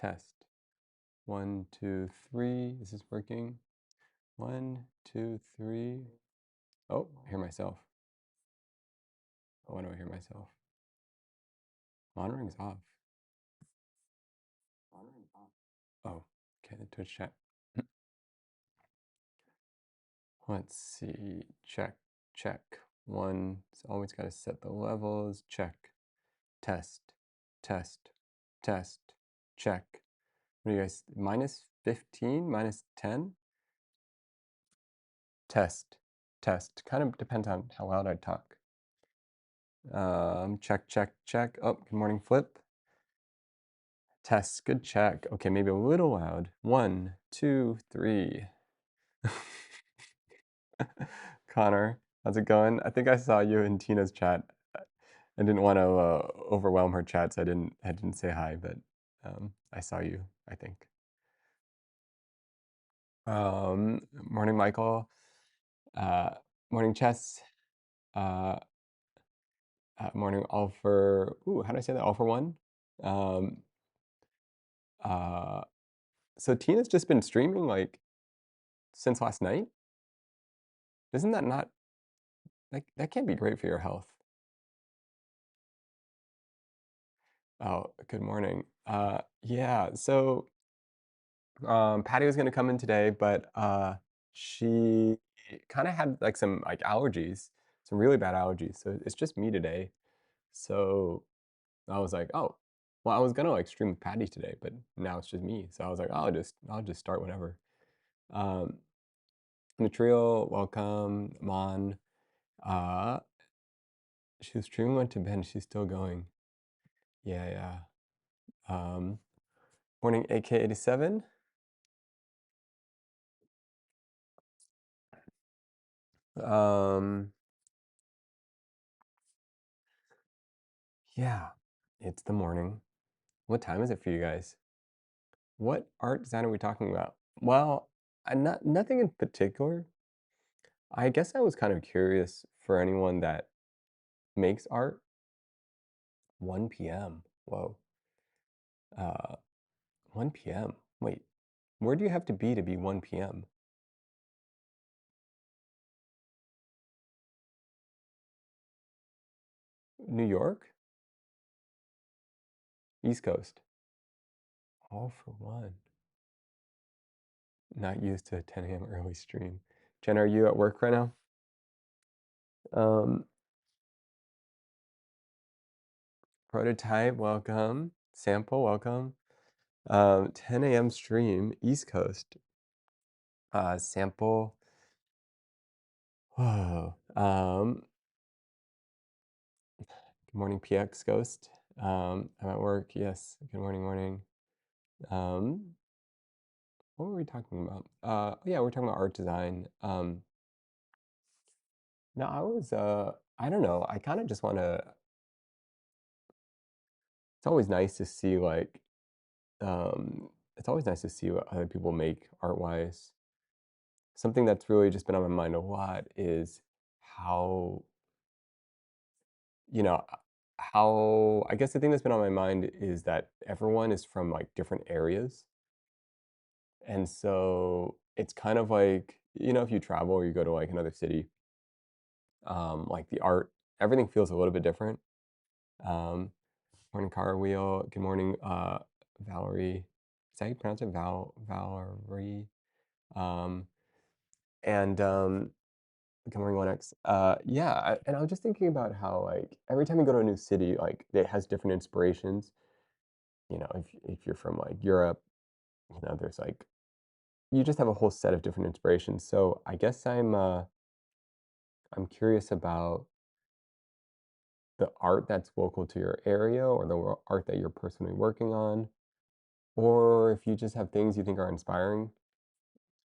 Test. 1, 2, 3. Is this working? 1, 2, 3. Oh, I hear myself. Oh, why do I hear myself? Monitoring's off. Oh, okay, the Twitch chat. Let's see. Check, check. 1. It's always got to set the levels. Check. Test, test, test, check. What do you guys, -15, -10? Test, test. Kind of depends on how loud I talk. Check, check, check. Oh, good morning, Flip. Test, good check. Okay, maybe a little loud. 1, 2, 3. Connor, how's it going? I think I saw you in Tina's chat. I didn't want to overwhelm her chat, so I didn't say hi, but I saw you, I think. Morning, Michael. Morning, Chess. Morning, all for. Ooh, how do I say that? All for one. Um, uh, so Tina's just been streaming like since last night. Isn't that not like that can't be great for your health? Oh, good morning. Yeah. So Patty was gonna come in today, but she kind of had like some like allergies, some really bad allergies. So it's just me today. So I was like, oh, well, I was gonna like stream with Patty today, but now it's just me. So I was like, I'll just start whenever. Um, Natriel, welcome, Mon. Uh, she was streaming, went to bed. She's still going. Yeah, yeah. Morning, AK87. Um, yeah, it's the morning. What time is it for you guys? What art design are we talking about? Well, nothing in particular. I guess I was kind of curious for anyone that makes art. 1 p.m. Whoa. Uh, 1 p.m. Wait, where do you have to be 1 p.m.? New York? East Coast? All for one. Not used to a 10 a.m. early stream. Jen, are you at work right now? Prototype, welcome. Sample, welcome. 10 a.m. stream, East Coast. Sample. Whoa. Good morning, PX Ghost. I'm at work. Yes. Good morning, morning. What were we talking about? Yeah, we're talking about art design. No, I don't know. I kind of just want to. It's always nice to see like, it's always nice to see what other people make art-wise. Something that's really just been on my mind a lot is how, you know, how I guess the thing that's been on my mind is that everyone is from like different areas. And so it's kind of like, if you travel or you go to like another city, like the art, everything feels a little bit different. Um, Morning, Car Wheel. Good morning, Valerie. Is that how you pronounce it? Valerie. Um, and Good morning, 1X. Yeah, and I was just thinking about how like every time you go to a new city, like it has different inspirations. If you're from like Europe, there's like you just have a whole set of different inspirations. So I guess I'm curious about the art that's local to your area or the art that you're personally working on, or if you just have things you think are inspiring.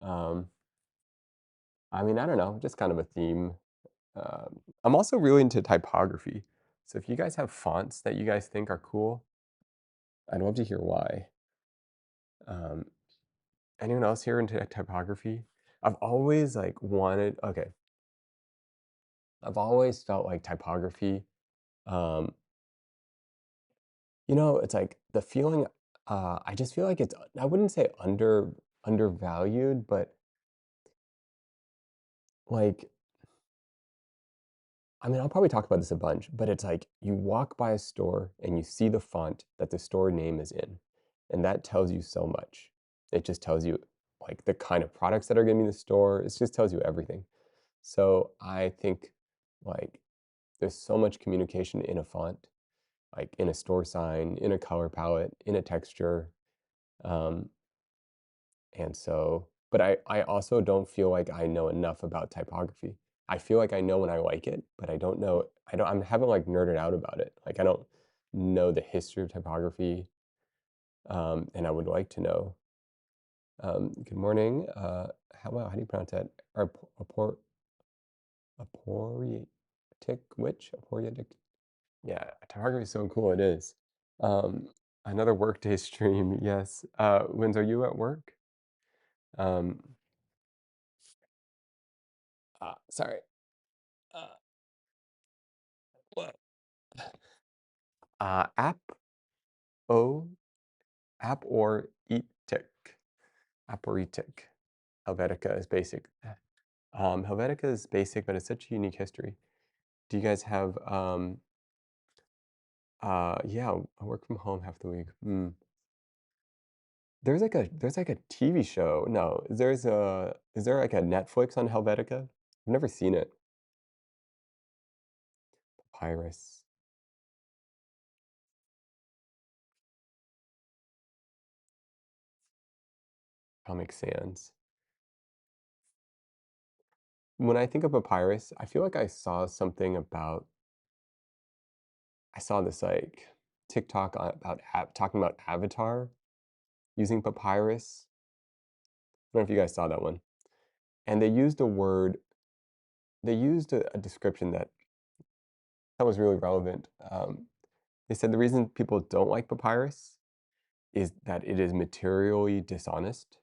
Um, I mean, I don't know, just kind of a theme. I'm also really into typography. So if you guys have fonts that you guys think are cool, I'd love to hear why. Um, Anyone else here into typography? I've always like wanted, okay, I've always felt like typography, um, it's like the feeling I just feel like it's I wouldn't say undervalued, but, like, I mean, I'll probably talk about this a bunch, but it's like you walk by a store and you see the font that the store name is in, and that tells you so much. It just tells you, like, the kind of products that are gonna be in the store, it just tells you everything. So, I think, like, there's so much communication in a font, like, in a store sign, in a color palette, in a texture, um, and so but I also don't feel like I know enough about typography. I feel like I know when I like it, but I haven't, like, nerded out about it. Like, I don't know the history of typography, and I would like to know. Good morning, how do you pronounce that? Aporiatic witch? Aporiatic? Yeah, typography is so cool, it is. Um, Another workday stream, yes. Linz, are you at work? Um, Sorry. Uh, what? App O App or etic. App or etic. Helvetica is basic. Helvetica is basic, but it's such a unique history. Do you guys have yeah, I work from home half the week. There's like a TV show. No, is there like a Netflix on Helvetica? I've never seen it. Papyrus, Comic Sans. When I think of papyrus, I feel like I saw something about I saw this like TikTok about talking about Avatar using papyrus. I don't know if you guys saw that one. And they used a description that was really relevant. They said the reason people don't like papyrus is that it is materially dishonest.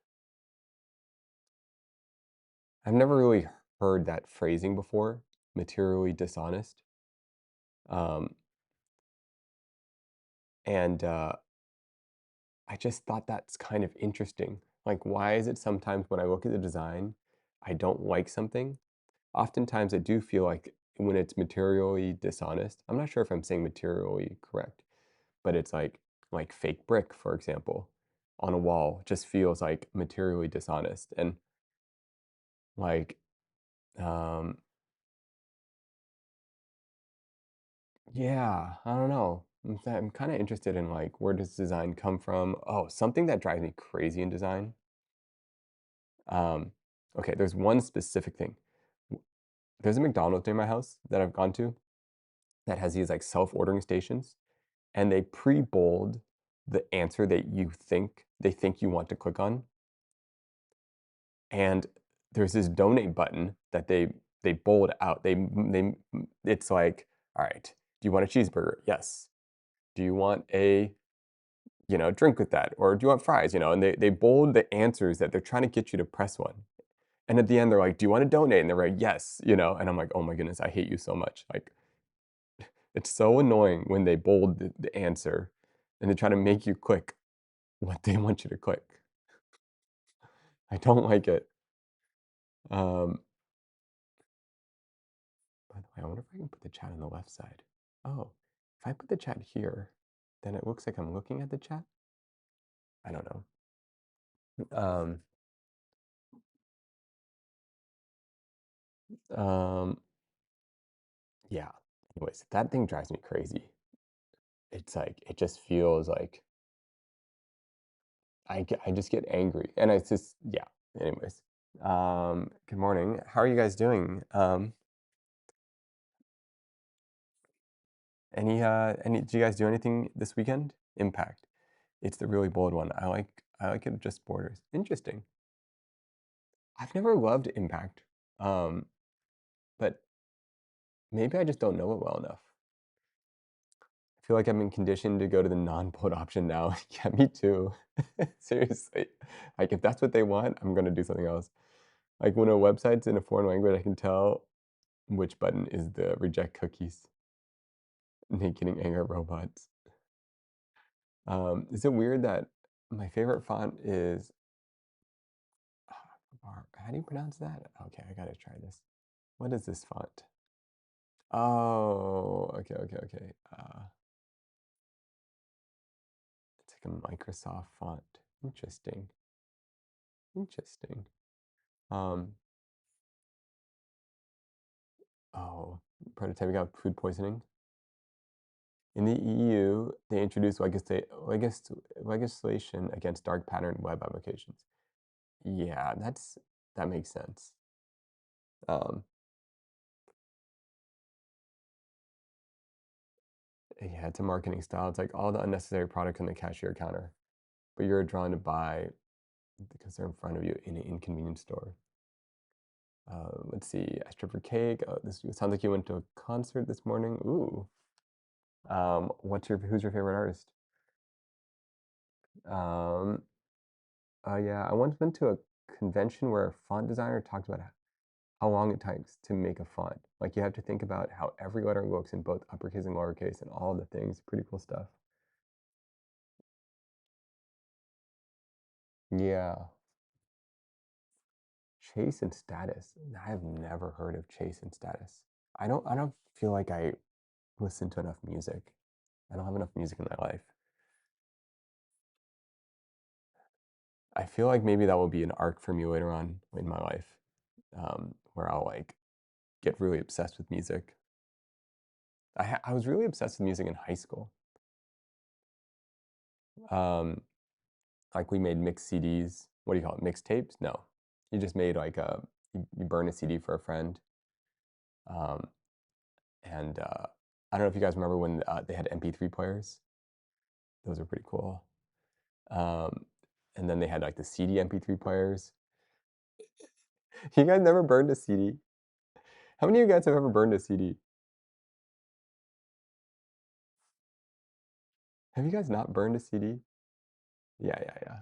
I've never really heard that phrasing before, materially dishonest. Um, and I just thought that's kind of interesting. Like, why is it sometimes when I look at the design, I don't like something? Oftentimes, I do feel like when it's materially dishonest, I'm not sure if I'm saying materially correct, but it's like fake brick, for example, on a wall just feels like materially dishonest. And like, um, yeah, I don't know. I'm kind of interested in like where does design come from? Oh, something that drives me crazy in design. Um, okay, there's one specific thing. W- There's a McDonald's near my house that I've gone to that has these like self-ordering stations, and they pre-bold the answer that they think you want to click on. And there's this donate button that they bold out. It's like, all right, do you want a cheeseburger? Yes. Do you want a drink with that, or do you want fries? And they bold the answers that they're trying to get you to press one. And at the end, they're like, "Do you want to donate?" And they're like, "Yes." And I'm like, "Oh my goodness, I hate you so much." Like, it's so annoying when they bold the answer and they try to make you click what they want you to click. I don't like it. Um, by the way, I wonder if I can put the chat on the left side. Oh, if I put the chat here, then it looks like I'm looking at the chat. I don't know. Um, um, yeah. Anyways, that thing drives me crazy. It's like it just feels like I just get angry, and it's just yeah. Anyways, good morning. How are you guys doing? Any? Do you guys do anything this weekend? Impact. It's the really bold one. I like it just borders. Interesting. I've never loved Impact, um, but maybe I just don't know it well enough. I feel like I've been conditioned to go to the non-bold option now. Yeah, me too. Seriously. Like if that's what they want, I'm gonna do something else. Like when a website's in a foreign language, I can tell which button is the reject cookies. Naked and anger robots. Is it weird that My favorite font is how do you pronounce that? Okay, I gotta try this. What is this font? Oh, okay, okay, okay. It's like a Microsoft font. Interesting. Interesting. Um, oh, prototype got food poisoning. In the EU, they introduced legislation against dark pattern web applications. Yeah, that makes sense. Um, yeah, it's a marketing style. It's like all the unnecessary products on the cashier counter, but you're drawn to buy because they're in front of you in an inconvenience store. Let's see, I stripped for cake. This sounds like you went to a concert this morning. Ooh. Who's your favorite artist? Um, yeah, I once went to a convention where a font designer talked about how long it takes to make a font. Like you have to think about how every letter looks in both uppercase and lowercase and all the things. Pretty cool stuff. Yeah. Chase and Status. I've never heard of Chase and Status. I don't feel like I listen to enough music. I don't have enough music in my life. I feel like maybe that will be an arc for me later on in my life, where I'll like get really obsessed with music. I was really obsessed with music in high school. Um, like we made mixed CDs. What do you call it? Mixtapes? No, you just made like you burn a CD for a friend. Um, and I don't know if you guys remember when they had MP3 players. Those are pretty cool. Um, and then they had like the CD MP3 players. You guys never burned a CD? How many of you guys have ever burned a CD? Have you guys not burned a CD? Yeah, yeah, yeah.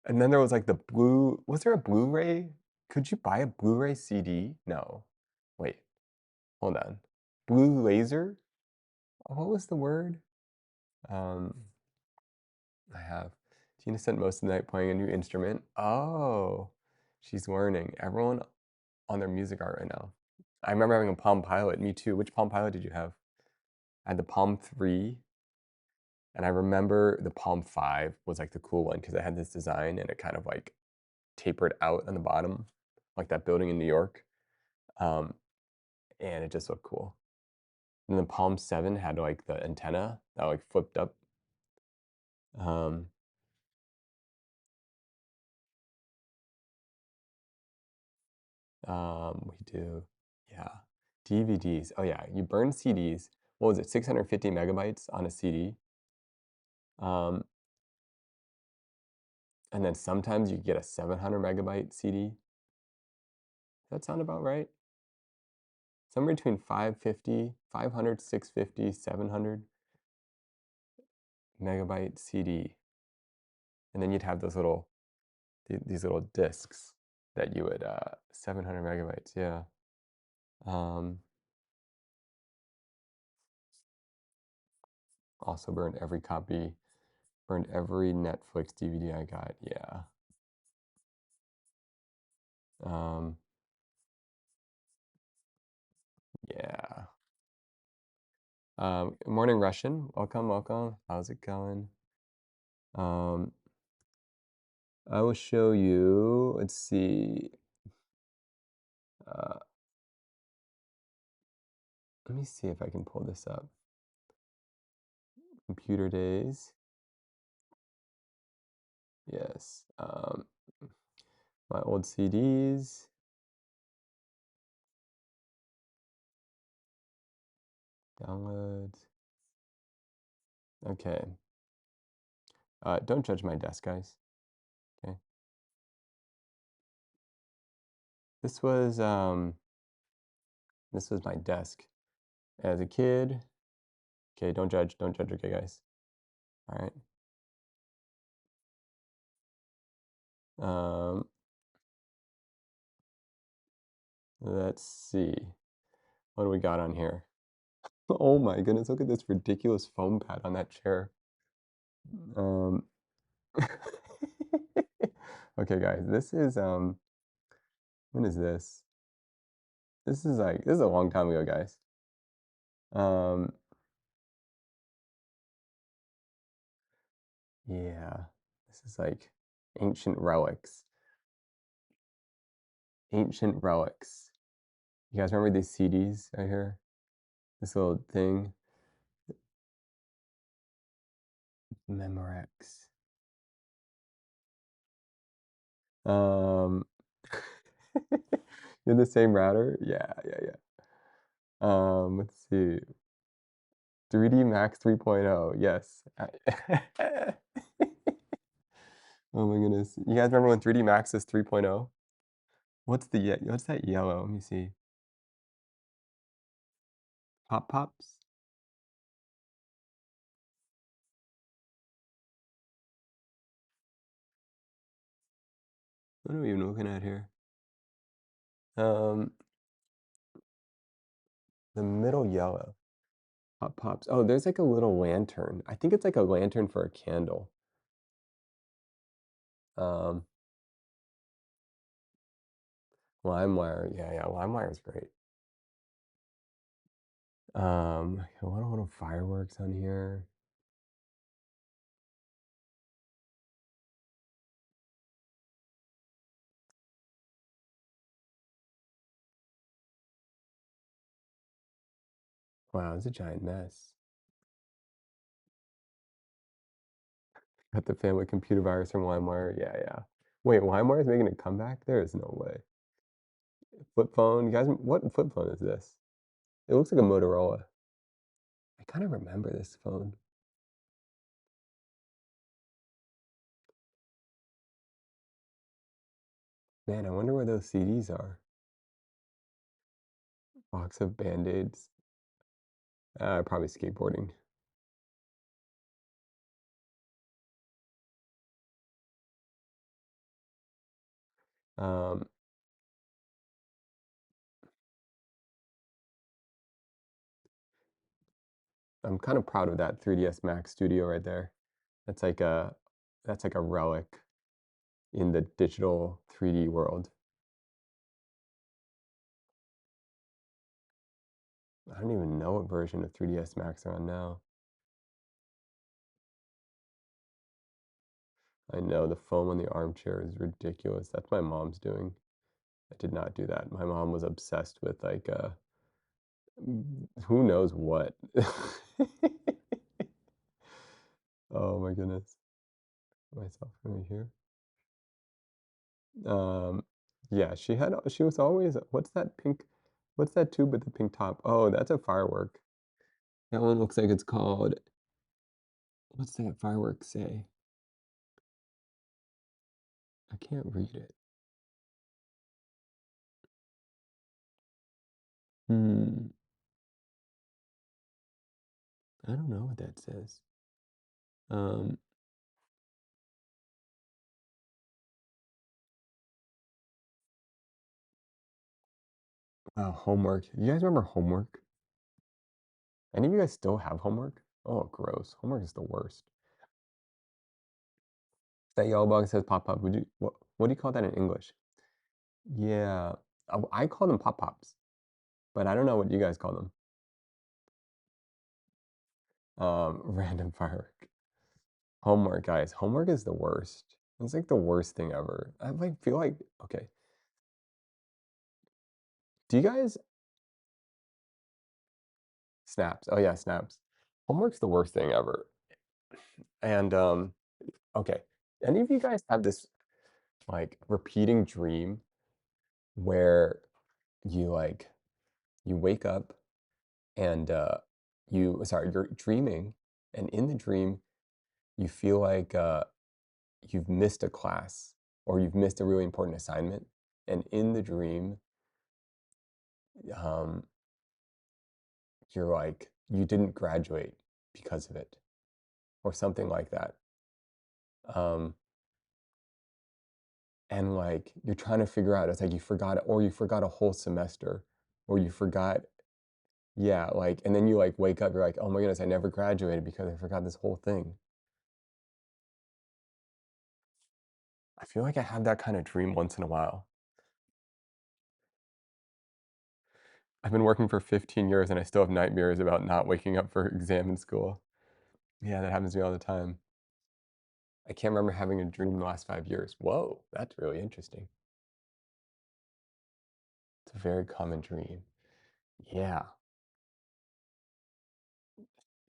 And then there was like was there a Blu-ray? Could you buy a Blu-ray CD? No. Wait, hold on. Blue Laser? What was the word? Um, I have. Tina spent most of the night playing a new instrument. Oh, she's learning. Everyone on their music art right now. I remember having a Palm Pilot. Me too. Which Palm Pilot did you have? I had the Palm 3, and I remember the Palm 5 was like the cool one because it had this design and it kind of like tapered out on the bottom, like that building in New York. Um, and it just looked cool. And then Palm 7 had like the antenna that like flipped up. Um, we do, yeah. DVDs. Oh yeah, you burn CDs. What was it? 650 megabytes on a CD. Um, and then sometimes you get a 700 megabyte CD. Does that sound about right? Somewhere between 550, 500, 650, 700 megabyte CD. And then you'd have these little discs that you would 700 megabytes, yeah. Um, also burned every Netflix DVD I got, yeah. Um, yeah. Morning Russian, welcome, welcome. How's it going? Um, I will show you, let's see. Uh, Let me see if I can pull this up. Computer days. Yes. My old CDs. Downloads. Okay. Don't judge my desk, guys. Okay. This was my desk as a kid. Okay, don't judge, okay, guys. All right. Um, let's see. What do we got on here? Oh my goodness, look at this ridiculous foam pad on that chair. Um, okay, guys, this is when is this? This is a long time ago, guys. Um, yeah, this is like ancient relics. Ancient relics. You guys remember these CDs right here? This little thing, Memorex. Um, you're the same router? Yeah, yeah, yeah. Let's see. 3D Max 3.0. Yes. Oh my goodness. You guys remember when 3D Max is 3.0? What's that yellow? Let me see. Pop Pops? What are we even looking at here? Um, the middle yellow. Pop Pops. Oh, there's like a little lantern. I think it's like a lantern for a candle. Um, LimeWire. Yeah, yeah, LimeWire is great. A little fireworks on here. Wow, it's a giant mess. Got the family computer virus from LimeWire. Yeah, yeah. Wait, LimeWire is making a comeback? There is no way. Flip phone. You guys, what flip phone is this? It looks like a Motorola. I kind of remember this phone. Man, I wonder where those CDs are. Box of Band-Aids. Probably skateboarding. Um, I'm kind of proud of that 3ds Max Studio right there. That's like a that's like a relic in the digital 3D world. I don't even know what version of 3ds Max are on now. I know the foam on the armchair is ridiculous. That's my mom's doing. I did not do that. My mom was obsessed with like who knows what. Oh my goodness. Myself right here. Um, yeah, she was always what's that tube with the pink top? Oh, that's a firework. That one looks like it's called, what's that firework say? I can't read it. Hmm, I don't know what that says. Um, oh, homework. You guys remember homework? Any of you guys still have homework? Oh, gross. Homework is the worst. That yellow bug says pop up. What do you call that in English? Yeah, I call them pop pops, but I don't know what you guys call them. Random firework. Homework, guys. Homework is the worst. It's like the worst thing ever. I like feel like okay. Do you guys snaps? Oh yeah, snaps. Homework's the worst thing ever. And okay. Any of you guys have this like repeating dream where you like you wake up and you're dreaming and in the dream you feel like you've missed a class or you've missed a really important assignment and in the dream um you're like you didn't graduate because of it or something like that. Um, and like you're trying to figure out, it's like you forgot or you forgot a whole semester or you forgot Yeah, like, and then you, like, wake up, you're like, "Oh my goodness, I never graduated because I forgot this whole thing." I feel like I have that kinda dream once in a while. I've been working for 15 years and I still have nightmares about not waking up for exam in school. Yeah, that happens to me all the time. I can't remember having a dream in the last 5 years. Whoa, that's really interesting. It's a very common dream. Yeah.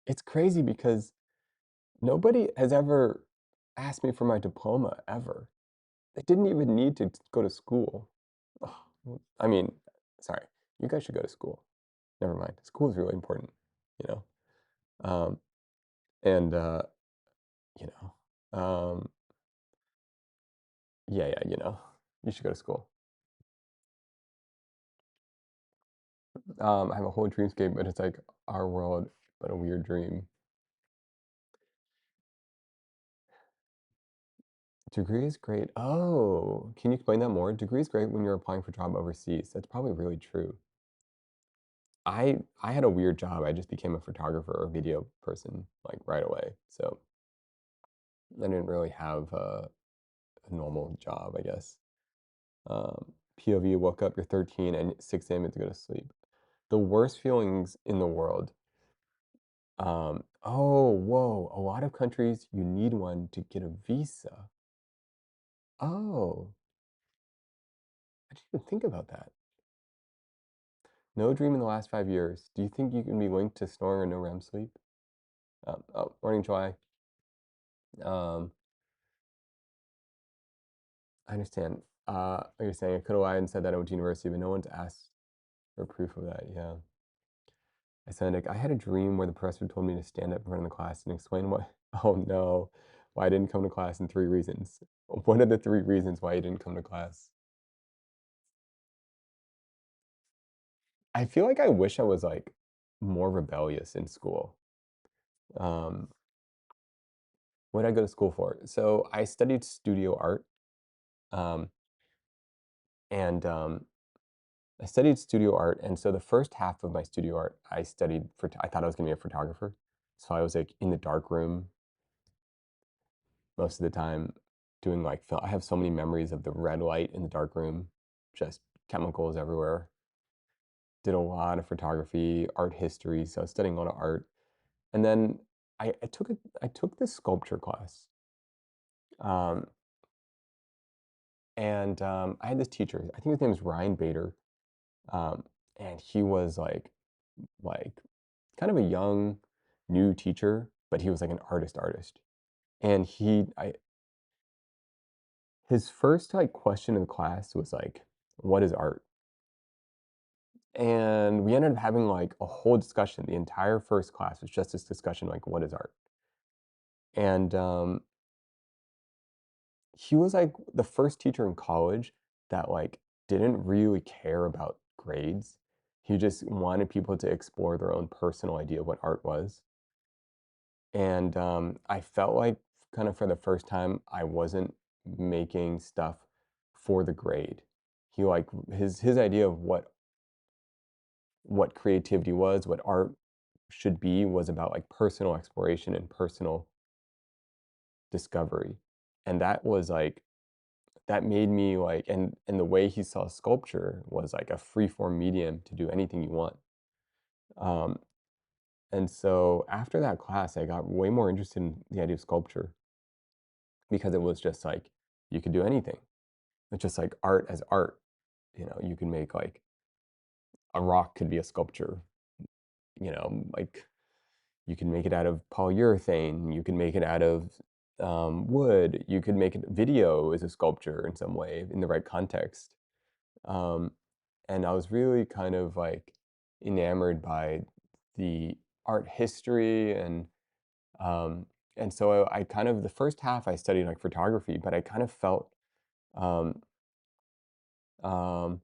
It's crazy because nobody has ever asked me for my diploma ever. I didn't even need to go to school. Ugh, I mean, sorry, you guys should go to school. Never mind. School is really important, you know? Um, and, you um, yeah, yeah, you should go to school. I have a whole dreamscape, but it's like our world, but a weird dream. Degree is great. Oh, can you explain that more? Degree is great when you're applying for job overseas. That's probably really true. I had a weird job. I just became a photographer or video person like right away. So I didn't really have a normal job, I guess. POV, woke up, you're 13 and 6 a.m. to go to sleep. The worst feelings in the world. Oh, whoa, a lot of countries you need one to get a visa. Oh, I didn't even think about that. No dream in the last 5 years. Do you think you can be linked to snoring or no REM sleep? Oh, morning joy. Um, I understand. You're saying I could have lied and said that I went to university, but no one's asked for proof of that. Yeah. I said, like, I had a dream where the professor told me to stand up in front of the class and explain why. Oh no, why I didn't come to class and 3 reasons. What are the 3 reasons why you didn't come to class? I feel like I wish I was like more rebellious in school. Um, what did I go to school for? So I studied studio art. Um, and I studied studio art, and so the first half of my studio art, I studied for. I thought I was going to be a photographer, so I was like in the dark room most of the time, doing like film. I have so many memories of the red light in the dark room, just chemicals everywhere. Did a lot of photography, art history, so I was studying a lot of art, and then I took this sculpture class, um, and I had this teacher. I think his name was Ryan Bader, um, and he was like kind of a young, new teacher, but he was like an artist. And his first like question in the class was like, "What is art?" And we ended up having like a whole discussion. The entire first class was just this discussion, like, "What is art?" And he was like the first teacher in college that like didn't really care about grades. He just wanted people to explore their own personal idea of what art was. And, I felt like kind of for the first time, I wasn't making stuff for the grade. He like his idea of what creativity was, what art should be, was about like personal exploration and personal discovery. And that was like that made me like and the way he saw sculpture was like a free form medium to do anything you want. Um, and so after that class, I got way more interested in the idea of sculpture because it was just like you could do anything. It's just like art as art. You can make like a rock could be a sculpture, like you can make it out of polyurethane, you can make it out of wood, you could make it video as a sculpture in some way in the right context. Um, and I was really kind of like enamored by the art history um, and so I kind of the first half I studied like photography, but I kind of felt um, um,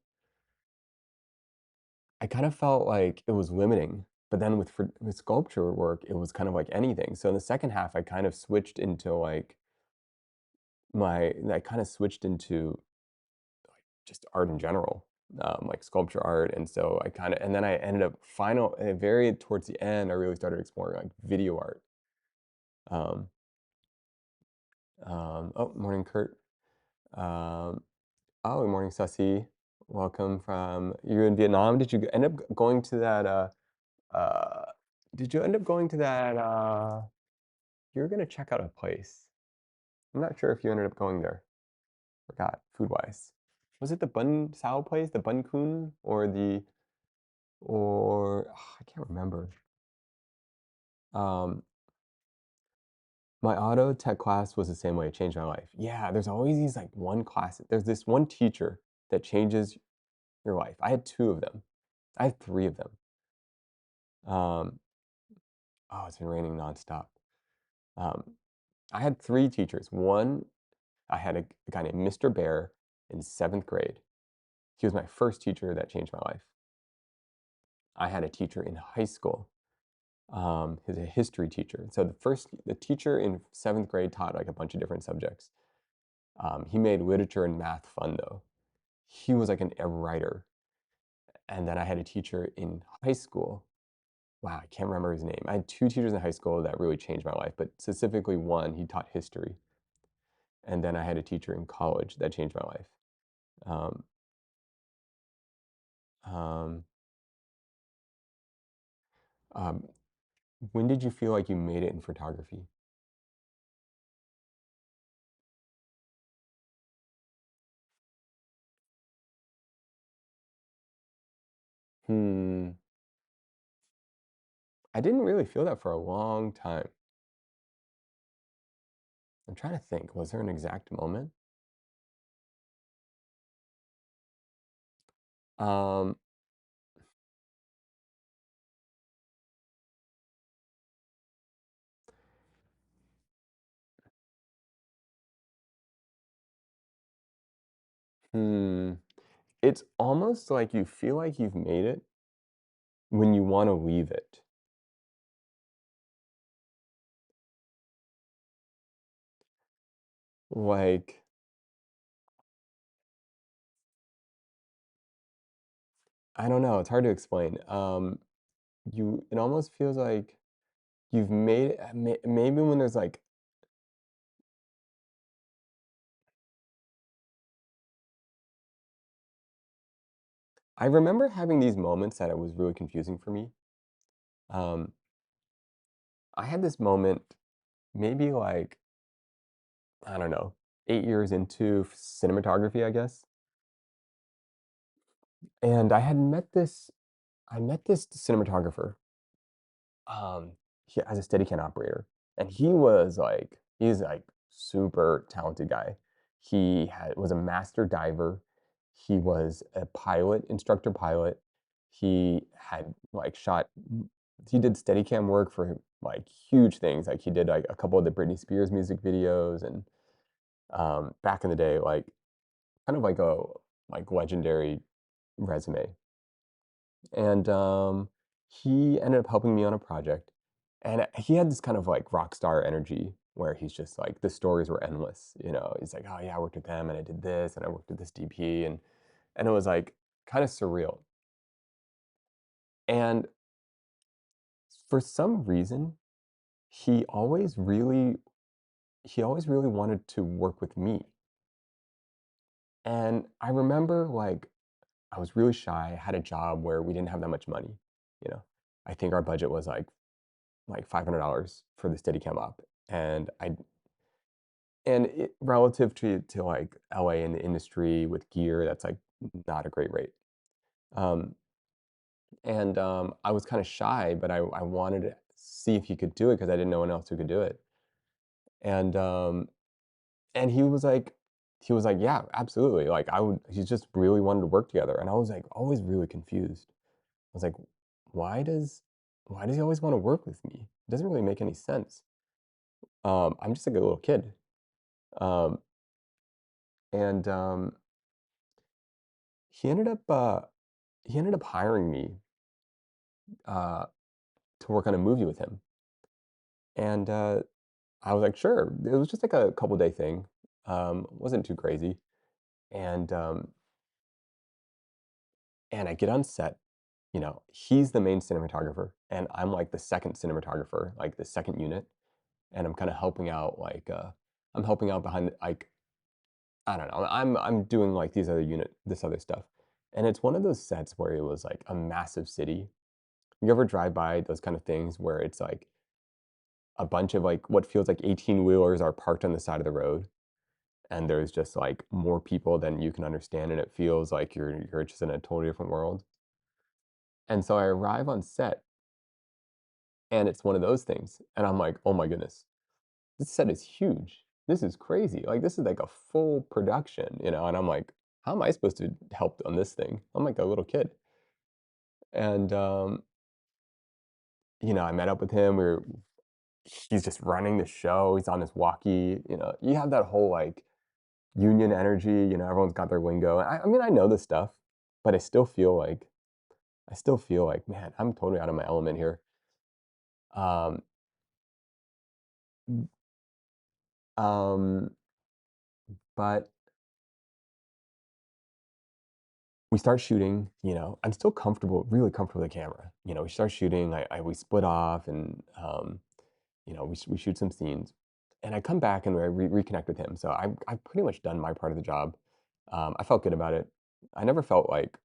I kind of felt like it was limiting, but then with sculpture work, it was kind of like anything. So in the second half, I kind of switched into like I kind of switched into just art in general. like sculpture art, and so I kinda and then I ended up very towards the end, I really started exploring, like, video art. Um, oh, morning, Kurt. Um, oh, good morning, Sussy. Welcome from you're in Vietnam? Did you end up going to that, uh did you end up going to that, you were gonna check out a place. I'm not sure if you ended up going there. Forgot, food-wise. Was it the Bun Sao place, the Bun Kun, or I can't remember. Um, my auto tech class was the same way, it changed my life. Yeah, there's always these, like, one class there's this one teacher that changes your life. I had 2 of them. I had 3 of them. Um, oh, it's been raining nonstop. Um, I had 3 teachers. One, I had a guy named Mr. Bear in 7th grade. He was my first teacher that changed my life. I had a teacher in high school. He's a history teacher. So the teacher in 7th grade taught like a bunch of different subjects. He made literature and math fun though. He was like a writer. And then I had a teacher in high school. Wow, I can't remember his name. I had 2 teachers in high school that really changed my life, but specifically one, he taught history. And then I had a teacher in college that changed my life. Um, um, um, when did you feel like you made it in photography? Hmm. I didn't really feel that for a long time. I'm trying to think, was there an exact moment? Um, hmm. It's almost like you feel like you've made it when you wanna leave it. Like, I don't know, it's hard to explain. It almost feels like you've made it maybe when there's, like I remember having these moments that it was really confusing for me. Um, I had this moment maybe, like, I don't know, 8 years into cinematography, I guess, and I met this cinematographer, um, as a Steadicam operator, and he's, like, super talented guy. Was a master diver. He was a pilot, instructor pilot. He had, like, he did Steadicam work for, like, huge things, like, he did, like, a couple of the Britney Spears music videos and, back in the day, like, kind of like a, like, legendary resume. And, he ended up helping me on a project, and, he had this kind of, like, rock star energy where he's just like the stories were endless, you know? He's like, "Oh, yeah, I worked with them, and I did this, and I worked with this DP," and it was, like, kinda surreal. And for some reason, he always really he always really wanted to work with me, and I remember, like, I was really shy, I had a job where we didn't have that much money, you know? I think our budget was, like $500 for the Steadicam op, and relative to, like, LA in the industry with gear, that's, like, not a great rate. Um, I was kinda shy, but I wanted to see if he could do it because I didn't know anyone else who could do it, and, um and he was like, "Yeah, absolutely," like, he just really wanted to work together, and I was, like, always really confused. I was like, "Why does why does he always wanna work with me? It doesn't really make any sense." I'm just like a little kid. Um, and, he ended up, uh he ended up hiring me, uh, to work on a movie with him, and, I was like, "Sure." It was just like a couple day thing, wasn't too crazy, and, And I get on set, he's the main cinematographer, and I'm like the second cinematographer, like the second unit, and I'm kind of helping out, I'm helping out behind, like, I don't know, I'm doing like this other stuff, and it's one of those sets where it was like a massive city. You ever drive by those kind of things where it's like a bunch of like what feels like 18 wheelers are parked on the side of the road, and there's just like more people than you can understand, and it feels like you're just in a totally different world. And so I arrive on set, and it's one of those things, and I'm like, "Oh my goodness, this set is huge. This is crazy. Like, this is like a full production," and I'm like, "How am I supposed to help on this thing?" I'm like a little kid. And, I met up with him. He's just running the show. He's on his walkie. You have that whole like union energy. Everyone's got their lingo. I mean, I know this stuff, but I still feel like, man, I'm totally out of my element here. Um, um, but we start shooting. I'm still comfortable, really comfortable with the camera. We start shooting. We split off, and we shoot some scenes, and I come back and I reconnect with him. So I've pretty much done my part of the job. I felt good about it. I never felt like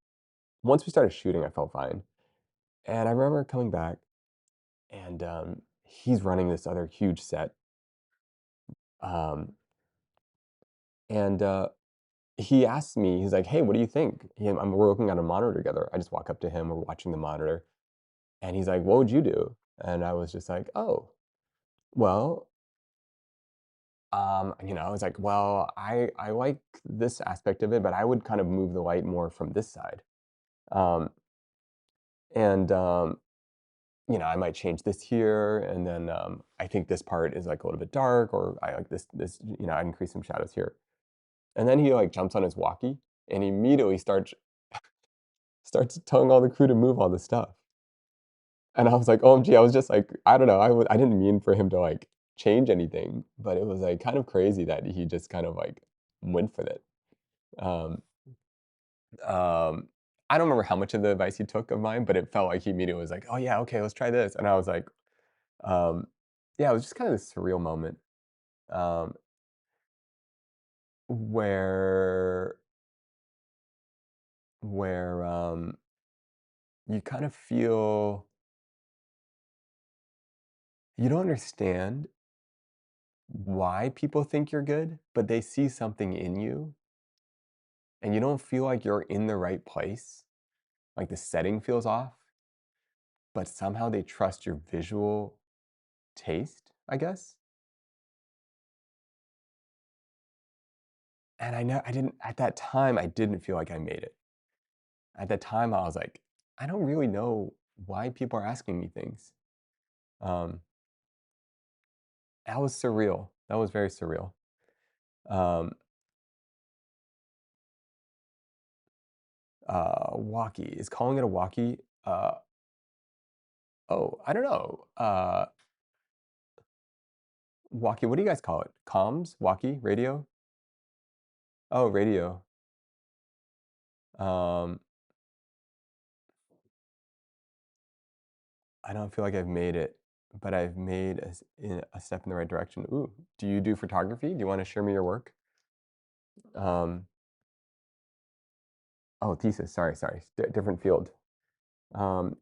once we started shooting, I felt fine. And I remember coming back, and he's running this other huge set, um, and he asked me, he's like, "Hey, what do you think?" We're looking at a monitor together. I just walk up to him. We're watching the monitor, and he's like, "What would you do?" And I was just like, "Oh, well." I was like, "Well, I like this aspect of it, but I would kind of move the light more from this side. Um, and I might change this here, and then I think this part is like a little bit dark, or I like this, I increase some shadows here." And then he like jumps on his walkie and he immediately starts telling all the crew to move all the stuff. And I was like, "OMG," I was just like, I don't know, I didn't mean for him to like change anything, but it was like kind of crazy that he just kind of like went for it. Um, Um, I don't remember how much of the advice he took of mine, but it felt like he immediately was like, "Oh yeah, okay, let's try this." And I was like, um, yeah, it was just kind of this surreal moment, um, where where you kind of feel you don't understand why people think you're good, but they see something in you, and you don't feel like you're in the right place. Like the setting feels off, but somehow they trust your visual taste, I guess. And I didn't at that time, I didn't feel like I made it. At that time, I was like, "I don't really know why people are asking me things." Um, that was surreal. That was very surreal. Um, walkie. Is calling it a walkie? Oh, I don't know. Walkie, what do you guys call it? Comms? Walkie? Radio? Oh, radio. Um, I don't feel like I've made it, but I've made a step in the right direction. Ooh, do you do photography? Do you wanna share me your work? Um, oh, thesis. Sorry. Different field. Um,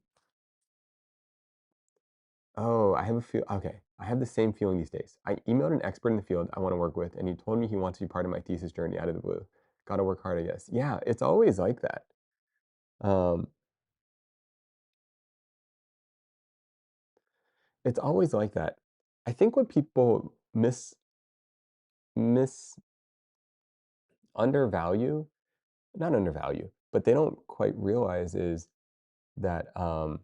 oh, I have a feel. Okay, I have the same feeling these days. I emailed an expert in the field I want to work with, and he told me he wants to be part of my thesis journey out of the blue. Got to work hard, I guess. Yeah, it's always like that. Um, it's always like that. I think what people miss undervalue, not undervalue, but they don't quite realize is that um,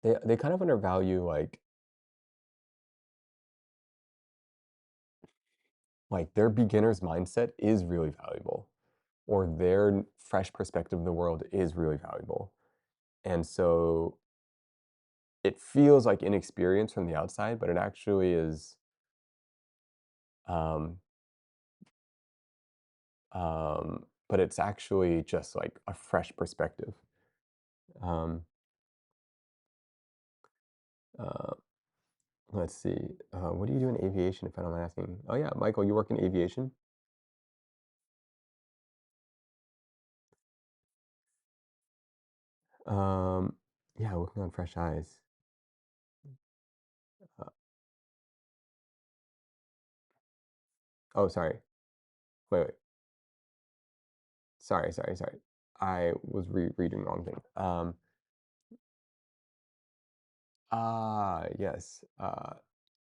they kind of undervalue like their beginner's mindset is really valuable, or their fresh perspective of the world is really valuable. And so it feels like inexperience from the outside, but it actually is, um, but it's actually just like a fresh perspective. Um, uh, let's see. What do you do in aviation, if I don't mind asking? Oh yeah, Michael, you work in aviation? Um, yeah, working on fresh eyes. Uh, oh, sorry. Wait, wait. Sorry. I was reading the wrong thing. Yes.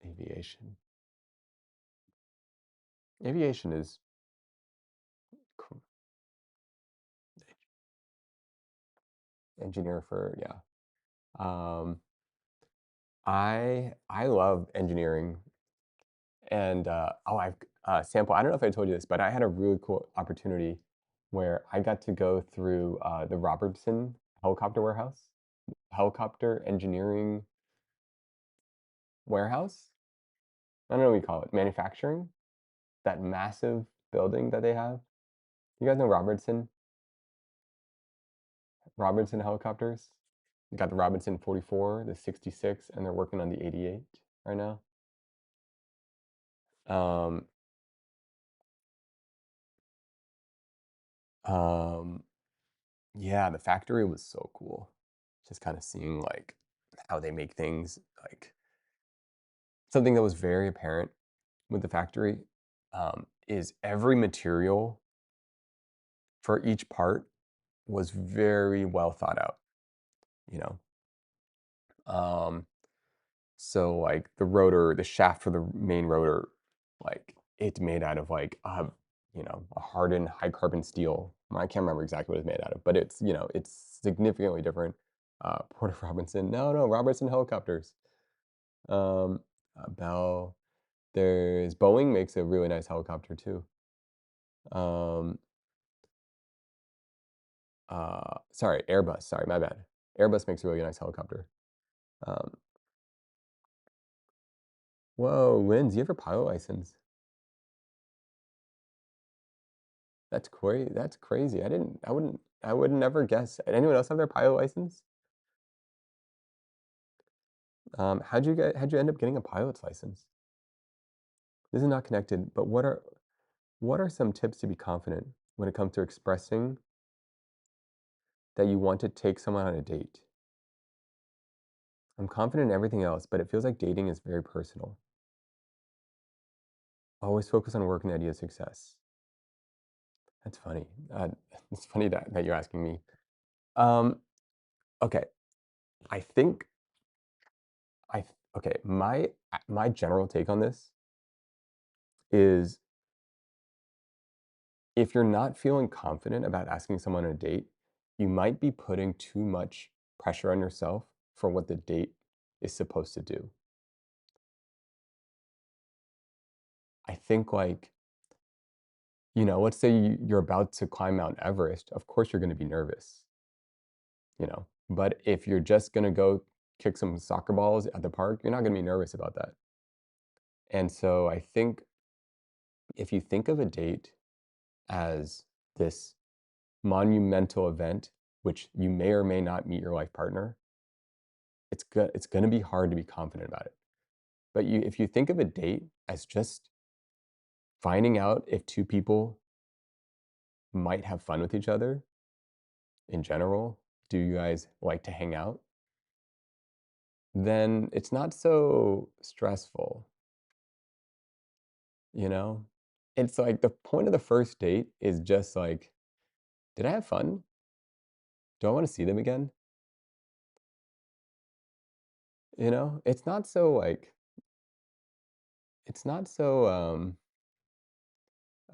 Aviation. Aviation is cool. Engineer for, yeah. Um, I love engineering, and oh, I've sample. I don't know if I told you this, but I had a really cool opportunity where I got to go through the Robertson helicopter warehouse, helicopter engineering warehouse. I don't know what you call it, manufacturing. That massive building that they have. You guys know Robertson helicopters? You got the Robinson 44, the 66, and they're working on the 88 right now. Um, um, yeah, the factory was so cool. Just kind of seeing like how they make things. Like something that was very apparent with the factory is every material for each part was very well thought out. You know, um, so like the rotor, the shaft for the main rotor, like it's made out of like a hardened high carbon steel. I can't remember exactly what it's made out of, but it's significantly different. Porter Robinson, no, Robertson helicopters. Bell. There's Boeing makes a really nice helicopter too. Um, sorry, Airbus. Sorry, my bad. Airbus makes a really nice helicopter. Um, whoa, Linz, you have a pilot license? That's crazy. I would never guess. Anyone else have their pilot license? How'd you end up getting a pilot's license? This is not connected, but what are some tips to be confident when it comes to expressing that you want to take someone on a date? I'm confident in everything else, but it feels like dating is very personal. Always focus on work and the idea of success. That's funny. It's funny that you're asking me. Um, okay, I think okay. My general take on this is if you're not feeling confident about asking someone on a date, you might be putting too much pressure on yourself for what the date is supposed to do. I think like, let's say you're about to climb Mount Everest, of course you're going to be nervous, but if you're just going to go kick some soccer balls at the park, you're not going to be nervous about that. And so I think if you think of a date as this monumental event, which you may or may not meet your life partner, it's going to be hard to be confident about it. But if you think of a date as just finding out if two people might have fun with each other in general, do you guys like to hang out? Then it's not so stressful, you know? It's like the point of the first date is just like, did I have fun? Do I want to see them again? It's not so like, it's not so,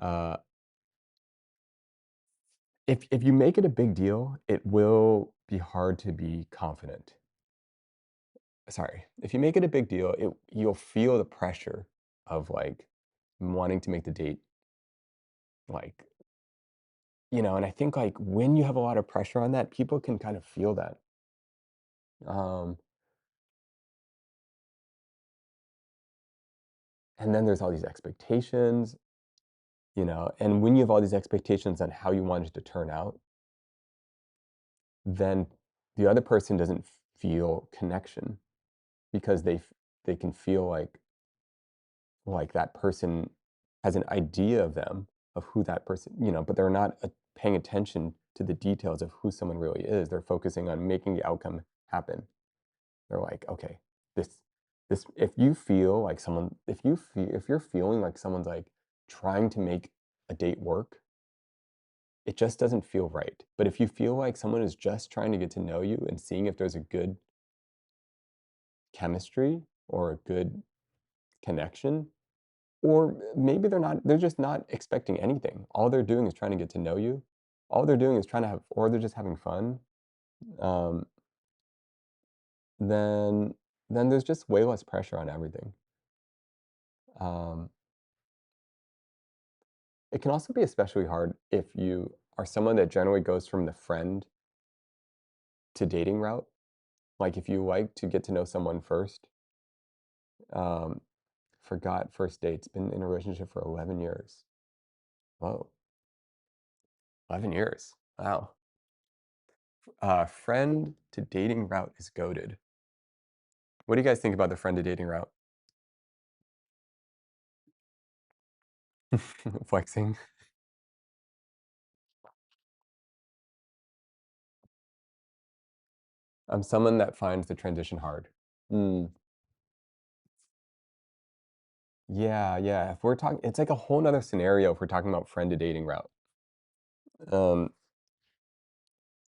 uh, if you make it a big deal, it will be hard to be confident. Sorry, if you make it a big deal, you'll feel the pressure of like wanting to make the date like, and I think like when you have a lot of pressure on that, people can kind of feel that. Um, and then there's all these expectations. and when you have all these expectations on how you want it to turn out, then the other person doesn't feel connection because they can feel like that person has an idea of them, of who that person, but they're not paying attention to the details of who someone really is. They're focusing on making the outcome happen. They're like, okay, this if you feel like someone if you're feeling like someone's like trying to make a date work, it just doesn't feel right. But if you feel like someone is just trying to get to know you and seeing if there's a good chemistry or a good connection, or maybe they're just not expecting anything. All they're doing is trying to get to know you. All they're doing is trying to have, or they're just having fun. Um, then then there's just way less pressure on everything. Um, it can also be especially hard if you are someone that generally goes from the friend to dating route. Like if you like to get to know someone first, um, forgot first dates, been in a relationship for 11 years. Whoa, 11 years. Wow. Friend to dating route is goaded. What do you guys think about the friend to dating route? Flexing. I'm someone that finds the transition hard. Mm, yeah, yeah. If we're talking, it's like a whole nother scenario if we're talking about friend to dating route. Um,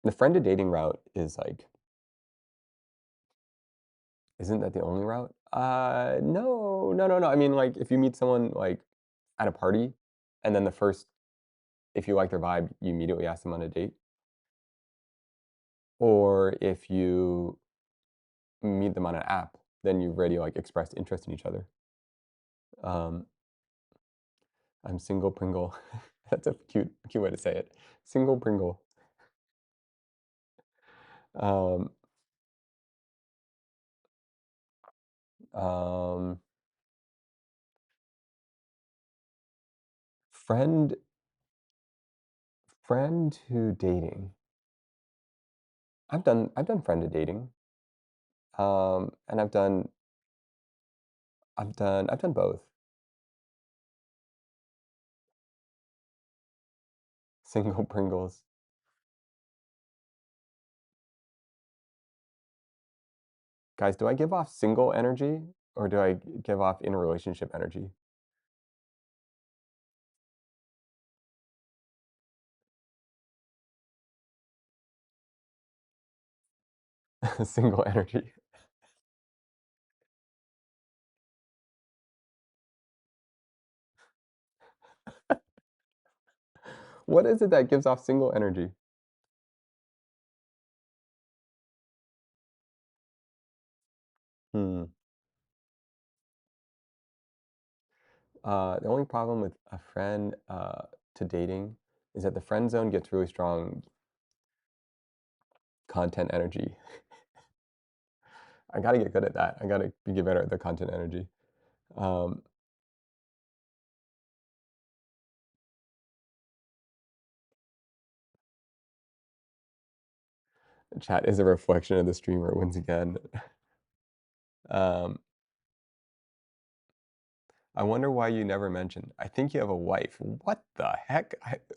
the friend to dating route is like, isn't that the only route? No, no, no, no. I mean, like, if you meet someone like at a party, and then if you like their vibe, you immediately ask them on a date, or if you meet them on an app, then you've already like expressed interest in each other. Um, I'm single Pringle. That's a cute way to say it. Single Pringle. Um, um, friend, friend to dating. I've done friend to dating. And I've done both. Single Pringles. Guys, do I give off single energy or do I give off in a relationship energy? Single energy. What is it that gives off single energy? Hmm. The only problem with a friend to dating is that the friend zone gets really strong content energy. I gotta get good at that. I gotta get better at the content energy. Um, Chat is a reflection of the streamer once again. Um, I wonder why you never mentioned. I think you have a wife. What the heck?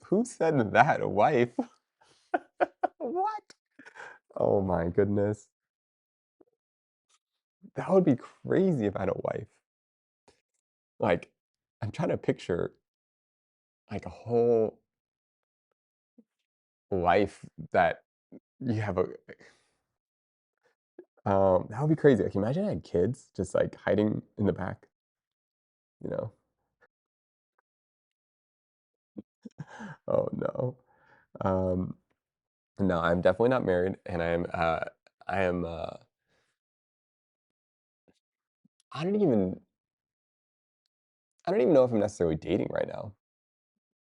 Who said that? A wife? What? Oh my goodness. That would be crazy if I had a wife. Like, I'm trying to picture like a whole life that you have a that would be crazy. Like imagine I had kids just like hiding in the back, you know? Oh no. Um no, I'm definitely not married and I am I don't even I don't even know if I'm necessarily dating right now.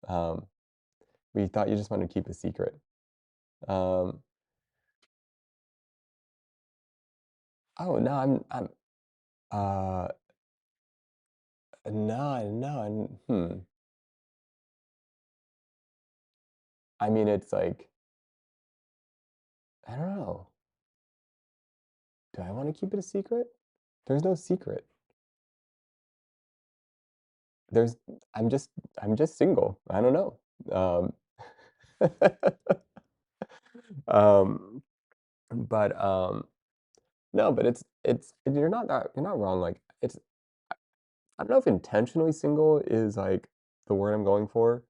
Um we thought you just wanted to keep a secret. Um oh no, I'm uh no, no, I mean, it's like, I don't know. Do I wanna keep it a secret? There's no secret. There's I'm just I'm just single. I don't know. Um, um, but no, but it's you're not wrong, like, it's I don't know if intentionally single is, like, the word I'm going for.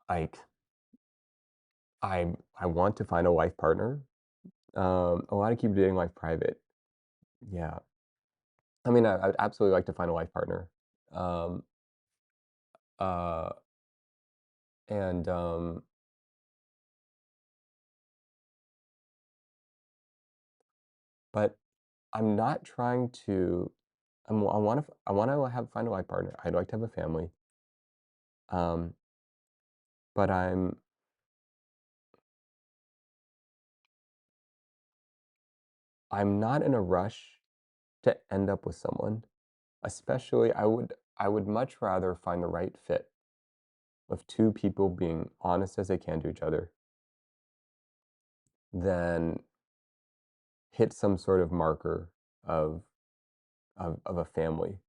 Like, I want to find a life partner. I wanna keep dating life private. Yeah. I mean, I'd absolutely like to find a life partner. Um, uh, and but I'm not trying to I wanna have find a life partner. I'd like to have a family. Um, but I'm not in a rush to end up with someone. Especially, I would much rather find the right fit of 2 people being honest as they can to each other than hit some sort of marker of of a family.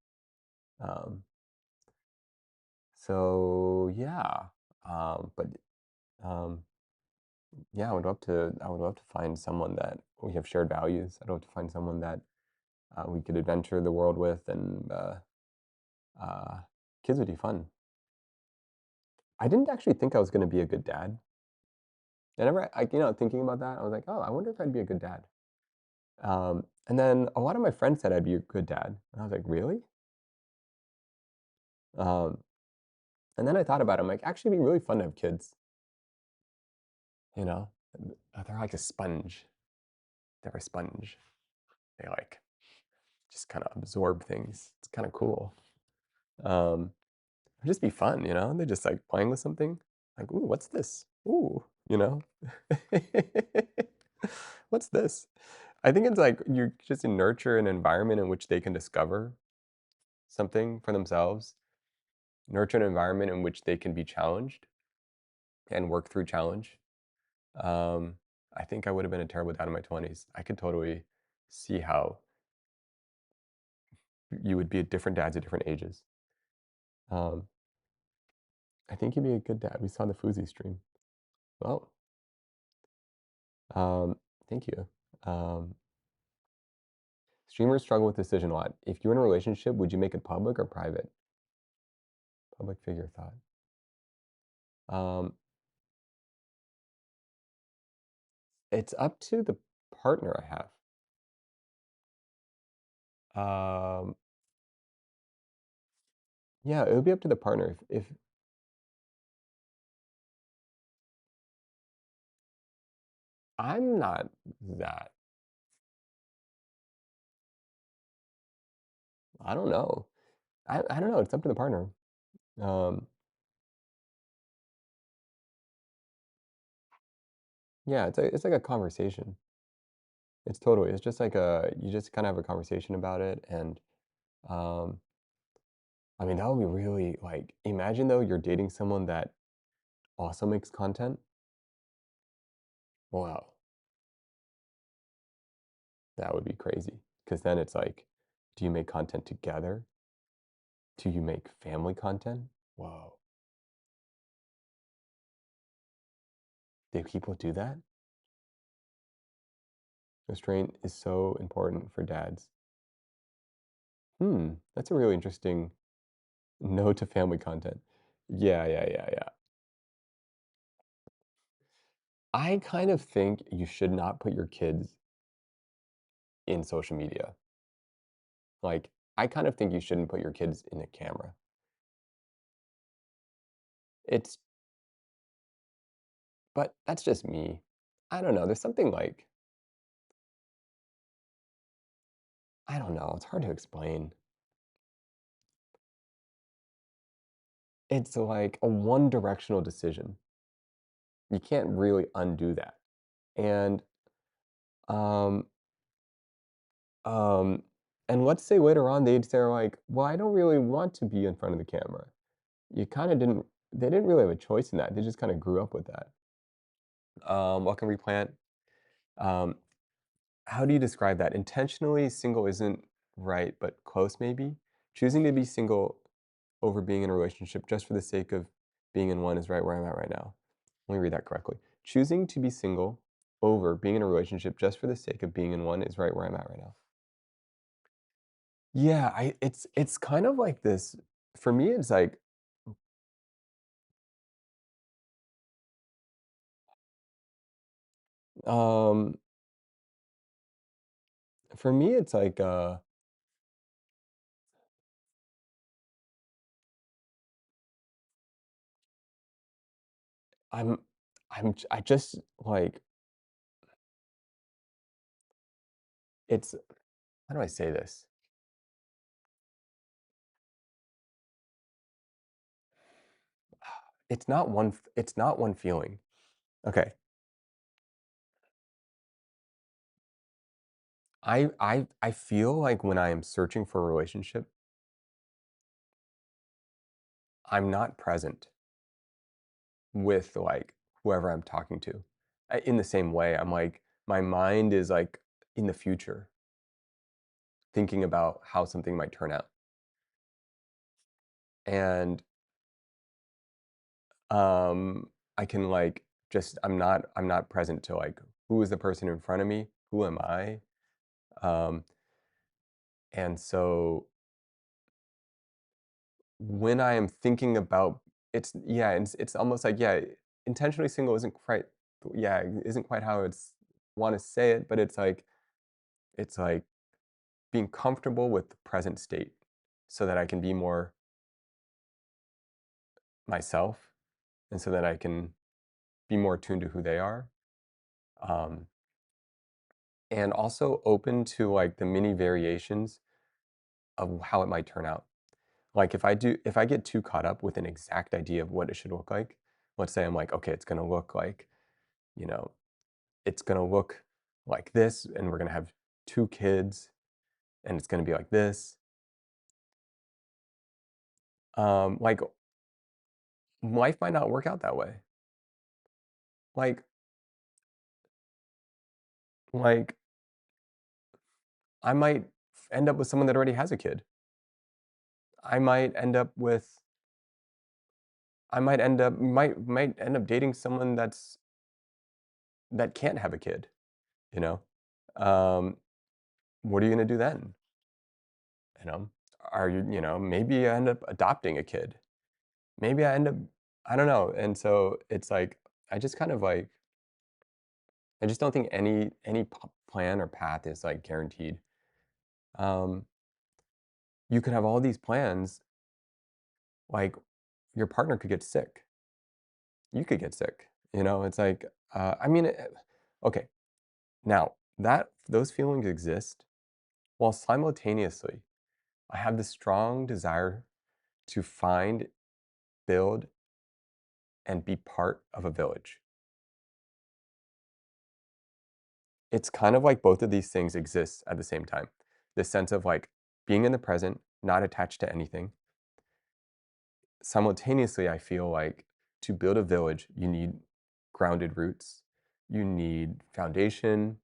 Um, so yeah, but um, yeah, I would love to find someone that we have shared values. I'd love to find someone that we could adventure the world with, and uh, kids would be fun. I didn't actually think I was going to be a good dad. I never, like, thinking about that, I was like, oh, I wonder if I'd be a good dad. And then a lot of my friends said I'd be a good dad, and I was like, really? Um, and then I thought about it. I'm like, actually, it'd be really fun to have kids. You know, they're like a sponge. They're a sponge. They like just kind of absorb things. It's kind of cool. Um, it'd just be fun, They just like playing with something. Like, ooh, what's this? Ooh, you know? What's this? I think it's like you just nurture an environment in which they can discover something for themselves, nurture an environment in which they can be challenged and work through challenge. Um, I think I would have been a terrible dad in my 20s. I could totally see how you would be different dads at different ages. Um, I think you'd be a good dad. We saw the Fuzi stream. Well, um, thank you. Um, Streamers struggle with decision a lot. If you're in a relationship, would you make it public or private? Public figure thought. Um, it's up to the partner I have. Yeah, it would be up to the partner. If I'm not that, I don't know. I don't know. It's up to the partner. Um, yeah, it's like a conversation. It's just like you just kind of have a conversation about it, and um, I mean that would be really like imagine though you're dating someone that also makes content. Wow, that would be crazy. Because then it's like, do you make content together? Do you make family content? Whoa, do people do that? Restraint is so important for dads. That's a really interesting no to family content. Yeah. I kind of think you should not put your kids in social media. Like, I kind of think you shouldn't put your kids in a camera. It's but that's just me. I don't know, there's something like I don't know, it's hard to explain. It's like a one-directional decision. You can't really undo that. And, um, um, and let's say later on they'd say like, "Well, I don't really want to be in front of the camera." You kinda didn't they didn't really have a choice in that, they just kinda grew up with that. What can replant? Um, how do you describe that? Intentionally single isn't right, but close maybe? Choosing to be single over being in a relationship just for the sake of being in one is right where I'm at right now. Let me read that correctly. Choosing to be single over being in a relationship just for the sake of being in one is right where I'm at right now. Yeah, I it's kind of like this for me, it's like, um, for me, it's like, I'm I just, like, it's how do I say this? It's not one feeling. Okay. I feel like when I am searching for a relationship, I'm not present with, like, whoever I'm talking to. In the same way, I'm like my mind is, like, in the future, thinking about how something might turn out. And, I can, like, just I'm not present to, like, who is the person in front of me? Who am I? Um, and so when I am thinking about it's yeah, it's almost like, yeah, intentionally single isn't quite how it's wanna say it, but it's like being comfortable with the present state so that I can be more myself and so that I can be more attuned to who they are. Um, and also open to, like, the mini variations of how it might turn out. Like, if I get too caught up with an exact idea of what it should look like, let's say I'm like, "Okay, it's gonna look like, you know, it's gonna look like this, and we're gonna have 2 kids, and it's gonna be like this." Like, life might not work out that way. Like like, I might end up with someone that already has a kid. I might end up with I might end up dating someone that can't have a kid, you know? Um, what are you gonna do then? You know? Maybe I end up adopting a kid. Maybe I end up I don't know, and so it's like, I just kind of like I just don't think any plan or path is, like, guaranteed. Um, you could have all these plans, like, your partner could get sick. You could get sick, you know? It's like, I mean, okay, now that those feelings exist, while simultaneously, I have this strong desire to find, build, and be part of a village. It's kind of like both of these things exist at the same time. This sense of, like, being in the present, not attached to anything. Simultaneously, I feel like to build a village, you need grounded roots, you need foundation,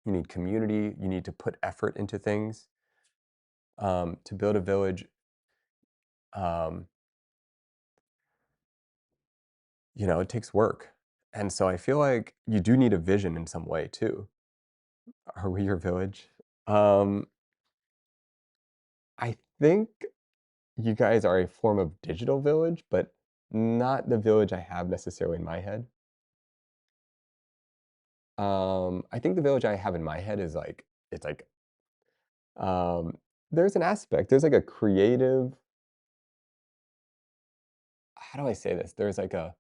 you need community, you need to put effort into things. To build a village, um, it takes work. And so I feel like you do need a vision in some way too. Are we your village? Um, I think you guys are a form of digital village, but not the village I have necessarily in my head. I think the village I have in my head is like it's like there's an aspect. There's like a creative. How do I say this? There's like a.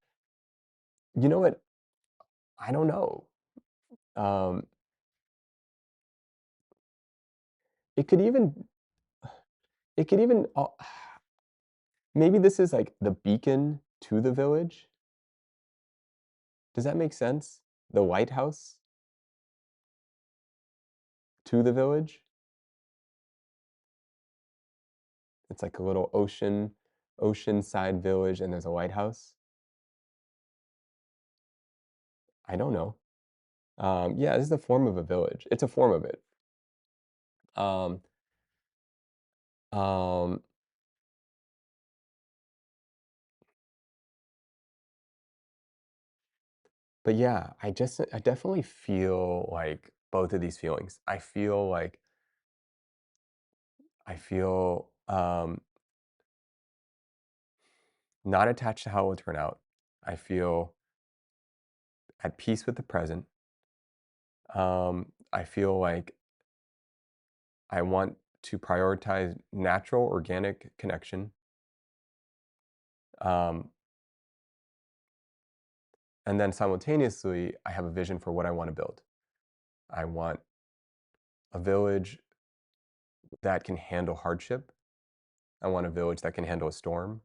You know what? I don't know. Um, it could even. It could even. Maybe this is like the beacon to the village. Does that make sense? The White House to the village. It's like a little ocean Oceanside Village and there's a lighthouse? I don't know. Yeah, this is a form of a village. It's a form of it. Um, um, but yeah, I definitely feel like both of these feelings. I feel not attached to how it will turn out. I feel at peace with the present. I feel like I want to prioritize natural, organic connection. Um, and then simultaneously, I have a vision for what I want to build. I want a village that can handle hardship. I want a village that can handle a storm.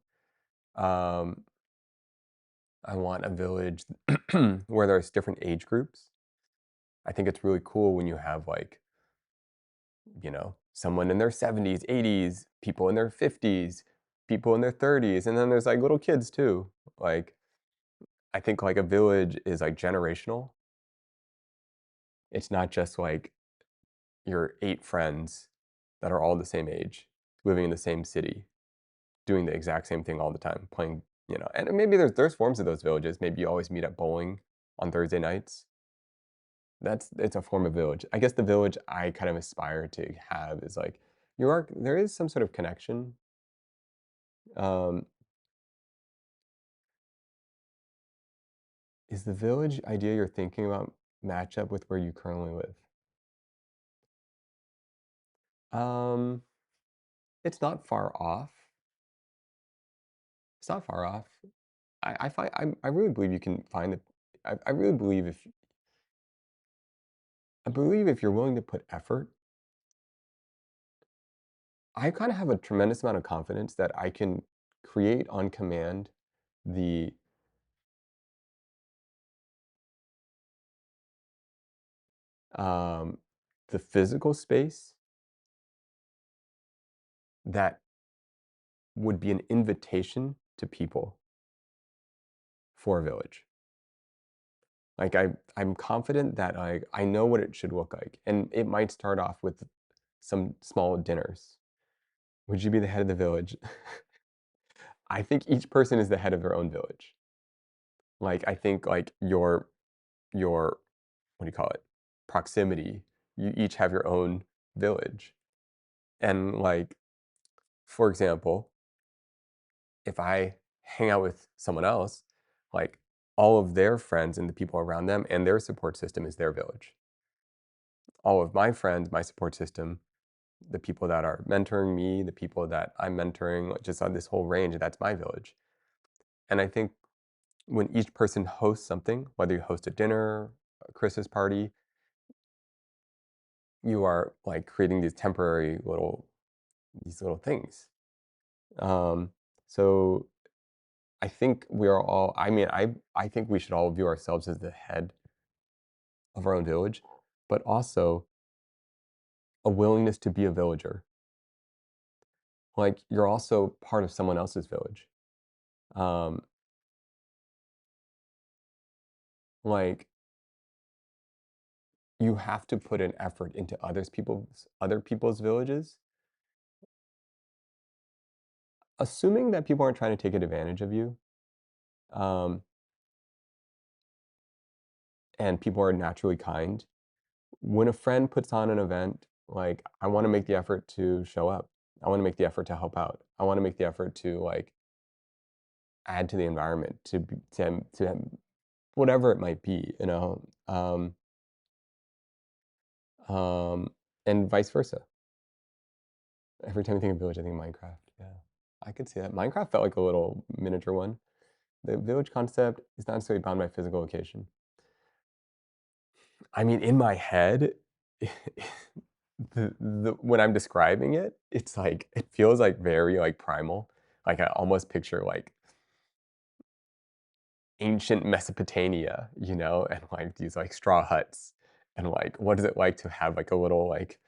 Um, I want a village where there's different age groups. I think it's really cool when you have like, someone in their 70s, 80s, people in their 50s, people in their 30s, and then there's like little kids too. Like, I think like a village is like generational. It's not just like your 8 friends that are all the same age, living in the same city, doing the exact same thing all the time, playing, and maybe there's forms of those villages. Maybe you always meet at bowling on Thursday nights. It's a form of village. I guess the village I kind of aspire to have is like there is some sort of connection. Um, is the village idea you're thinking about match up with where you currently live? Um, it's not far off. It's not far off. I really believe you can find it. I really believe if you're willing to put effort, I kind of have a tremendous amount of confidence that I can create on command the um, the physical space that would be an invitation to people for a village. Like I'm confident that I know what it should look like, and it might start off with some small dinners. Would you be the head of the village? I think each person is the head of their own village. Like I think like your what do you call it? Proximity. You each have your own village. And like, for example, if I hang out with someone else, like all of their friends and the people around them and their support system is their village. All of my friends, my support system, the people that are mentoring me, the people that I'm mentoring, like, just on this whole range, that's my village. And I think when each person hosts something, whether you host a dinner, a Christmas party, you are like creating these little things. Um, so I think we are all. I mean, I think we should all view ourselves as the head of our own village, but also a willingness to be a villager. Like you're also part of someone else's village. Um, like you have to put an effort into other people's villages, assuming that people aren't trying to take advantage of you, um, and people are naturally kind. When a friend puts on an event, like I want to make the effort to show up. I want to make the effort to help out. I want to make the effort to like add to the environment, to whatever it might be. Um, and vice versa. Every time I think of village, I think of Minecraft. Yeah, I could see that. Minecraft felt like a little miniature one. The village concept is not necessarily bound by physical location. I mean, in my head, when I'm describing it, it's like it feels like very like primal. Like I almost picture like ancient Mesopotamia, and like these like straw huts, and like what is it like to have like a little like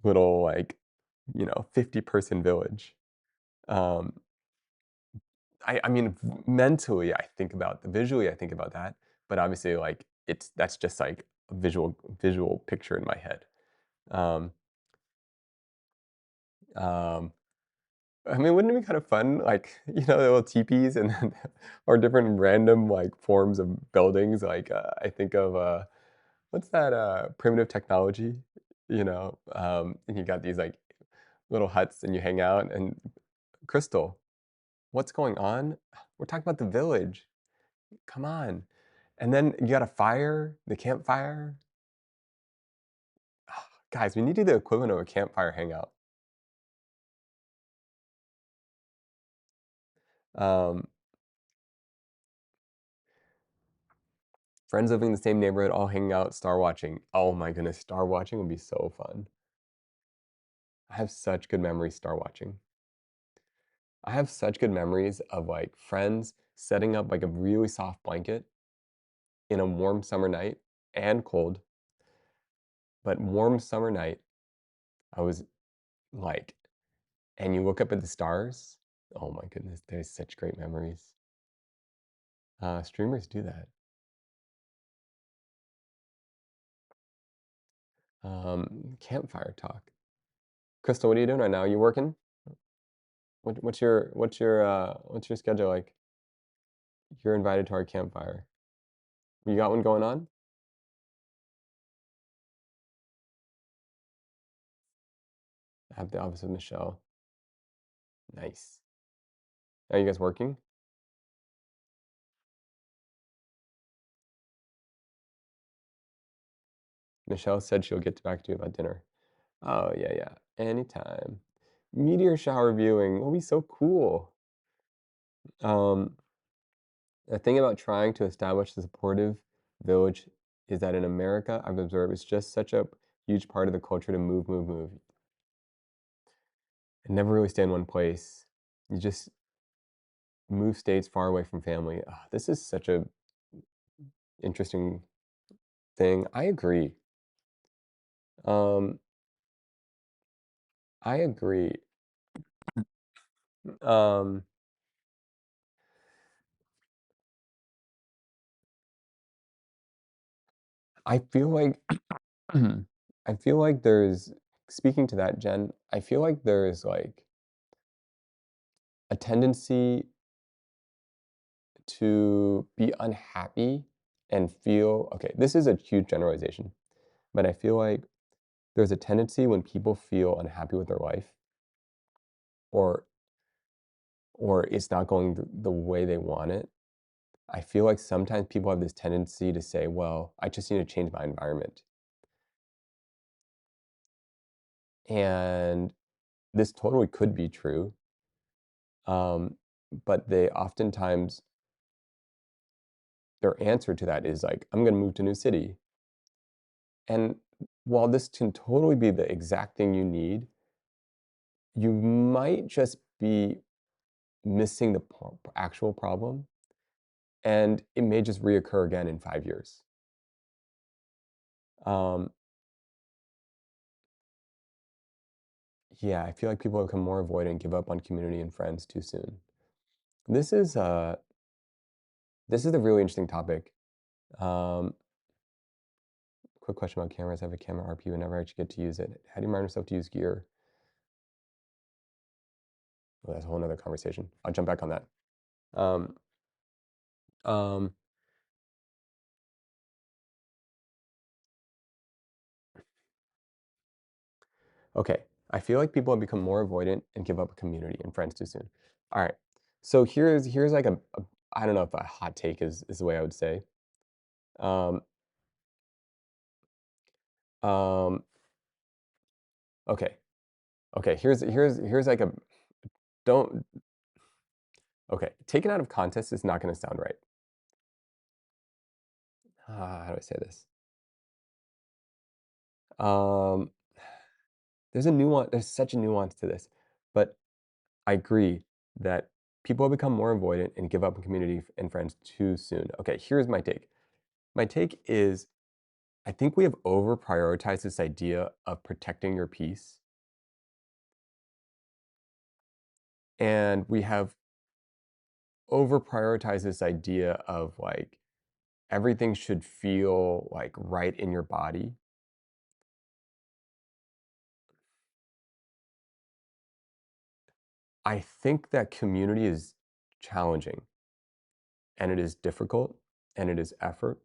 50-person village. Um, I mean, mentally, I think about visually, I think about that, but obviously, like, that's just, like, a visual picture in my head. Um, um, I mean, wouldn't it be kind of fun, like, the little teepees and then or different random, like, forms of buildings, like, I think of, what's that, Primitive Technology, and you got these, like, little huts and you hang out and Crystal, what's going on? We're talking about the village. Come on. And then you got a fire, the campfire. Guys, we need to do the equivalent of a campfire hangout. Um, Friends living in the same neighborhood, all hanging out, star watching. Oh my goodness, star watching would be so fun. I have such good memories star watching. I have such good memories of like friends setting up like a really soft blanket in a warm summer night and cold, but warm summer night. I was like, and you look up at the stars. Oh my goodness, there's such great memories. Streamers do that. Campfire talk. Crystal, what are you doing right now? You working? What's your schedule like? You're invited to our campfire. You got one going on? I have the office of Michelle. Nice. Are you guys working? Michelle said she'll get back to you about dinner. Oh yeah, yeah. Anytime. Meteor shower viewing will be so cool. Um, the thing about trying to establish the supportive village is that in America, I've observed it's just such a huge part of the culture to move, move, move. And never really stay in one place. You just move states far away from family. Ah, this is such a interesting thing. I agree. Um, I agree. Um, I feel like I feel like there's speaking to that, Jen, I feel like there's like a tendency to be unhappy and feel okay, this is a huge generalization, but I feel like there's a tendency when people feel unhappy with their life or it's not going the way they want it. I feel like sometimes people have this tendency to say, "Well, I just need to change my environment." And this totally could be true. Um, but they oftentimes their answer to that is like, "I'm gonna move to a new city." And while this can totally be the exact thing you need, you might just be missing the actual problem, and it may just reoccur again in 5 years. Um, yeah, I feel like people become more avoidant and give up on community and friends too soon. This is uh this is a really interesting topic. Um, quick question about cameras. I have a camera RPU and never actually get to use it. How do you remind yourself to use gear? Well, that's a whole nother conversation. I'll jump back on that. Um, um, okay. I feel like people have become more avoidant and give up a community and friends too soon. All right. So here's like a I don't know if a hot take is the way I would say. Um, um, okay. Okay. Here's like a don't okay. Taken out of context is not going to sound right. How do I say this? Um, there's a nuance. There's such a nuance to this, but I agree that people have become more avoidant and give up on community and friends too soon. Okay, here's my take. My take is I think we have over prioritized this idea of protecting your peace And we have over prioritized this idea of like everything should feel like right in your body. I think that community is challenging and it is difficult and it is effort.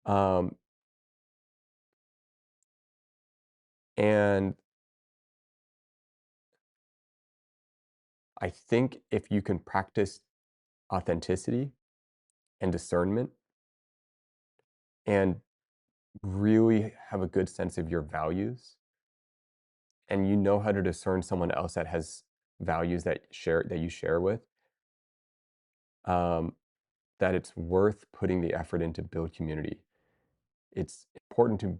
Um, and I think if you can practice authenticity and discernment and really have a good sense of your values and you know how to discern someone else that has values that you share with, um, that it's worth putting the effort in to build community. It's important to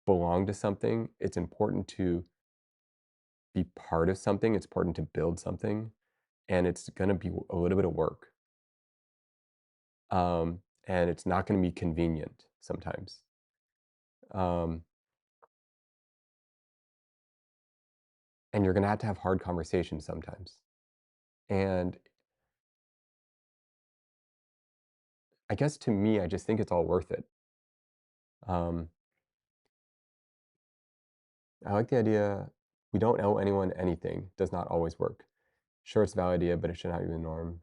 belong to something. It's important to be part of something. It's important to build something, and it's gonna be a little bit of work. And it's not gonna be convenient sometimes. Um, and you're gonna have to have hard conversations sometimes. And I guess to me, I just think it's all worth it. Um, I like the idea we don't owe anyone anything does not always work. Sure, it's a valid idea, but it should not be the norm.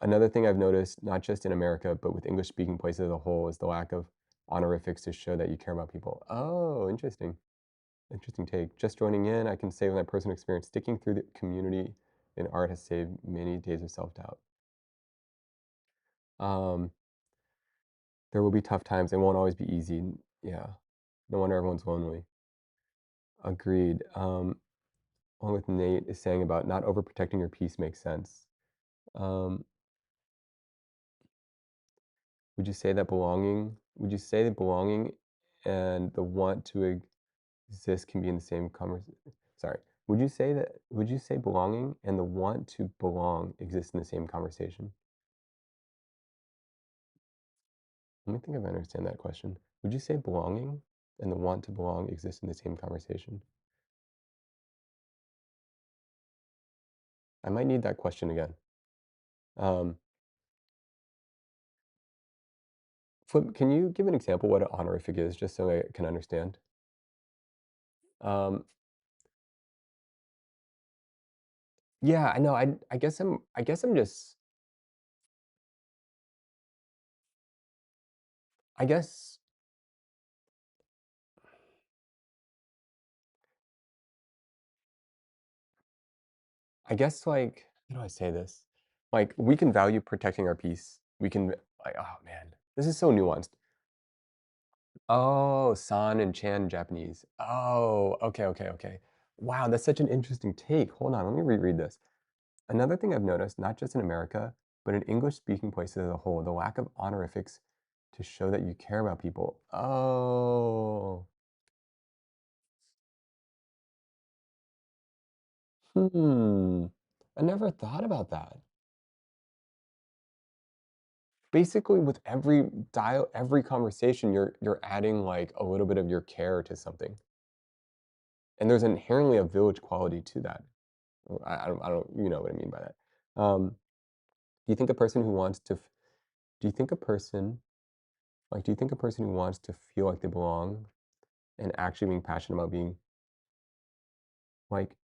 Another thing I've noticed, not just in America, but with English speaking places as a whole, is the lack of honorifics to show that you care about people. Oh, interesting. Interesting take. Just joining in, I can say with my personal experience, sticking through the community in art has saved many days of self doubt. Um, there will be tough times. It won't always be easy. Yeah. No wonder everyone's lonely. Agreed. Along with Nate is saying about not overprotecting your peace makes sense. Um, would you say that belonging and the want to exist can be in the same conversation? Sorry. Would you say belonging and the want to belong exist in the same conversation? Let me think if I understand that question. Would you say belonging and the want to belong exist in the same conversation? I might need that question again. Um, can you give an example what an honorific is, just so I can understand? Um, yeah, I know. I guess I'm just. I guess. I guess like how do I say this? Like we can value protecting our peace. We can like oh man, this is so nuanced. Oh, san and chan in Japanese. Oh, okay, okay, okay. Wow, that's such an interesting take. Hold on, let me reread this. Another thing I've noticed, not just in America, but in English-speaking places as a whole, the lack of honorifics to show that you care about people. Oh, hmm. I never thought about that. Basically, with every conversation, you're adding like a little bit of your care to something, and there's inherently a village quality to that. I don't, you know what I mean by that. Do you think a person who wants to, do you think a person, do you think a person who wants to feel like they belong and actually being passionate about being,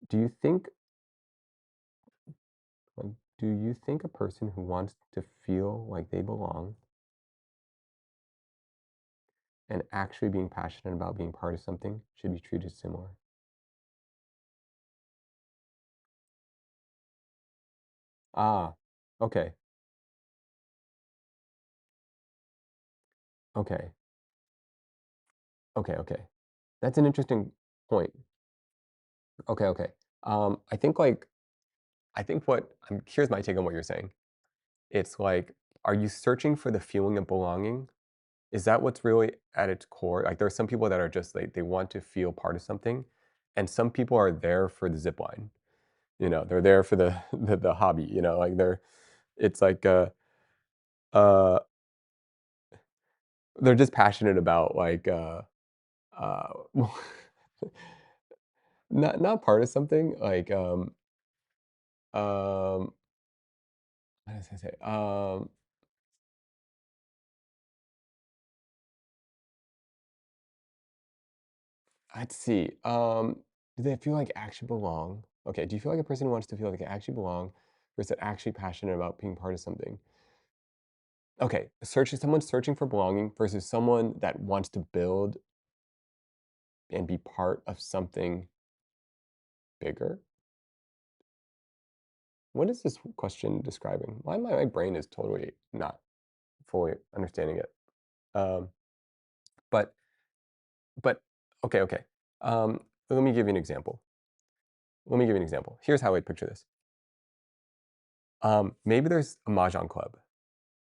do you think, like, do you think a person who wants to feel like they belong and actually being passionate about being part of something should be treated similar? Ah, okay, okay, okay. That's an interesting point. Okay, okay. I think I think here's my take on what you're saying. It's like, are you searching for the feeling of belonging? Is that what's really at its core? Like, there are some people that are just like, they want to feel part of something, and some people are there for the zip line. You know, they're there for the the hobby. You know, like it's like uh, they're just passionate about uh, not part of something, like, um, what was I say? Let's see, do they feel like actually belong? Okay, do you feel like a person who wants to feel like they actually belong versus actually passionate about being part of something? Okay, someone searching for belonging versus someone that wants to build and be part of something bigger? What is this question describing? Why my brain is totally not fully understanding it. Um, but but okay, okay. Um, let me give you an example. Let me give you an example. Here's how I picture this. Maybe there's a mahjong club,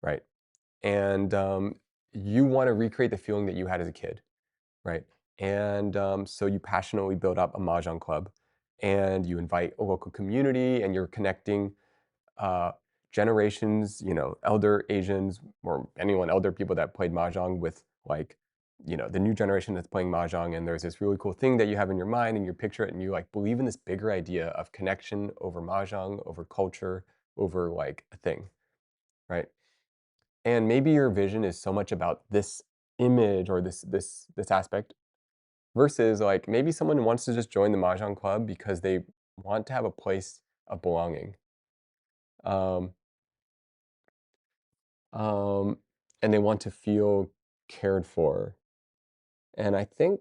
right? And you want to recreate the feeling that you had as a kid, right? And so you passionately build up a mahjong club, and you invite a local community, and you're connecting uh, generations, elder Asians or anyone, elder people that played mahjong with like, the new generation that's playing mahjong, and there's this really cool thing that you have in your mind, and you picture it, and you like believe in this bigger idea of connection over mahjong, over culture, over like a thing, right? And maybe your vision is so much about this image or this aspect versus like maybe someone wants to just join the mahjong club because they want to have a place of belonging. Um, um, and they want to feel cared for. And I think,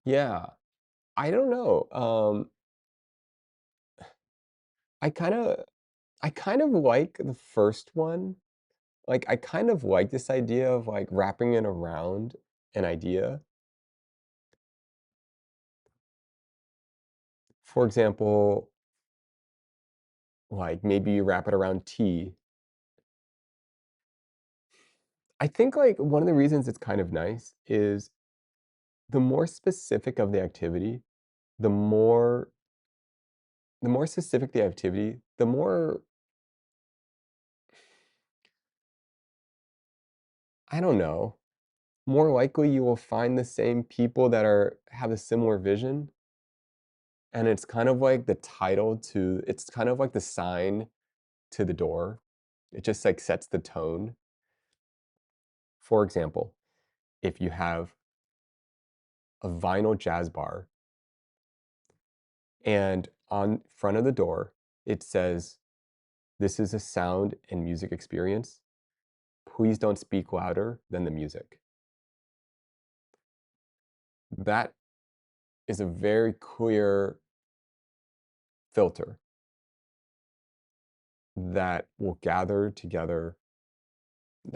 yeah, I don't know. I kind of, I kind of like the first one. Like, I kind of like this idea of like wrapping it around an idea. For example, like maybe you wrap it around tea. I think like one of the reasons it's kind of nice is the more specific of the activity, the more the more specific the activity, the more I don't know, more likely you will find the same people that are have a similar vision, and it's kind of like the title to it's kind of like the sign to the door. It just like sets the tone. For example, if you have a vinyl jazz bar and on front of the door it says, "This is a sound and music experience. Please don't speak louder than the music." That is a very clear filter that will gather together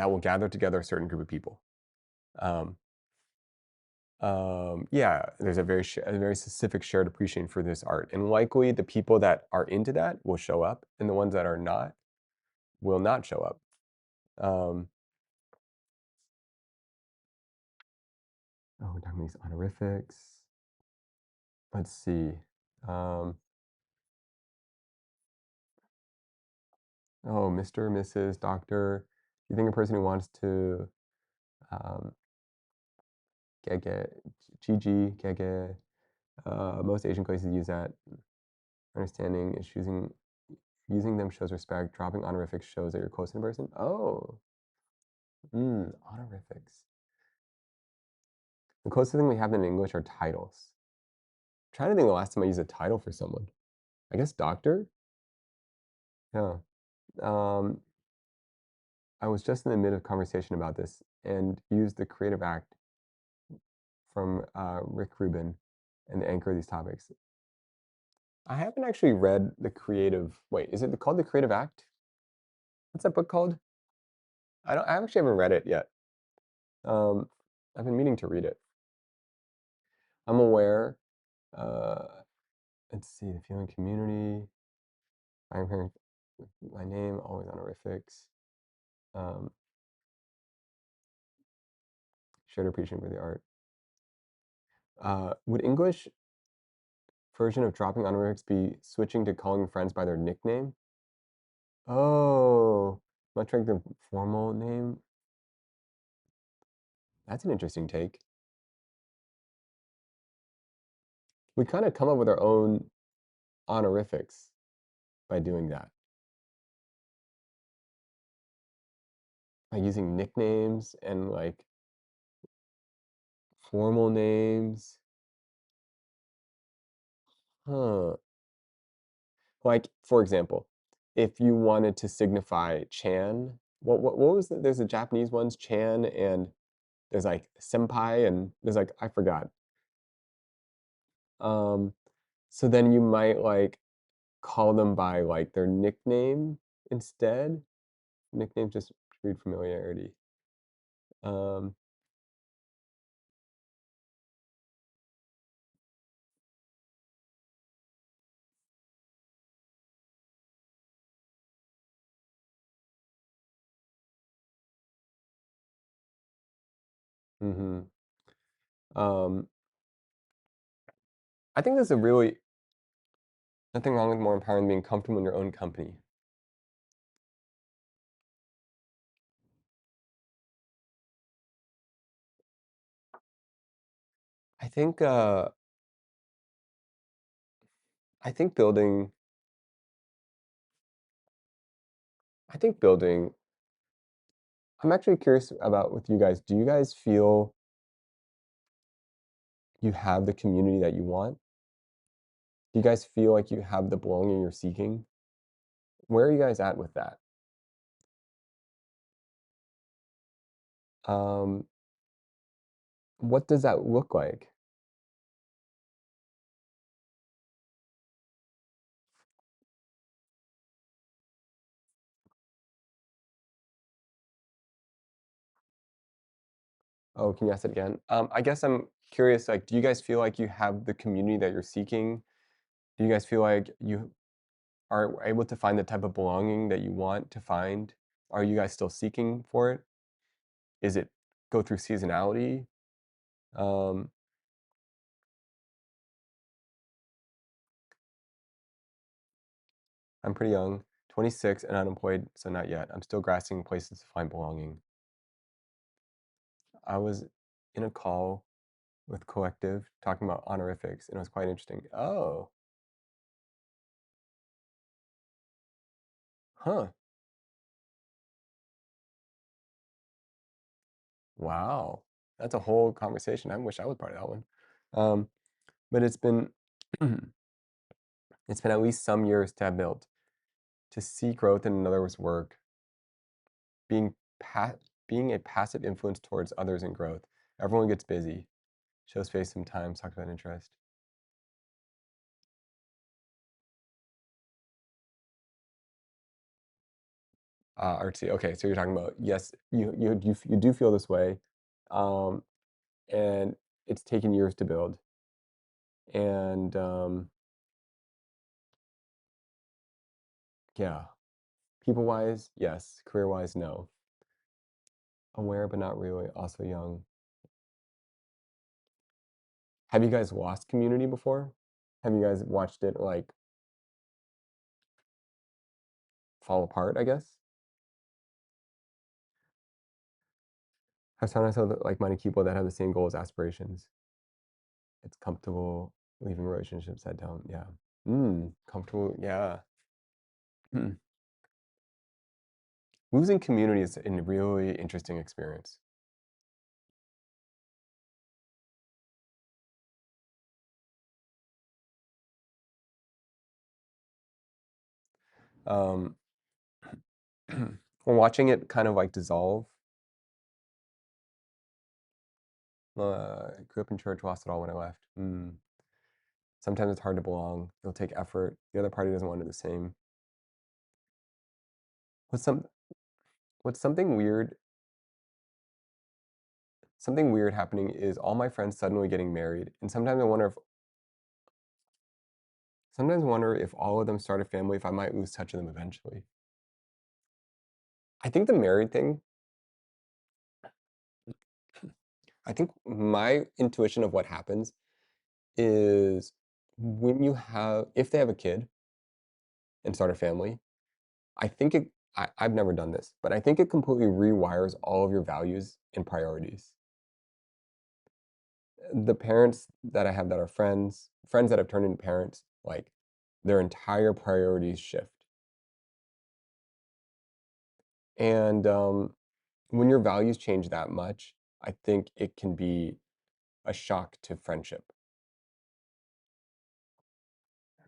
a certain group of people. Um, yeah, there's a very specific shared appreciation for this art, and likely the people that are into that will show up, and the ones that are not will not show up. Um, oh, we're talking these honorifics. Let's see. Um, oh, Mr., Mrs., Doctor. You think a person who wants to um, Gege, Gigi, Gege. Most Asian places use that. Understanding is using them shows respect. Dropping honorifics shows that you're close in person. Oh, honorifics. The closest thing we have in English are titles. I'm trying to think the last time I used a title for someone. I guess doctor? Yeah. Um, I was just in the mid of conversation about this and used the creative act from Rick Rubin and the anchor of these topics. I haven't actually read the creative. Wait, is it called the Creative Act? What's that book called? I actually haven't read it yet. Um, I've been meaning to read it. I'm aware. Uh, let's see, the feeling community. I'm hearing my name, always honorifics. Um, shared appreciation for the art. Would English version of dropping honorifics be switching to calling friends by their nickname? Oh. Much like the formal name. That's an interesting take. We kind of come up with our own honorifics by doing that, by using nicknames and like formal names. Huh. Like, for example, if you wanted to signify Chan, what was there's the Japanese ones, Chan, and there's like senpai, and there's like I forgot. Um, so then you might like call them by like their nickname instead. Nicknames just breed familiarity. Um, mhm. Um, I think there's a really nothing wrong with more empowering than being comfortable in your own company. I think uh I think building I think building I'm actually curious about with you guys. Do you guys feel you have the community that you want? Do you guys feel like you have the belonging you're seeking? Where are you guys at with that? Um, what does that look like? Oh, can you ask it again? I guess I'm curious, like, do you guys feel like you have the community that you're seeking? Do you guys feel like you are able to find the type of belonging that you want to find? Are you guys still seeking for it? Is it go through seasonality? Um, I'm pretty young, 26 and unemployed, so not yet. I'm still grasping places to find belonging. I was in a call with Collective talking about honorifics, and it was quite interesting. Oh, huh. Wow. That's a whole conversation. I wish I was part of that one. Um, but it's been at least some years to have built to see growth in another's work, being pa- being a passive influence towards others in growth. Everyone gets busy, shows face sometimes, talks about interest. Artsy. Okay, so you're talking about yes, you do feel this way, um, and it's taken years to build. And yeah, people wise, yes. Career wise, no. Aware but not really. Also young. Have you guys lost community before? Have you guys watched it like fall apart? I guess. I've found myself with like-minded people that have the same goals, aspirations. It's comfortable leaving relationships that don't. Yeah. Comfortable. Yeah. Hmm. Losing community is a really interesting experience. Um, when watching it kind of like dissolve, I grew up in church, lost it all when I left. Sometimes it's hard to belong. It'll take effort. The other party doesn't want it the same. What's some what's something weird happening is all my friends suddenly getting married, and sometimes I wonder if all of them start a family, if I might lose touch with them eventually. I think the married thing, I think my intuition of what happens is if they have a kid and start a family, I think it I've never done this, but I think it completely rewires all of your values and priorities. The parents that I have that are friends that have turned into parents, like, their entire priorities shift. And, when your values change that much, I think it can be a shock to friendship.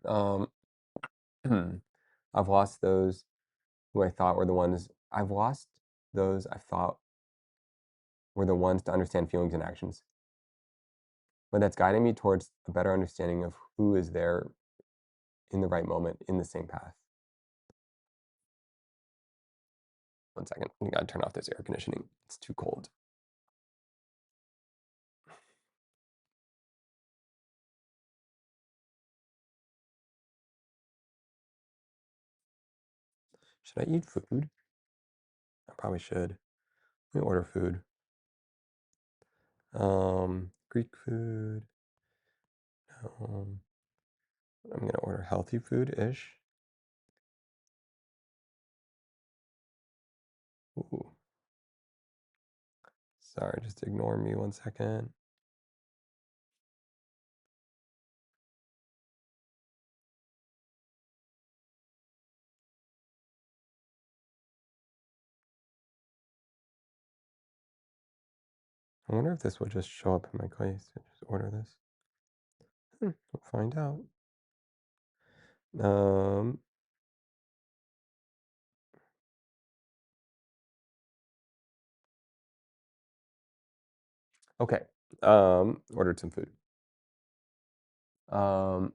Um, I've lost those who I thought were the ones I've lost those I thought were the ones to understand feelings and actions, but that's guiding me towards a better understanding of who is there in the right moment in the same path. One second, I gotta turn off this air conditioning. It's too cold. Should I eat food? I probably should. Let me order food. Greek food. Um, I'm gonna order healthy food-ish. Ooh, sorry, just ignore me 1 second. I wonder if this will just show up in my case. Just order this. We'll find out. Um, okay. Ordered some food. Um,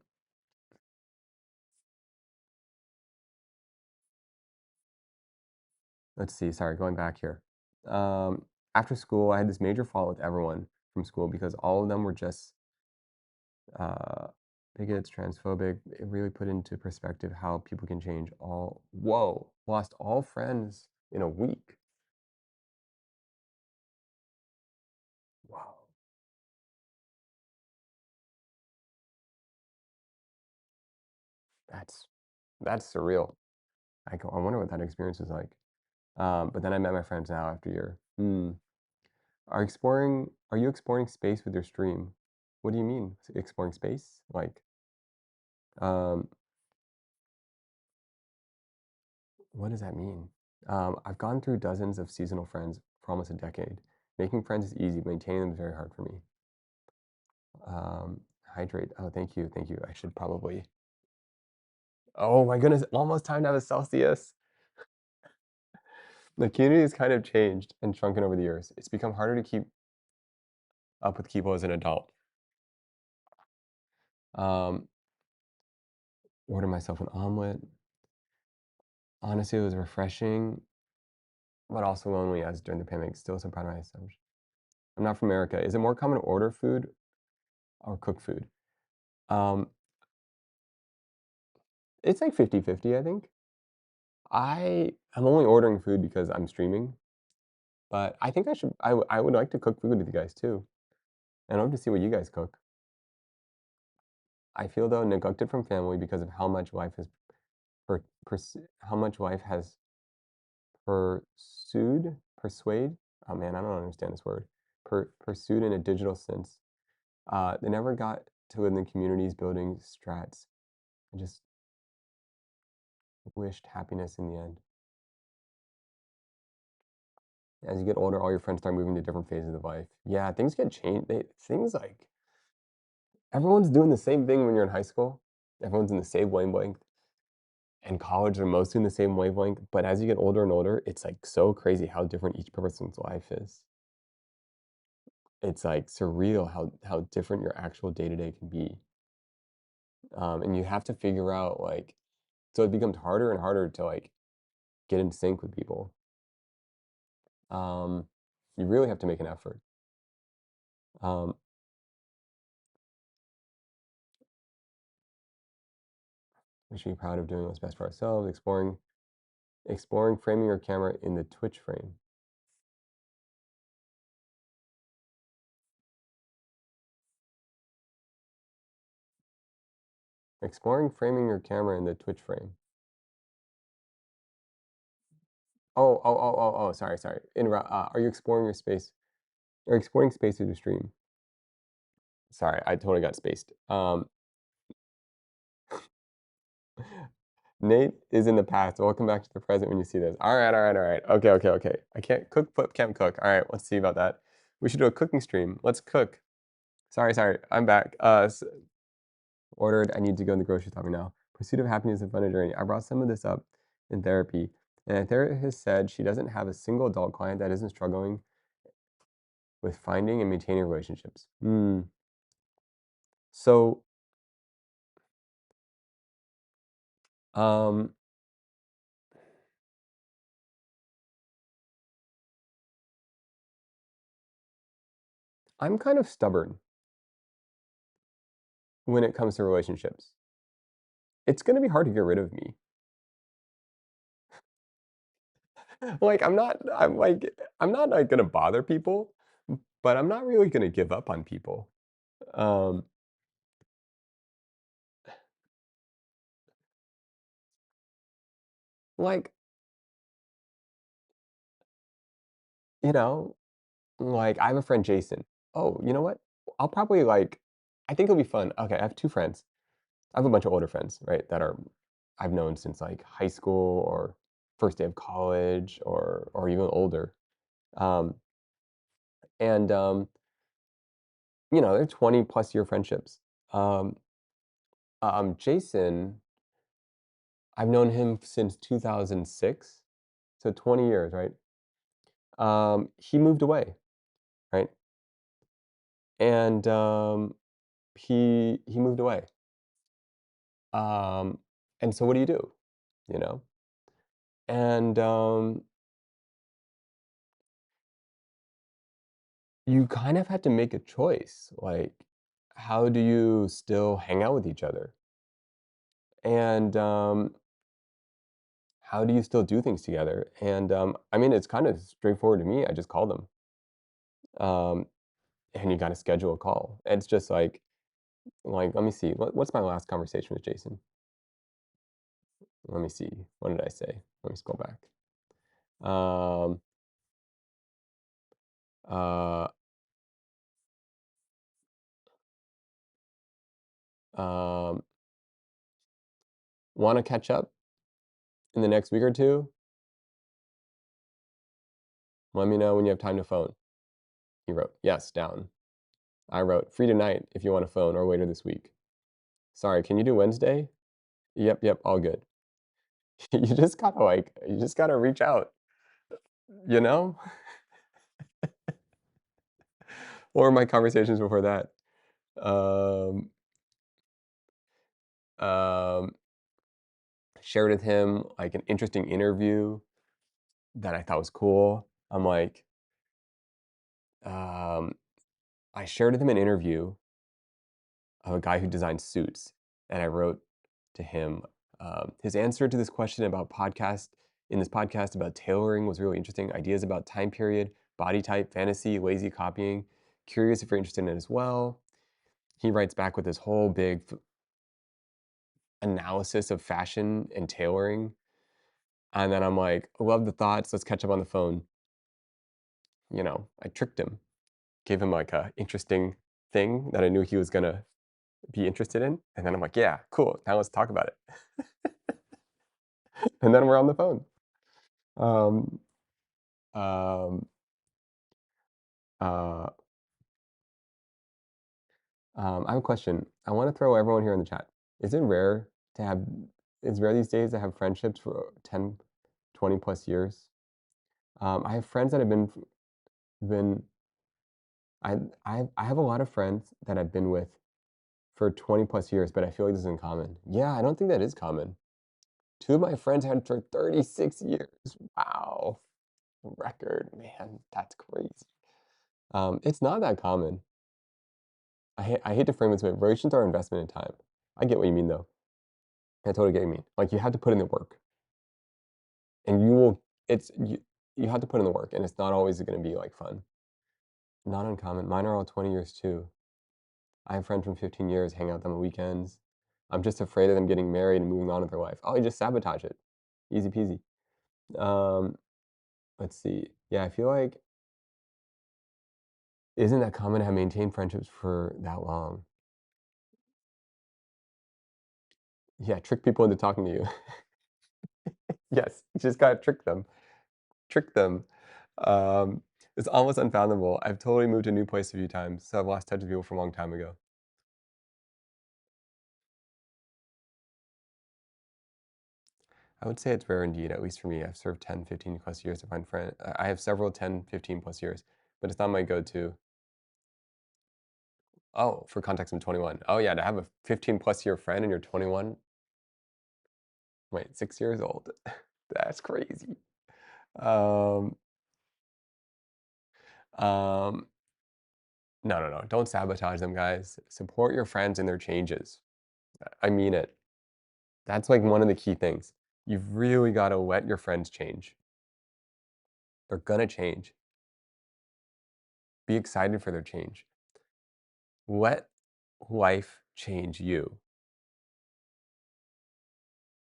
let's see. Sorry, going back here. Um, After school, I had this major fault with everyone from school because all of them were just uh, bigots, transphobic. It really put into perspective how people can change all. Whoa, lost all friends in a week. Wow, that's that's surreal. I wonder what that experience was like. But then I met my friends now after a year. Are you exploring space with your stream? What do you mean exploring space? Like, um, what does that mean? I've gone through dozens of seasonal friends for almost a decade. Making friends is easy, maintaining them is very hard for me. Um, Hydrate. Oh, thank you, thank you. I should probably. Oh my goodness, almost time to have a Celsius. The community has kind of changed and shrunken over the years. It's become harder to keep up with people as an adult. Um, Ordered myself an omelet. Honestly, it was refreshing, but also lonely as during the pandemic. Still so proud of myself. I'm not from America. Is it more common to order food or cook food? Um, it's like 50-50, I think. I'm only ordering food because I'm streaming, but I think I would like to cook food with you guys too. And I'd love to see what you guys cook. I feel though neglected from family because of how much life has how much life has persuade. Oh man, I don't understand this word. Pursued in a digital sense. They never got to live in the communities, buildings, strats. I just wished happiness in the end. As you get older, all your friends start moving to different phases of life. Yeah, things get changed. Things like everyone's doing the same thing when you're in high school. Everyone's in the same wavelength. And college are mostly in the same wavelength. But as you get older and older, it's like so crazy how different each person's life is. It's like surreal how different your actual day to day can be. And you have to figure out like so it becomes harder and harder to like get in sync with people. Um, you really have to make an effort. Um, we should be proud of doing what's best for ourselves, exploring framing your camera in the Twitch frame. Exploring framing your camera in the Twitch frame. Sorry, sorry. Are you exploring your space? Are you exploring space with your stream? Sorry, I totally got spaced. Nate is in the past. Welcome back to the present when you see this. All right, all right, all right. Okay, okay, okay. I can't cook, flip, can't cook. All right, let's see about that. We should do a cooking stream. Let's cook. Sorry, sorry. I'm back. Ordered. I need to go in the grocery store now. Pursuit of happiness and fun and journey. I brought some of this up in therapy, and a therapist said she doesn't have a single adult client that isn't struggling with finding and maintaining relationships. So, um, I'm kind of stubborn when it comes to relationships. It's gonna be hard to get rid of me. Like, I'm not, like, gonna bother people, but I'm not really gonna give up on people. Um, like, you know, like, I have a friend, Jason. Oh, you know what? I'll probably, like I think it'll be fun. Okay, I have 2 friends. I have a bunch of older friends, right, that are I've known since, like, high school or first day of college or even older. Um, and, they're 20 plus year friendships. Um, Jason, I've known him since 2006, so 20 years, right? He moved away, right? And, he moved away. Um, and so what do? You know? And, you kind of had to make a choice, like, how do you still hang out with each other? And, how do you still do things together? And, I mean, it's kind of straightforward to me, I just called him. Um, and you gotta schedule a call. It's just let me see, what's my last conversation with Jason? Let me see, what did I say? Let me scroll back. Um, uh, um, "Wanna catch up in the next week or 2? Let me know when you have time to phone." He wrote, "Yes," down. I wrote, "Free tonight if you want to phone or later this week." "Sorry, can you do Wednesday?" "Yep, yep, all good." You just gotta reach out, you know? Or my conversations before that. Um, um, Shared with him, like, an interesting interview that I thought was cool. Um, I shared with him an interview of a guy who designs suits, and I wrote to him, his answer to this question about podcast in this podcast about tailoring was really interesting. Ideas about time period, body type, fantasy, lazy copying. Curious if you're interested in it as well. He writes back with this whole big analysis of fashion and tailoring. And then I'm like, love the thoughts. Let's catch up on the phone. I tricked him, gave him like a interesting thing that I knew he was gonna be interested in. And then I'm like, yeah, cool. Now let's talk about it. And then we're on the phone. Um, um, uh, I have a question. I want to throw everyone here in the chat. Is it rare to have, it's rare these days to have friendships for 10, 20 plus years? I have friends that have been, I have a lot of friends that I've been with for 20 plus years, but I feel like this isn't common. Yeah, I don't think that is common. Two of my friends had for 36 years. Wow. Record, man, that's crazy. It's not that common. I hate to frame it this way. Relations are investment in time. I get what you mean though. I totally get what you mean. Like you have to put in the work, and you will. You have to put in the work, and it's not always going to be like fun. Not uncommon. Mine are all 20 years too. I have friends from 15 years, hang out with them on weekends. I'm just afraid of them getting married and moving on with their life. Oh, you just sabotage it. Easy peasy. Um, let's see. Yeah, I feel like isn't that common to have maintained friendships for that long? Yeah, trick people into talking to you. Yes, you just gotta trick them. Trick them. Um, it's almost unfathomable. I've totally moved to a new place a few times, so I've lost touch with people from a long time ago. I would say it's rare indeed, at least for me. I've served 10, 15 plus years to find friend. I have several 10, 15 plus years, but it's not my go-to. Oh, for context, I'm 21. Oh yeah, to have a 15 plus year friend and you're 21, wait, 6 years old. That's crazy. Um, um, no, no, no. Don't sabotage them, guys. Support your friends in their changes. I mean it. That's like one of the key things. You've really got to let your friends change. They're gonna change. Be excited for their change. Let life change you.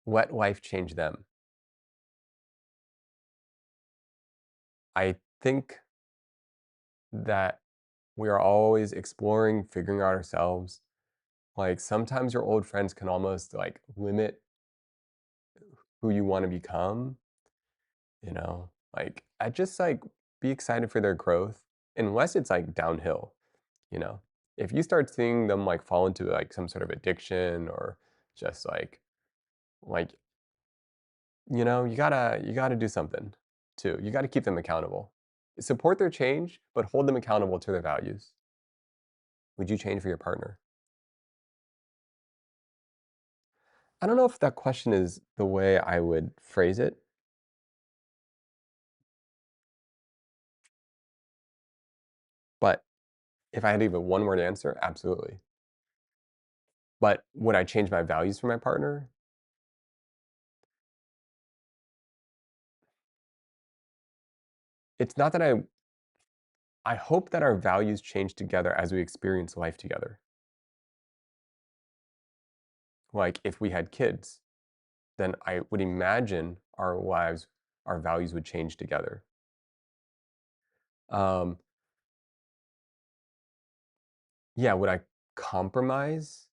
Let life change them. I think that we are always exploring, figuring out ourselves. Like sometimes your old friends can almost like limit who you want to become, you know? Like I just like be excited for their growth unless it's like downhill, you know? If you start seeing them like fall into like some sort of addiction or just like you gotta do something too. You gotta keep them accountable. Support their change, but hold them accountable to their values. Would you change for your partner? I don't know if that question is the way I would phrase it, but if I had to give a one word answer, absolutely. But would I change my values for my partner? It's not that I hope that our values change together as we experience life together. Like if we had kids, then I would imagine our values would change together. Um, yeah, would I compromise?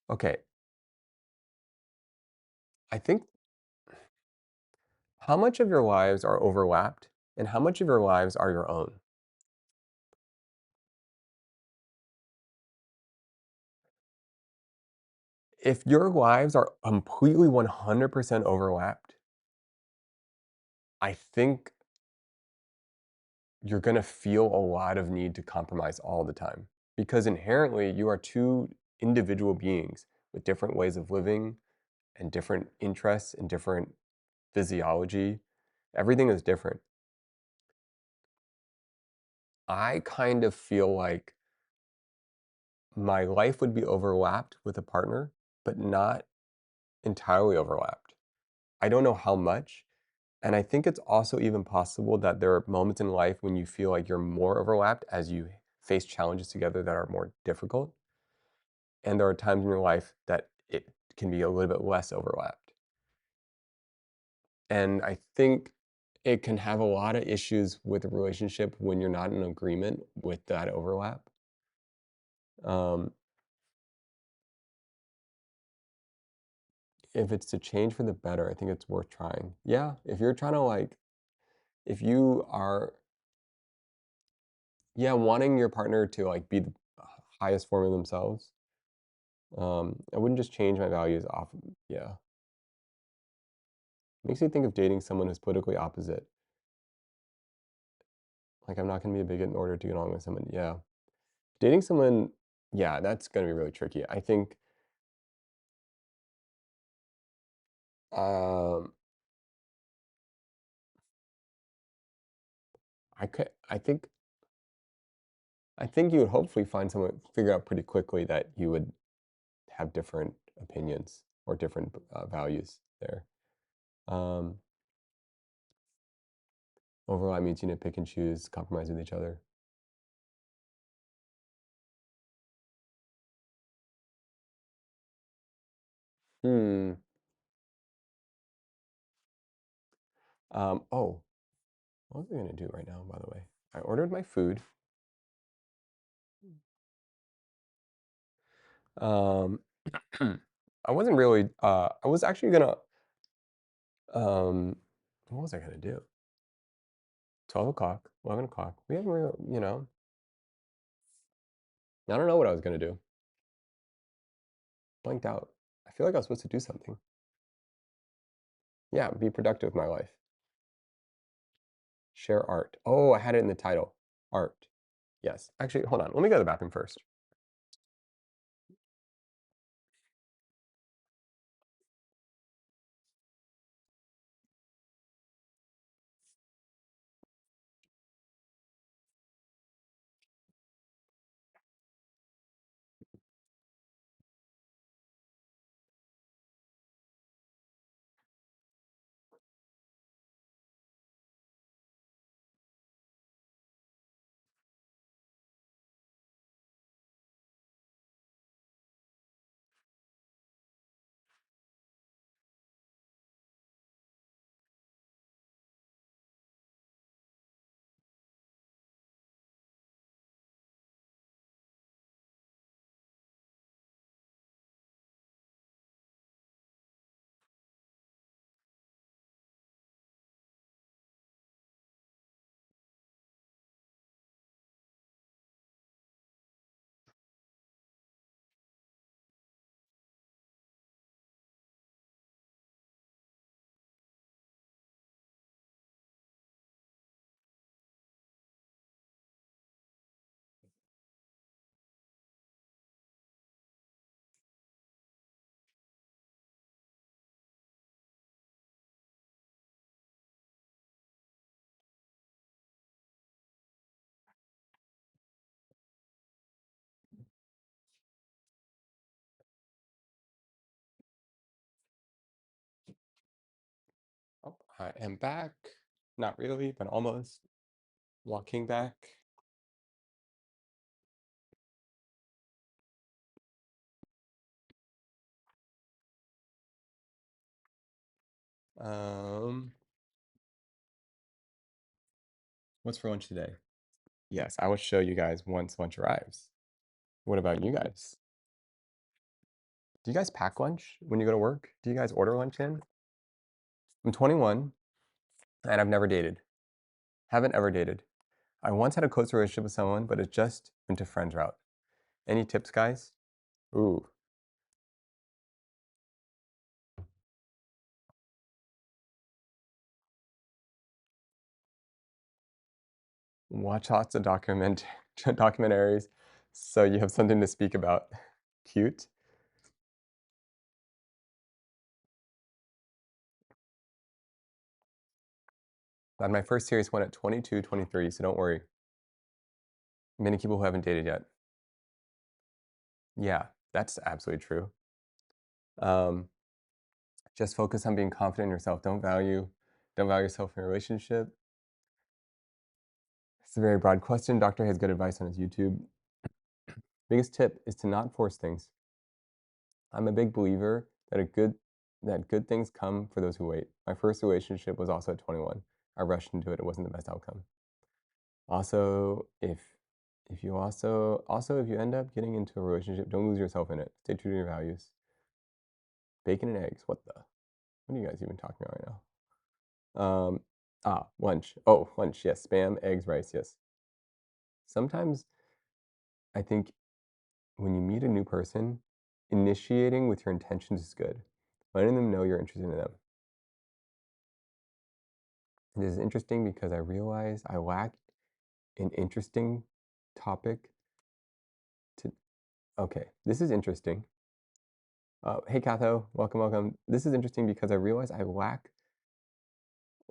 Okay, I think how much of your lives are overlapped and how much of your lives are your own? If your lives are completely 100% overlapped, I think you're going to feel a lot of need to compromise all the time because inherently you are two individual beings with different ways of living and different interests and different physiology. Everything is different. I kind of feel like my life would be overlapped with a partner, but not entirely overlapped. I don't know how much. And I think it's also even possible that there are moments in life when you feel like you're more overlapped as you face challenges together that are more difficult. And there are times in your life that it can be a little bit less overlapped. And I think it can have a lot of issues with a relationship when you're not in agreement with that overlap. Um, if it's to change for the better, I think it's worth trying. Yeah, if you're trying to like, if you are, yeah, wanting your partner to like be the highest form of themselves, I wouldn't just change my values off. Yeah, makes me think of dating someone who's politically opposite. Like I'm not gonna be a bigot in order to get along with someone. Yeah, dating someone, yeah, that's gonna be really tricky. I think, um, I think you would hopefully find someone, figure out pretty quickly that you would have different opinions or different values there. Um, overall, means you need to pick and choose, compromise with each other. Hmm. Oh, what was I gonna do right now, by the way? I ordered my food. Um, I wasn't really, I was actually gonna, what was I gonna do? 12 o'clock, 11 o'clock. We haven't really, I don't know what I was gonna do. Blanked out. I feel like I was supposed to do something. Yeah, be productive with my life. Share art. Oh, I had it in the title. Art. Yes. Actually, hold on. Let me go to the bathroom first. Oh, I am back. Not really, but almost. Walking back. Um, what's for lunch today? Yes, I will show you guys once lunch arrives. What about you guys? Do you guys pack lunch when you go to work? Do you guys order lunch in? I'm 21 and I've never dated. Haven't ever dated. I once had a close relationship with someone, but it just went to friends route. Any tips, guys? Ooh, watch lots of documentaries so you have something to speak about. Cute. I had my first serious one at 22, 23, so don't worry. Many people who haven't dated yet. Yeah, that's absolutely true. Um, just focus on being confident in yourself. Don't value yourself in a relationship. It's a very broad question. Doctor has good advice on his YouTube. Biggest tip is to not force things. I'm a big believer that good things come for those who wait. My first relationship was also at 21. I rushed into it. It wasn't the best outcome. Also, if you also if you end up getting into a relationship, don't lose yourself in it. Stay true to your values. Bacon and eggs. What the? What are you guys even talking about right now? Lunch. Oh, lunch. Yes, spam, eggs, rice. Yes. Sometimes I think when you meet a new person, initiating with your intentions is good. Letting them know you're interested in them. This is interesting because I realize I lack an interesting topic to. Okay, this is interesting. Hey, Katho, welcome, welcome. This is interesting because I realize I lack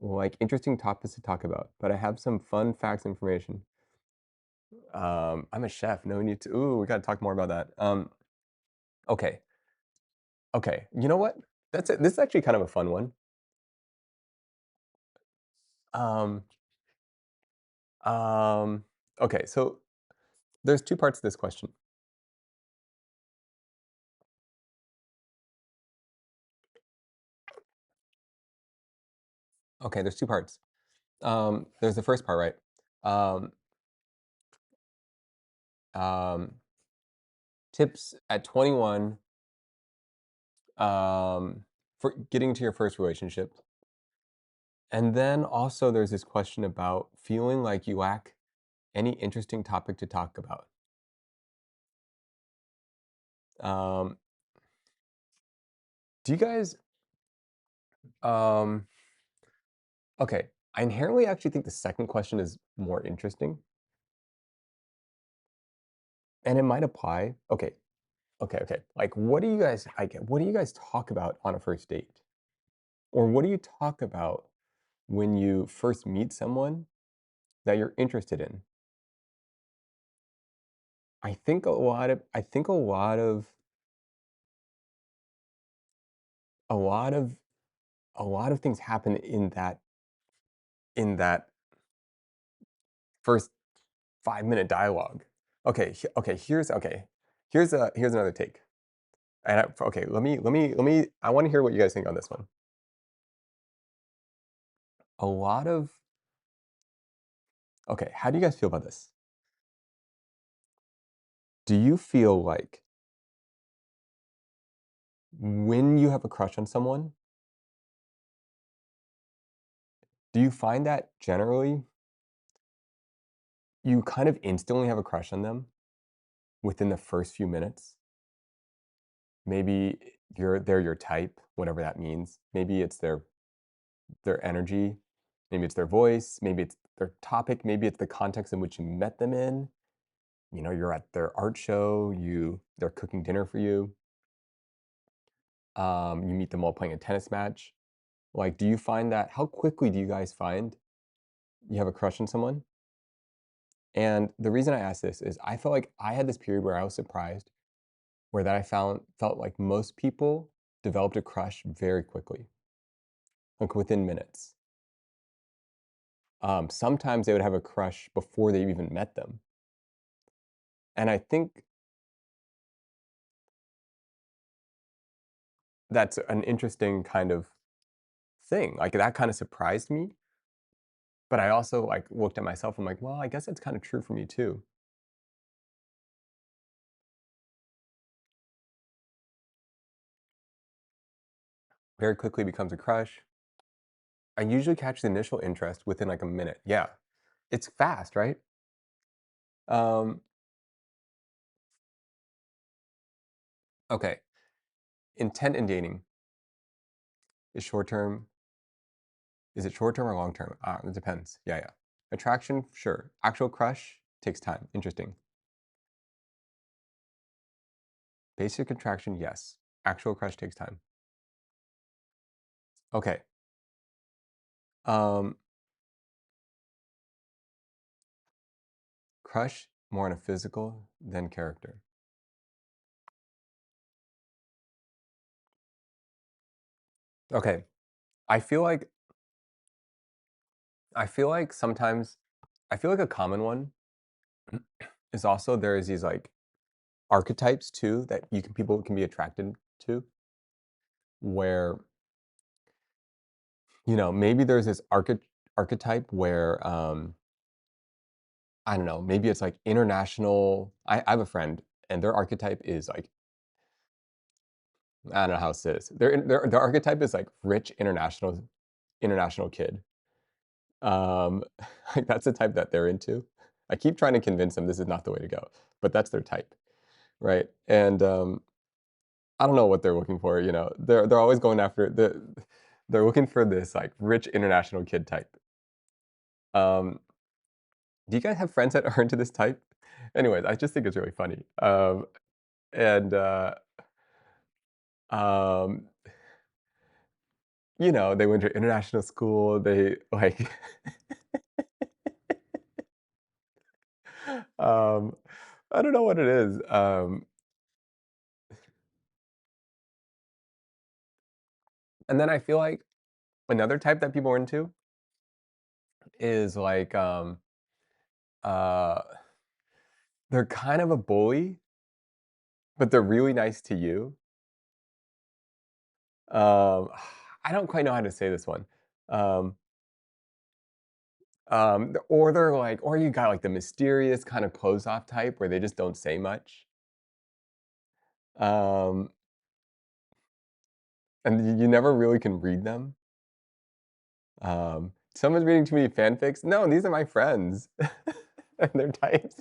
like interesting topics to talk about, but I have some fun facts information. I'm a chef. No need to. Ooh, we got to talk more about that. Okay, okay. You know what? That's it. This is actually kind of a fun one. Um, um, okay, so there's two parts to this question. Okay, there's 2 parts. There's the first part, right? Um, um, tips at 21, um, for getting to your first relationship. And then also there's this question about feeling like you lack any interesting topic to talk about. Um, do you guys, um, okay, I inherently actually think the second question is more interesting, and it might apply. Okay, okay. Like, what do you guys talk about on a first date? Or what do you talk about when you first meet someone that you're interested in? I think a lot of a lot of things happen in that first 5-minute dialogue. Here's another take. Okay, I want to hear what you guys think on this one. A lot of Okay, how do you guys feel about this? Do you feel like when you have a crush on someone, do you find that generally you kind of instantly have a crush on them within the first few minutes? Maybe they're your type, whatever that means. Maybe it's their energy, maybe it's their voice, maybe it's their topic, maybe it's the context in which you met them in. You know, you're at their art show, they're cooking dinner for you. You meet them while playing a tennis match. Like, do you find that how quickly do you guys find you have a crush on someone? And the reason I ask this is I felt like I had this period where I was surprised, where that I found felt like most people developed a crush very quickly, like within minutes. Sometimes they would have a crush before they even met them. And I think that's an interesting kind of thing. Like that kind of surprised me, but I also like looked at myself. I'm like, well, I guess that's kind of true for me too. Very quickly becomes a crush. I usually catch the initial interest within like a minute. Yeah, it's fast, right? Um, okay. Intent in dating is short term. Is it short term or long term? It depends. Yeah. Attraction, sure. Actual crush takes time. Interesting. Basic attraction, yes. Actual crush takes time. Okay. Um, crush more on a physical than character. Okay. I feel like sometimes I feel like a common one is also there is these like archetypes too that people can be attracted to where maybe there's this archetype where I don't know, maybe it's like international. I have a friend and their archetype is like I don't know how it is. Their archetype is like rich international kid. Um, like that's the type that they're into. I keep trying to convince them this is not the way to go, but that's their type, right? And I don't know what they're looking for. They're always going after they're looking for this like rich international kid type. Um, do you guys have friends that are into this type? Anyways, I just think it's really funny. And um, they went to international school. They like, um, I don't know what it is. And then I feel like another type that people are into is like, uh, they're kind of a bully, but they're really nice to you. Um, I don't quite know how to say this one. Um, Or they're like or you got, like, the mysterious kinda closed off type where they just don't say much. Um, and you never really can read them. Someone's reading too many fanfics. No, these are my friends. And they're types.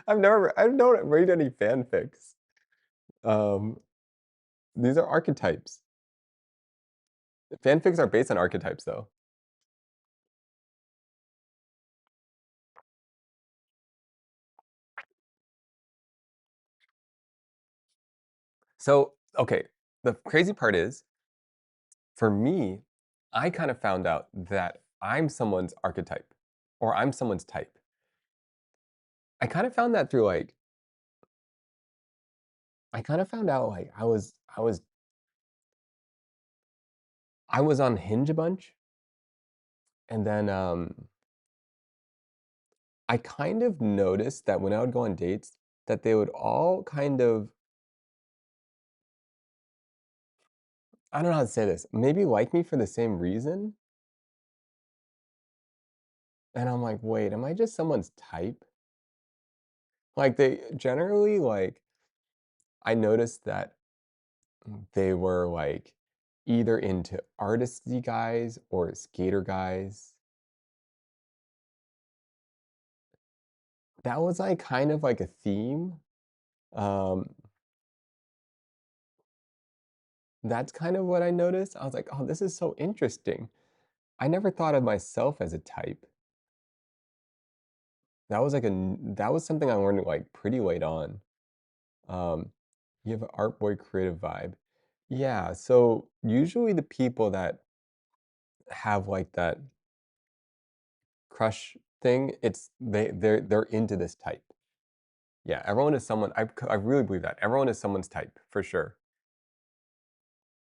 I don't read any fanfics. Um, these are archetypes. Fanfics are based on archetypes, though. So, okay, the crazy part is, for me, I kind of found out that I'm someone's archetype or I'm someone's type. I kind of found that through like I kind of found out like I was on Hinge a bunch and then I kind of noticed that when I would go on dates that they would all kind of I don't know how to say this. Maybe like me for the same reason. And I'm like, wait, am I just someone's type? Like they generally like I noticed that they were like either into artisty guys or skater guys. That was like kind of like a theme. Um, that's kind of what I noticed. I was like, oh, this is so interesting. I never thought of myself as a type. That was something I learned like pretty late on. Um, you have an art boy creative vibe. Yeah, so usually the people that have like that crush thing, they're into this type. Yeah, everyone is someone I really believe that. Everyone is someone's type, for sure.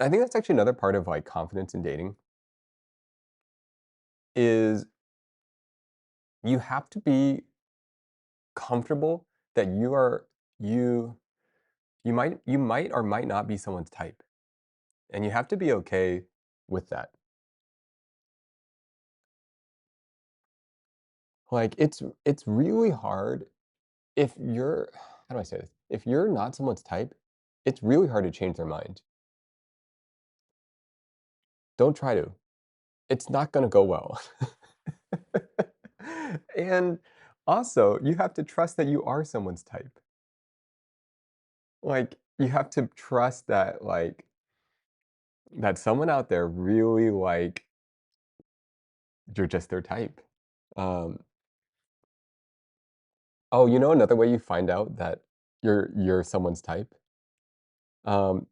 I think that's actually another part of, like, confidence in dating is you have to be comfortable that you you might or might not be someone's type, and you have to be okay with that. Like, it's really hard if you're how do I say this? If you're not someone's type, it's really hard to change their mind. Don't try to. It's not gonna go well. And also, you have to trust that you are someone's type. Like, you have to trust that, like, that someone out there really, like, you're just their type. Um, oh, you know another way you find out that you're someone's type? Um,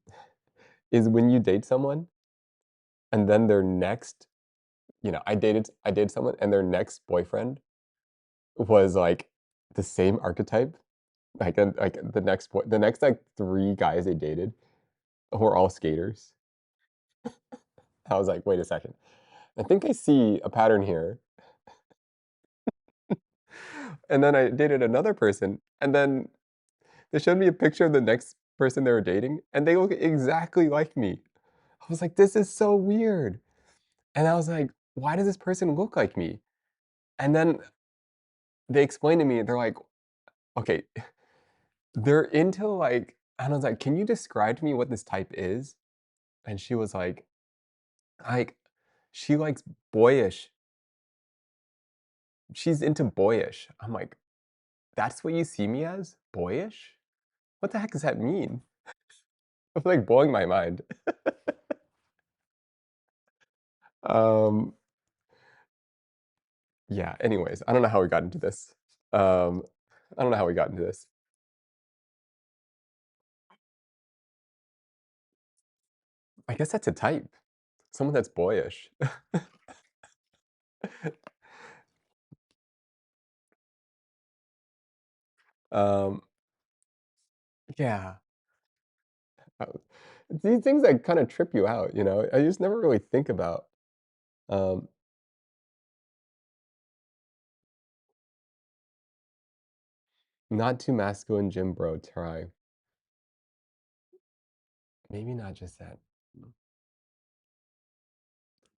is when you date someone and then their next I dated someone and their next boyfriend was, like, the same archetype. Like, the next, like, 3 guys they dated were all skaters. I was like, "Wait a second. I think I see a pattern here." And then I dated another person, and then they showed me a picture of the next person they were dating, and they look exactly like me. I was like, "This is so weird." And I was like, "Why does this person look like me?" And then they explained to me, they're like, "Okay, they're into, like" and I was like, "Can you describe to me what this type is?" And she was like, she likes boyish. She's into boyish. I'm like, "That's what you see me as? Boyish? What the heck does that mean?" I'm, like, blowing my mind. Um, yeah, anyways, I don't know how we got into this. Um, I don't know how we got into this. I guess that's a type. Someone that's boyish. Um, yeah. Uh, these things that kinda trip you out, you know? I just never really think about. Um, not too masculine gym bro, try. Maybe not just that.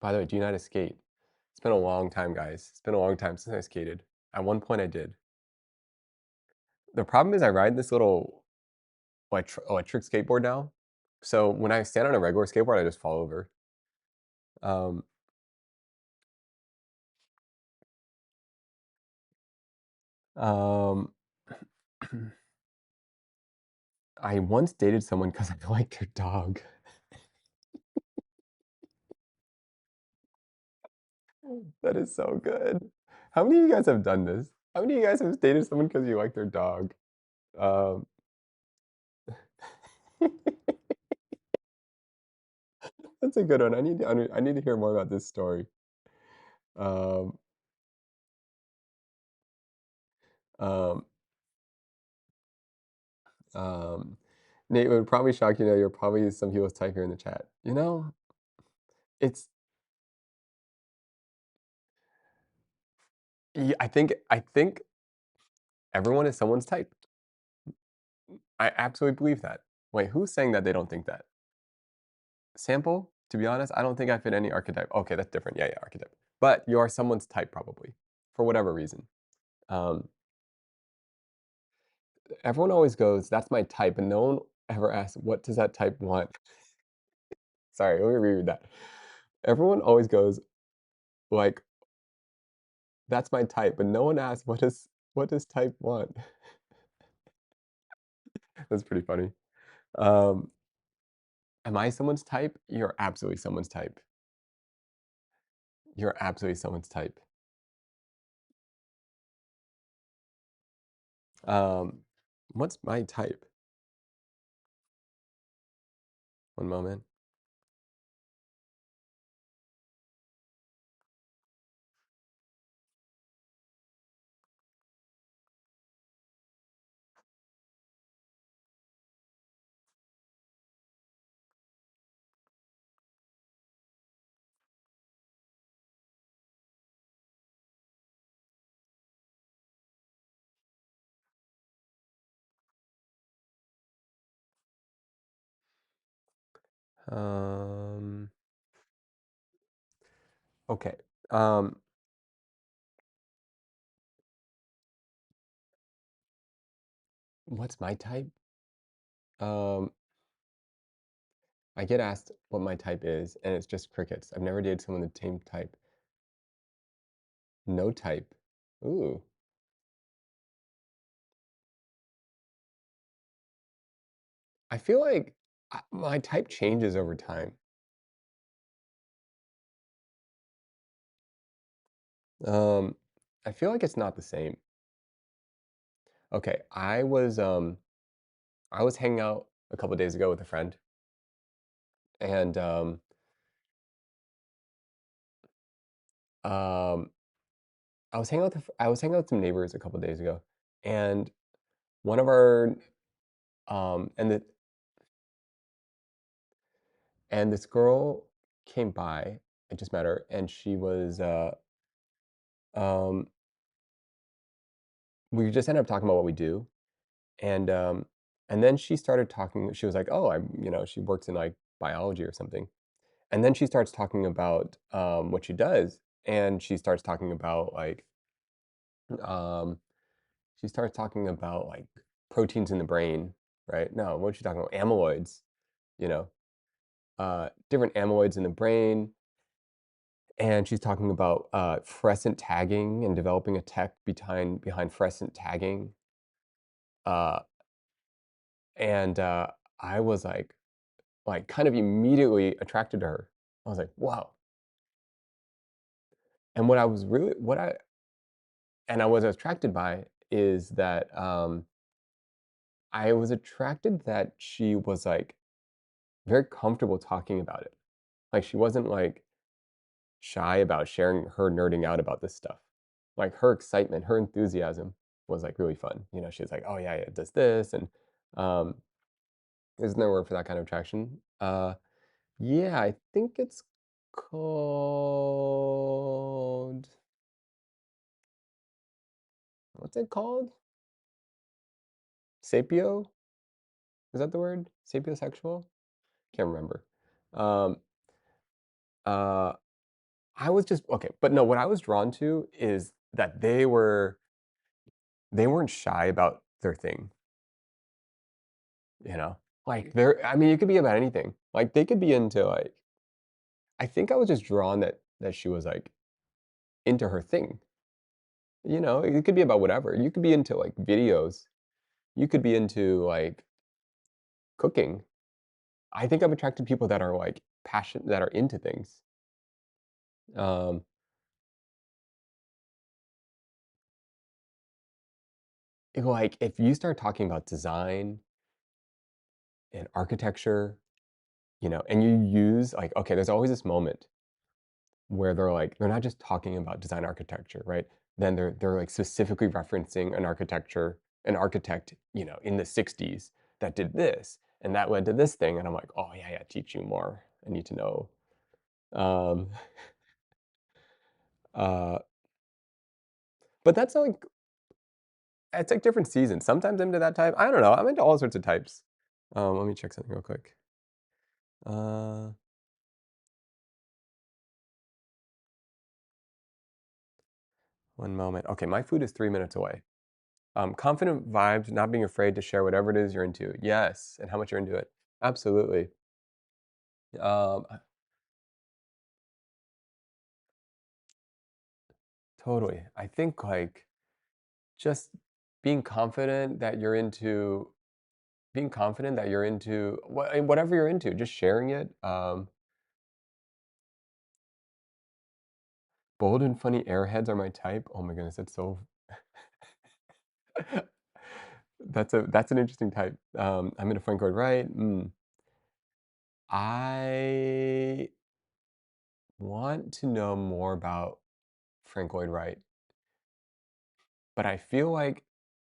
By the way, do you know how to skate? It's been a long time, guys. It's been a long time since I skated. At one point, I did. The problem is I ride this little electric skateboard now. So when I stand on a regular skateboard, I just fall over. Um, um, I once dated someone because I liked their dog. That is so good. How many of you guys have done this? How many of you guys have dated someone because you like their dog? Um, that's a good one. I need to hear more about this story. Um, um, um, Nate, it would probably shock you to know you're probably some people's type here in the chat. It's I think everyone is someone's type. I absolutely believe that. Wait, who's saying that they don't think that? Sample? To be honest, I don't think I fit any archetype. Okay, that's different. Yeah, yeah, archetype. But you are someone's type probably, for whatever reason. Um, Everyone always goes, "That's my type," and no one ever asks, "What does that type want?" Sorry, let me reread that. Everyone always goes, like, "That's my type," but no one asks, what does type want?" That's pretty funny. Um, am I someone's type? You're absolutely someone's type. You're absolutely someone's type. Um, what's my type? One moment. Um, okay. Um, what's my type? Um, I get asked what my type is, and it's just crickets. I've never dated someone the same type. No type. Ooh. I feel like my type changes over time. Um, I feel like it's not the same. Okay, I was hanging out a couple days ago with a friend, and um, I was hanging out with some neighbors a couple days ago, and one of our and this girl came by. I just met her, and she was um, we just ended up talking about what we do, and then she started talking. She was like, "Oh, she works in like biology or something." And then she starts talking about what she does, and she starts talking about um, proteins in the brain, right? No, what's she talking about? Amyloids, you know, different amyloids in the brain. And she's talking about fluorescent tagging and developing a tech behind fluorescent tagging. Uh, and I was kind of immediately attracted to her. I was like, wow. And what I was attracted by is that I was attracted that she was like very comfortable talking about it. Like she wasn't like shy about sharing her nerding out about this stuff. Like her excitement, her enthusiasm was like really fun. She was like, "Oh yeah, yeah, it does this," and um, isn't there a word for that kind of attraction? Yeah, I think it's called. What's it called? Sapio? Is that the word? Sapiosexual? Can't remember. Um, uh, I was just okay, but no, what I was drawn to is that they weren't shy about their thing, you know? Like, they're I mean, it could be about anything. Like, they could be into, like I think I was just drawn that she was, like, into her thing, you know? It could be about whatever. You could be into, like, videos. You could be into, like, cooking. I think I'm attracted to people that are, like, passion that are into things. Um, like, if you start talking about design and architecture, you know, and you use, like okay, there's always this moment where they're not just talking about design architecture, right? Then they're, like, specifically referencing an architect, you know, in the '60s that did this, and that led to this thing, and I'm like, "Oh, yeah, yeah, teach you more. I need to know." Um, uh, but that's, like it's, like, different seasons. Sometimes I'm into that type. I don't know, I'm into all sorts of types. Let me check something real quick. Uh, 1 moment. Okay, my food is 3 minutes away. Confident vibes, not being afraid to share whatever it is you're into. Yes, and how much you're into it. Absolutely. I totally. I think, like, just being confident that you're into whatever you're into, just sharing it. Bold and funny airheads are my type. Oh my goodness, that's so that's an interesting type. I'm into Frank Lloyd Wright. I want to know more about Frank Lloyd Wright, but I feel like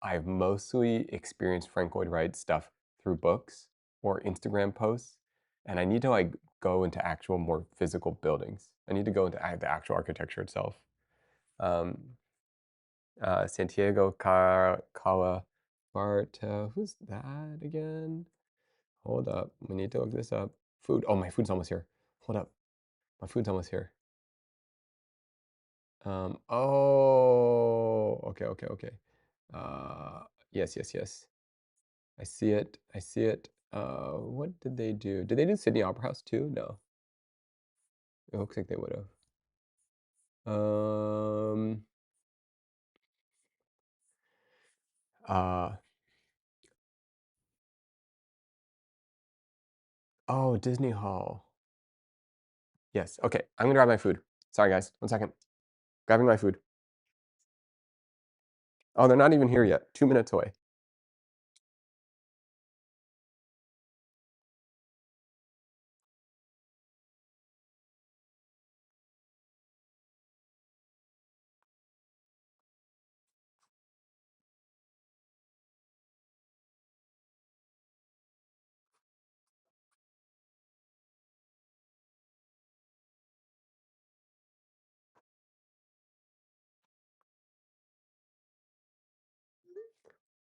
I've mostly experienced Frank Lloyd Wright stuff through books or Instagram posts, and I need to, like, go into actual more physical buildings. I need to go into the actual architecture itself. Um, Santiago Calabarta, who's that again? Hold up, we need to look this up. Food. Oh, my food's almost here. Hold up, my food's almost here. Oh, okay, okay, okay. Uh, yes, yes, yes. I see it. I see it. What did they do? Did they do Sydney Opera House too? No. It looks like they would have. Um, uh, oh, Disney Hall. Yes. Okay. I'm gonna grab my food. Sorry, guys. 1 second. Grabbing my food. Oh, they're not even here yet. 2 minutes away.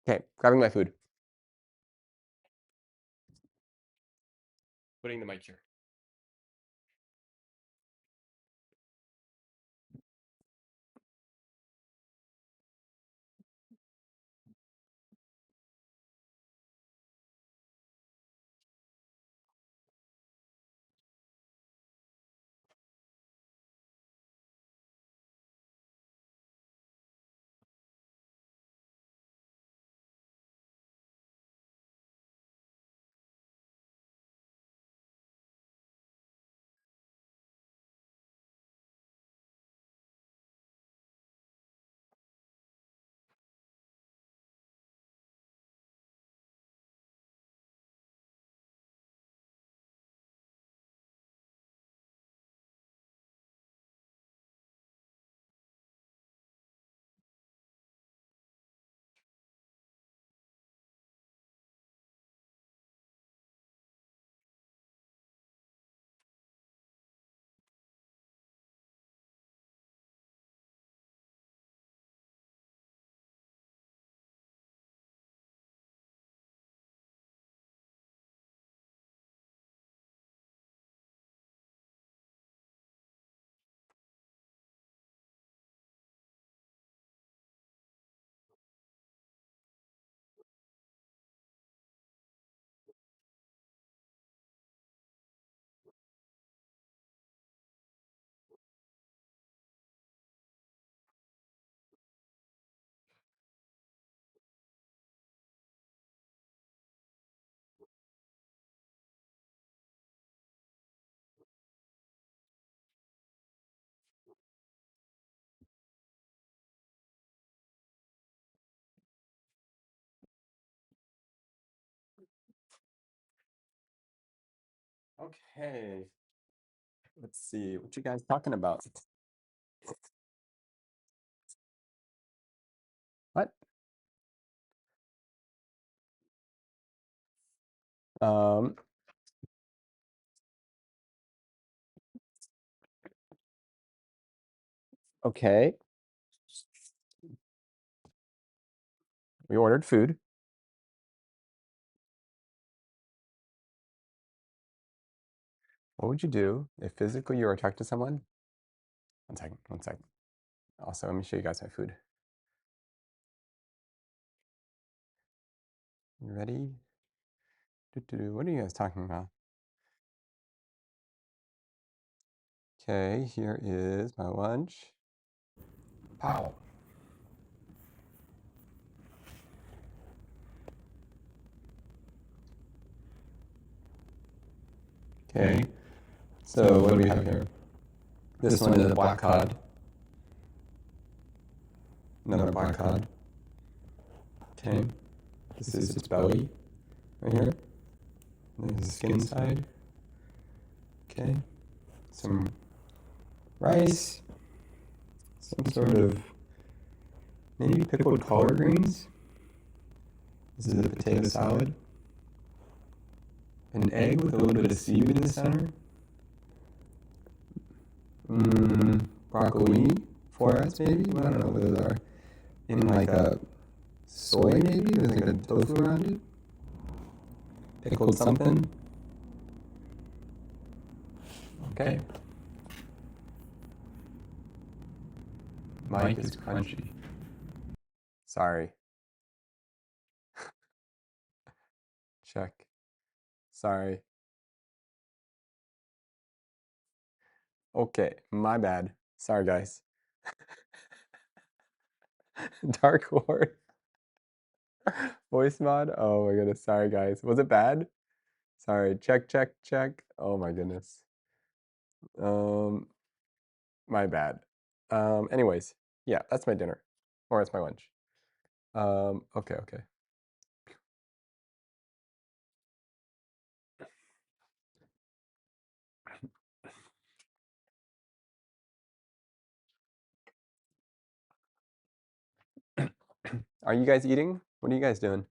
Okay. Grabbing my food. Putting the mic here. Okay. Let's see. What you guys talking about? What? Um, okay. We ordered food. What would you do if physically you were attracted to someone? One second, one second. Also, let me show you guys my food. You ready? What are you guys talking about? Okay, here is my lunch. Pow. Okay, so what do we have here? This one is a black cod. Another black cod. Okay, this is its belly right here. There's the skin side. Okay, some rice, some sort of maybe pickled collard greens. This is a potato salad. An egg with a little bit of seaweed in the center. Broccoli, florets maybe? I don't know what those are. In like a soy maybe? There's like a tofu around it. Pickled something. Okay. Mike is crunchy. Sorry. Check. Sorry. Okay, my bad. Sorry, guys. Dark Lord. Voice mod? Oh my goodness. Sorry, guys. Was it bad? Sorry. Check, check, check. Oh my goodness. Um, my bad. Anyways, yeah, that's my dinner. Or it's my lunch. Okay, okay. Are you guys eating? What are you guys doing?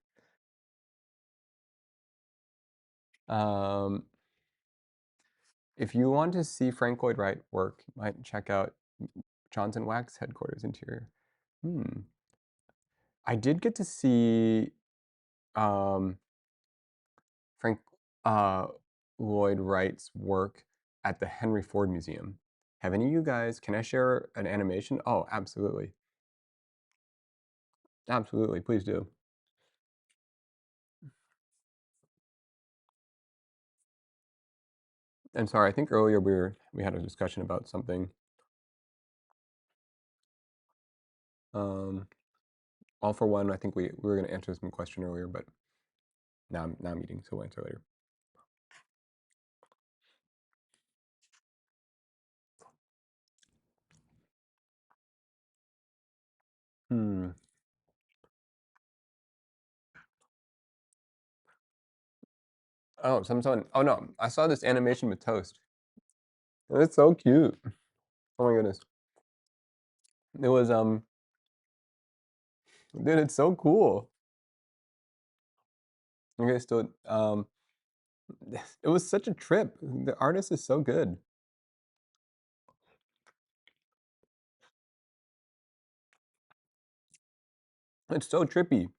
Um, if you want to see Frank Lloyd Wright work, you might check out Johnson Wax headquarters interior. I did get to see um, Frank Lloyd Wright's work at the Henry Ford Museum. Have any of you guys, can I share an animation? Oh, absolutely. Absolutely, please do. And sorry, I think earlier we had a discussion about something. All for one, I think we were going to answer some question earlier, but now I'm eating, so we'll answer later. Oh, someone. Oh no, I saw this animation with toast. It's so cute. Oh my goodness. It was dude, it's so cool. Okay, still it was such a trip. The artist is so good. It's so trippy.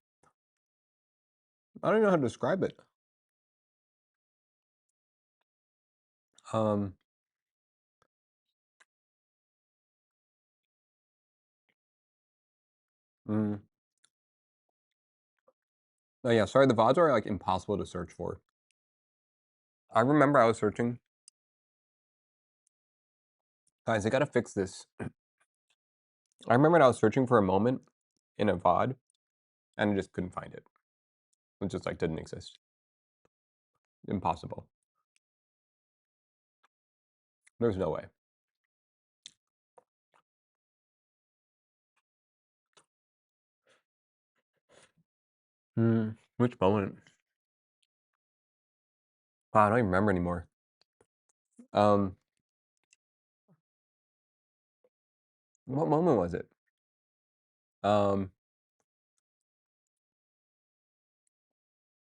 I don't know how to describe it. Um mm. Oh yeah, sorry, the VODs are like impossible to search for. I remember I was searching. Guys, I gotta fix this. I remember I was searching for a moment in a VOD and I just couldn't find it. It just like didn't exist. Impossible. There's no way. Which moment? Wow, I don't even remember anymore. Um, what moment was it? Um,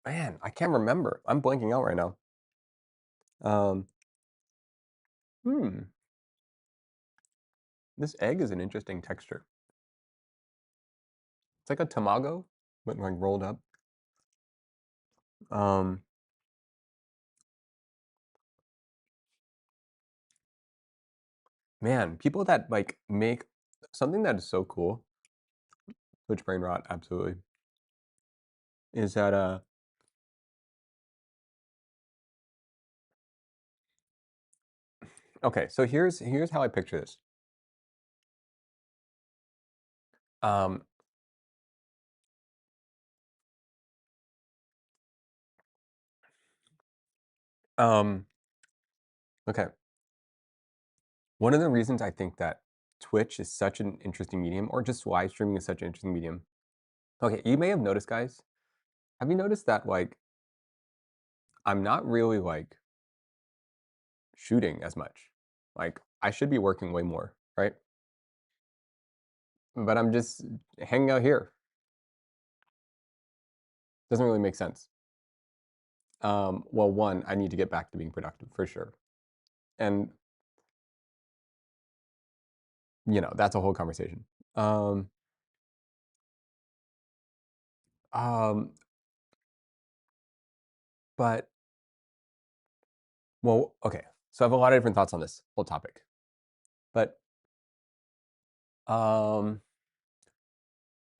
Man, I can't remember. I'm blanking out right now. Um, hmm, this egg is an interesting texture. It's like a tamago, but like rolled up. Um, Man, people that like make something that is so cool, which brain rot, absolutely, is that okay, so here's how I picture this. Um, um, okay. One of the reasons I think that Twitch is such an interesting medium, or just live streaming is such an interesting medium. Okay, you may have noticed, guys. Have you noticed that like I'm not really like shooting as much? Like I should be working way more, right? But I'm just hanging out here. Doesn't really make sense. Well, one, I need to get back to being productive for sure. And that's a whole conversation. Um, um, but well, okay. So I have a lot of different thoughts on this whole topic. But um,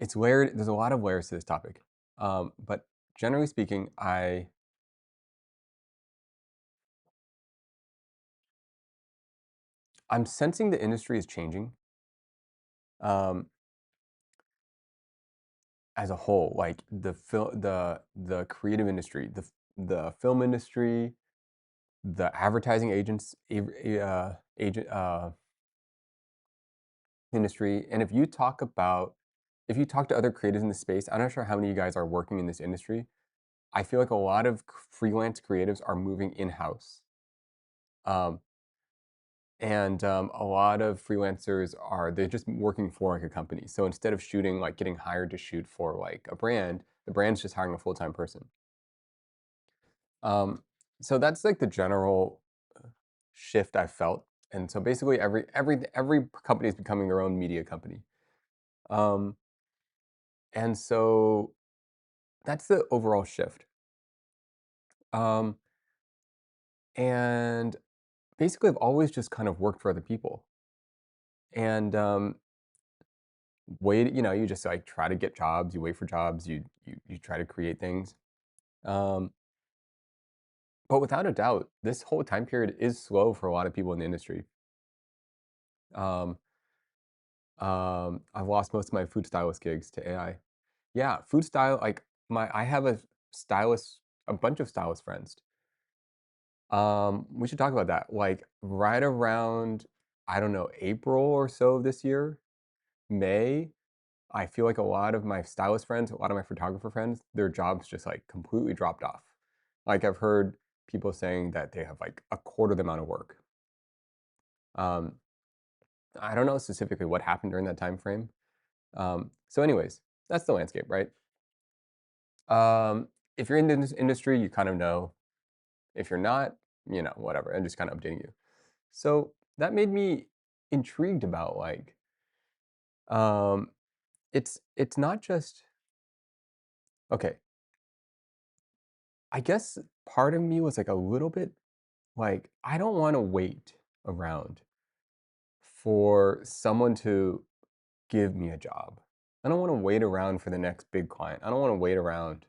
it's layered. There's a lot of layers to this topic. But generally speaking, I'm sensing the industry is changing um, as a whole. Like the creative industry, the film industry, the advertising agent industry. And if you talk to other creatives in the space, I'm not sure how many of you guys are working in this industry. I feel like a lot of freelance creatives are moving in-house. Um, and a lot of freelancers they're just working for like a company. So instead of shooting, like getting hired to shoot for like a brand, the brand's just hiring a full-time person. Um, so that's like the general shift I felt. And so basically every company is becoming their own media company. Um, and so that's the overall shift. Um, and basically I've always just kind of worked for other people. And you just like try to get jobs, you wait for jobs, you try to create things. Um, but without a doubt, this whole time period is slow for a lot of people in the industry. Um, I've lost most of my food stylist gigs to AI. Yeah, food style, like I have a bunch of stylist friends. We should talk about that. Like right around, I don't know, April or so of this year, May, I feel like a lot of my stylist friends, a lot of my photographer friends, their jobs just like completely dropped off. Like I've heard people saying that they have like a quarter the amount of work. Um, I don't know specifically what happened during that time frame. So, anyways, that's the landscape, right? If you're in this industry, you kind of know. If you're not, whatever. I'm just kind of updating you. So that made me intrigued about like, um, it's not just okay. I guess part of me was like a little bit like I don't want to wait around for someone to give me a job. I don't want to wait around for the next big client. I don't want to wait around,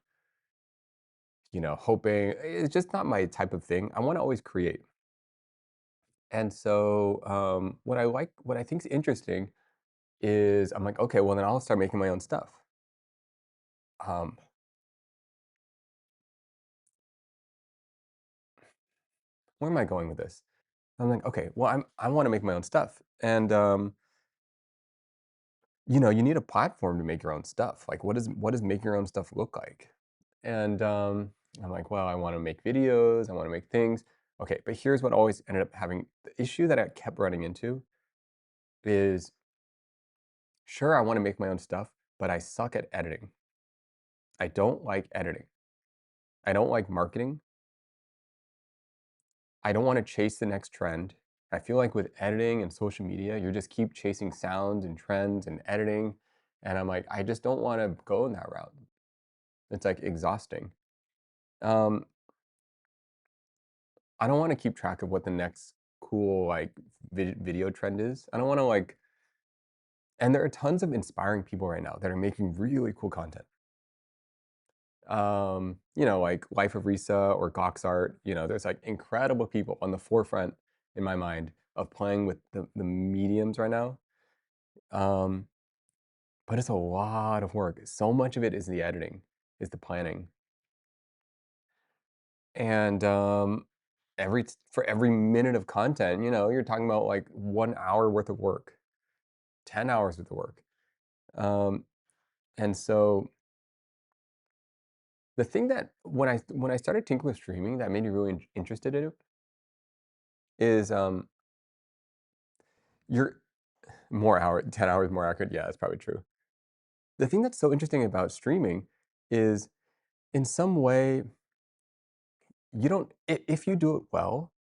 hoping. It's just not my type of thing. I want to always create. And so, what I think is interesting is I'm like, okay, well then I'll start making my own stuff. Um, where am I going with this? I'm like, okay, well I want to make my own stuff, and you need a platform to make your own stuff. Like, what does making your own stuff look like? And I'm like, well, I want to make videos, I want to make things. Okay, but here's what always ended up having the issue that I kept running into is, sure, I wanna make my own stuff, but I suck at editing. I don't like editing. I don't like marketing. I don't wanna chase the next trend. I feel like with editing and social media, you just keep chasing sounds and trends and editing, and I'm like, I just don't wanna go in that route. It's, like, exhausting. Um, I don't wanna keep track of what the next cool, like, video trend is. I don't wanna, like and there are tons of inspiring people right now that are making really cool content. Like Life of Risa or Goxart, there's like incredible people on the forefront in my mind of playing with the mediums right now. Um, but it's a lot of work. So much of it is the editing, is the planning. And for every minute of content, you're talking about like 1 hour worth of work, 10 hours worth of work. Um, and so the thing that when I started tinkering with streaming that made me really interested in it is you're more hour 10 hours more accurate. Yeah, that's probably true. The thing that's so interesting about streaming is in some way you don't if you do it well,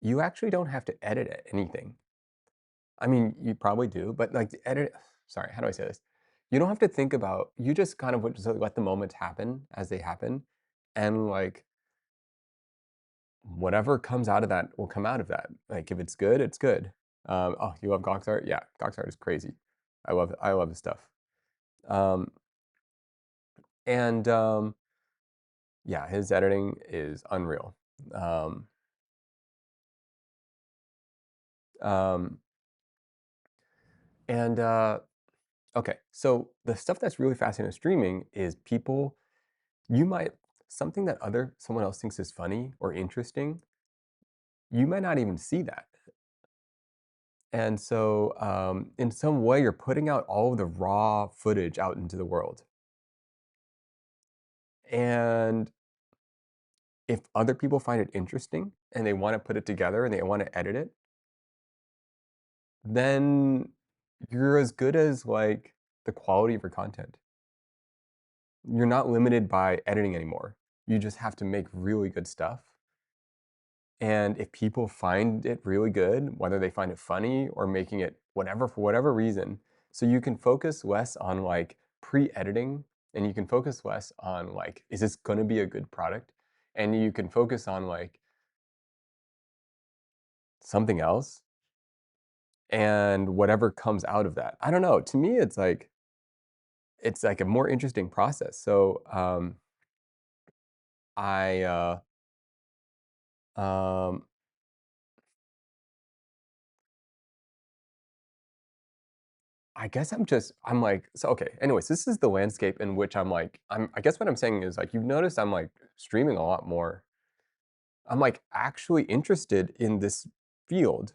you actually don't have to edit anything. I mean, you probably do, but like the edit sorry, how do I say this? You don't have to think about you just kind of would just let the moments happen as they happen and like whatever comes out of that will come out of that. Like if it's good, it's good. Oh, you love Goxart? Yeah, Goxart is crazy. I love his stuff. Um, and yeah, his editing is unreal. Um, um, and okay, so the stuff that's really fascinating with streaming is people you might something that other someone else thinks is funny or interesting, you might not even see that. And so, in some way, you're putting out all of the raw footage out into the world. And if other people find it interesting and they want to put it together and they want to edit it, then you're as good as like the quality of your content. You're not limited by editing anymore. You just have to make really good stuff. And if people find it really good, whether they find it funny or making it whatever for whatever reason, so you can focus less on like pre-editing and you can focus less on like, is this going to be a good product? And you can focus on like something else and whatever comes out of that. I don't know. To me, it's like a more interesting process. So I um, I guess I'm like so okay, anyways, this is the landscape in which I guess what I'm saying is like you've noticed I'm like streaming a lot more. I'm like actually interested in this field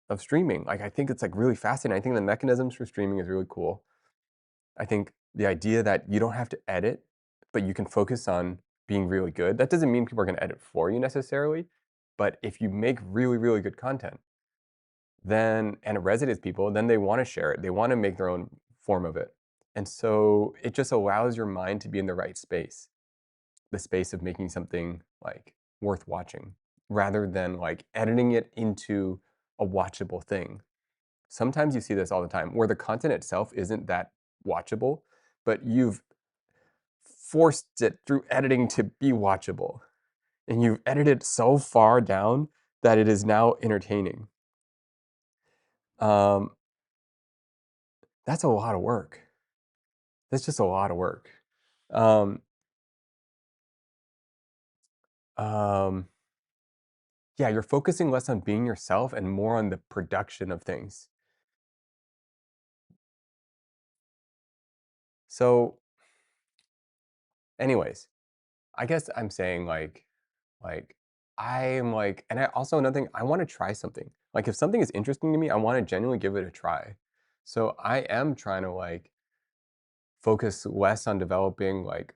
of streaming. Like I think it's like really fascinating. I think the mechanisms for streaming is really cool. I think the idea that you don't have to edit, but you can focus on being really good. That doesn't mean people are going to edit for you necessarily, but if you make really, really good content, then and it resonates people, then they want to share it. They want to make their own form of it. And so it just allows your mind to be in the right space, the space of making something like worth watching rather than like editing it into a watchable thing. Sometimes you see this all the time where the content itself isn't that watchable, but you've forced it through editing to be watchable. And you've edited so far down that it is now entertaining. Um, that's a lot of work. That's just a lot of work. Um, um, yeah, you're focusing less on being yourself and more on the production of things. So, anyways, I guess I'm saying like I'm like, and I also another thing, I want to try something. Like if something is interesting to me, I want to genuinely give it a try. So I am trying to like focus less on developing like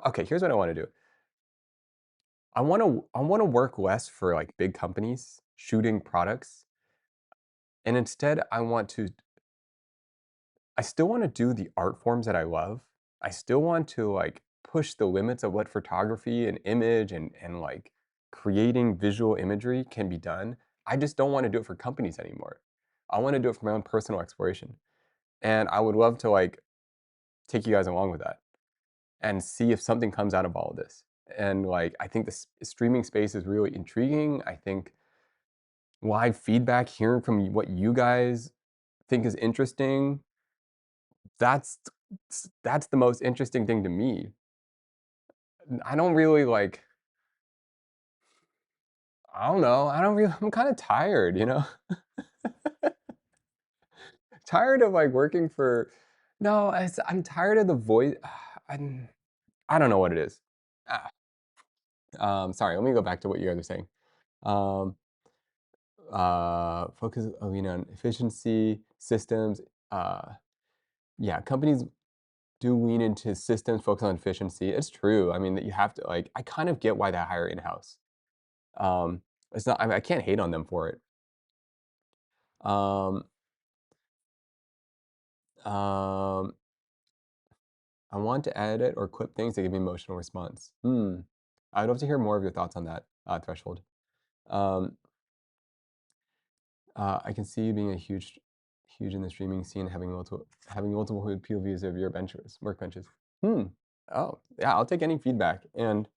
okay, here's what I want to do. I wanna work less for, like, big companies shooting products, and instead, I still wanna do the art forms that I love. I still want to, like, push the limits of what photography and image and, like, creating visual imagery can be done. I just don't wanna do it for companies anymore. I wanna do it for my own personal exploration, and I would love to, like, take you guys along with that and see if something comes out of all of this. And, like, I think the streaming space is really intriguing. I think live feedback, hearing from what you guys think is interesting, that's that's the most interesting thing to me. I don't really, like, I don't know, I don't really I'm kinda tired, you know? Tired of, like, working for no, I'm tired of the voice. I'm I don't know what it is. Ah, sorry, let me go back to what you guys are saying. Um, focus, on efficiency, systems, uh, yeah, companies do lean into systems, focus on efficiency. It's true. I mean, that you have to, like, I kind of get why they hire in-house. Um, it's not, I can't hate on them for it. Um, um, I want to edit or clip things that give me emotional response. I'd love to hear more of your thoughts on that, threshold. Um, I can see you being a huge in the streaming scene, having multiple POVs of your workbenches. Hmm. Oh, yeah, I'll take any feedback, and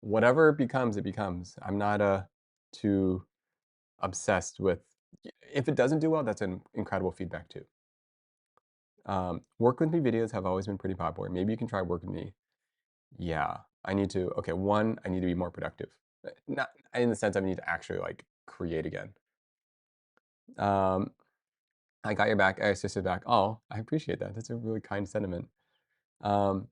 whatever it becomes, it becomes. I'm not, too obsessed with if it doesn't do well, that's an incredible feedback too. Work with me videos have always been pretty popular. Maybe you can try work with me. Yeah, I need to. Okay, one, I need to be more productive. Not in the sense I need to actually like create again. Um, I got your back. I assisted back. Oh, I appreciate that. That's a really kind sentiment. Um,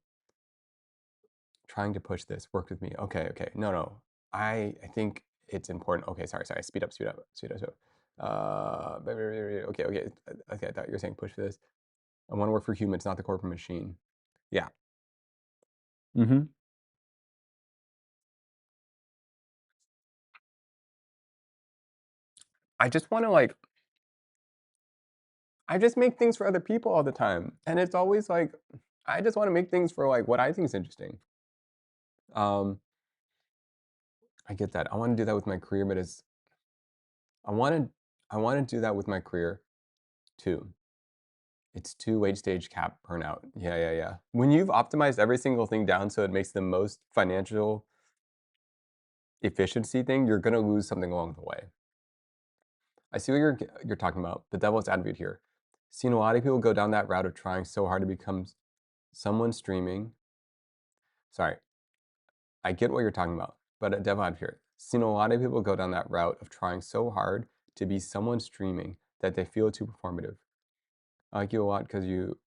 trying to push this. Work with me. Okay, okay. No, no. I think it's important. Okay, sorry. Speed up. Okay, okay. Okay, I thought you were saying push for this. I want to work for humans, not the corporate machine. Yeah. Hmm. I just want to like, I just make things for other people all the time, and it's always like, I just want to make things for like what I think is interesting. Um, I get that. I want to do that with my career, but I want to, I want to do that with my career too. It's too late stage cap burnout. Yeah. When you've optimized every single thing down so it makes the most financial efficiency thing, you're gonna lose something along the way. I see what you're talking about. The devil's advocate here. Seen a lot of people go down that route of trying so hard to become someone streaming. Sorry, I get what you're talking about, but a devil advocate. Seen a lot of people go down that route of trying so hard to be someone streaming that they feel too performative. I like you a lot because you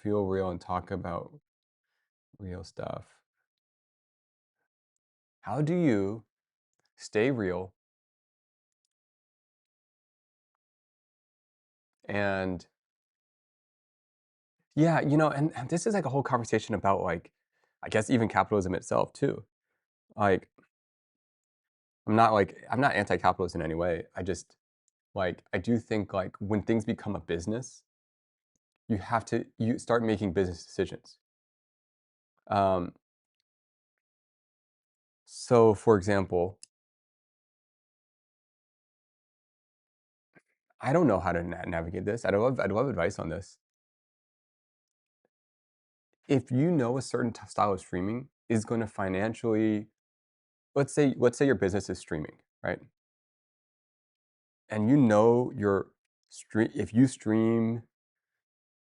feel real and talk about real stuff. How do you stay real and yeah, and this is like a whole conversation about like, I guess even capitalism itself too. Like, I'm not anti-capitalist in any way. I just like I do think like when things become a business, you start making business decisions. Um, so for example, I don't know how to navigate this. I'd love advice on this. If you know a certain style of streaming is going to financially, let's say your business is streaming, right? And you know your stream if you stream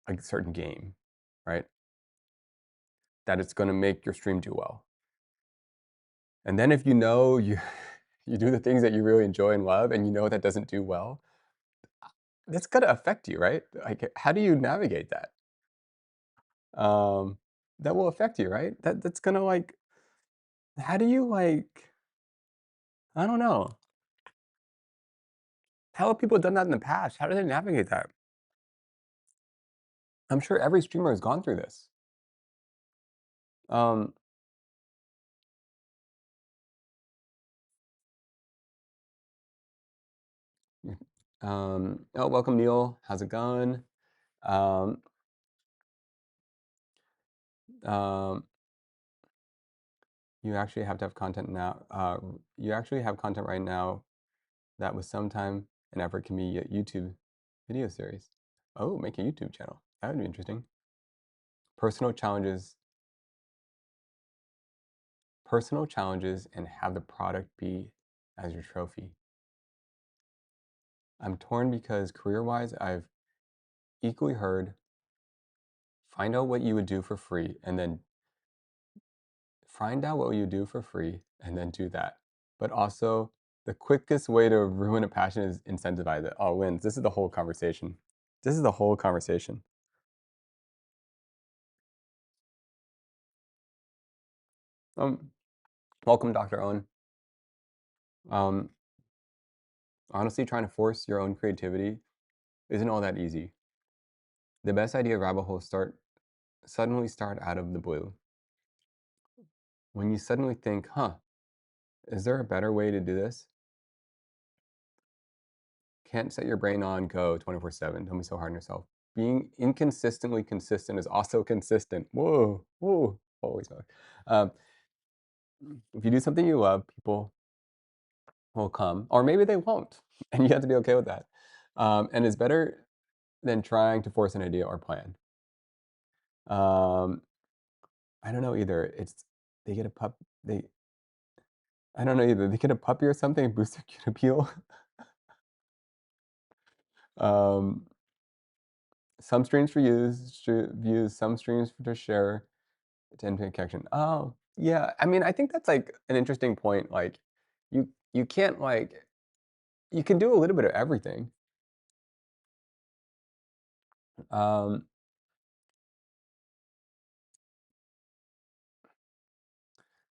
a certain game, right? That it's going to make your stream do well. And then if you know you you do the things that you really enjoy and love and you know that doesn't do well, that's going to affect you, right? Like how do you navigate that? Um that will affect you, right? That's going to like how do you like I don't know. How have people done that in the past? How do they navigate that? I'm sure every streamer has gone through this. Um Oh, welcome, Neil. How's it going? Um, um, you actually have to have content now. You actually have content right now that with some time and effort can be a YouTube video series. Oh, make a YouTube channel. That would be interesting. Personal challenges, personal challenges, and have the product be as your trophy. I'm torn because career-wise, I've equally heard find out what you would do for free and then find out what you do for free and then do that. But also, the quickest way to ruin a passion is incentivize it. Oh, wins. This is the whole conversation. This is the whole conversation. Um, welcome, Dr. Owen. Um, honestly, trying to force your own creativity isn't all that easy. The best idea rabbit holes suddenly start out of the blue. When you suddenly think, huh, is there a better way to do this? Can't set your brain on go 24/7. Don't be so hard on yourself. Being inconsistently consistent is also consistent. Whoa, whoa, holy smoke. Um, if you do something you love, people will come, or maybe they won't, and you have to be okay with that. And it's better than trying to force an idea or plan. Um, I don't know either. It's they get a pup. They I don't know either. They get a puppy or something, boost their kid appeal. um, some streams for views, some streams to share. To infinite connection. Oh, yeah. I mean, I think that's like an interesting point. Like, you can't like you can do a little bit of everything. Um,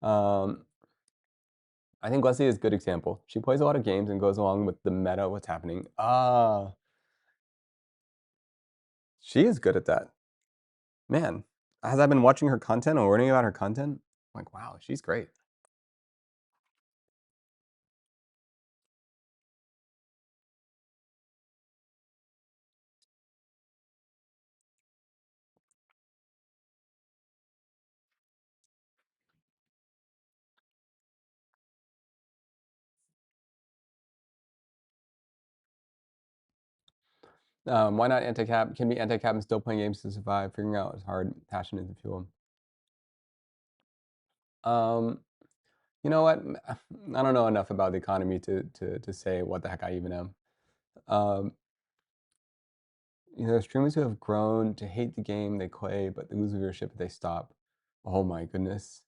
um, I think Leslie is a good example. She plays a lot of games and goes along with the meta, what's happening. Ah, she is good at that. Man, as I've been watching her content and learning about her content, I'm like, wow, she's great. Why not anti-cap? Can be anti-cap and still playing games to survive. Figuring out is hard. Passion is the fuel. Um, You know what? I don't know enough about the economy to say what the heck I even am. Um, streamers who have grown to hate the game they play, but they lose viewership if they stop. Oh my goodness.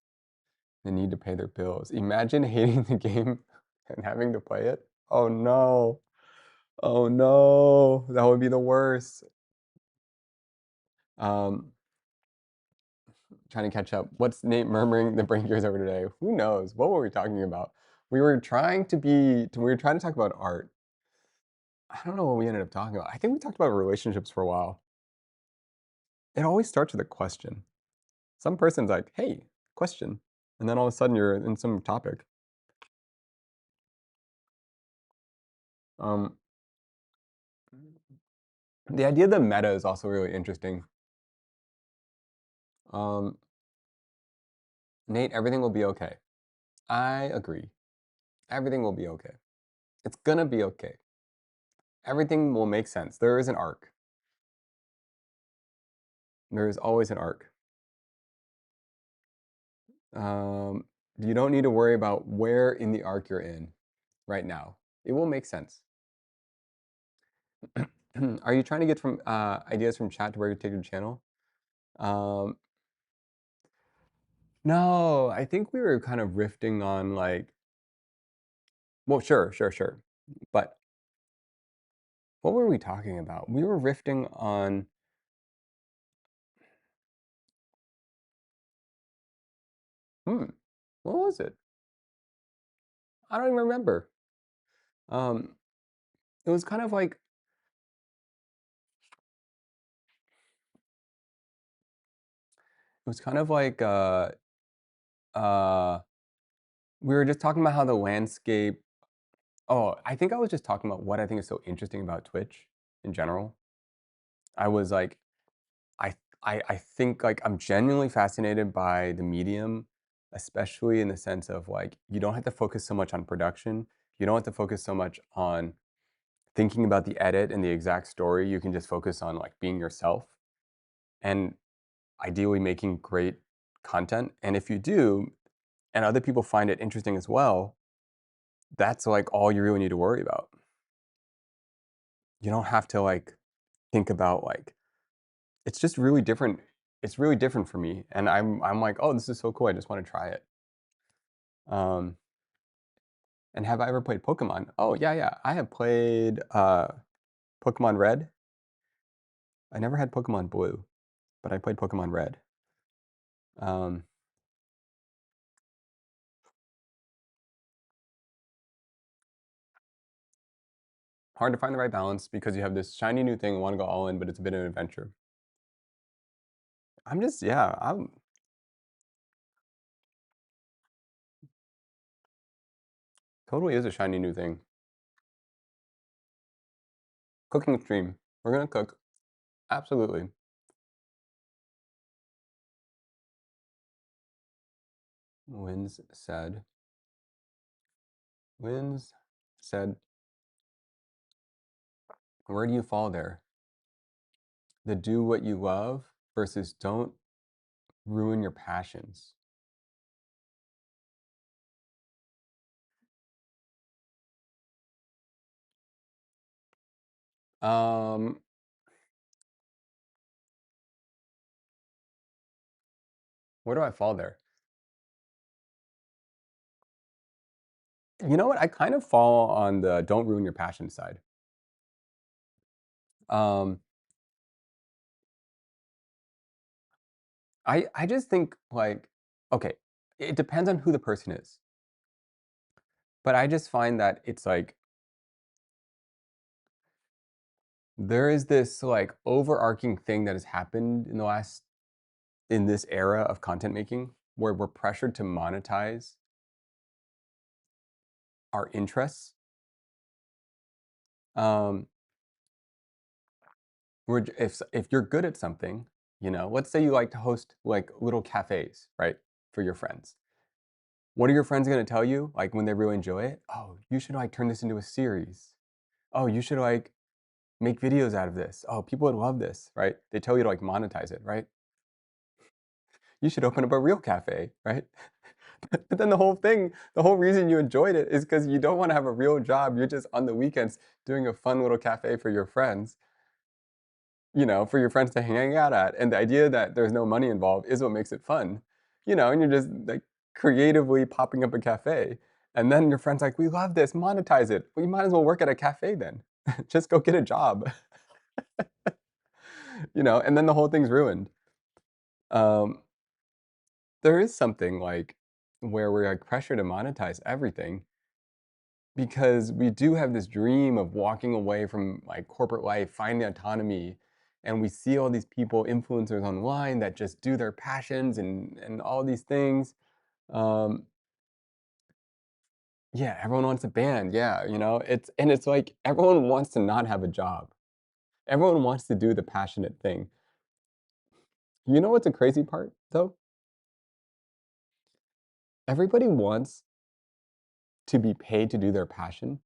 They need to pay their bills. Imagine hating the game and having to play it. Oh no. Oh no. That would be the worst. Um, trying to catch up. What's Nate murmuring the brain gears over today? Who knows? What were we talking about? We were trying to talk about art. I don't know what we ended up talking about. I think we talked about relationships for a while. It always starts with a question. Some person's like, "Hey, question," and then all of a sudden you're in some topic. Um, the idea of the meta is also really interesting. Um, Nate, everything will be okay. I agree. Everything will be okay. It's gonna be okay. Everything will make sense. There is an arc. There is always an arc. Um, you don't need to worry about where in the arc you're in right now. It will make sense. Are you trying to get from ideas from chat to where you take your channel? Um, no, I think we were kind of riffing on like, well, sure, sure, sure. But what were we talking about? We were riffing on, hmm, what was it? I don't even remember. Um, it was kind of like, it was kind of like, uh, we were just talking about how the landscape Oh, I think I was just talking about what I think is so interesting about Twitch in general. I was like, I I think, like, I'm genuinely fascinated by the medium, especially in the sense of, like, you don't have to focus so much on production. You don't have to focus so much on thinking about the edit and the exact story. You can just focus on, like, being yourself and ideally making great content. And if you do, and other people find it interesting as well, that's, like, all you really need to worry about. You don't have to, like, think about, like it's just really different. It's really different for me, and I'm like, "Oh, this is so cool, I just wanna try it." Um, and have I ever played Pokemon? Oh, yeah, yeah. I have played, Pokemon Red. I never had Pokemon Blue, but I played Pokemon Red. Um, hard to find the right balance because you have this shiny new thing, wanna go all in, but it's a bit of an adventure. I'm just yeah, I'm totally is a shiny new thing. Cooking stream. We're gonna cook. Absolutely. Wins said. Wins said, "Where do you fall there? The do what you love versus don't ruin your passions." Um, where do I fall there? You know what? I kind of fall on the don't ruin your passion side. Um, I just think like, okay, it depends on who the person is, but I just find that it's like there is this like overarching thing that has happened in the last in this era of content making where we're pressured to monetize our interests. Um, if you're good at something, you know, let's say you like to host like little cafes, right, for your friends. What are your friends gonna tell you, like, when they really enjoy it? "Oh, you should, like, turn this into a series. Oh, you should, like, make videos out of this. Oh, people would love this," right? They tell you to, like, monetize it, right? "You should open up a real cafe," right? But then the whole reason you enjoyed it is because you don't wanna have a real job, you're just on the weekends doing a fun little cafe for your friends, you know, for your friends to hang out at, and the idea that there's no money involved is what makes it fun, you know, and you're just, like, creatively popping up a cafe, and then your friend's like, "We love this, monetize it." Well, you might as well work at a cafe then. Just go get a job, you know, and then the whole thing's ruined. Um, there is something, like, where we're, like, pressured to monetize everything because we do have this dream of walking away from, like, corporate life, finding autonomy, and we see all these people, influencers online that just do their passions and all these things. Um, yeah, everyone wants a band, yeah, you know, it's like everyone wants to not have a job. Everyone wants to do the passionate thing. You know what's a crazy part, though? Everybody wants to be paid to do their passion.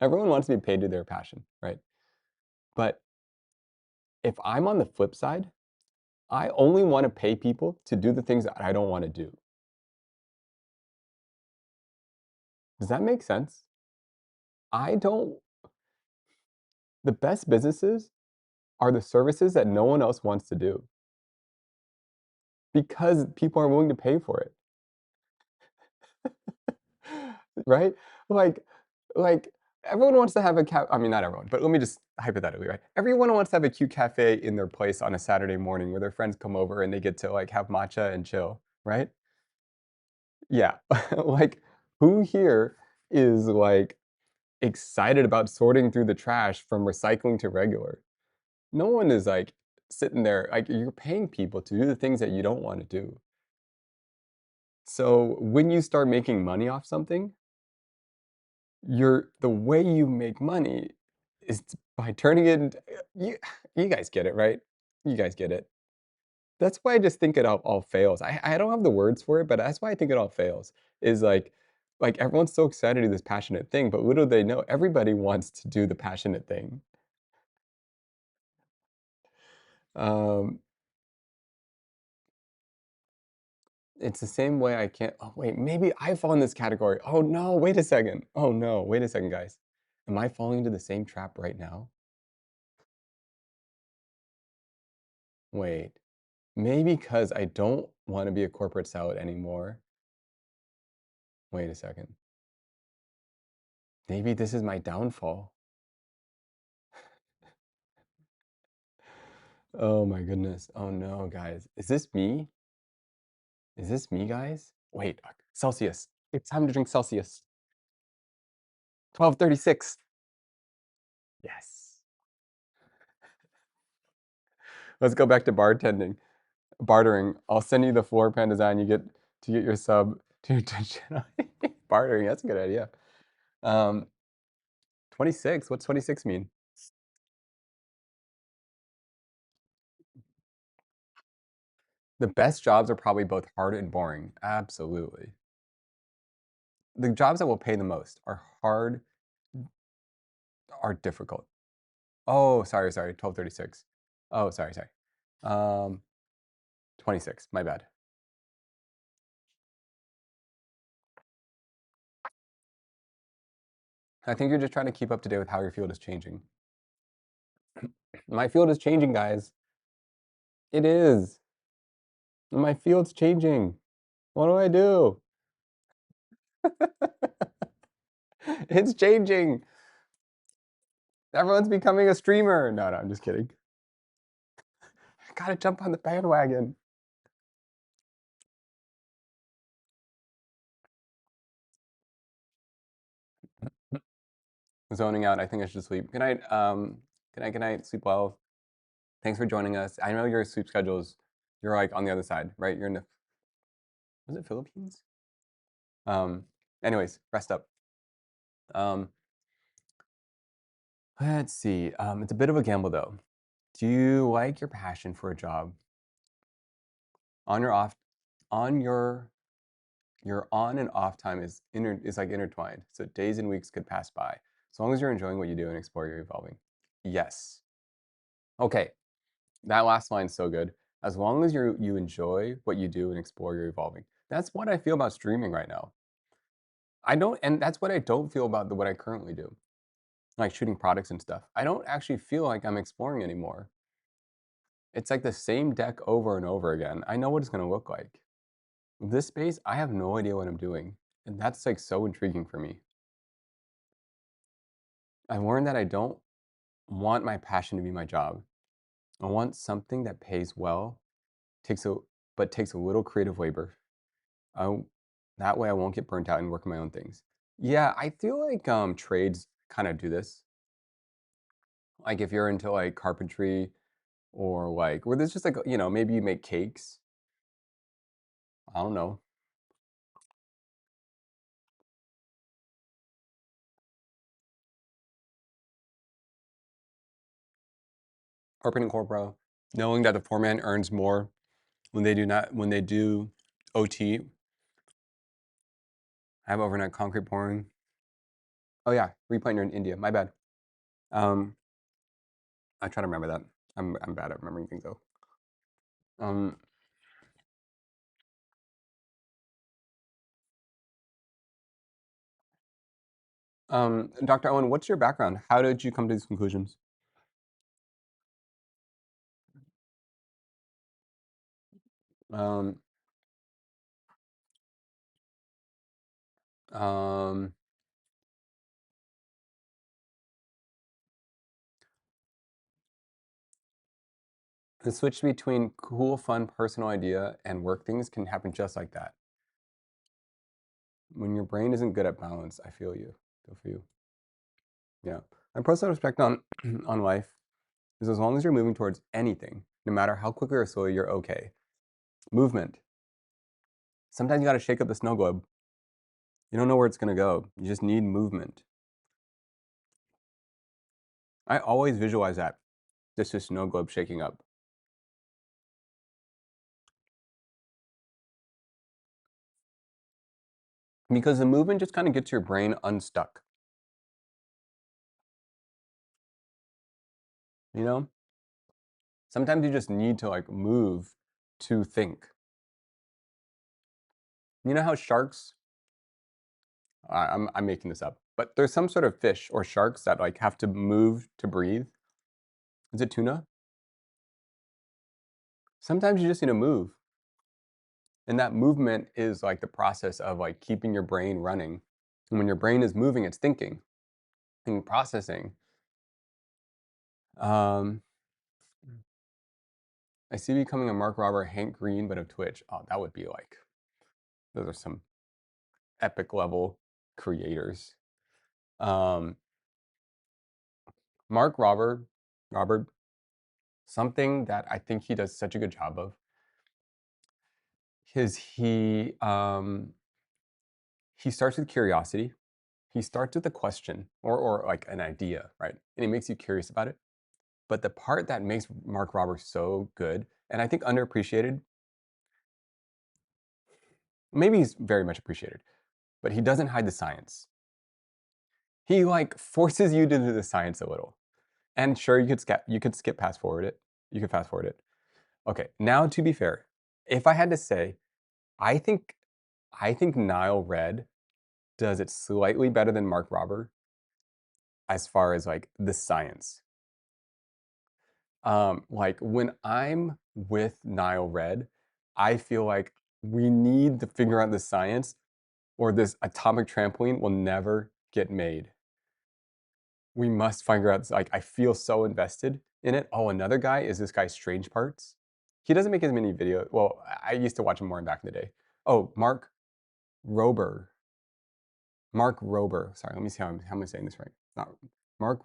Everyone wants to be paid to their passion, right? But if I'm on the flip side, I only wanna pay people to do the things that I don't wanna do. Does that make sense? I don't the best businesses are the services that no one else wants to do because people are willing to pay for it, right? Like like, everyone wants to have a I mean, not everyone, but let me just hypothetically, right? Everyone wants to have a cute cafe in their place on a Saturday morning where their friends come over and they get to, like, have matcha and chill, right? Yeah. Like, who here is, like, excited about sorting through the trash from recycling to regular? No one is, like, sitting there like, you're paying people to do the things that you don't wanna do. So when you start making money off something, the way you make money is by turning it into you guys get it, right? You guys get it. That's why I just think it all fails. I don't have the words for it, but that's why I think it all fails, is like, everyone's so excited to do this passionate thing, but little do they know, everybody wants to do the passionate thing. Um, it's the same way I can't oh, wait, maybe I fall in this category. Oh, no, wait a second. Oh, no, wait a second, guys. Am I falling into the same trap right now? Wait, maybe because I don't wanna be a corporate salad anymore. Wait a second. Maybe this is my downfall. Oh my goodness. Oh no, guys. Is this me? Is this me, guys? Wait, Celsius. It's time to drink Celsius. 12:36. Yes. Let's go back to bartending. Bartering. I'll send you the floor plan design. You get to get your sub to your channel. Bartering. That's a good idea. Um, 26. What's 26 mean? The best jobs are probably both hard and boring. Absolutely. The jobs that will pay the most are hard, are difficult. Oh, sorry, 12:36. Oh, sorry. Um, 26, my bad. I think you're just trying to keep up to date with how your field is changing. My field is changing, guys. It is. My field's changing. What do I do? It's changing. Everyone's becoming a streamer. No, I'm just kidding. I gotta jump on the bandwagon. Zoning out. I think I should sleep. Good night. Good night. Sleep well. Thanks for joining us. I know your sleep schedules. You're like on the other side, right? You're in the was it Philippines? Um, anyways, rest up. Um, let's see. It's a bit of a gamble though. Do you like your passion for a job on your off, on your on and off time is like intertwined. So days and weeks could pass by. As long as you're enjoying what you do and explore, you're evolving. Yes. Okay. That last line's so good. As long as you enjoy what you do and explore, you're evolving. That's what I feel about streaming right now. I don't, and that's what I don't feel about what I currently do, like shooting products and stuff. I don't actually feel like I'm exploring anymore. It's like the same deck over and over again. I know what it's gonna look like. This space, I have no idea what I'm doing. And that's like so intriguing for me. I've learned that I don't want my passion to be my job. I want something that pays well, takes a but takes a little creative labor. I, that way I won't get burnt out and work on my own things. Yeah, I feel like trades kind of do this. Like if you're into like carpentry or like where there's just like maybe you make cakes. I don't know. Carpentry corpora, knowing that the foreman earns more when they do OT. I have overnight concrete pouring. Oh yeah, replaying in India. My bad. Um, I try to remember that. I'm bad at remembering things though. Um, Dr. Owen, what's your background? How did you come to these conclusions? Um, um, the switch between cool, fun, personal idea and work things can happen just like that. When your brain isn't good at balance, I feel you. Feel for you. Yeah. My personal perspective on on life is as long as you're moving towards anything, no matter how quickly or slowly, you're okay. Movement. Sometimes you gotta shake up the snow globe. You don't know where it's gonna go. You just need movement. I always visualize that. Just a snow globe shaking up. Because the movement just kind of gets your brain unstuck. You know? Sometimes you just need to like move to think. You know how sharks, I'm making this up, but there's some sort of fish or sharks that like have to move to breathe. Is it tuna? Sometimes you just need to move. And that movement is like the process of like keeping your brain running. And when your brain is moving, it's thinking and processing. Um, I see becoming a Mark Robert, Hank Green, but of Twitch. Oh, that would be like, those are some epic level creators. Um, Mark Robert, something that I think he does such a good job of is he starts with curiosity. He starts with a question or like an idea, right? And he makes you curious about it. But the part that makes Mark Roberts so good, and I think underappreciated, maybe he's very much appreciated, but he doesn't hide the science. He like forces you to do the science a little. And sure, you could skip past forward it. You could fast forward it. Okay, now to be fair, if I had to say, I think I think Nile Red does it slightly better than Mark Robert as far as like the science. Like when I'm with Nile Red, I feel like we need to figure out the science or this atomic trampoline will never get made. We must figure out, like, I feel so invested in it. Oh, another guy is this guy Strange Parts. He doesn't make as many videos. Well, I used to watch him more back in the day. Oh, Rober. Mark Rober. Sorry, let me see how am I saying this right. Not Mark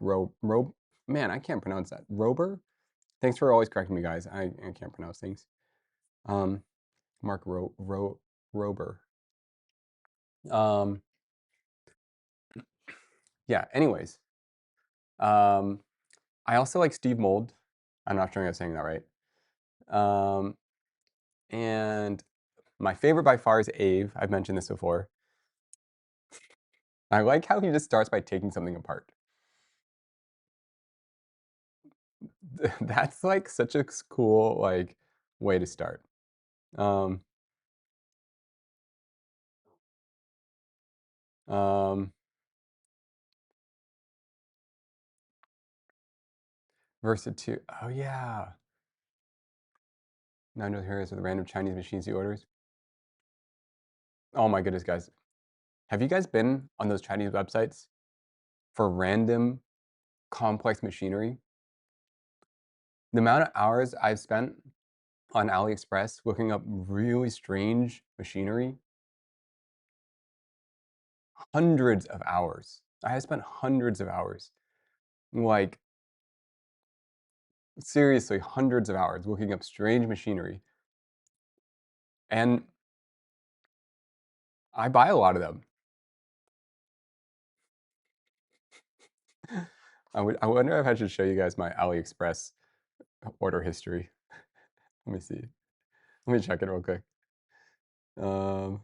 Man, I can't pronounce that. Rober? Thanks for always correcting me, guys. I can't pronounce things. Um, Mark Rober. Um, yeah. Anyways, um, I also like Steve Mold. I'm not sure I'm saying that right. Um, and my favorite by far is Ave. I've mentioned this before. I like how he just starts by taking something apart. That's like such a cool like way to start. Um, um, Versa 2. Oh yeah. Nine heroes with random Chinese machines he orders. Oh my goodness, guys. Have you guys been on those Chinese websites for random complex machinery? The amount of hours I've spent on AliExpress looking up really strange machinery, hundreds of hours. I have spent hundreds of hours. Like, seriously, hundreds of hours looking up strange machinery. And I buy a lot of them. I wonder if I should show you guys my AliExpress order history. Let me see. Let me check it real quick. Um,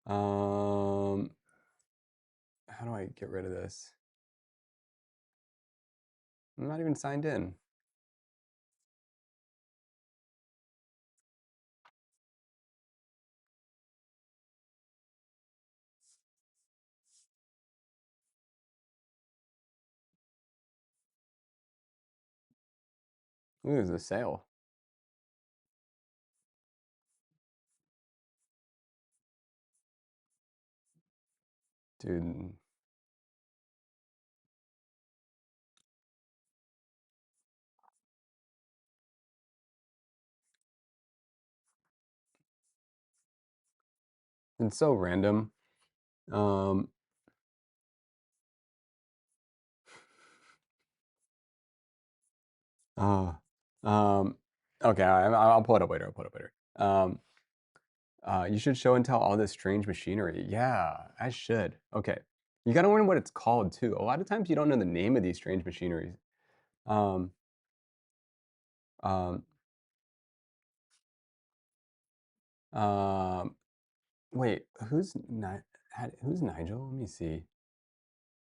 um, how do I get rid of this? I'm not even signed in. Ooh, there's a sale. Dude, it's so random. Um, Uh, okay, I'll pull it up later. I'll pull it up later. You should show and tell all this strange machinery. Yeah, I should. Okay. You got to learn what it's called too. A lot of times you don't know the name of these strange machineries. Um, um, um, wait, who's Nigel? Let me see.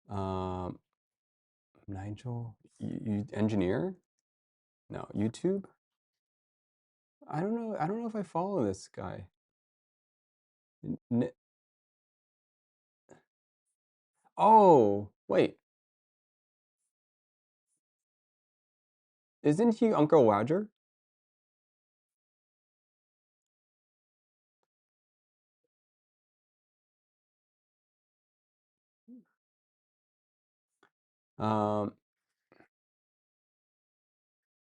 Um, Nigel, you engineer? No, YouTube? I don't know. I don't know if I follow this guy. N- oh, wait, isn't he Uncle Roger? Um,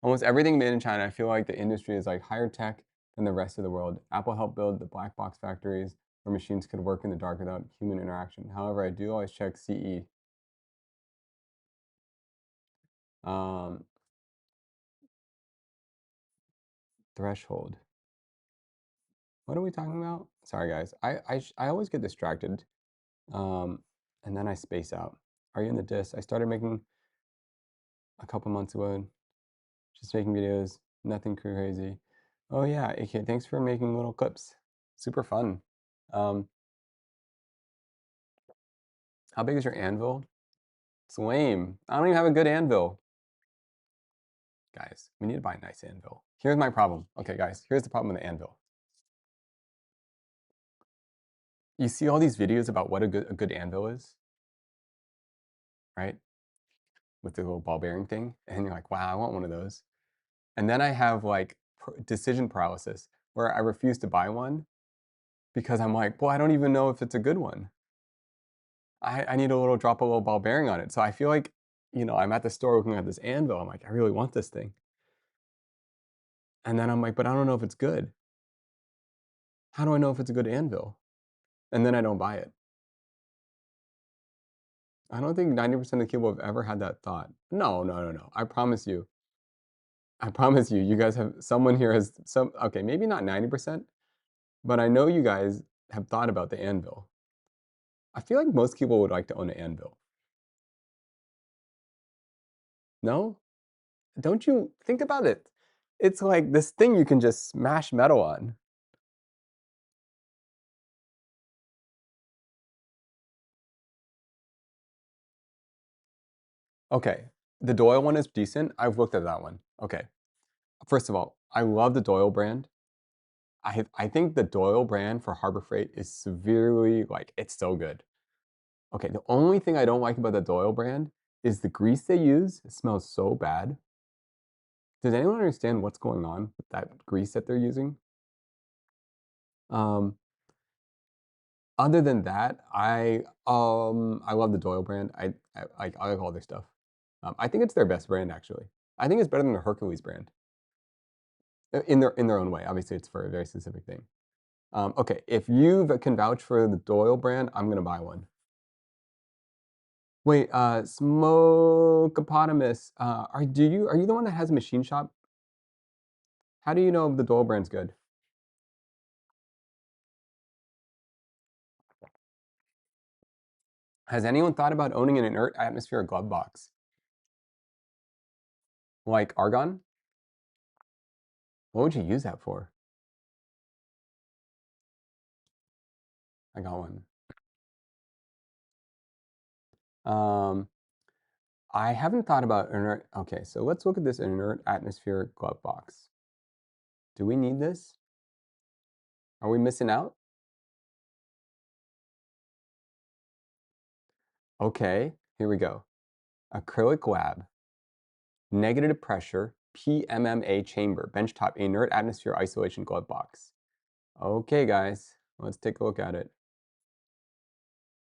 Almost everything made in China, I feel like the industry is like higher tech than the rest of the world. Apple helped build the black box factories where machines could work in the dark without human interaction. However, I do always check CE. Um, Threshold. What are we talking about? Sorry, guys. I always get distracted, um, and then I space out. Are you in the diss? I started making a couple months ago. Just making videos, nothing crazy. Oh yeah, AK, thanks for making little clips. Super fun. Um, how big is your anvil? It's lame. I don't even have a good anvil. Guys, we need to buy a nice anvil. Here's my problem. Okay, guys, here's the problem with the anvil. You see all these videos about what a good anvil is, right? With the little ball bearing thing, and you're like, wow, I want one of those. And then I have like decision paralysis where I refuse to buy one because I'm like, well, I don't even know if it's a good one. I need a little drop a little ball bearing on it. So I feel like, I'm at the store looking at this anvil. I'm like, I really want this thing. And then I'm like, but I don't know if it's good. How do I know if it's a good anvil? And then I don't buy it. I don't think 90% of people have ever had that thought. No, no, no, no. I promise you. I promise you, you guys have someone here has some okay, maybe not 90%, but I know you guys have thought about the anvil. I feel like most people would like to own an anvil. No? Don't you think about it? It's like this thing you can just smash metal on. Okay, the Doyle one is decent. I've looked at that one. Okay, first of all, I love the Doyle brand. I think the Doyle brand for Harbor Freight is severely like it's so good. Okay, the only thing I don't like about the Doyle brand is the grease they use. It smells so bad. Does anyone understand what's going on with that grease that they're using? Um, Other than that, I love the Doyle brand. I like all their stuff. I think it's their best brand actually. I think it's better than the Hercules brand in their own way. Obviously, it's for a very specific thing. Okay, if you can vouch for the Doyle brand, I'm gonna buy one. Wait, Smokeopotamus, are you the one that has a machine shop? How do you know the Doyle brand's good? Has anyone thought about owning an inert atmosphere glove box? Like argon? What would you use that for? I got one. Um, I haven't thought about inert. Okay, so let's look at this inert atmosphere glove box. Do we need this? Are we missing out? Okay, here we go. Acrylic lab, negative pressure, PMMA chamber, benchtop inert atmosphere isolation glove box. Okay, guys, let's take a look at it.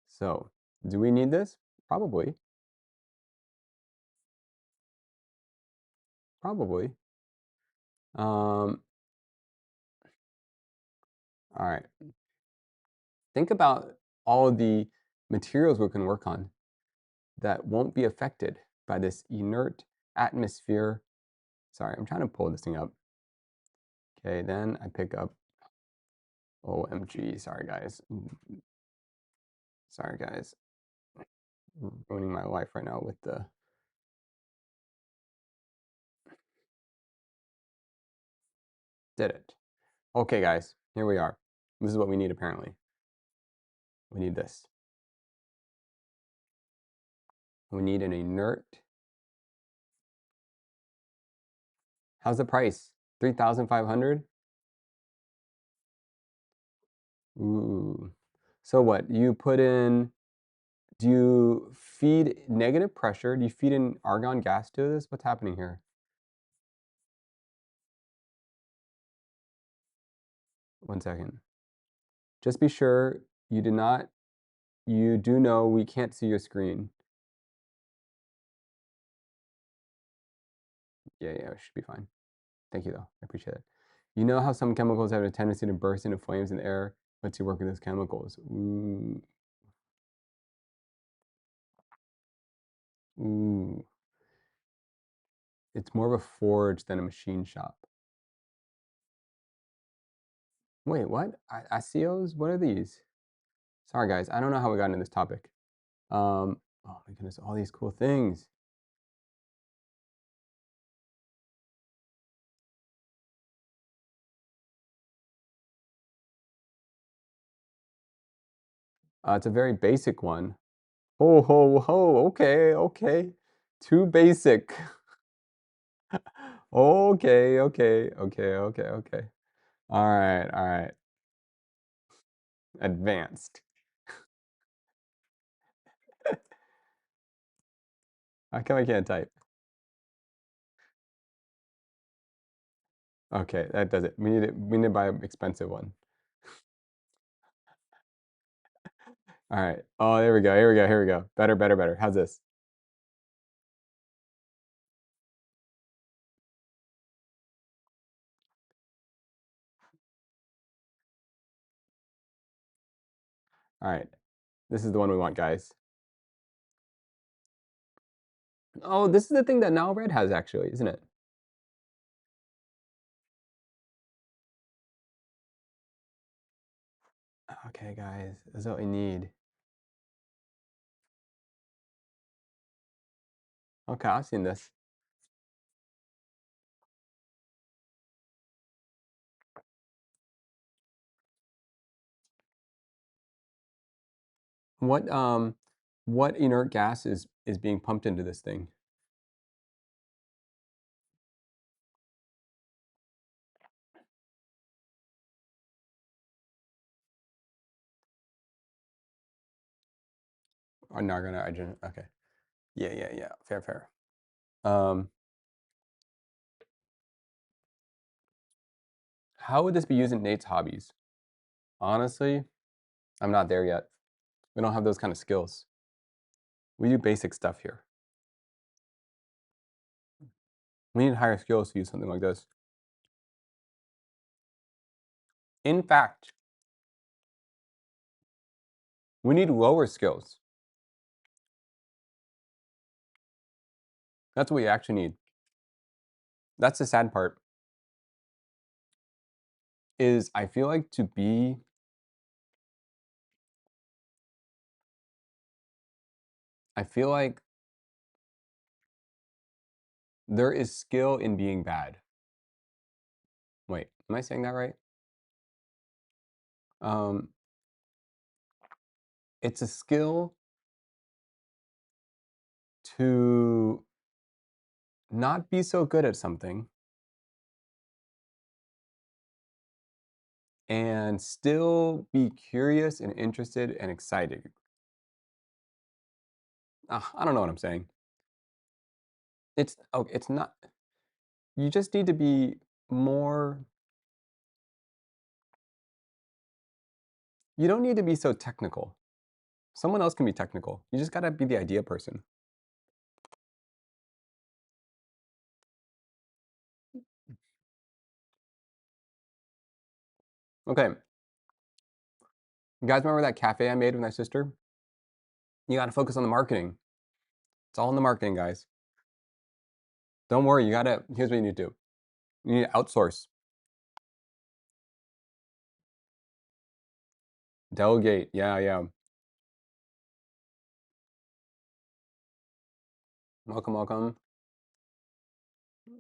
So, do we need this? Probably. Probably. All right. Think about all of the materials we can work on that won't be affected by this inert atmosphere Sorry, I'm trying to pull this thing up. Okay, then I pick up OMG. Sorry, guys. Sorry, guys. Ruining my life right now with the. Did it. Okay, guys. Here we are. This is what we need, apparently. We need this. We need an inert. How's the price? 3,500? Ooh. So what? You put in, do you feed negative pressure? Do you feed in argon gas to this? What's happening here? One second. Just be sure you did not, you do know we can't see your screen. Yeah, it should be fine. Thank you, though. I appreciate it. You know how some chemicals have a tendency to burst into flames in the air? Let's you work with those chemicals. Ooh. Ooh. It's more of a forge than a machine shop. Wait, what? ASIOs? What are these? Sorry, guys. I don't know how we got into this topic. Oh my goodness, all these cool things. It's a very basic one. Oh, ho, ho. Okay, okay. Too basic. Okay, okay, okay, okay, okay. All right, all right. Advanced. How come I can't type? Okay, that does it. We need it. We need to buy an expensive one. All right. Oh, there we go. Here we go. Here we go. Better, better, better. How's this? All right. This is the one we want, guys. Oh, this is the thing that Now Red has, actually, isn't it? Okay, guys. This is what we need. Okay, I've seen this. What inert gas is being pumped into this thing? Oh, argon, nitrogen. Okay. Yeah. Fair, fair. How would this be used in Nate's hobbies? Honestly, I'm not there yet. We don't have those kind of skills. We do basic stuff here. We need higher skills to use something like this. In fact, we need lower skills. That's what we actually need. That's the sad part. Is I feel like I feel like there is skill in being bad. Wait, am I saying that right? Um, it's a skill to not be so good at something and still be curious and interested and excited. I don't know what I'm saying. It's not. You just need to be more. You don't need to be so technical. Someone else can be technical. You just gotta be the idea person. Okay. You guys remember that cafe I made with my sister? You gotta focus on the marketing. It's all in the marketing, guys. Don't worry, you gotta here's what you need to do. You need to outsource, delegate. Yeah, yeah. Welcome, welcome.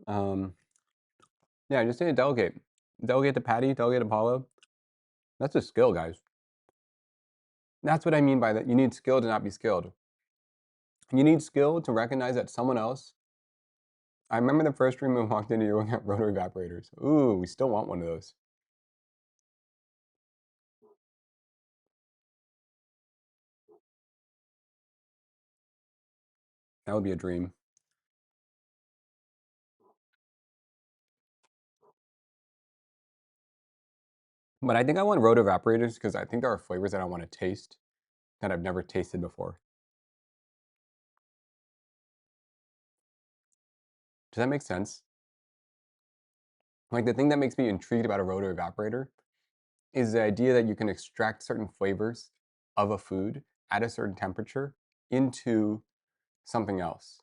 Um, yeah, just need to delegate. Delegate to Patty, delegate to Paulo. That's a skill, guys. That's what I mean by that. You need skill to not be skilled. You need skill to recognize that someone else. I remember the first room we walked into, you were looking at rotor evaporators. Ooh, we still want one of those. That would be a dream. But I think I want rotor evaporators because I think there are flavors that I want to taste that I've never tasted before. Does that make sense? Like the thing that makes me intrigued about a rotor evaporator is the idea that you can extract certain flavors of a food at a certain temperature into something else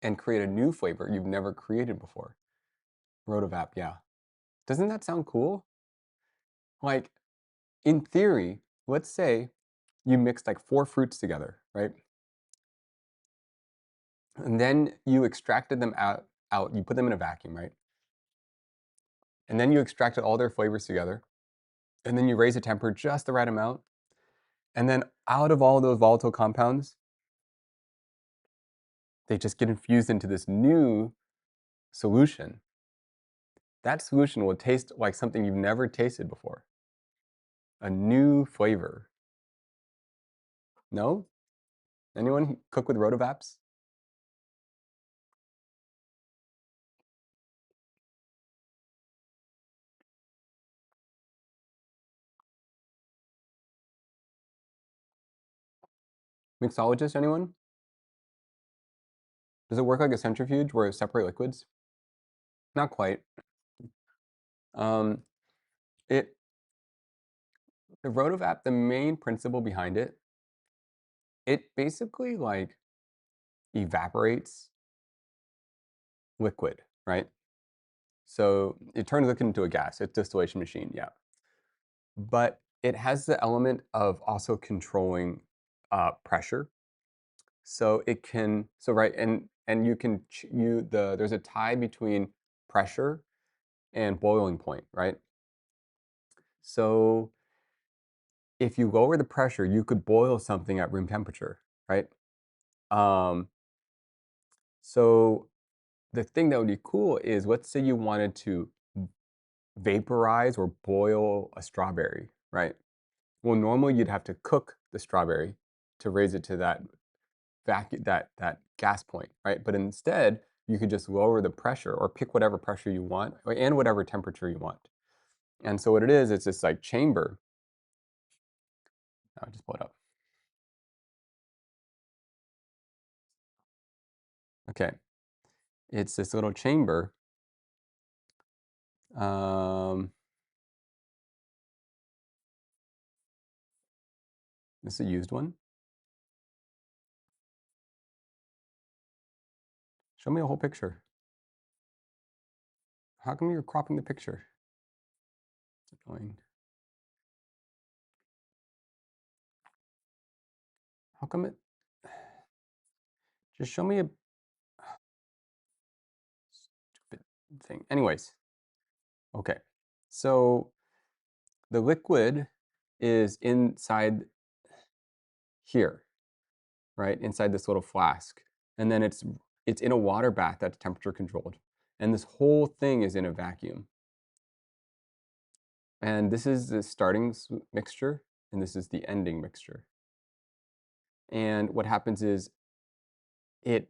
and create a new flavor you've never created before. Rotovap, yeah. Doesn't that sound cool? Like, in theory, let's say you mixed like 4 fruits together, right? And then you extracted them out, you put them in a vacuum, right? And then you extracted all their flavors together. And then you raise the temperature just the right amount. And then out of all of those volatile compounds, they just get infused into this new solution. That solution will taste like something you've never tasted before. A new flavor. No? Anyone cook with Rotovaps? Mixologist, anyone? Does it work like a centrifuge where it separates liquids? Not quite. Um, it the Rotovap, the main principle behind it basically like evaporates liquid, right? So it turns liquid into a gas. It's a distillation machine, yeah. But it has the element of also controlling pressure. So it can, so right, and you can there's a tie between pressure and boiling point, right? So if you lower the pressure, you could boil something at room temperature, right? Um, so the thing that would be cool is, let's say you wanted to vaporize or boil a strawberry, right? Well, normally you'd have to cook the strawberry to raise it to that vacuum, that gas point, right? But instead, you could just lower the pressure or pick whatever pressure you want and whatever temperature you want. And so what it is, it's this like chamber. I'll just pull it up. Okay, it's this little chamber. Um, this is a used one. Show me a whole picture. How come you're cropping the picture? It's annoying. How come it? Just show me a stupid thing. Anyways, okay. So the liquid is inside here, right? Inside this little flask. And then it's in a water bath that's temperature controlled. And this whole thing is in a vacuum. And this is the starting mixture, and this is the ending mixture. And what happens is it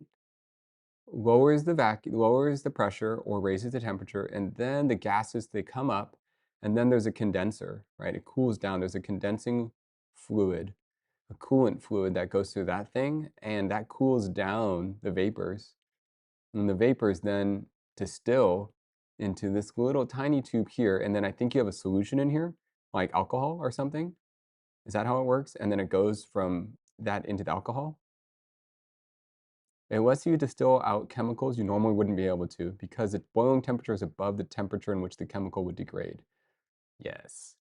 lowers the pressure or raises the temperature, and then the gases, they come up, and then there's a condenser, right? It cools down. There's a condensing fluid, a coolant fluid that goes through that thing, and that cools down the vapors. And the vapors then distill into this little tiny tube here, and then I think you have a solution in here, like alcohol or something. Is that how it works? And then it goes from that into the alcohol? It lets you distill out chemicals you normally wouldn't be able to because its boiling temperature is above the temperature in which the chemical would degrade. Yes.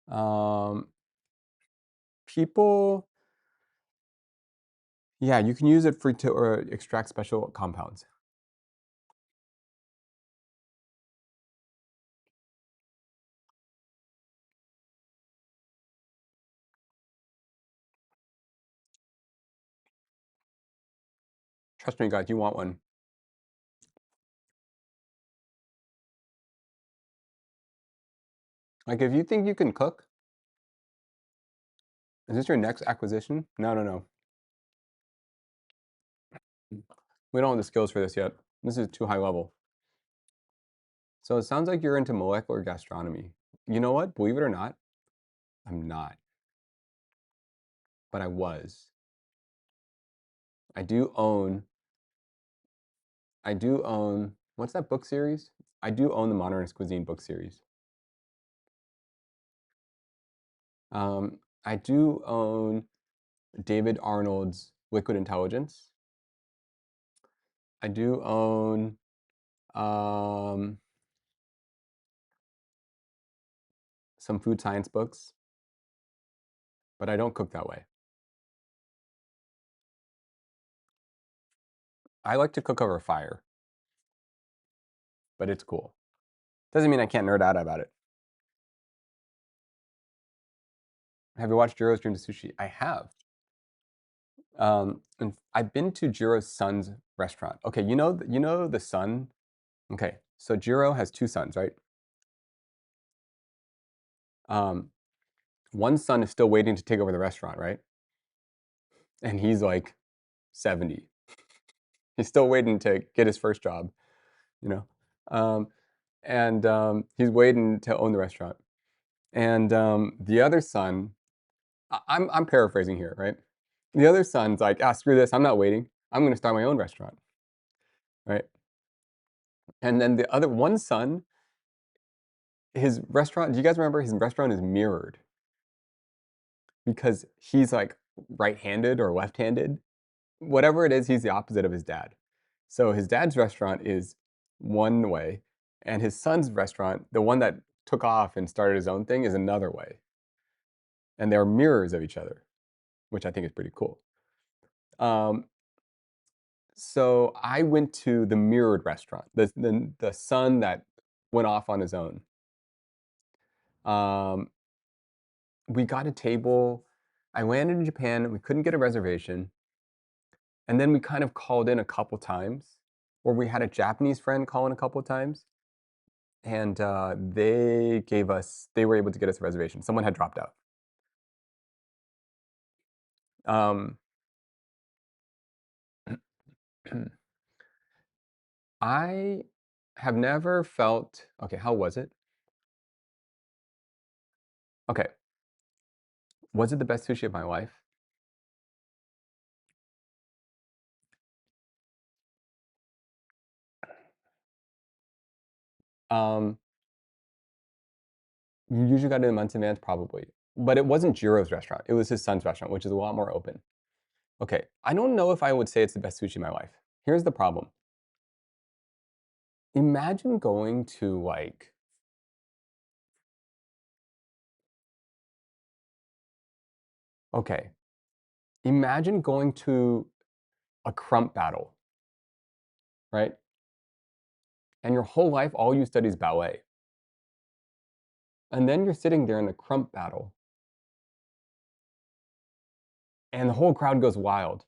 Um, people, yeah, you can use it for to or extract special compounds. Trust me, guys, you want one. Like, if you think you can cook, is this your next acquisition? No, no, no. We don't have the skills for this yet. This is too high level. So it sounds like you're into molecular gastronomy. You know what? Believe it or not, I'm not, but I was. I do own, I do own, what's that book series? I do own the Modernist Cuisine book series. I do own David Arnold's Liquid Intelligence. I do own um, some food science books, but I don't cook that way. I like to cook over fire, but it's cool. Doesn't mean I can't nerd out about it. Have you watched Jiro's Dream to Sushi? I have. And I've been to Jiro's son's restaurant. Okay, you know the son. Okay, so Jiro has two sons, right? Um, one son is still waiting to take over the restaurant, right? And he's like 70. He's still waiting to get his first job, you know. Um, and he's waiting to own the restaurant. And the other son, I'm paraphrasing here, right? The other son's like, ah, screw this, I'm not waiting. I'm going to start my own restaurant, right? And then the other one son, his restaurant, do you guys remember his restaurant is mirrored because he's like right-handed or left-handed? Whatever it is, he's the opposite of his dad. So his dad's restaurant is one way, and his son's restaurant, the one that took off and started his own thing, is another way. And they're mirrors of each other, which I think is pretty cool. Um, so I went to the mirrored restaurant, the son that went off on his own. Um, we got a table. I landed in Japan. We couldn't get a reservation. And then we kind of called in a couple times, or we had a Japanese friend call in a couple times. And they were able to get us a reservation. Someone had dropped out. Um, I have never felt, okay, how was it? Okay, was it the best sushi of my life? Um, you usually got it in months in advance, probably. But it wasn't Jiro's restaurant. It was his son's restaurant, which is a lot more open. Okay, I don't know if I would say it's the best sushi of my life. Here's the problem. Imagine going to like, okay, imagine going to a crump battle, right? And your whole life, all you study is ballet. And then you're sitting there in the crump battle, and the whole crowd goes wild.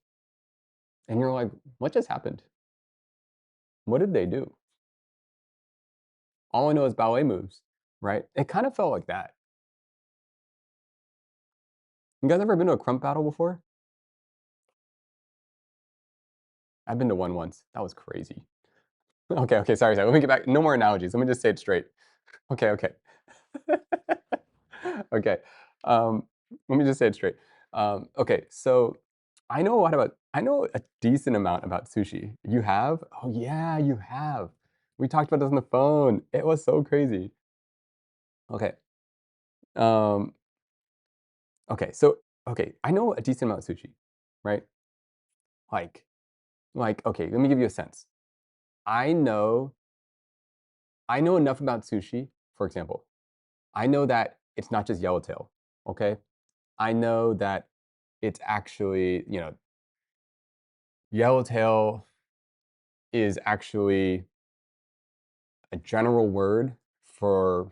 And you're like, what just happened? What did they do? All I know is ballet moves, right? It kind of felt like that. You guys ever been to a crump battle before? I've been to one once. That was crazy. Okay, okay, sorry, sorry. Let me get back. No more analogies. Let me just say it straight. Okay, okay. Okay. Um, Let me just say it straight. Okay, so I know a decent amount about sushi. You have? Oh yeah, you have. We talked about this on the phone. It was so crazy. Okay. Um, okay, so okay, I know a decent amount of sushi, right? Like okay, let me give you a sense. I know I know enough about sushi, for example. I know that it's not just yellowtail, okay? I know that it's actually, yellowtail is actually a general word for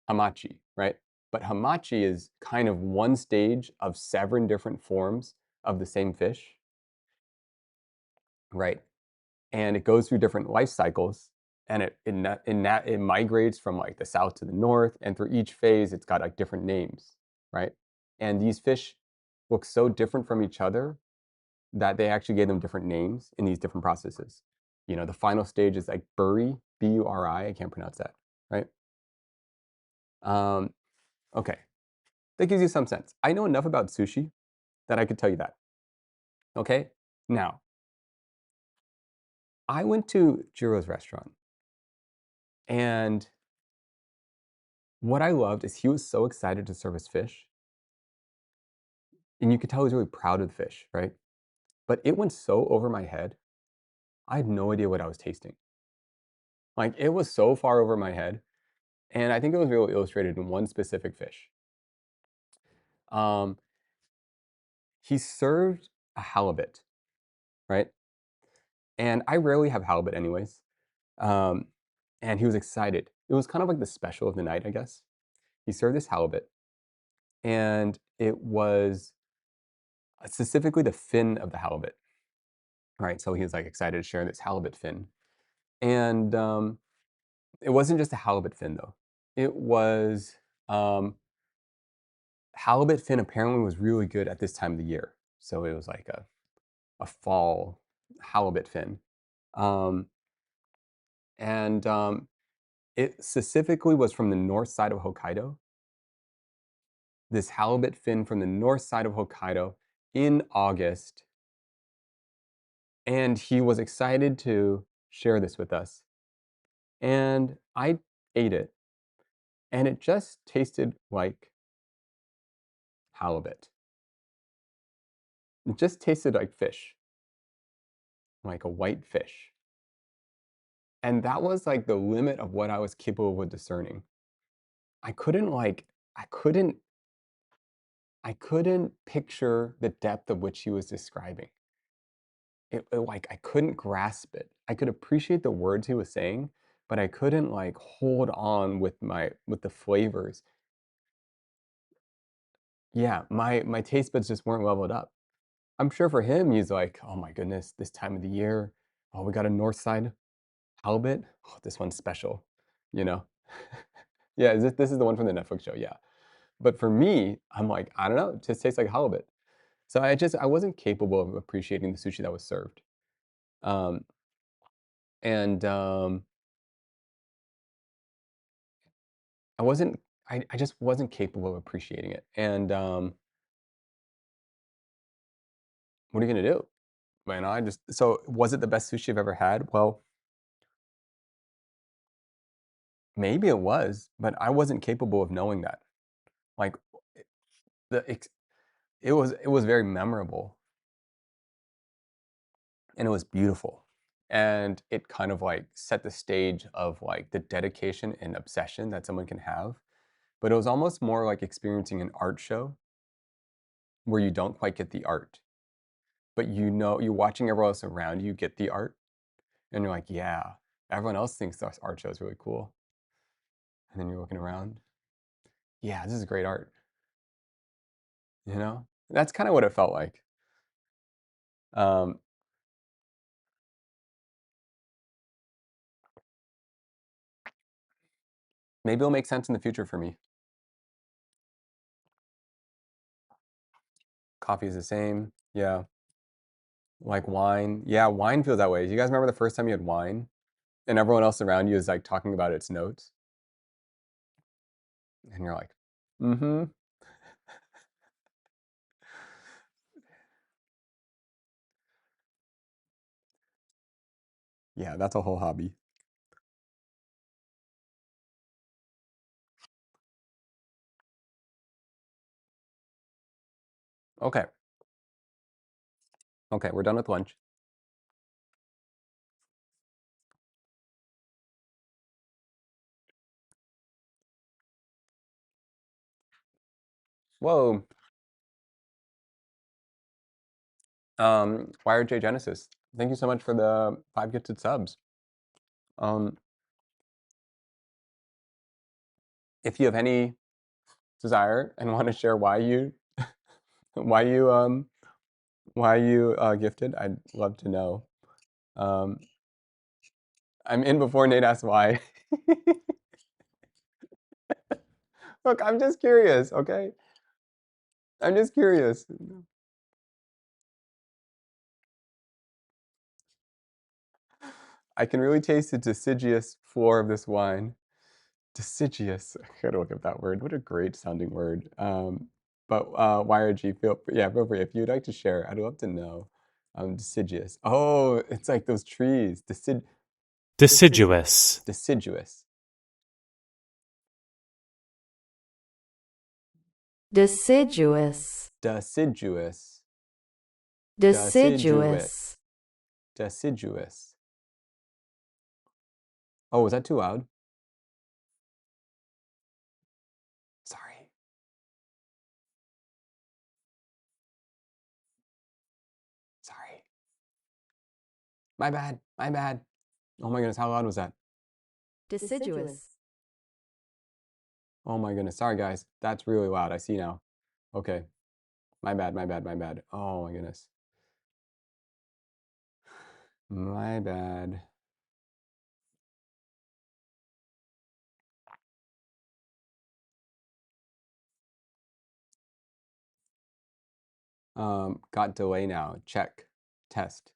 hamachi, right? But hamachi is kind of one stage of 7 different forms of the same fish, right? And it goes through different life cycles, and it migrates from, like, the south to the north, and through each phase, it's got, like, different names, right? And these fish look so different from each other that they actually gave them different names in these different processes. The final stage is, like, buri, B-U-R-I, I can't pronounce that, right? Um, okay, that gives you some sense. I know enough about sushi that I could tell you that, okay? Now, I went to Jiro's restaurant, and what I loved is he was so excited to serve us fish, and you could tell he was really proud of the fish, right? But it went so over my head, I had no idea what I was tasting. Like, it was so far over my head, and I think it was really illustrated in one specific fish. Um, he served a halibut, right? And I rarely have halibut anyways. Um, and he was excited. It was kind of like the special of the night, I guess. He served this halibut, and it was specifically the fin of the halibut, right? So he was like excited to share this halibut fin. And it wasn't just a halibut fin though. It was um, halibut fin apparently was really good at this time of the year. So it was like a fall halibut fin. Um, and it specifically was from the north side of Hokkaido. This halibut fin from the north side of Hokkaido in August. And he was excited to share this with us. And I ate it, and it just tasted like halibut. It just tasted like fish, like a white fish. And that was like the limit of what I was capable of discerning. I couldn't like I couldn't I couldn't picture the depth of which he was describing. Like I couldn't grasp it. I could appreciate the words he was saying, but I couldn't like hold on with the flavors. Yeah, my taste buds just weren't leveled up. I'm sure for him, he's like, "Oh my goodness, this time of the year, oh, we got a north side halibut. Oh, this one's special," you know? Yeah, this is the one from the Netflix show, yeah. But for me, I'm like, I don't know, it just tastes like halibut. So I wasn't capable of appreciating the sushi that was served. Um, and I wasn't I just wasn't capable of appreciating it. And what are you gonna do? Man, I just so was it the best sushi I've ever had? Well, maybe it was, but I wasn't capable of knowing that. Like the ex it was very memorable, and it was beautiful. And it kind of like set the stage of like the dedication and obsession that someone can have. But it was almost more like experiencing an art show where you don't quite get the art, but you're watching everyone else around you get the art, and you're like, yeah, everyone else thinks this art show is really cool. And then you're looking around, yeah, this is great art, you know? That's kind of what it felt like. Um, Maybe it'll make sense in the future for me. Coffee is the same. Yeah. Like wine. Yeah, wine feels that way. Do you guys remember the first time you had wine and everyone else around you is like talking about its notes? And you're like, mm-hmm. Yeah, that's a whole hobby. Okay. Okay, we're done with lunch. Whoa. Wired J Genesis. Thank you so much for the 5 gifted subs. Um, if you have any desire and want to share why you why you gifted, I'd love to know. Um, I'm in before Nate asks why. Look, I'm just curious, okay? I'm just curious. I can really taste the deciduous floor of this wine. Deciduous. I gotta look up that word. What a great sounding word. But YRG, feel free. If you'd like to share, I'd love to know. Deciduous. Oh, it's like those trees. Deciduous. Deciduous. Deciduous. Deciduous. Deciduous. Deciduous. Oh, was that too loud? Sorry. Sorry. My bad. My bad. Oh my goodness, how loud was that? Deciduous. Oh my goodness. Sorry, guys. That's really loud. I see now. Okay. My bad, my bad, my bad. Oh my goodness. My bad. Got delay now. Check. Test.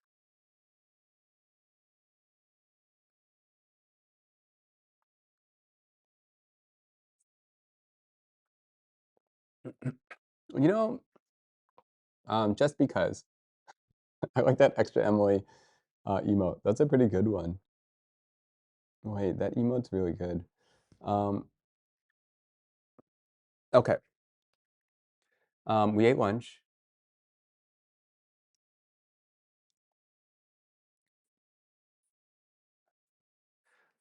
You know, just because. I like that extra Emily emote. That's a pretty good one. Wait, that emote's really good. Okay. We ate lunch.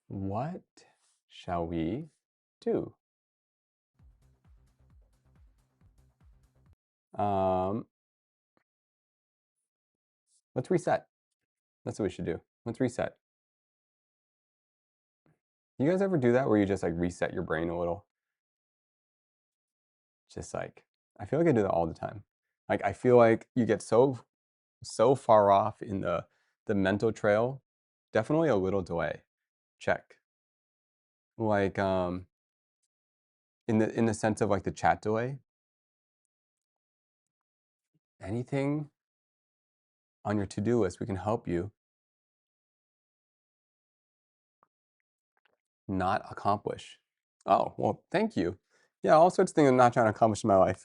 What shall we do? Let's reset. That's what we should do. Let's reset. You guys ever do that where you just like reset your brain a little? Just like, I feel like I do that all the time. Like, I feel like you get so far off in the mental trail. Definitely a little delay. Check. Like, in the sense of like the chat delay. Anything on your to-do list, we can help you not accomplish. Oh, well, thank you. Yeah, all sorts of things I'm not trying to accomplish in my life.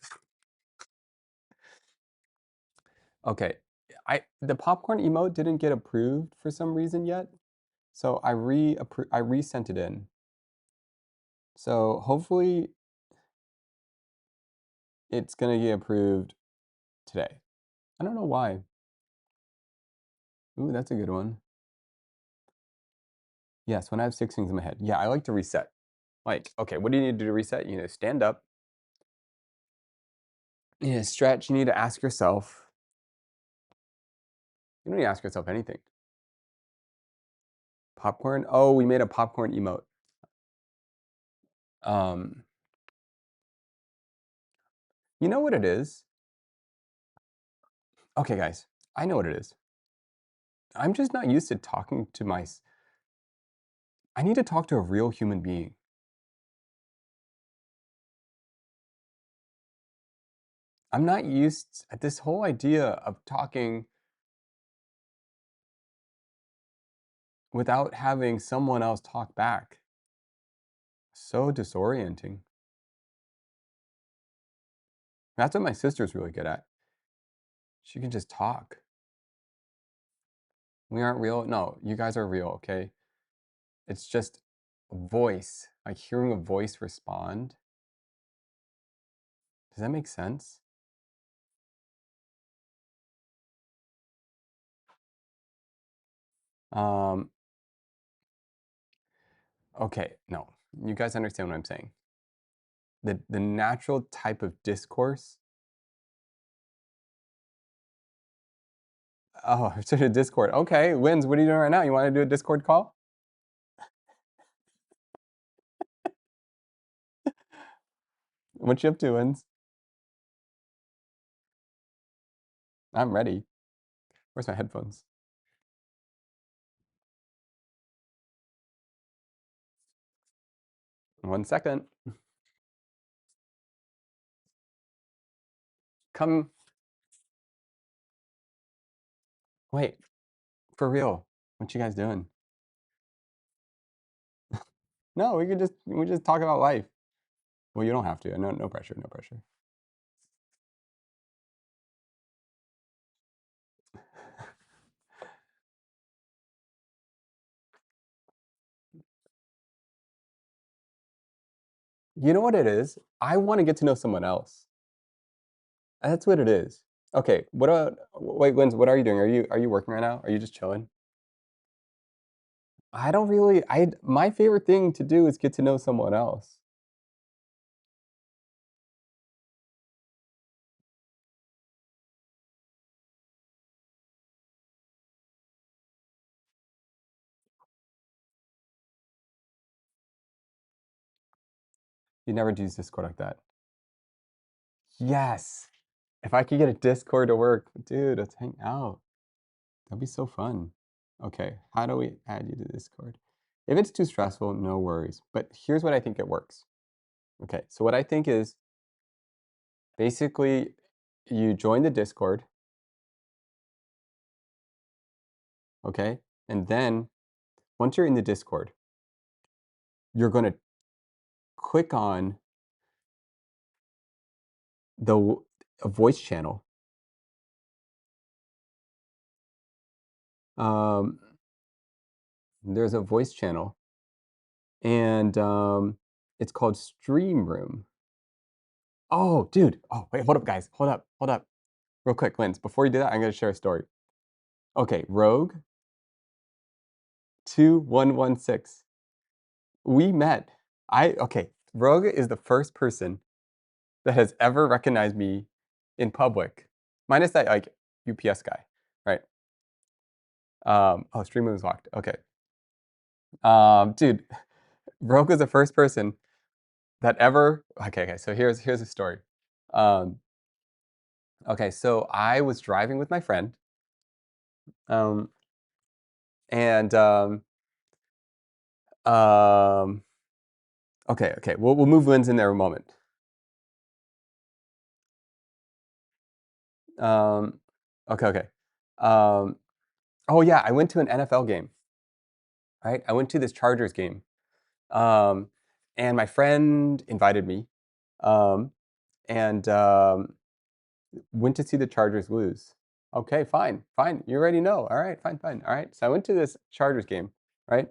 Okay, the popcorn emote didn't get approved for some reason yet, so I resent it in. So hopefully it's gonna get approved today. I don't know why. Ooh, that's a good one. Yes, when I have 6 things in my head. Yeah, I like to reset. Like, okay, what do you need to do to reset? You need to stand up. You need to stretch. You need to ask yourself. You don't need to ask yourself anything. Popcorn? Oh, we made a popcorn emote. You know what it is? Okay, guys, I know what it is. I'm just not used to talking to I need to talk to a real human being. I'm not used at this whole idea of talking without having someone else talk back. So disorienting. That's what my sister's really good at. She can just talk. We aren't real. No, you guys are real, okay? It's just a voice, like hearing a voice respond. Does that make sense? Um, okay, no, you guys understand what I'm saying. The natural type of discourse. Oh, to the Discord. Okay, Wins, what are you doing right now? You want to do a Discord call? What you up to, Wins? I'm ready. Where's my headphones? One second. Come. Wait, for real. What you guys doing? No, we just talk about life. Well, you don't have to. No, no pressure. No pressure. You know what it is? I want to get to know someone else. That's what it is. Okay. Wait, Wins, what are you doing? Are you working right now? Are you just chilling? I don't really. My favorite thing to do is get to know someone else. You never use Discord like that. Yes. If I could get a Discord to work, dude, let's hang out. That'd be so fun. Okay, how do we add you to Discord? If it's too stressful, no worries. But here's what I think it works. Okay, so what I think is basically you join the Discord, okay? And then once you're in the Discord, you're going to click on a voice channel. Um, there's a voice channel, and it's called Stream Room. Oh, dude. Oh, wait, hold up, guys. Hold up, hold up. Real quick, Lens, before you do that, I'm going to share a story. Okay, Rogue 2116. We met. Okay, Rogue is the first person that has ever recognized me in public, minus that like UPS guy, right? Oh, stream was locked. Okay. Dude, Rogue is the first person that ever. Okay. So here's a story. Um, okay, so I was driving with my friend, um, and um, okay, we'll move Lynn's in there a moment. Um, okay. Um, oh yeah, I went to an NFL game. Right, I went to this Chargers game, um, and my friend invited me, um, and went to see the Chargers lose. Okay, fine, fine. You already know. All right, fine, fine. All right. So I went to this Chargers game, right?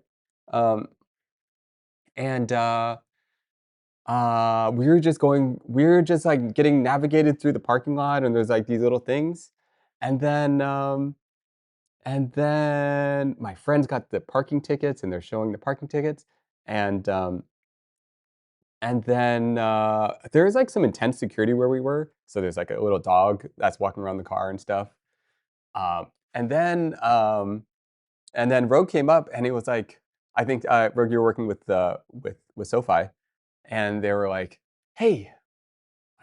Um, and we were just like getting navigated through the parking lot, and there's like these little things, and then my friends got the parking tickets, and they're showing the parking tickets, and then there's like some intense security where we were. So there's like a little dog that's walking around the car and stuff. Um, and then um, and then Rogue came up and he was like, I think Rogue, you're working with SoFi, and they were like, hey,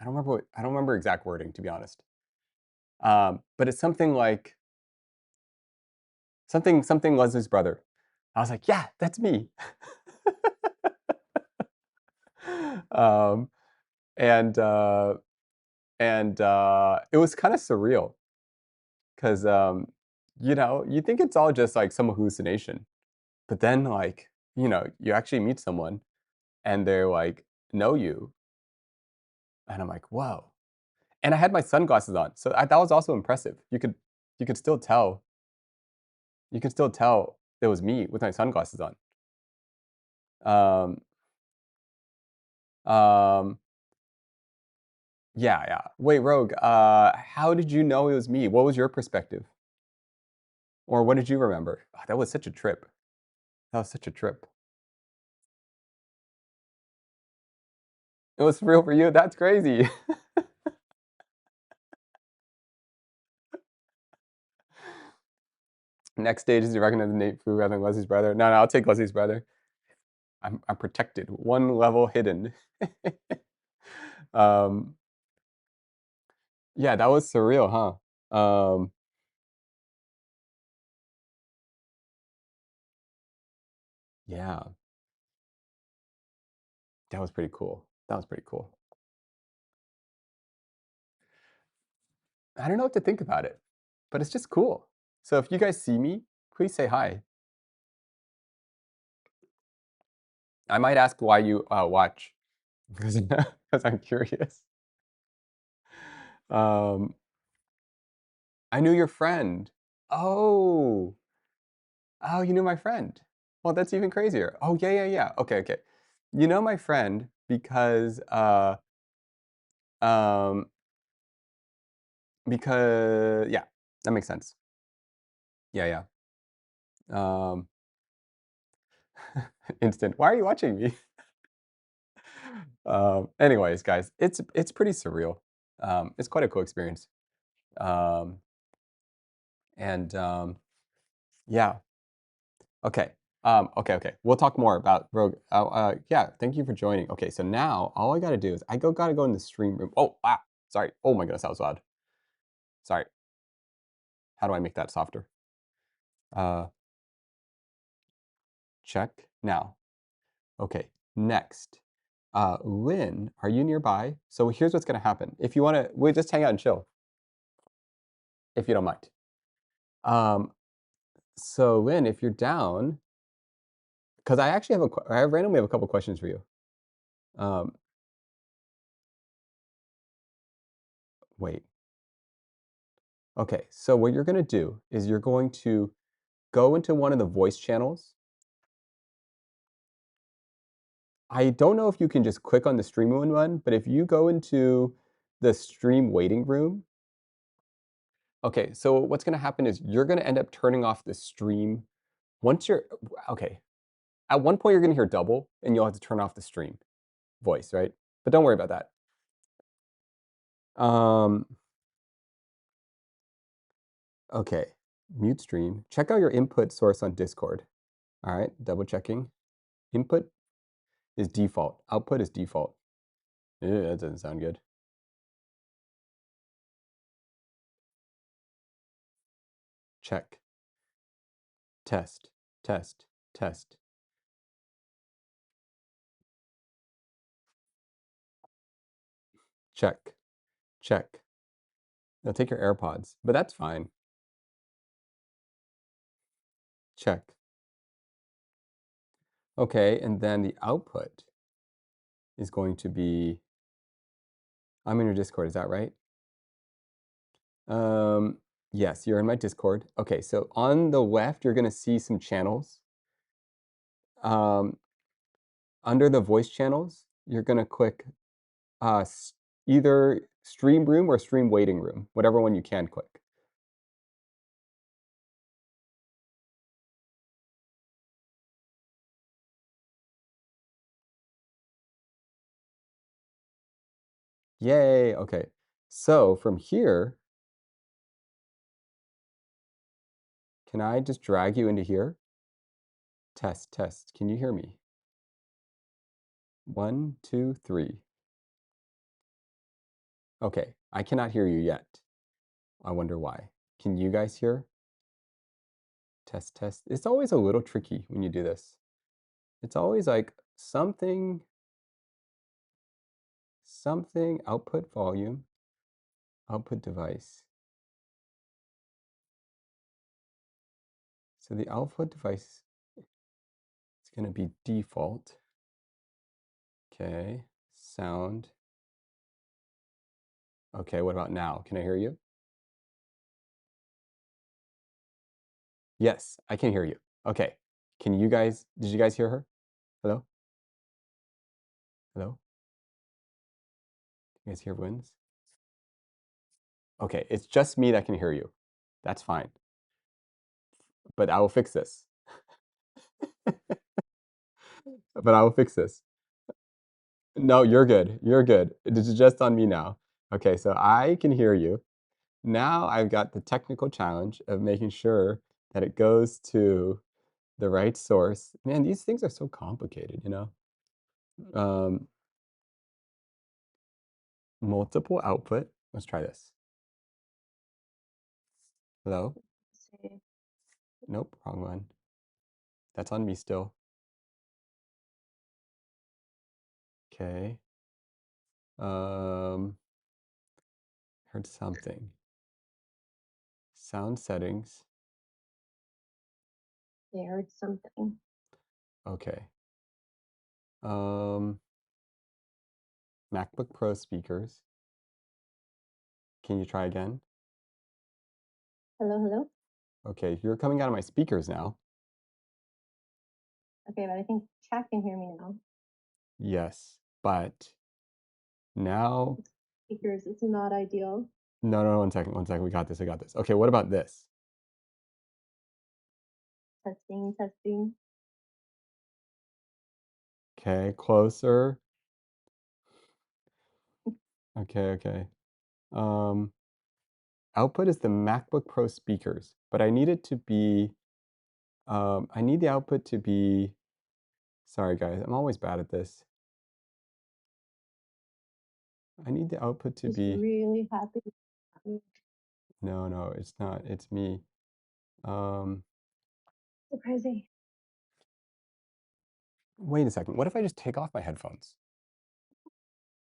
I don't remember exact wording, to be honest. But it's something like something Leslie's brother. I was like, yeah, that's me. um, and it was kind of surreal because you think it's all just like some hallucination, but then like you actually meet someone and they're like know you, and I'm like, whoa. And I had my sunglasses on, so that was also impressive. You could still tell it was me with my sunglasses on. Um, um, yeah. Wait, Rogue, how did you know it was me? What was your perspective? Or what did you remember? Oh, that was such a trip. That was such a trip. It was real for you? That's crazy. Next stage is you recognize Nate Fu rather than Leslie's brother. No, I'll take Leslie's brother. I'm protected. One level hidden. um, yeah, that was surreal, huh? Yeah, that was pretty cool. That was pretty cool. I don't know what to think about it, but it's just cool. So if you guys see me, please say hi. I might ask why you watch because I'm curious. Um, I knew your friend. Oh, oh, you knew my friend. Well, that's even crazier. Oh, yeah, yeah, yeah. Okay, okay. You know my friend um, because yeah, that makes sense. Yeah, yeah. Instant. Why are you watching me? Anyways, guys, it's pretty surreal. It's quite a cool experience. Um, and yeah. Okay. Okay. We'll talk more about Rogue. Yeah. Thank you for joining. Okay. So now all I gotta do is gotta go in the stream room. Oh, ah, sorry. Oh my goodness, that was loud. Sorry. How do I make that softer? Uh, check now. Okay. Next. Lynn, are you nearby? So here's what's gonna happen. If you wanna, we'll just hang out and chill, if you don't mind. Um, so Lynn, if you're down, because I actually I randomly have a couple questions for you. Um, wait. Okay, so what you're going to do is you're going to go into one of the voice channels. I don't know if you can just click on the stream one, but if you go into the stream waiting room, okay, so what's going to happen is you're going to end up turning off the stream once you're, okay, at one point you're going to hear double and you'll have to turn off the stream voice, right? But don't worry about that. Um, okay, mute stream. Check out your input source on Discord. All right, double checking. Input is default. Output is default. Ew, that doesn't sound good. Check. Test. Test. Test. Check. Check. Now take your AirPods, but that's fine. Check. Okay, and then the output is going to be, I'm in your Discord, is that right? Yes, you're in my Discord. Okay, so on the left, you're gonna see some channels. Under the voice channels, you're gonna click either stream room or stream waiting room, whatever one you can click. Yay, okay. So from here, can I just drag you into here? Test, test. Can you hear me? 1, 2, 3. Okay, I cannot hear you yet. I wonder why. Can you guys hear? Test, test. It's always a little tricky when you do this. It's always like something, output volume, output device. So the output device is going to be default. Okay, sound. Okay, what about now? Can I hear you? Yes, I can hear you. Okay, did you guys hear her? Hello? Hello? You guys hear Wins? Okay, it's just me that can hear you. That's fine. but I will fix this. But I will fix this. No, you're good. You're good. This is just on me now. Okay, so I can hear you. Now I've got the technical challenge of making sure that it goes to the right source. Man, these things are so complicated, you know? Um, multiple output. Let's try this. Hello? See. Nope, wrong one. That's on me still. Okay. Heard something. Sound settings. They heard something. Okay. MacBook Pro speakers. Can you try again? Hello, hello? Okay, you're coming out of my speakers now. Okay, but I think chat can hear me now. Yes, but now, Speakers, it's not ideal. no, 1 second, we got this, I got this. Okay, what about this? Testing, testing. Okay, closer. Okay. Output is the MacBook Pro speakers, but I need it to be, I need the output to be, sorry guys, I'm always bad at this. I need the output to Just be, really happy. no, it's not, it's me. So crazy. Wait a second, what if I just take off my headphones?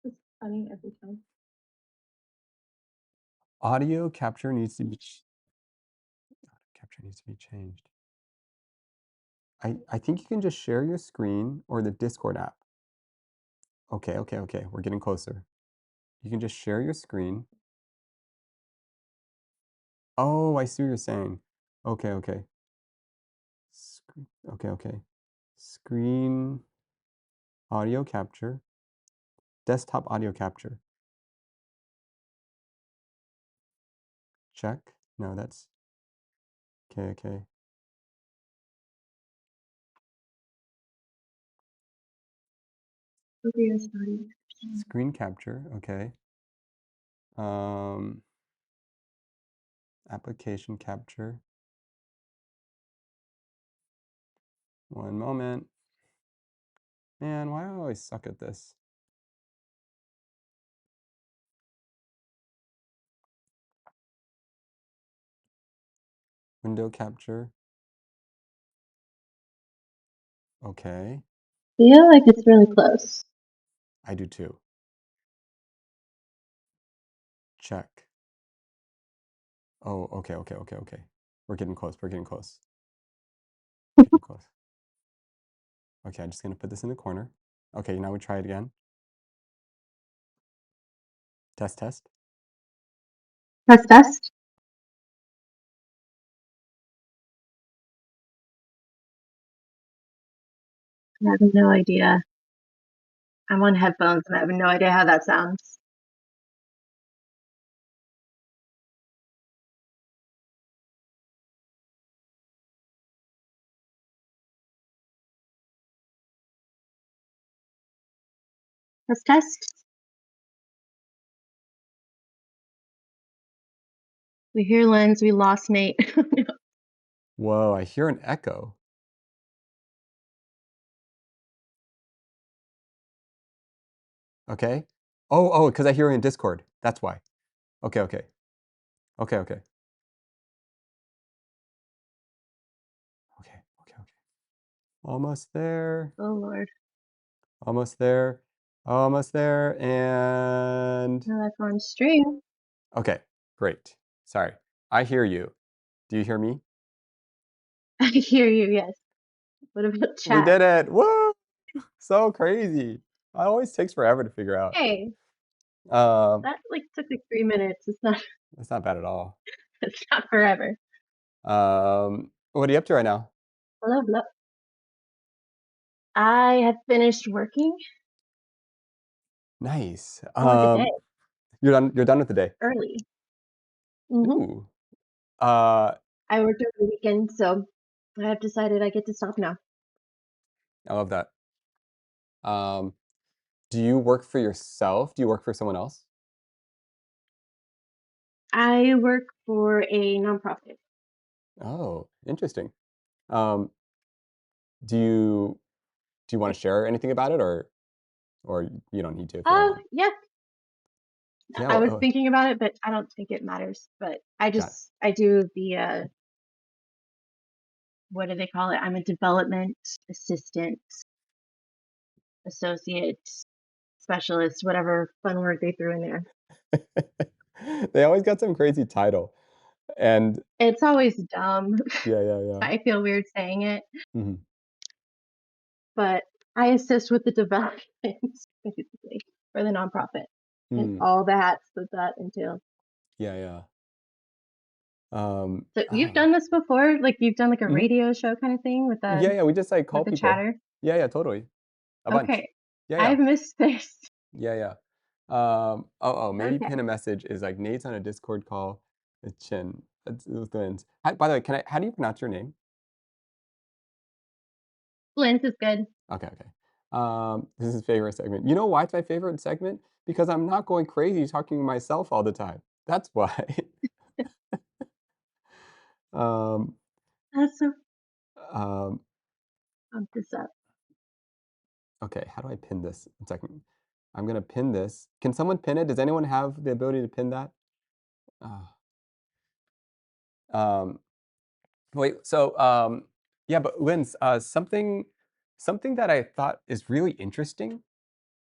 It's funny every time. Audio capture needs to be changed. I think you can just share your screen or the Discord app. Okay, we're getting closer. You can just share your screen. Oh, I see what you're saying. Okay. Okay. Screen audio capture. Desktop audio capture. Check. No, that's okay. Video starting. Screen capture, okay. Application capture. One moment. Man, why do I always suck at this? Window capture. Okay, Feel like it's really close. I do too. Check. Oh, okay. We're getting close. Getting close. Okay, I'm just gonna put this in the corner. Okay, now we try it again. Test. Test. I have no idea. I'm on headphones and I have no idea how that sounds. Let's test. We hear Lens, we lost Nate. Whoa, I hear an echo. Okay. Oh, because I hear it in Discord. That's why. Okay. Okay. Almost there. Oh Lord. Almost there. And Now that's on stream. okay, great. Sorry. I hear you. Do you hear me? I hear you, yes. What about chat? We did it. Woo! So crazy. It always takes forever to figure out. Hey, Um, that took 3 minutes. It's not That's not bad at all. it's not forever. What are you up to right now? Hello. I have finished working. Nice. With the day. You're done with the day. Early. Ooh. I worked over the weekend, so I've decided I get to stop now. I love that. Um, do you work for yourself? Do you work for someone else? I work for a nonprofit. Oh, interesting. Um, do you do you want to share anything about it, or you don't need to if you don't Oh, want? yeah. Yeah. I was Oh, thinking about it, but I don't think it matters. But got I do the what do they call it? I'm a development assistant, associate, specialist, whatever fun word they threw in there. it. They always got some crazy title, and It's always dumb. yeah, yeah, yeah. I feel weird saying it, Mhm. but I assist with the development basically for the nonprofit and Mm, all the hats that that entails. yeah, yeah. So you've Ah, done this before? Like you've done like a mhm. radio show kind of thing Yeah, yeah. We just like with call the people. chatter? Yeah, yeah, totally. A bunch. Okay. Yeah, yeah. I've missed this. Yeah, yeah. Maybe Okay. pin a message is like Nate's on a Discord call with Chin. That's those twins. Hi, by the way, how do you pronounce your name? Lens is good. Okay, okay. This is favorite segment. You know why it's my favorite segment? Because I'm not going crazy talking to myself all the time. That's why. um, That's so um, pump this up. okay, how do I pin this? 1 second. I'm gonna pin this. Can someone pin it? Does anyone have the ability to pin that? Uh, um, Wait, so, yeah, but Linz, something that I thought is really interesting,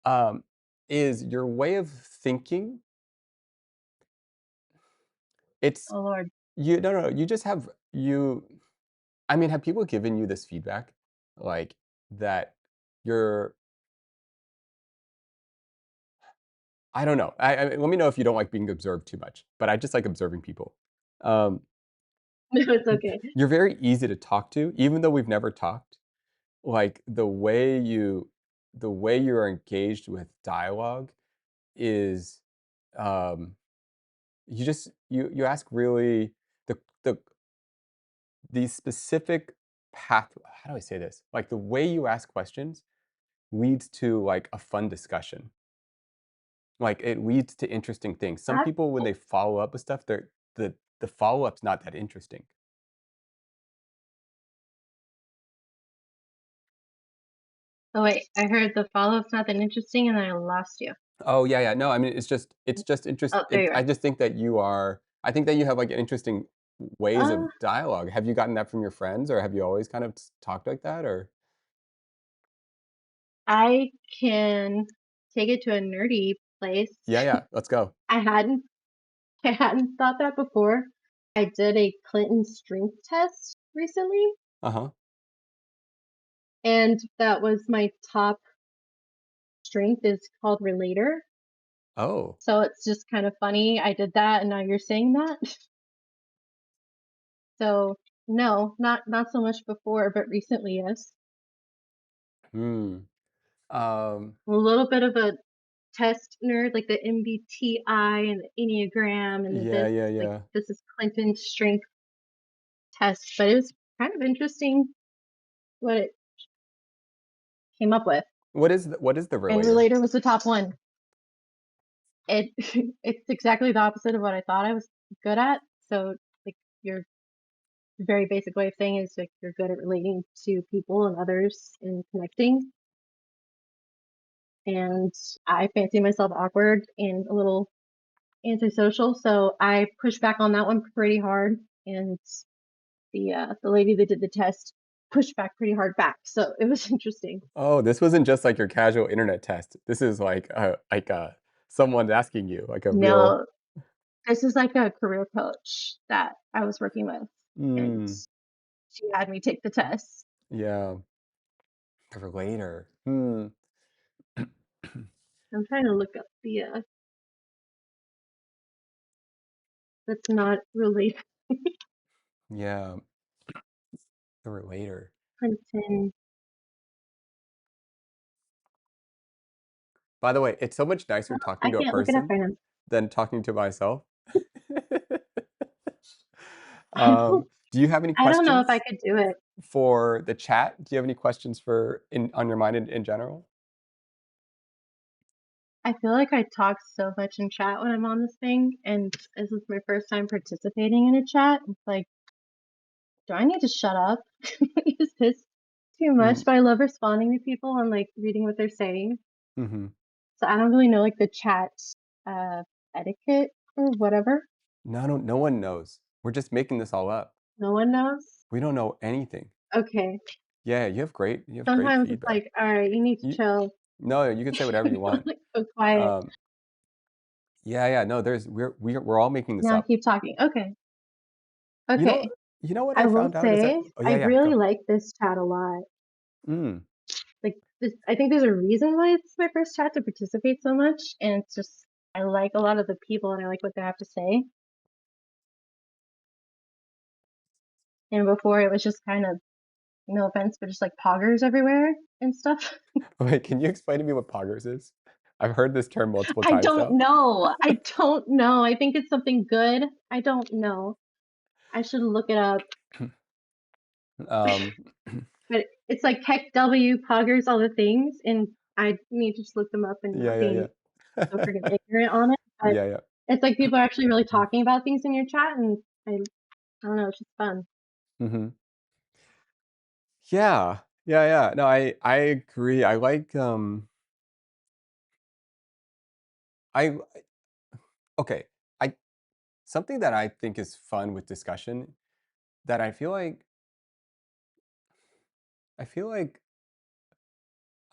um, is your way of thinking. It's Oh Lord. you no, no, no, you just have you I mean, have people given you this feedback? Like, that you're I don't know. Let me know if you don't like being observed too much, but I just like observing people. Um, No, it's okay. you're very easy to talk to, even though we've never talked. Like, the way you're engaged with dialogue is, um, you ask really the these specific path how do I say this? Like, the way you ask questions leads to, like, a fun discussion. Like, it leads to interesting things. Some That, people, when they follow up with stuff, the follow-up's not that interesting. oh wait, I heard the follow-up's not that interesting and then I lost you. Oh, yeah, yeah. No, I mean, it's just Oh, there you I are. just think that I think that you have, like, interesting ways Uh, of dialogue. Have you gotten that from your friends, or have you always kind of talked like that, or I can take it to a nerdy place. Yeah, yeah, let's go. I hadn't I hadn't thought that before. I did a Clinton strength test recently, Uh-huh. and that was my top strength is called relator. Oh. So it's just kind of funny. I did that and now you're saying that. So no, not so much before, but recently, yes. Hmm. Um, A little bit of a test nerd, like the MBTI and the Enneagram and the yeah, this, yeah, like yeah. this is Clinton's strength test, but it was kind of interesting what it came up with. What is the And relator? relator was the top one. It it's exactly the opposite of what I thought I was good at. So like your very basic way of saying is like you're good at relating to people and others and connecting. And I fancy myself awkward and a little antisocial, so I pushed back on that one pretty hard. And the lady that did the test pushed back pretty hard back. So it was interesting. Oh, this wasn't just, like, your casual internet test. This is someone asking you, like, a real No, this is like a career coach that I was working with, and Mm, she had me take the test. yeah, the relator. Hmm. I'm trying to look up the that's not related. Yeah, the relator. Clinton. By the way, it's so much nicer Oh, talking I to a can't look it up person right now. than talking to myself. I don't Do you have any I don't know if I questions? could do it. for the chat, do you have any questions for in on your mind in general? I feel like I talk so much in chat when I'm on this thing, and this is my first time participating in a chat. It's like, do I need to shut up? Is this too Mm, much? But I love responding to people and like reading what they're saying. mhm. So I don't really know like the chat uh etiquette or whatever. No one knows. We're just making this all up. No one knows. We don't know anything. Okay. Yeah, you have great Sometimes it's feedback. like, all right, you need to You chill. No, you can say whatever you want. Like, go quiet. Um, yeah, no, we're all making this Now up. keep talking. Okay. You know Okay. you know what I I will found out is that say oh, I yeah, really go. like this chat a lot. Mm. Like this, I think there's a reason why it's my first chat to participate so much, and it's just I like a lot of the people and I like what they have to say. And before it was just kind of no offense, but just like poggers everywhere and stuff. Wait, can you explain to me what poggers is? I've heard this term multiple I times don't now. know. I don't know. I think it's something good. I don't know. I should look it up. Um, But it's like Tech W, poggers, all the things, and I need to just look them up and yeah, not yeah, being so yeah. freaking ignorant on it. But Yeah, yeah. it's like people are actually really talking about things in your chat, and I don't know, it's just fun. Mhm. Yeah. Yeah. No, I agree. I okay. I Something that I think is fun with discussion that I feel like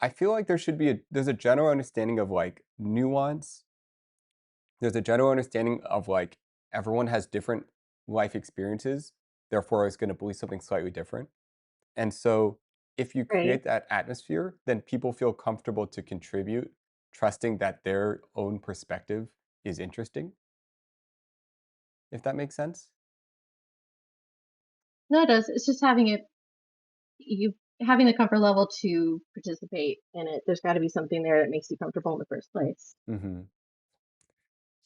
I feel like there's a general understanding of like nuance. There's a general understanding of like everyone has different life experiences, therefore is going to believe something slightly different. And so if you Right. create that atmosphere, then people feel comfortable to contribute, trusting that their own perspective is interesting, if that makes sense. No, it does. It's just having it, you having the comfort level to participate in it. There's got to be something there that makes you comfortable in the first place. Hmm.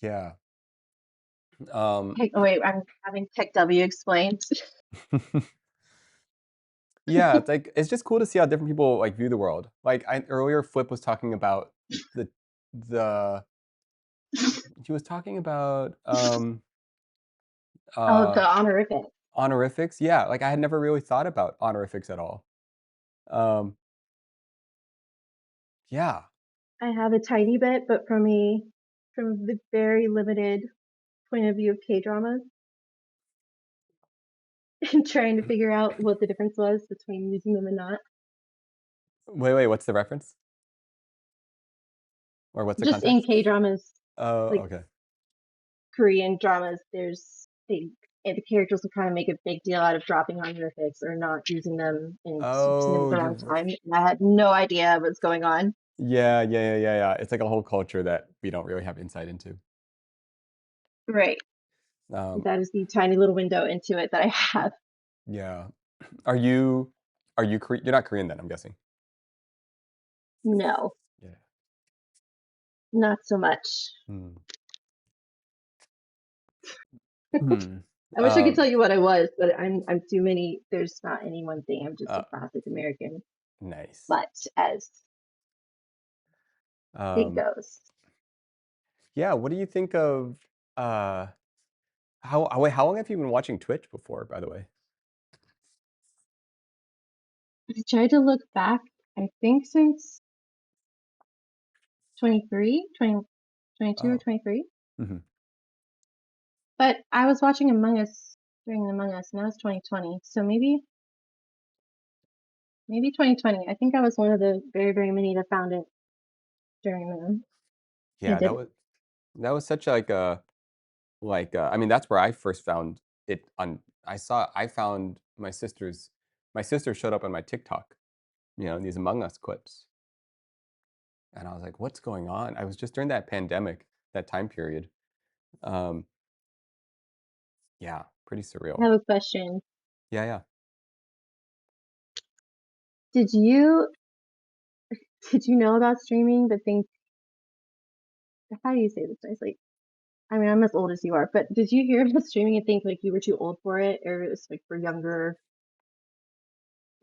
Yeah. Um, Hey, oh wait, I'm having Tech W explained. yeah, it's just cool to see how different people like view the world. Like earlier, Flip was talking about the the he was talking about Oh, uh the honorific. honorifics. Yeah, like I had never really thought about honorifics at all. Um, yeah. I have a tiny bit, but from the very limited point of view of K dramas, and trying to figure out what the difference was between using them and not. Wait, what's the reference? Or what's the Just in context? K dramas, Oh, like okay. Korean dramas, the characters will kind of make a big deal out of dropping honorifics or not using them and using them at Oh, the wrong time. And I had no idea what's going on. yeah. It's like a whole culture that we don't really have insight into. Right. Um, That is the tiny little window into it that I have. yeah. Are you You're not Korean then, I'm guessing. No, Yeah. not so much. Hmm. Hmm. I wish I could tell you what I was, but I'm too many. There's not any one thing. I'm just a Uh, classic American. nice. But as it Um, goes, yeah, what do you think of uh wait, how long have you been watching Twitch before, by the way? I tried to look back. I think since 23, 20, 22 or Oh. 23. Hmm. But I was watching Among Us during Among Us, and that was 2020. So maybe 2020. I think I was one of the very, very many that found it during the Yeah, pandemic. that was such like a I mean, that's where I first found it on I found my sister showed up on my TikTok, these Among Us clips. And I was like, "What's going on?" I was just during that pandemic, that time period. Um, yeah, pretty I surreal. have a question. Yeah. Did you did you know about streaming but think how do you say this nicely? I mean, I'm as old as you are, but did you hear about streaming and think like you were too old for it or it was like for younger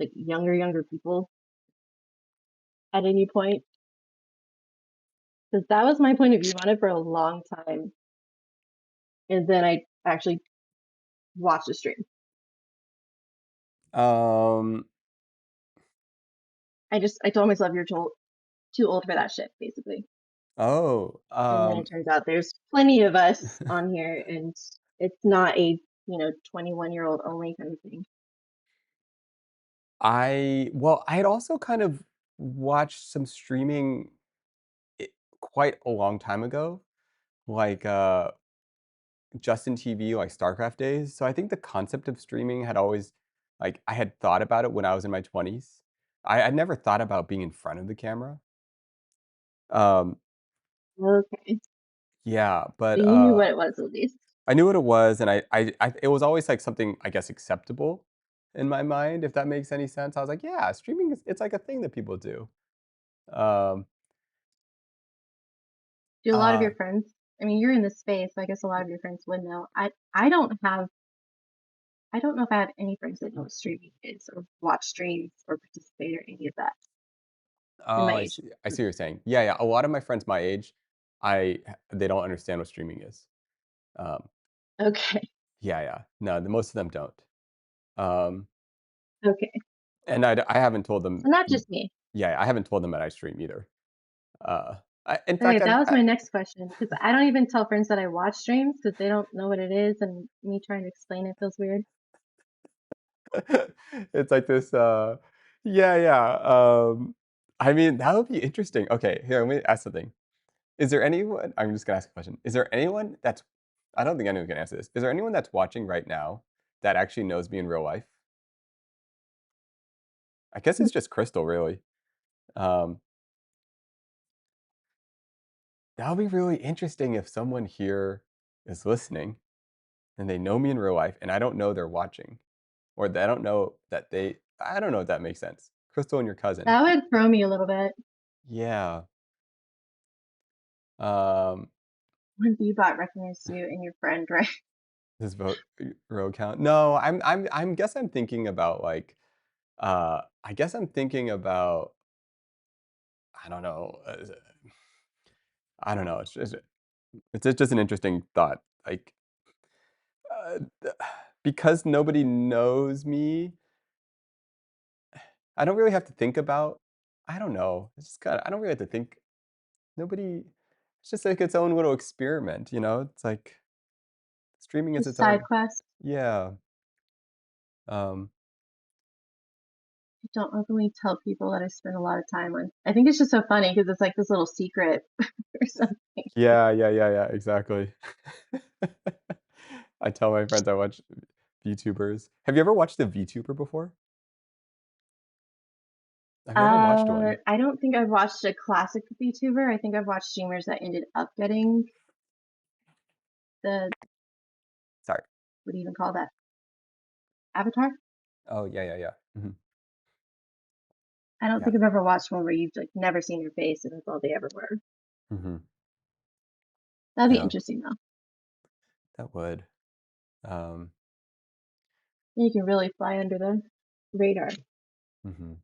like younger people at any point? Because that was my point of view on it for a long time, and then I actually watched the stream. Um, I told myself you're too old for that shit, basically. oh, And then it turns out there's plenty of us on here, and it's not a 21-year-old only kind of thing. well, I had also kind of watched some streaming I quite a long time ago, like, Justin TV, like StarCraft days. So I think the concept of streaming had always like, I had thought about it when I was in my 20s. I'd never thought about being in front of the camera. Um, Okay, yeah, but but, you knew what it was at least. I knew what it was, and I it was always, like, something, I guess, acceptable in my mind, if that makes any sense. I was like, "Yeah, streaming is it's like a thing that people do." Um, Do a lot of uh your friends? I mean, you're in this space, so I guess a lot of your friends would know. I don't have. I don't know if I have any friends that know what streaming is or watch streams or participate or any of that in my oh, age I group. see what you're saying. Yeah, yeah, a lot of my friends my age, they don't understand what streaming is. Um, Okay, yeah, yeah. No, the most of them don't. Um, okay. and I haven't told them So not just me. yeah, I haven't told them that I stream either. In Okay, fact, that was my next question because I don't even tell friends that I watch streams because they don't know what it is, and me trying to explain it feels weird. it's like this, yeah, yeah, I mean, that would be interesting. Okay, here, let me ask something. Is there anyone I'm just gonna ask a question. Is there anyone that's I don't think anyone can answer this. Is there anyone that's watching right now that actually knows me in real life? I guess it's just Crystal, really. Um, that would be really interesting if someone here is listening and they know me in real life and I don't know they're watching, or they don't know that I don't know if that makes sense. Crystal and your cousin. That would throw me a little bit. Yeah. Um, When Bebot recognized you and your friend, right? this vote row count. No, I'm guess I'm thinking about like I guess I'm thinking about I don't know. I don't know. It's just an interesting thought. Like th- because nobody knows me, I don't really have to think about. I don't know. It's just kind of. I don't really have to think. Nobody. It's just like its own little experiment. It's like streaming is Just its side own. quest. Yeah. Um. I don't openly tell people that I spend a lot of time on. I think it's just so funny because it's like this little secret or something. Yeah. Yeah. Yeah. Yeah. Exactly. I tell my friends I watch VTubers. Have you ever watched a VTuber before? I've never watched one. I don't think I've watched a classic VTuber. I think I've watched streamers that ended up getting the Sorry. what do you even call that? Avatar? Oh, yeah, yeah, yeah. Mhm. I don't Yeah. think I've ever watched one where you've like never seen your face and that's all they ever were. Mhm. That'd be Yeah, interesting though. that would. Um, You can really fly under the radar. mhm.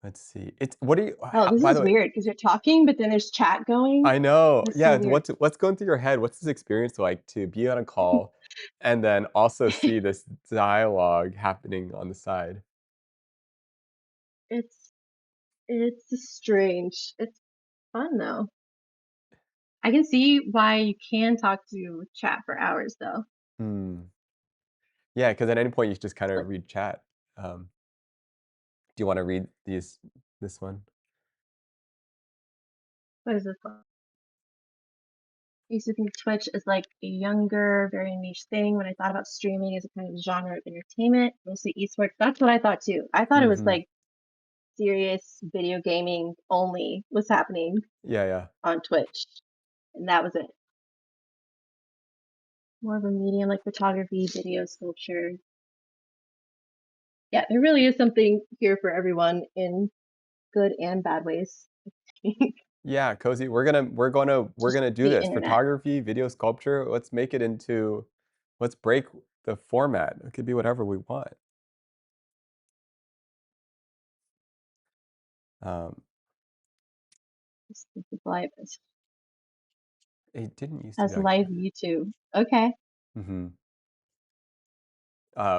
Let's see. It's what do you Oh, ho this by is the way weird because you're talking, but then there's chat going. I know. That's Yeah, so it's weird. what's going through your head? What's this experience like to be on a call and then also see this dialogue happening on the side? it's it's strange. It's fun though. I can see why you can talk to chat for hours though. Hmm. Yeah, because at any point you just kinda Like, read chat. Do you wanna read this one? what is this one? I used to think Twitch is like a younger, very niche thing. When I thought about streaming as a kind of genre of entertainment, mostly esports, that's what I thought too. I thought it was Mhm. like serious video gaming only was happening Yeah, yeah. on Twitch, and that was it. More of a medium like photography, video, sculpture. Yeah, there really is something here for everyone in good and bad ways. Yeah, cozy. We're gonna do The this. internet. Photography, video sculpture. Let's break the format. It could be whatever we want. Um, This is live it didn't used to be as like live that. YouTube. Okay. Mhm.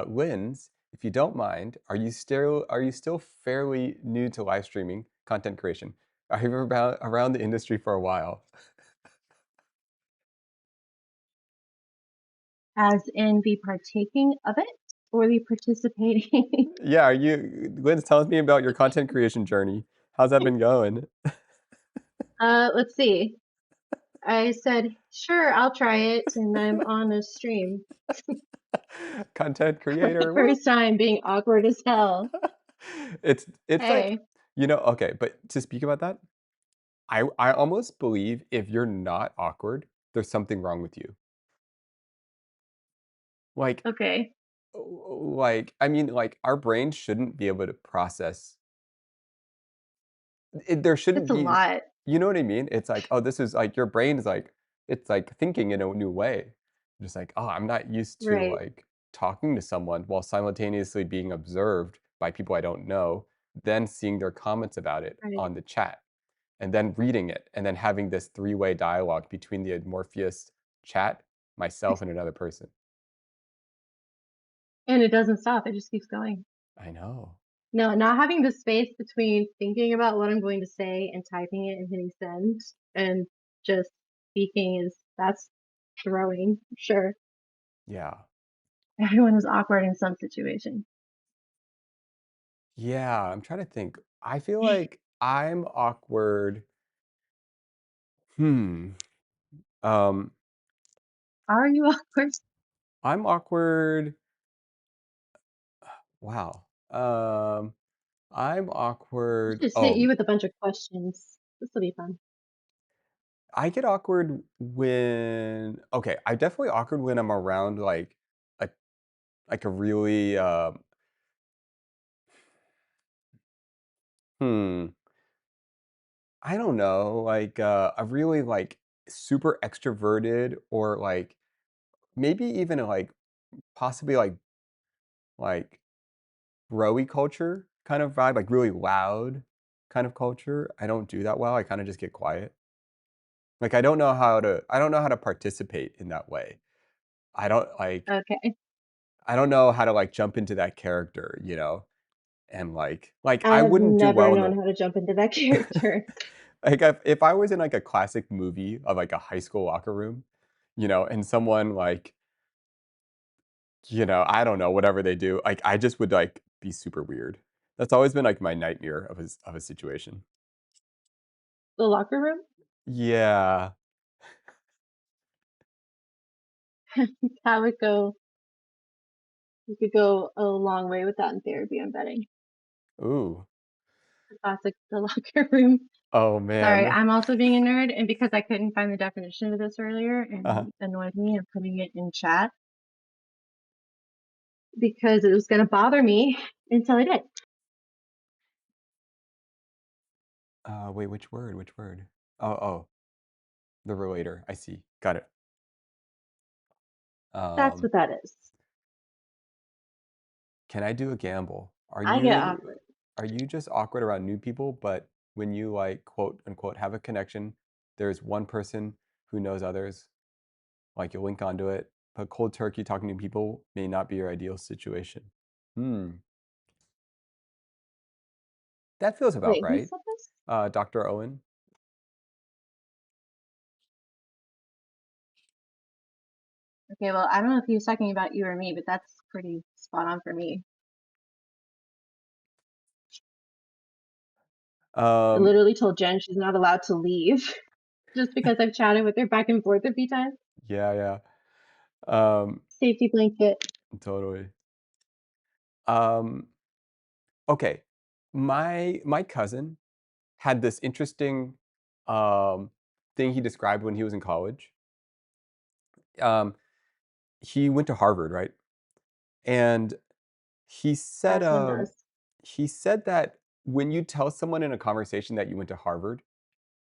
Linz, if you don't mind, are you still fairly new to live streaming content creation? Are you about around the industry for a while? As in the partaking of it or the participating? Yeah, are you Linz, tell me about your content creation journey. How's that been going? Let's see. I said, "Sure, I'll try it," and I'm on a stream Content for the creator, woo! first time being awkward as hell. It's like, Hey, okay, but to speak about that, I almost believe if you're not awkward, there's something wrong with you. Like okay. I mean, like, our brains shouldn't be able to process there It's shouldn't a be lot. you know what I mean? It's like, oh, this is like your brain is like it's like thinking in a new way. Just like, oh, I'm not used to Right, like talking to someone while simultaneously being observed by people I don't know, then seeing their comments about it right. on the chat, and then reading it, and then having this three-way dialogue between the Morpheus chat, myself, and another person. And it doesn't stop, it just keeps going. I know. No, not having the space between thinking about what I'm going to say and typing it and hitting send and just speaking that's throwing, sure. Yeah. Everyone is awkward in some situation. Yeah, I'm trying to think. I feel like I'm awkward. Hmm. Um, Are you awkward? I'm awkward. Wow. I'm I awkward. should just hit Oh, you with a bunch of questions. This will be fun. I get awkward when okay, I definitely awkward when I'm around a like a really hmm, I don't know, like a really like super extroverted or like maybe even like possibly like bro-y culture kind of vibe, like really loud kind of culture. I don't do that well. I kind of just get quiet. Like I don't know how to participate in that way. I don't like Okay. I don't know how to like jump into that character, and I I've wouldn't do never well in the known how to jump into that character. like if I was in like a classic movie of like a high school locker room, and someone like, I don't know, whatever they do, like I just would like be super weird. That's always been like my nightmare of a situation. The locker room? Yeah. That would go you could go a long way with that in therapy, I'm betting. Ooh. The classic the locker room. Oh, Sorry, man. I'm also being a nerd, and because I couldn't find the definition of this earlier Uh-huh. and it annoyed me, I'm putting it in chat because it was gonna bother me until I did. Wait, which word? Which word? Oh, the relator. I see. Got it. That's Um, what that is. can I do a gamble? I get awkward. Are you just awkward around new people, but when you like quote unquote have a connection, there's one person who knows others, like you'll link onto it, but cold turkey talking to people may not be your ideal situation. Hmm. That feels about Wait, who right. said this? Dr. Owen. Okay, well, I don't know if he was talking about you or me, but that's pretty spot on for me. I Um, literally told Jen she's not allowed to leave just because I've chatted with her back and forth a few times. yeah, yeah. Um, Safety blanket. totally. Um, okay. My cousin had this interesting um, thing he described when he was in college. Um, he went to Harvard, right? And he said As one um, does. he said that when you tell someone in a conversation that you went to Harvard,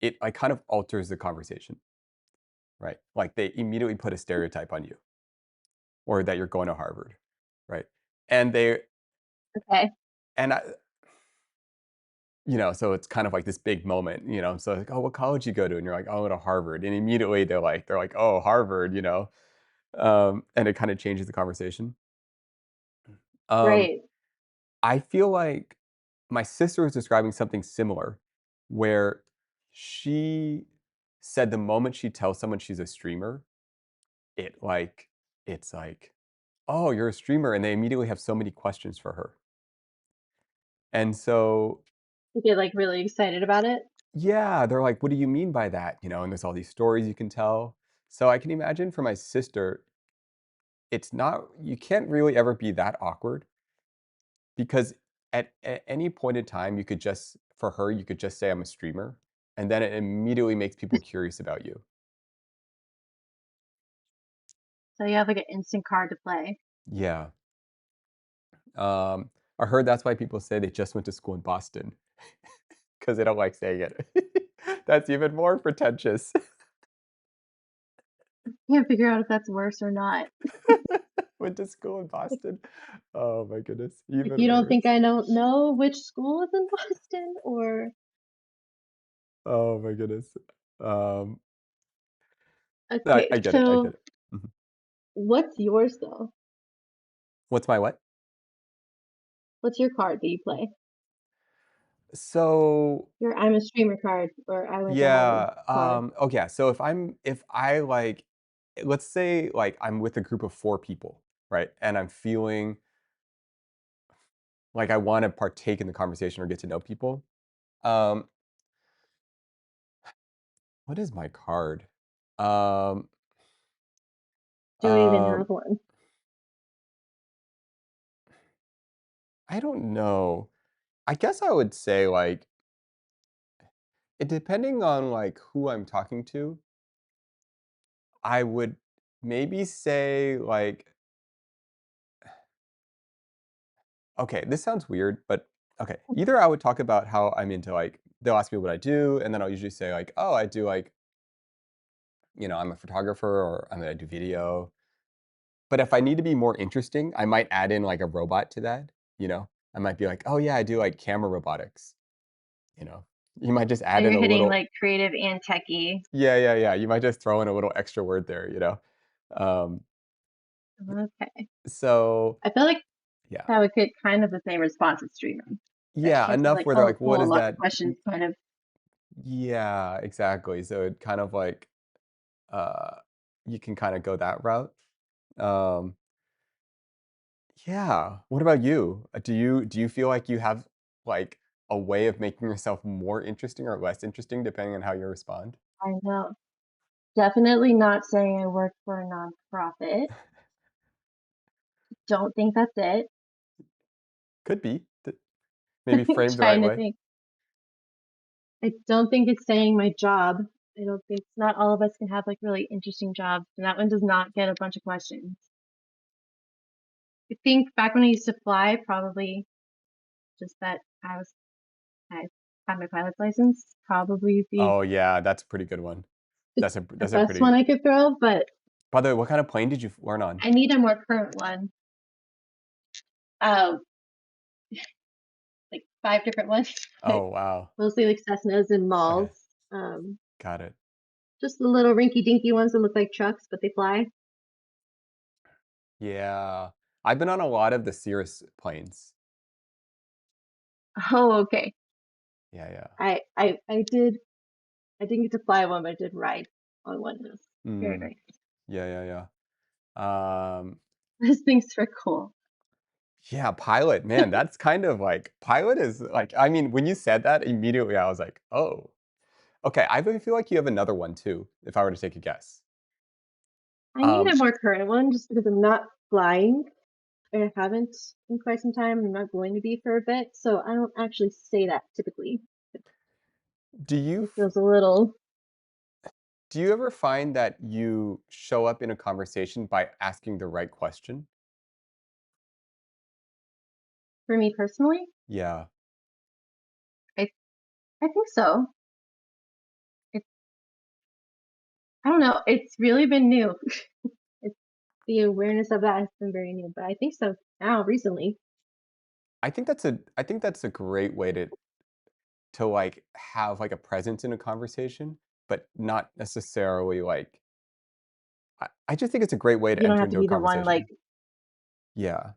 it like kind of alters the conversation, right? Like they immediately put a stereotype on you or that you're going to Harvard, right? And they Okay. and I So it's kind of like this big moment, so like, oh, what college you go to? And you're like, oh, I went to Harvard. And immediately they're like, oh, Harvard. And it kind of changes the conversation. Um, Right. I feel like my sister was describing something similar where she said the moment she tells someone she's a streamer, it like it's like, "Oh, you're a streamer," and they immediately have so many questions for her. And so, You get like really excited about it. yeah, they're like, "What do you mean by that?" And there's all these stories you can tell. So I can imagine for my sister, it's not you can't really ever be that awkward because at any point in time, you could just for her, you could just say, "I'm a streamer," and then it immediately makes people curious about you. So you have like an instant card to play. Yeah. I heard that's why people say they just went to school in Boston because they don't like saying it. That's even more pretentious. Can't figure out if that's worse or not. Went to school in Like, Boston. Oh my goodness, like even you don't think worse. I don't know which school is in Boston or Oh my goodness. Um, I okay, I get it, I get so it. Mhm. what's yours though? What's my what? What's your card that you play? So, Your I'm a streamer card or I went to Harvard yeah, card. okay, yeah, so if I, like let's say, like, I'm with a group of 4 people, right? And I'm feeling like I wanna partake in the conversation or get to know people. Um, what is my card? Um, Do you even um, have one? I don't know. I guess I would say, like, it depending on, like, who I'm talking to, I would maybe say, like okay, this sounds weird, but okay. Either I would talk about how I'm into, like they'll ask me what I do, and then I'll usually say, like, "Oh, I do, like, I'm a photographer," or, I do video." But if I need to be more interesting, I might add in, like, a robot to that, you know? I might be like, "Oh, yeah, I do, like, camera robotics," you know? You might just So add in you're a hitting little like creative and techie. yeah, yeah, yeah, you might just throw in a little extra word there? Um, Okay. so I feel like yeah. that would get kind of the same response as streaming. That Yeah, answers enough like, where they're oh, like, "What cool, is lots of that?" questions kind of. Yeah, exactly. So it kind of like, uh, you can kinda go that route. Um, yeah. What about you? Do you feel like you have, like, a way of making yourself more interesting or less interesting depending on how you respond? I know. Definitely not saying I work for a nonprofit. Don't think that's it. Could be. Maybe framed the right Trying to way. think. I don't think it's saying my job. I don't think not all of us can have like really interesting jobs, and that one does not get a bunch of questions. I think back when I used to fly, probably just that I had my pilot's license, probably the Oh, yeah, that's a pretty good one. the That's a best one pretty I could throw, but by the way, what kind of plane did you learn on? I need a more current one. Uh, like 5 different ones, but Oh, wow. mostly like Cessnas and Malls. Okay, Um, got it. just the little rinky dinky ones that look like trucks, but they fly. Yeah. I've been on a lot of the Cirrus planes. Oh, okay. Yeah, yeah. I didn't get to fly one, but I did ride on one. It was very, Mm, very yeah, yeah, yeah. nice. Those things are cool. Yeah, pilot, man, that's kind of like pilot is like I mean, when you said that, immediately I was like, "Oh." Okay, I really feel like you have another one too, if I were to take a guess. I need Um, a more current one just because I'm not flying. I haven't in quite some time. I'm not going to be for a bit, so I don't actually say that typically. do you It f feels a little do you ever find that you show up in a conversation by asking the right question? for me personally. Yeah. I I think so. It's I don't know. It's really been new. It's the awareness of that has been very new, but I think so now recently. I think that's a great way to to like have like a presence in a conversation, but not necessarily like I just think it's a great way to You don't enter have to into a be the one like conversation. Yeah.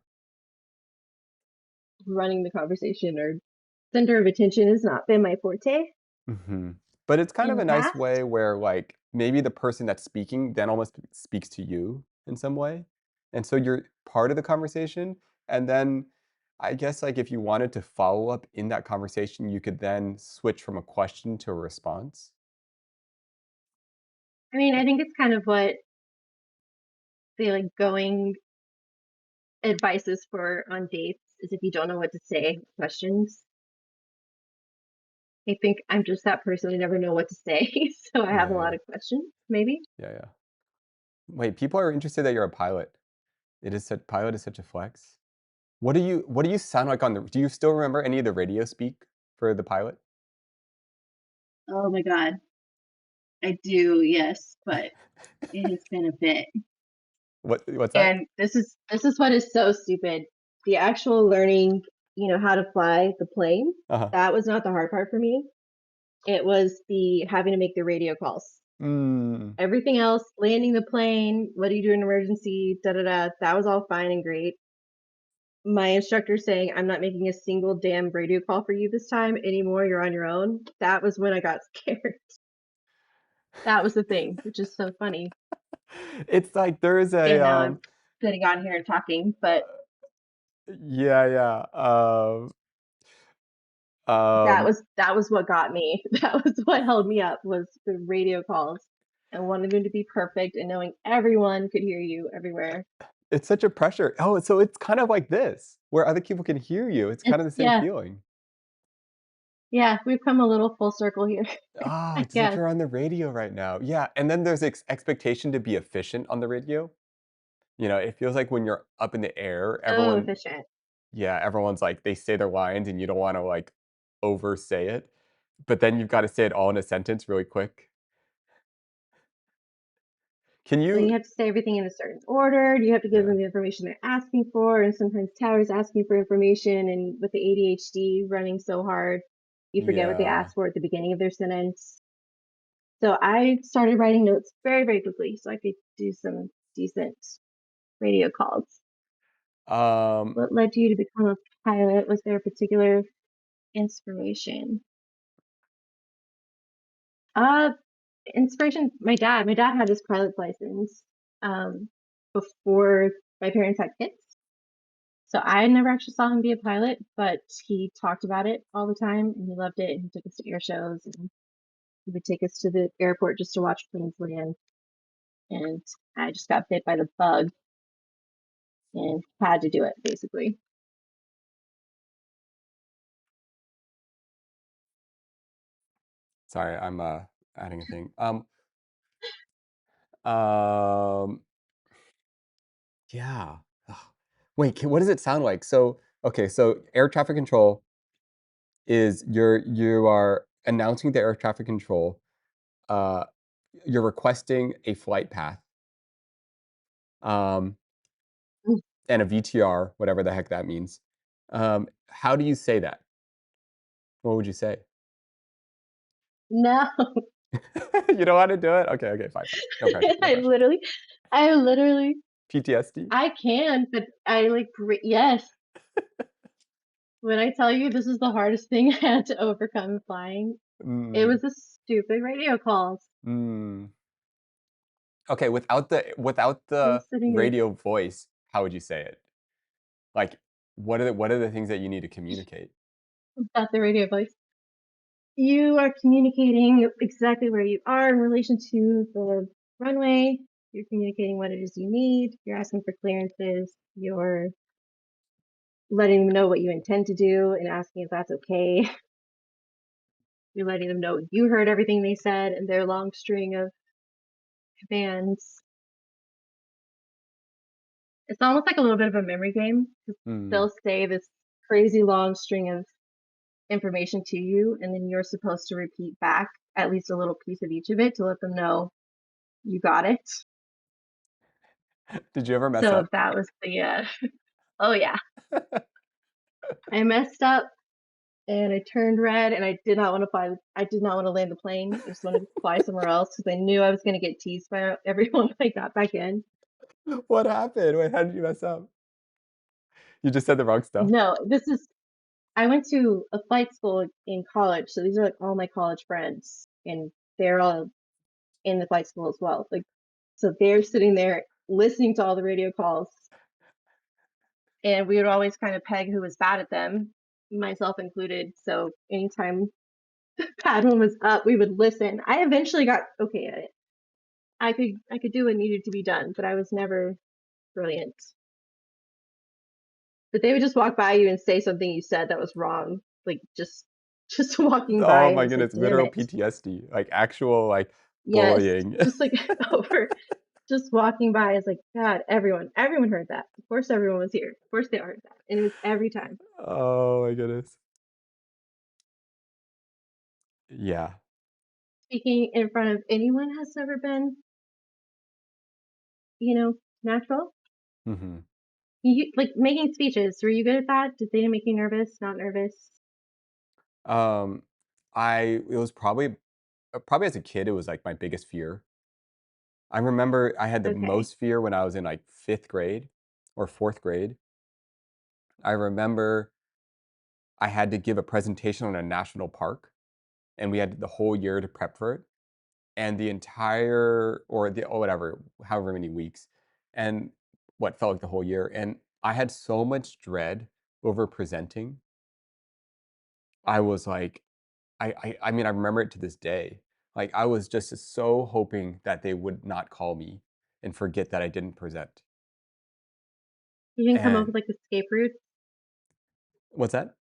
running the conversation, or center of attention has not been my forte But it's kind in of the a nice past. way where, like, maybe the person that's speaking then almost speaks to you in some way, and so you're part of the conversation, and then I guess, like, if you wanted to follow up in that conversation, you could then switch from a question to a response. I mean, I think it's kind of what the like going advice is for on dates is if you don't know what to say, questions. I think I'm just that person. I never know what to say, so I have a Yeah, lot yeah. of questions. Maybe. Yeah, yeah. Wait, people are interested that you're a pilot. It is such pilot is such a flex. What do you sound like on the do you still remember any of the radio speak for the pilot? Oh my god, I do. Yes, but it has been a bit. What's that? And this is what is so stupid. The actual learning, how to fly the plane, Uh-huh. that was not the hard part for me. It was the having to make the radio calls. Mm. Everything else, landing the plane, what do you do in an emergency, da da da, that was all fine and great. My instructor saying, I'm not making a single damn radio call for you this time anymore, you're on your own. That was when I got scared. That was the thing, which is so funny. It's like there's a, And now I'm sitting on here and talking, but yeah, yeah, that um, was that was what got me. That was what held me up was the radio calls and wanting them to be perfect and knowing everyone could hear you everywhere. it's such a pressure. Oh, so it's kind of like this, where other people can hear you. It's kind It's of the same yeah, feeling. yeah, we've come a little full circle here, Oh, I it's as if guess. you're on the radio right now. Yeah, and then there's expectation to be efficient on the radio. It feels like when you're up in the air, So everyone efficient. yeah, everyone's like they say their lines and you don't wanna, like, oversay it, but then you've gotta say it all in a sentence really quick. Can Well, you you have to say everything in a certain order. You have to give Yeah, them the information they're asking for, and sometimes Tower's asking for information, and with the ADHD running so hard, you forget what they yeah. asked for at the beginning of their sentence. So I started writing notes very, very quickly so I could do some decent radio calls. Um, What led you to become a pilot? Was there a particular inspiration? Uh, Inspiration. My dad had his pilot's license um, before my parents had kids. So I never actually saw him be a pilot, but he talked about it all the time and he loved it. And he took us to air shows and he would take us to the airport just to watch planes land. And I just got bit by the bug and had to do it basically. sorry, I'm, adding a thing. Um, yeah. Ugh. Wait, what does it sound like? So, okay, so air traffic control is you are announcing the air traffic control, uh, you're requesting a flight path, um, Mm, and a VTR, whatever the heck that means. How do you say that? What would you say? no, You don't wanna do it? Okay, okay, fine, fine. No pressure, no I pressure. literally, I literally, PTSD? I can, but I like, yes. When I tell you this is the hardest thing I had to overcome flying, it Mm, was the stupid radio calls. mm. Okay, without the I'm sitting there radio voice, how would you say it? Like, what are the things that you need to communicate? without the radio voice. You are communicating exactly where you are in relation to the runway. You're communicating what it is you need. You're asking for clearances. You're letting them know what you intend to do and asking if that's okay. You're letting them know you heard everything they said and their long string of commands. It's almost like a little bit of a memory game. Mm. They'll say this crazy long string of information to you, and then you're supposed to repeat back at least a little piece of each of it to let them know you got it. Did you ever mess So up? that was the oh yeah, I messed up and I turned red, and I did not want to fly. I did not want to land the plane. I just wanted to fly somewhere else because I knew I was going to get teased by everyone when I got back in. What happened? Wait, how did you mess up? You just said the wrong stuff? No, this is. I went to a flight school in college, so these are like all my college friends, and they're all in the flight school as well. Like, so they're sitting there listening to all the radio calls, and we would always kind of peg who was bad at them, myself included. So anytime bad one was up, we would listen. I eventually got okay at it. I could do what needed to be done, but I was never brilliant. But they would just walk by you and say something you said that was wrong, like just walking by. Oh It my was like, goodness, damn literal it. PTSD, like actual like Yes, bullying. just like over, just walking by is like, God, everyone heard that. Of course, everyone was here. Of course, they heard that, and it was every time. Oh my goodness. Yeah. Speaking in front of anyone has never been, natural. hmm You like making speeches. Were you good at that? Did they make you nervous? Not nervous? Um, it was probably as a kid, it was like my biggest fear. I remember I had the Okay. most fear when I was in like 5th grade or 4th grade. I remember I had to give a presentation on a national park, and we had the whole year to prep for it, and the entire or the or whatever, however many weeks, and what felt like the whole year, and I had so much dread over presenting. I was like, I mean, I remember it to this day. Like, I was just so hoping that they would not call me and forget that I didn't present. You didn't come up And with like escape routes. what's that?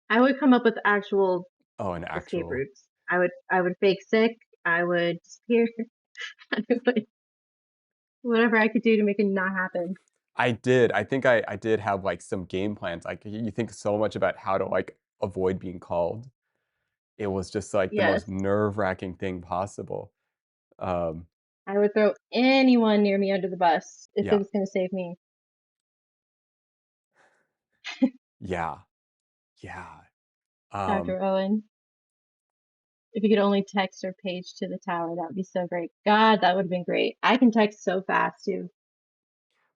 I would come up with actual Oh, an escape actual routes. I would fake sick. I would disappear. I would whatever I could do to make it not happen. I did. I think I did have, like, some game plans. Like, you think so much about how to, like, avoid being called. It was just, like, the Yes, most nerve-wracking thing possible. Um, I would throw anyone near me under the bus if it yeah. was going to save me. Yeah. Yeah. Um, Dr. Owen, if you could only text or page to the tower, that would be so great. God, that would have been great. I can text so fast too.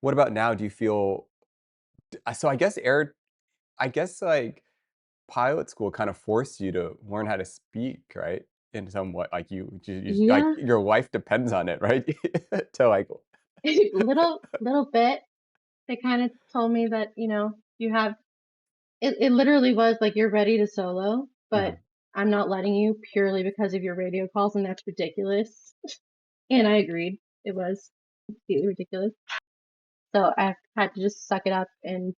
what about now? Do you feel so I guess, like, pilot school kind of forced you to learn how to speak, right? In somewhat, like, like, Yeah, your life depends on it, right? To, like little bit. They kind of told me that you have it literally was like you're ready to solo, but Mhm, I'm not letting you purely because of your radio calls, and that's ridiculous. And I agreed. It was completely ridiculous. So I had to just suck it up and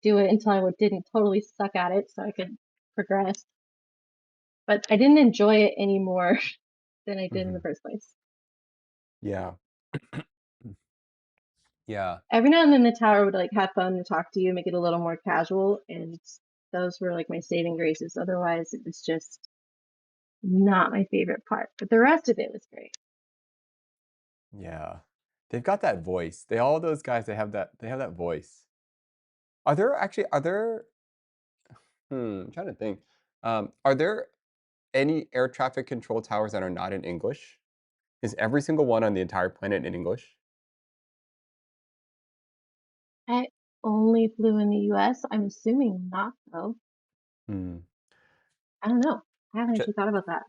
do it until I didn't totally suck at it so I could progress. But I didn't enjoy it any more than I did in the mhm. first place. Yeah. Yeah. Every now and then the tower would like have fun and talk to you, make it a little more casual, and those were like my saving graces. Otherwise, it was just not my favorite part. But the rest of it was great. Yeah. They've got that voice. All those guys, they have that voice. Are there I'm trying to think. Are there any air traffic control towers that are not in English? Is every single one on the entire planet in English? I only flew in the US. I'm assuming not though. Hmm. I don't know. I haven't Ju actually thought about that.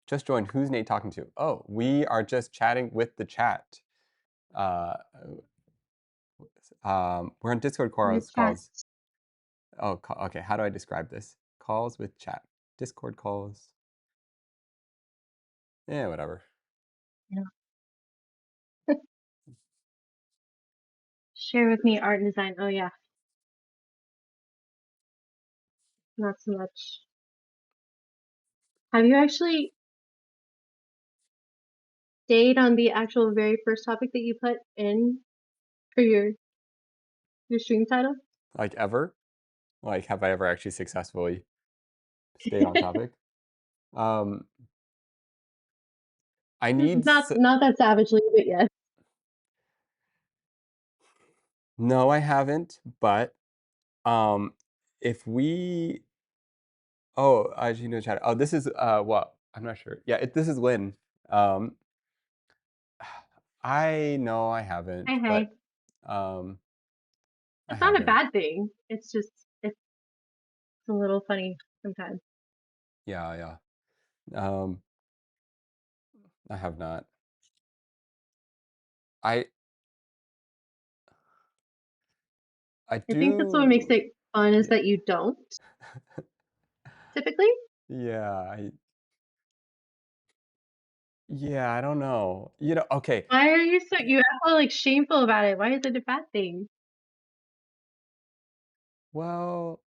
just joined. Who's Nate talking to? Oh, we are just chatting with the chat. Uh, we're on Discord With chat. calls. Oh, okay. How do I describe this? Calls with chat. Discord calls. Yeah, whatever. You Share with me art and design. Oh yeah, not so much. Have you actually stayed on the actual very first topic that you put in for your stream title? Like ever? Like, have I ever actually successfully stayed on topic? Um, I need. Not that savagely, but yes. No, I haven't. But Um, if we I you know chat. Oh, this is what? I'm not sure. Yeah, this is Lynn. Um, I know I haven't, Hey, but hey. um, I It's not a haven't. bad thing. It's just it's a little funny sometimes. Yeah, yeah. I have not. I I I think that's what makes do. it fun is Yeah. that you don't typically. Yeah, yeah, I don't know. Okay. Why are you so you act all like shameful about it? Why is it a bad thing? Well,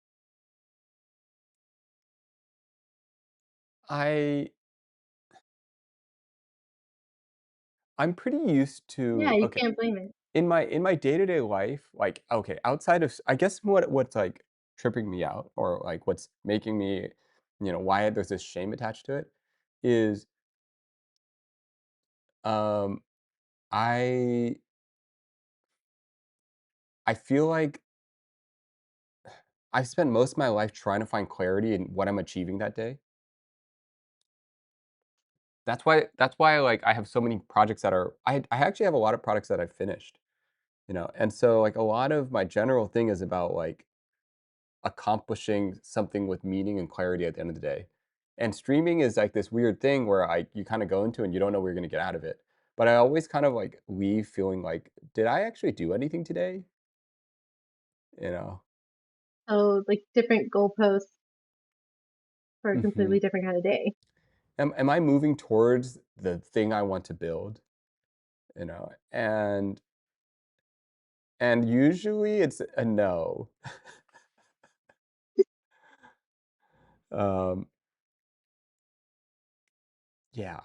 I I'm pretty used Yeah, to you okay. can't blame it. In my day-to-day life, like, okay, outside of I guess what's, like, tripping me out or, like, what's making me why there's this shame attached to it is, um, I I feel like I've spent most of my life trying to find clarity in what I'm achieving that day. That's why, like, I have so many projects that are I actually have a lot of products that I've finished, and so, like, a lot of my general thing is about, like, accomplishing something with meaning and clarity at the end of the day. And streaming is like this weird thing where you kind of go into and you don't know what you're going to get out of it. But I always kind of like leave feeling like, did I actually do anything today? You know? So like different goalposts for a hmm completely different kind of day. am I moving towards the thing I want to build? And usually it's a no. Um, yeah.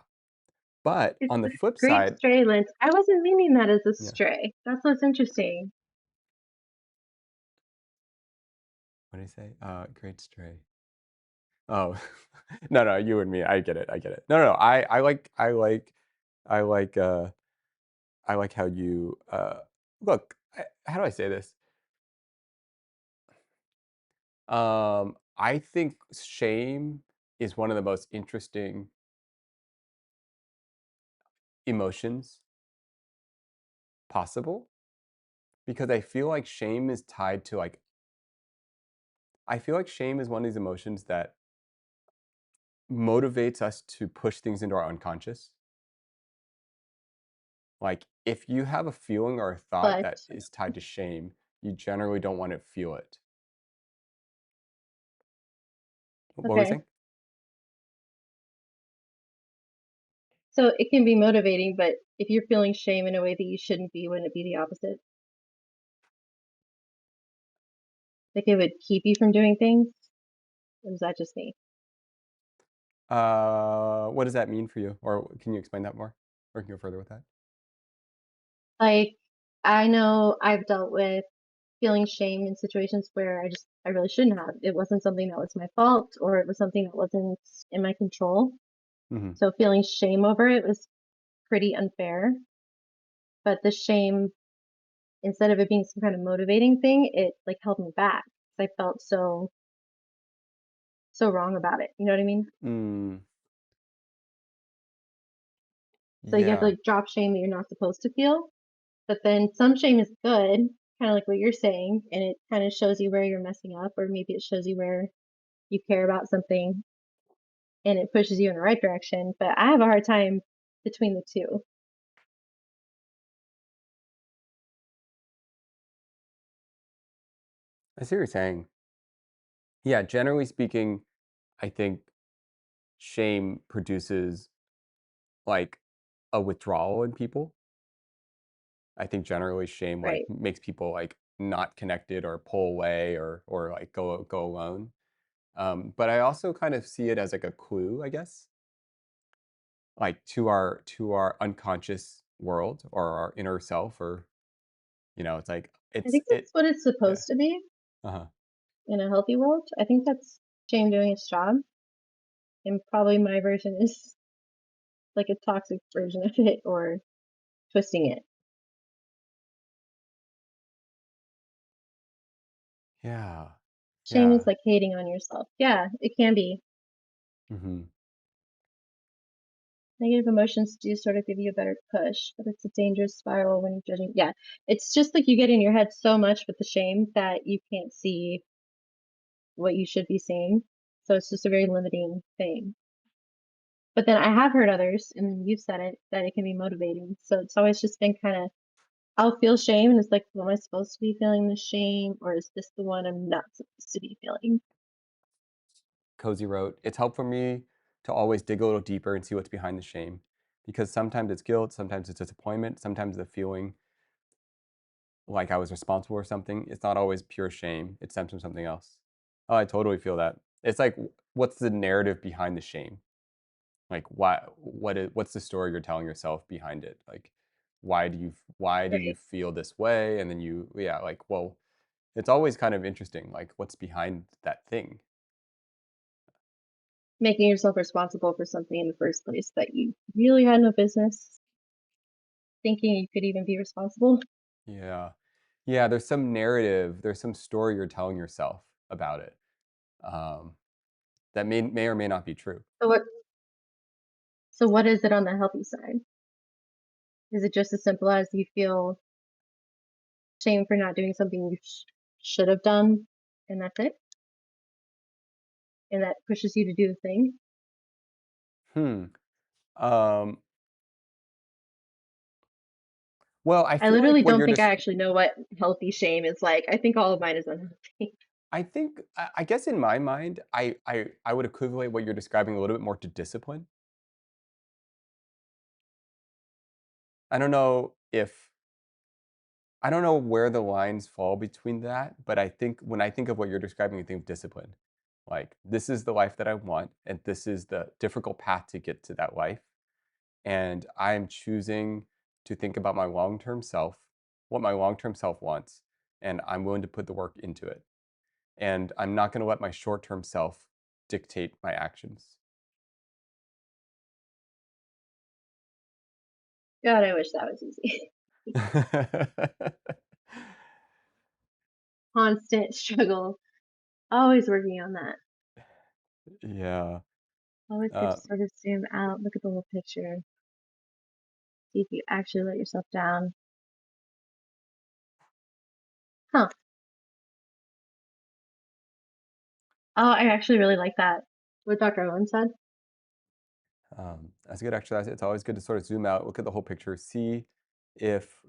But It's on the a flip great side, stray, Lance. I wasn't meaning that as a yeah. stray. That's what's interesting. What did I say? Great stray. Oh, no, no, you and me, I get it, I get it. No, no, no, I like how you, look, how do I say this? I think shame is one of the most interesting emotions possible because I feel like shame is one of these emotions that motivates us to push things into our unconscious. Like, if you have a feeling or a thought But that is tied to shame, you generally don't want to feel it. What were we okay. saying? So it can be motivating, but if you're feeling shame in a way that you shouldn't be, wouldn't it be the opposite? Like it would keep you from doing things? Or is that just me? What does that mean for you? Or can you explain that more? Or can you go further with that? Like I know I've dealt with feeling shame in situations where I really shouldn't have. It wasn't something that was my fault or it was something that wasn't in my control. Mhm. So feeling shame over it was pretty unfair. But the shame, instead of it being some kind of motivating thing, it like held me back. I felt so wrong about it. You know what I mean? Mm, So you have to yeah. like drop shame that you're not supposed to feel. But then some shame is good, kind of like what you're saying, and it kind of shows you where you're messing up, or maybe it shows you where you care about something and it pushes you in the right direction. But I have a hard time between the two. I see what you're saying. Yeah, generally speaking, I think shame produces, like, a withdrawal in people. I think generally shame, like, Right. makes people, like, not connected or pull away or, like, go alone. But I also kind of see it as, like, a clue, I guess, like, to our unconscious world or our inner self or, it's like I think it that's what it's yeah. supposed to be Uh-huh. in a healthy world. I think that's shame doing its job. And probably my version is like a toxic version of it or twisting it. Yeah. Shame is Yeah. like hating on yourself. Yeah, it can be. Mhm. Negative emotions do sort of give you a better push, but it's a dangerous spiral when you're judging. Yeah, it's just like you get in your head so much with the shame that you can't see what you should be seeing. So it's just a very limiting thing. But then I have heard others, and you've said it, that it can be motivating. So it's always just been kind of, I'll feel shame, and it's like, well, am I supposed to be feeling this shame, or is this the one I'm not supposed to be feeling? Cozy wrote, "It's helped for me to always dig a little deeper and see what's behind the shame, because sometimes it's guilt, sometimes it's disappointment, sometimes the feeling like I was responsible for something. It's not always pure shame. It stems from something else." Oh, I totally feel that. It's like, what's the narrative behind the shame? Like, what's the story you're telling yourself behind it? Like, why do you Right. feel this way? And then yeah, like, well, it's always kind of interesting, like, what's behind that thing? Making yourself responsible for something in the first place that you really had no business thinking you could even be responsible. Yeah. Yeah, there's some narrative, there's some story you're telling yourself about it, um, that may or may not be true. So what is it on the healthy side? Is it just as simple as you feel shame for not doing something you should have done, and that's it? And that pushes you to do the thing? Hmm. Um, well, I I feel like literally what don't you're think I just actually know what healthy shame is like. I think all of mine is unhealthy. I think I guess in my mind, I would equivalent what you're describing a little bit more to discipline. I don't know if I don't know where the lines fall between that, but I think when I think of what you're describing, I think of discipline. Like, this is the life that I want, and this is the difficult path to get to that life. And I'm choosing to think about my long-term self, what my long-term self wants, and I'm willing to put the work into it. And I'm not going to let my short-term self dictate my actions. God, I wish that was easy. Constant struggle. Always working on that. Yeah. Always good Uh, to sort of zoom out, look at the whole picture, see if you actually let yourself down. Huh. Oh, I actually really like that. What Dr. Owen said. that's a good exercise. It's always good to sort of zoom out, look at the whole picture, if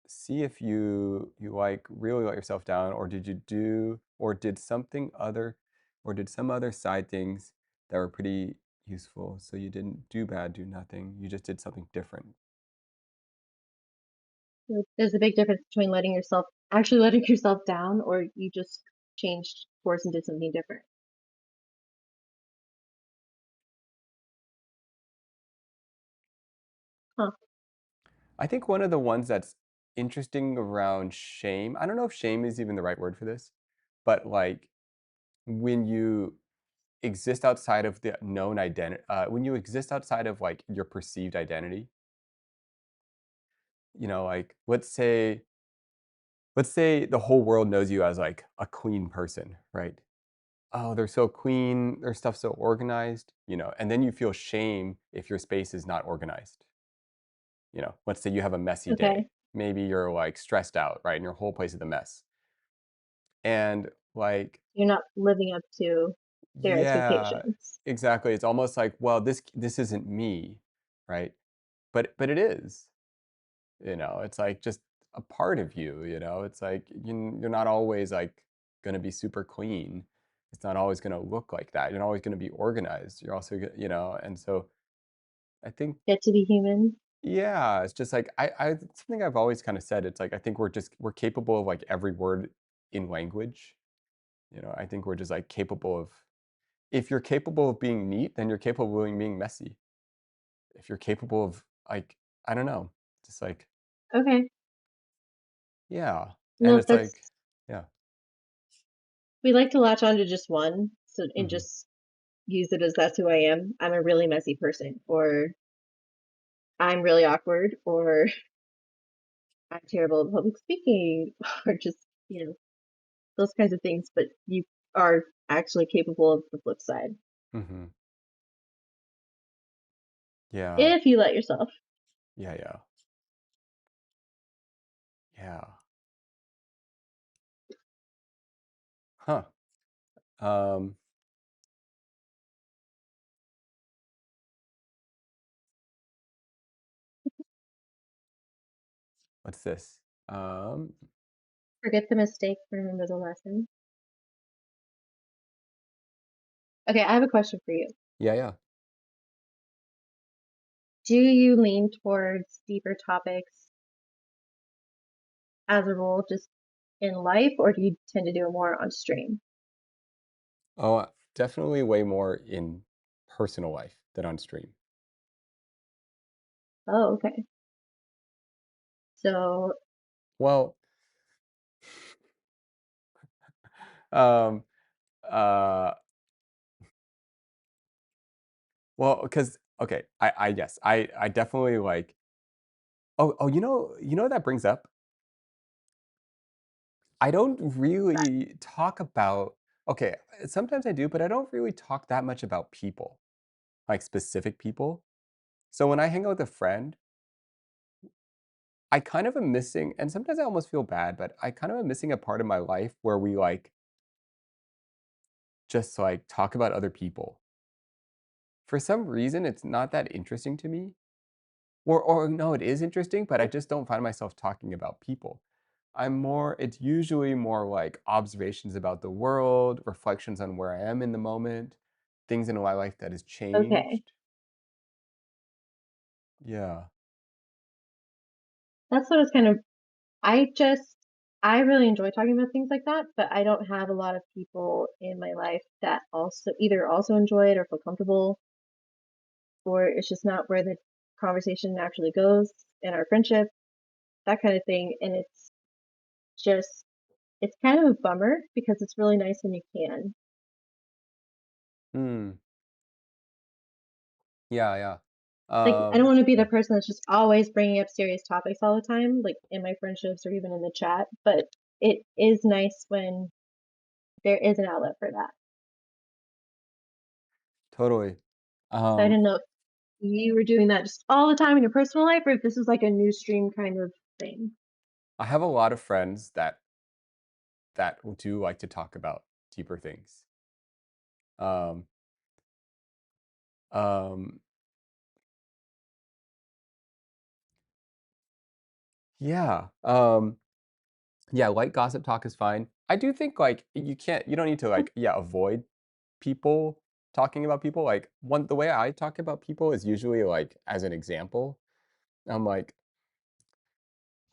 see if you like really let yourself down, or did something other, or did some other side things that were pretty useful. So you didn't do bad, do nothing. You just did something different. There's a big difference between letting yourself actually letting yourself down or you just changed course and did something different. Huh. I think one of the ones that's interesting around shame, I don't know if shame is even the right word for this, but like when you exist outside of the known identity, when you exist outside of like your perceived identity, like let's say the whole world knows you as like a clean person, right? Oh, they're so clean, their stuff's so organized, and then you feel shame if your space is not organized. Let's say you have a messy day. Okay. Maybe you're like stressed out, right? And your whole place is a mess. And like, You're not living up to their yeah, expectations. exactly. It's almost like, well, this isn't me, right? But it is. It's like just a part of you. It's like you're not always like going to be super clean. It's not always going to look like that. You're not always going to be organized. You're also and so I think, Get to be human. yeah, it's just like it's something I've always kind of said. It's like I think we're capable of like every word in language. I think we're just like capable of, if you're capable of being neat, then you're capable of being messy. If you're capable of like, I don't know, just like, Okay. yeah. And No, it's like, that's yeah. we like to latch on to just one so and Mhm. just use it as that's who I am. I'm a really messy person or I'm really awkward or I'm terrible at public speaking or just, you know, those kinds of things, but you are actually capable of the flip side Mhm. Yeah. if you let yourself. Yeah, yeah. Yeah. Huh. Um, what's this? Um, Forget the mistake, remember the lesson. Okay, I have a question for you. yeah, yeah. Do you lean towards deeper topics as a rule just in life, or do you tend to do it more on stream? Oh, definitely way more in personal life than on stream. Oh, okay. So, Well, um, uh, well, because okay, I guess I definitely like. Oh, that brings up. I don't really talk about. Okay, sometimes I do, but I don't really talk that much about people, like specific people. So when I hang out with a friend, I kind of am missing, and sometimes I almost feel bad, but I kind of am missing a part of my life where we like just like talk about other people. For some reason, it's not that interesting to me. Or no, it is interesting, but I just don't find myself talking about people. It's usually more like observations about the world, reflections on where I am in the moment, things in my life that has okay, changed. Yeah. that's what it's kind of. I just, I really enjoy talking about things like that, but I don't have a lot of people in my life that also either also enjoy it or feel comfortable, or it's just not where the conversation naturally goes in our friendship, that kind of thing. And just, it's kind of a bummer because it's really nice when you can. Hmm. Yeah, yeah. Like, I don't want to be the Yeah, person that's just always bringing up serious topics all the time, like in my friendships or even in the chat, but it is nice when there is an outlet for that. totally. So I Um, didn't know if you were doing that just all the time in your personal life or if this was like a new stream kind of thing. I have a lot of friends that do like to talk about deeper things. Um, um, yeah. Yeah, light gossip talk is fine. I do think, like, you don't need to, like, yeah, avoid people talking about people, like, the way I talk about people is usually, like, as an example. I'm like,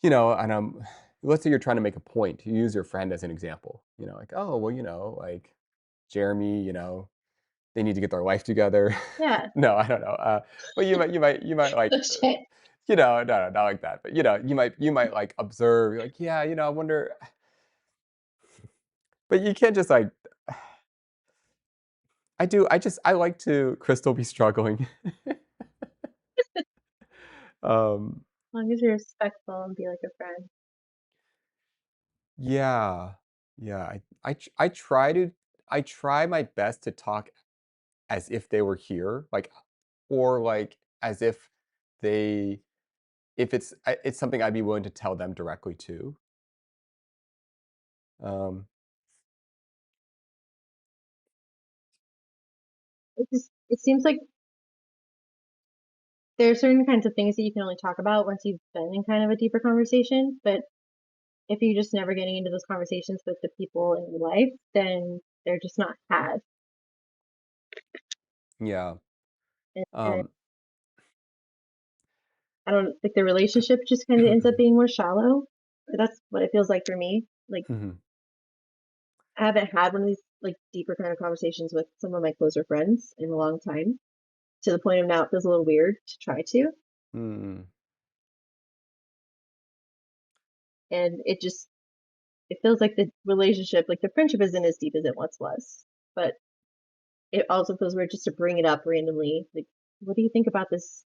and let's say you're trying to make a point, you use your friend as an example, like, "Oh, well, like, Jeremy, they need to get their life together." Yeah. No, I don't know, but you might, like, Oh shit. no, not like that, but, you might, like, observe, you're like, "Yeah, I wonder." But you can't just, like I like to Crystal be struggling. Um, As long as you're respectful and be like a friend. yeah. Yeah, I try my best to talk as if they were here, like, or, like, as if they if it's something I'd be willing to tell them directly too. Um, It seems like there are certain kinds of things that you can only talk about once you've been in kind of a deeper conversation. But if you're just never getting into those conversations with the people in your life, then they're just not had. yeah. And Um, I don't think the relationship just kind of ends up being more shallow. That's what it feels like for me. Like mhm, I haven't had one of these like deeper kind of conversations with some of my closer friends in a long time. To the point of now it feels a little weird to try to. mm, And it feels like the relationship, like the friendship isn't as deep as it once was. But it also feels weird just to bring it up randomly. Like, what do you think about this?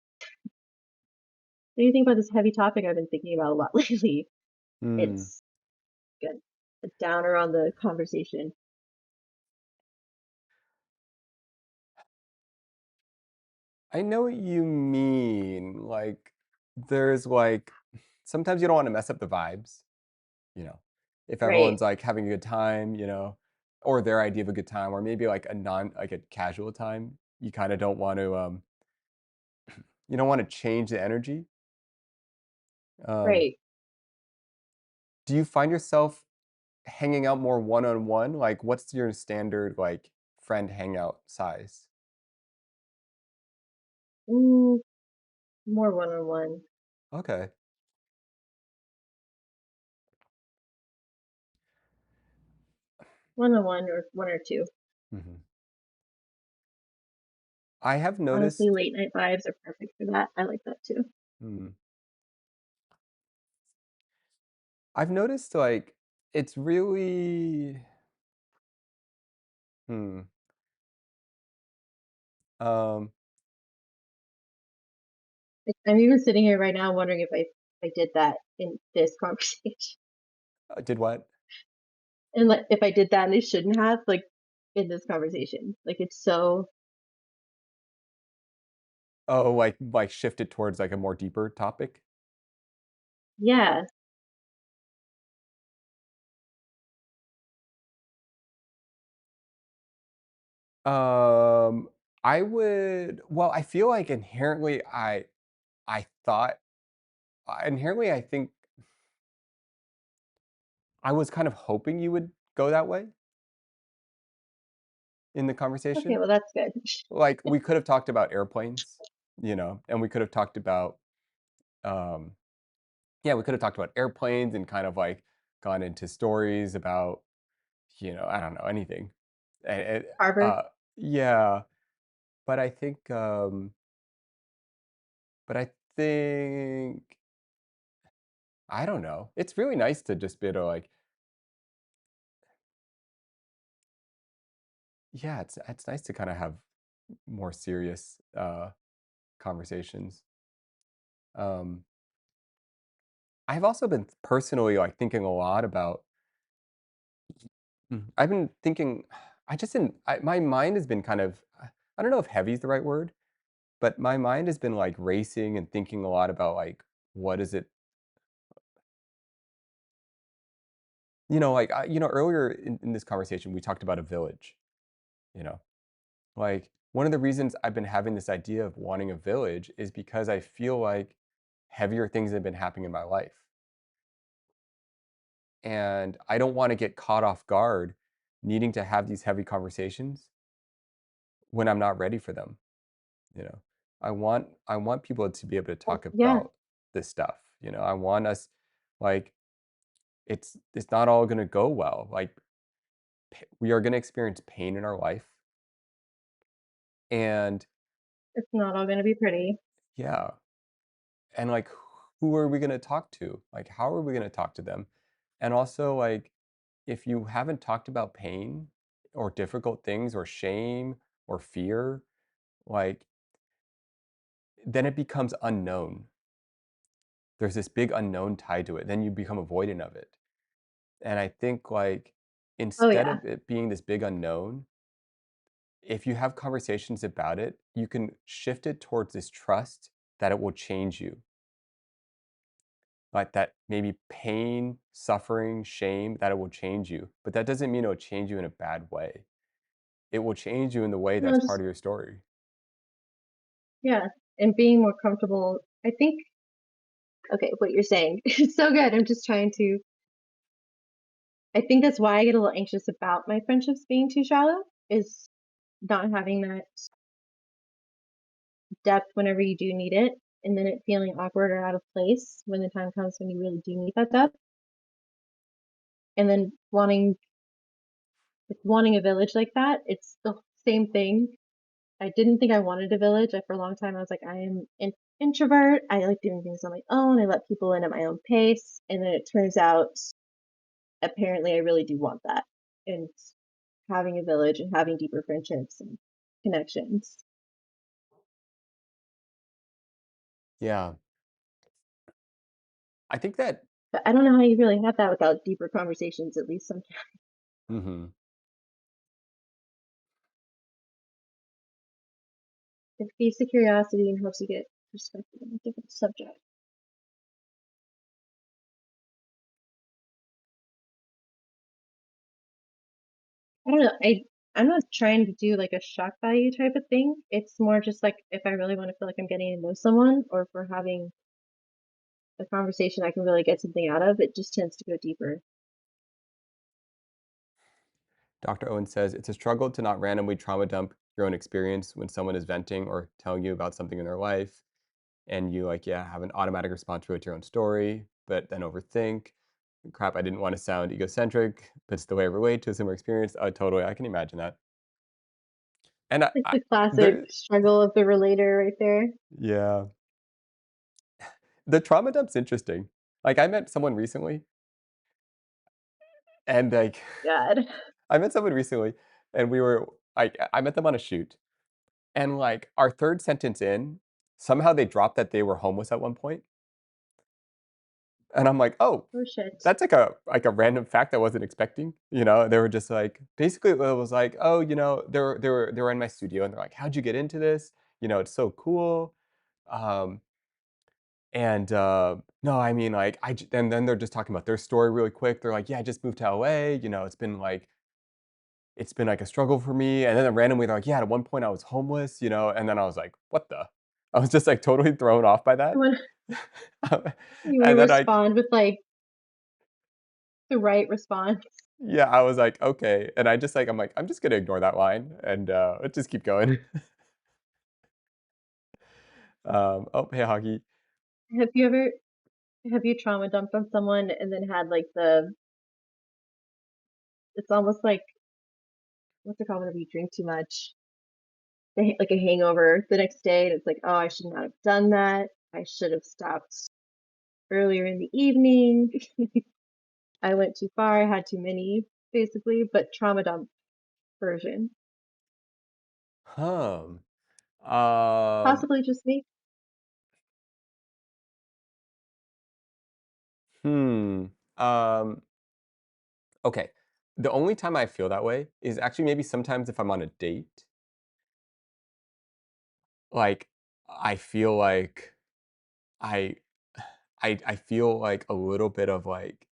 What do you think about this heavy topic I've been thinking about a lot lately? mm, It's good. a downer on the conversation. I know what you mean. Like, there's like sometimes you don't want to mess up the vibes, you know. If Right, everyone's like having a good time, or their idea of a good time, or maybe like a casual time, you kind of don't want to you don't want to change the energy. Um, right. do you find yourself hanging out more one on one? Like, what's your standard like friend hangout size? Mm, more one-on-one. Okay. One-on-one or 1 or 2. hmm I have Honestly, noticed. late night vibes are perfect for that. I like that too. Hmm, I've noticed like it's really. Hmm. Um. I'm even sitting here right now wondering if I did that in this conversation. Did what? And, like, if I did that and I shouldn't have, like, in this conversation. Like, it's so Oh, like shifted towards like a more deeper topic. yeah. Um. I would. Well, I feel like inherently, I thought inherently, I think I was kind of hoping you would go that way in the Okay, conversation. well, that's good. Like, we could have talked about airplanes, and we could have talked about, um yeah, we could have talked about airplanes and kind of, like, gone into stories about, I don't know, anything. And Harvard. yeah, but I think, but I think I don't know. It's really nice to just be able to, like yeah, it's nice to kinda have more serious, conversations. Um I've also been personally, like, thinking a lot about I've been thinking I just didn't my mind has been kind of I don't know if heavy is the right word, but my mind has been, like, racing and thinking a lot about, like, what is it like, earlier in this conversation, we talked about a village, you know? Like, one of the reasons I've been having this idea of wanting a village is because I feel like heavier things have been happening in my life, and I don't wanna get caught off guard needing to have these heavy conversations when I'm not ready for them, you know? I want people to be able to talk Yeah, about this stuff, I want us like, it's not all gonna go well, like, we are gonna experience pain in our life, and it's not all gonna be pretty. yeah, and, like, who are we gonna talk to? Like, how are we gonna talk to them? And also, like, if you haven't talked about pain or difficult things or shame or fear, like, then it becomes unknown. There's this big unknown tied to it, then you become avoidant of it. And I think, like, Oh, instead yeah. of it being this big unknown, if you have conversations about it, you can shift it towards this trust that it will change you. Like that maybe pain, suffering, shame, that it will change you. But that doesn't mean it'll change you in a bad way. It will change you in the way No, that's just part of your story. yeah, and being more comfortable. I think okay, what you're saying is so good. I'm just trying to I think that's why I get a little anxious about my friendships being too shallow, is not having that depth whenever you do need it, and then it feeling awkward or out of place when the time comes when you really do need that depth, and then wanting a village like that, it's the same thing. I didn't think I wanted a village. For a long time, I was like, I am an introvert. I like doing things on my own. I let people in at my own pace. And then it turns out, apparently, I really do want that. And having a village and having deeper friendships and connections. Yeah. I think that But I don't know how you really have that without deeper conversations, at least sometimes. Mhm. It feeds the curiosity and helps you get perspective on a different subject. I don't know. I'm not trying to do like a shock value type of thing. It's more just like if I really want to feel like I'm getting to know someone, or if we're having a conversation I can really get something out of, it just tends to go deeper. Dr. Owen says it's a struggle to not randomly trauma dump your own experience when someone is venting or telling you about something in their life, and you like, yeah, have an automatic response to your own story, but then overthink. Crap, I didn't want to sound egocentric, but it's the way I relate to a similar experience. Totally, I can imagine that. And It's the classic there, struggle of the relator right there. yeah, the trauma dump's interesting. Like I met someone recently, and like God. I met someone recently, and we were like, I met them on a shoot, and like our third sentence in, somehow they dropped that they were homeless at one point, and I'm like, oh, Oh shit. that's like a random fact I wasn't expecting. They were just like, basically it was like, oh, they were in my studio, and they're like, how'd you get into this? It's so cool. Um, and no, I mean, like, and then they're just talking about their story really quick. They're like, yeah, I just moved to LA. It's been like a struggle for me. And then randomly they're like, yeah, at one point I was homeless, and then I was like, what the? I was just like totally thrown off by that. When you want to And then respond with like the right response. yeah, I was like, okay. And I'm like, I'm just gonna ignore that line and let's just keep going. Oh, hey, Hockey. Have you ever have you trauma dumped on someone and then had like it's almost like what's it called whenever you drink too much? Like a hangover the next day, and it's like, oh, I should not have done that. I should have stopped earlier in the evening. I went too far. I had too many, basically, but trauma dump version. Hum. Um, Possibly just me. hmm. Um, okay. The only time I feel that way is actually maybe sometimes if I'm on a date. Like, I feel like I I feel like a little bit of like,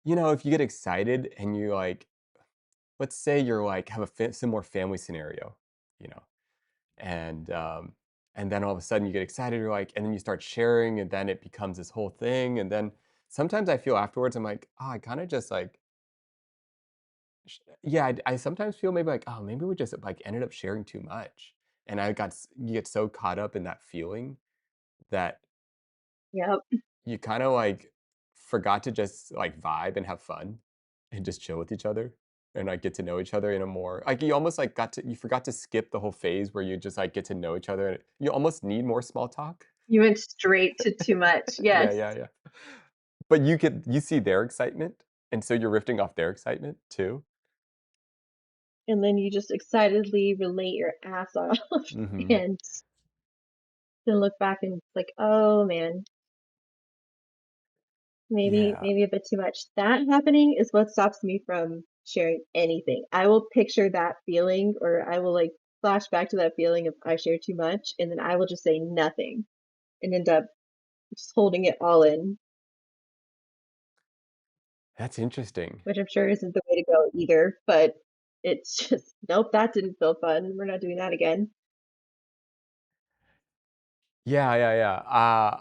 if you get excited and you like, let's say you're like have a similar family scenario, you know, and then all of a sudden you get excited, you're like, and then you start sharing, and then it becomes this whole thing, and then sometimes I feel afterwards, I'm like, oh, I kind of just like, yeah, I sometimes feel maybe like, oh, maybe we just like ended up sharing too much, and you get so caught up in that feeling that Yep. you kinda, like, forgot to just, like, vibe and have fun and just chill with each other and, like, get to know each other in a more like, you almost, like, you forgot to skip the whole phase where you just, like, get to know each other. You almost need more small talk. You went straight to too much. Yeah, Yes. yeah, yeah. But you see their excitement, and so you're riffing off their excitement too. And then you just excitedly relate your ass off Mhm. and then look back and it's like, oh man, Yeah. maybe a bit too much. That happening is what stops me from sharing anything. I will picture that feeling, or I will like flash back to that feeling if I share too much, and then I will just say nothing and end up just holding it all in, That's interesting. which I'm sure isn't the way to go either. But it's just, nope, that didn't feel fun. We're not doing that again. Yeah, yeah, yeah.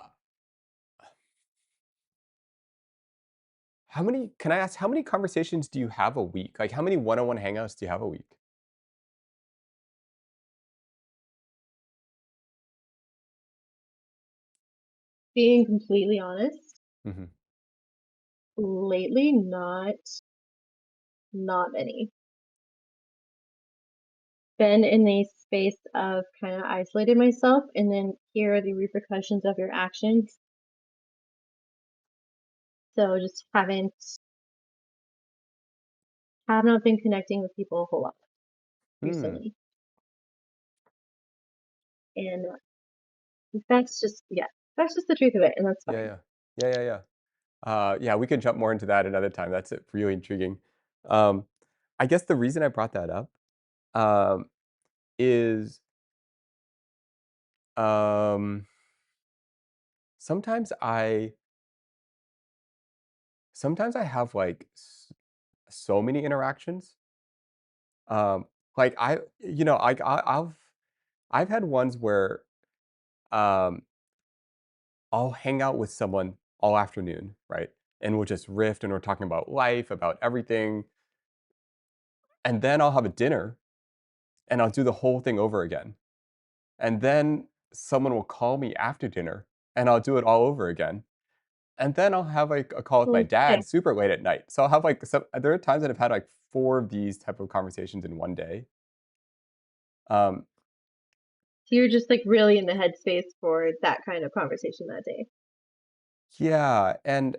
Can I ask, how many conversations do you have a week? Like, how many one-on-one hangouts do you have a week? Being completely honest, Mhm. lately, not many. Been in a space of kind of isolated myself, and then here are the repercussions of your actions. So just have not been connecting with people a whole lot Hmm. recently. And that's just, yeah, that's just the truth of it. And that's Yeah, fine. yeah. Yeah, yeah, yeah. Yeah, we could jump more into that another time. That's really intriguing. Um, I guess the reason I brought that up um, is um, sometimes I sometimes I have like so many interactions. Like I've had ones where um, I'll hang out with someone all afternoon, right? And we'll just riff and we're talking about life, about everything. And then I'll have a dinner and I'll do the whole thing over again. And then someone will call me after dinner and I'll do it all over again. And then I'll have like a call with my Okay. dad super late at night. So I'll have like there are times that I've had like four of these type of conversations in one day. Um, So you're just like really in the headspace for that kind of conversation that day. yeah, and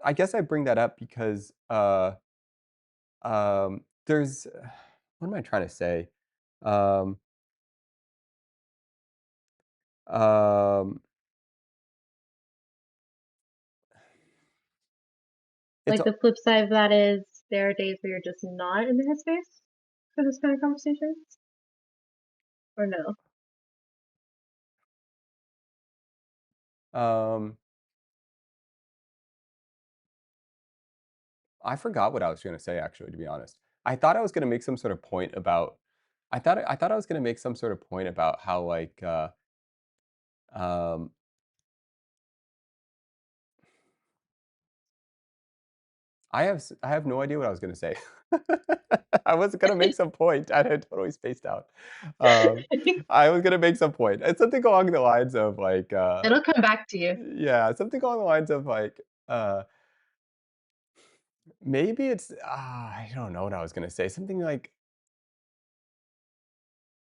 I guess I bring that up because there's what am I trying to say? Um, um, it's Like the flip side of that is there are days where you're just not in the headspace for this kind of conversations, or no? um, I forgot what I was going to say actually, to be honest. I thought I was going to make some sort of point about. I thought I was going to make some sort of point about how like um, I have no idea what I was gonna say. I was gonna make some point, and I totally spaced out. Um, I was gonna make some point. It's something along the lines of like, It'll come back to you. yeah, something along the lines of like, maybe it's I don't know what I was gonna say. Something like,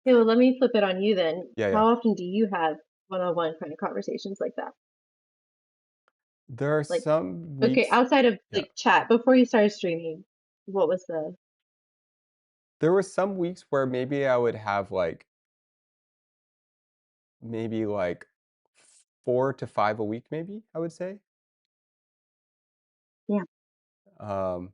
Okay, well, let me flip it on you then. yeah, yeah. How often do you have one-on-one kind of conversations like that? There are Like, some okay, weeks, outside of yeah. like chat, before you started streaming, what was the There were some weeks where maybe I would have like maybe like 4 to 5 a week, maybe I would say. yeah. Um,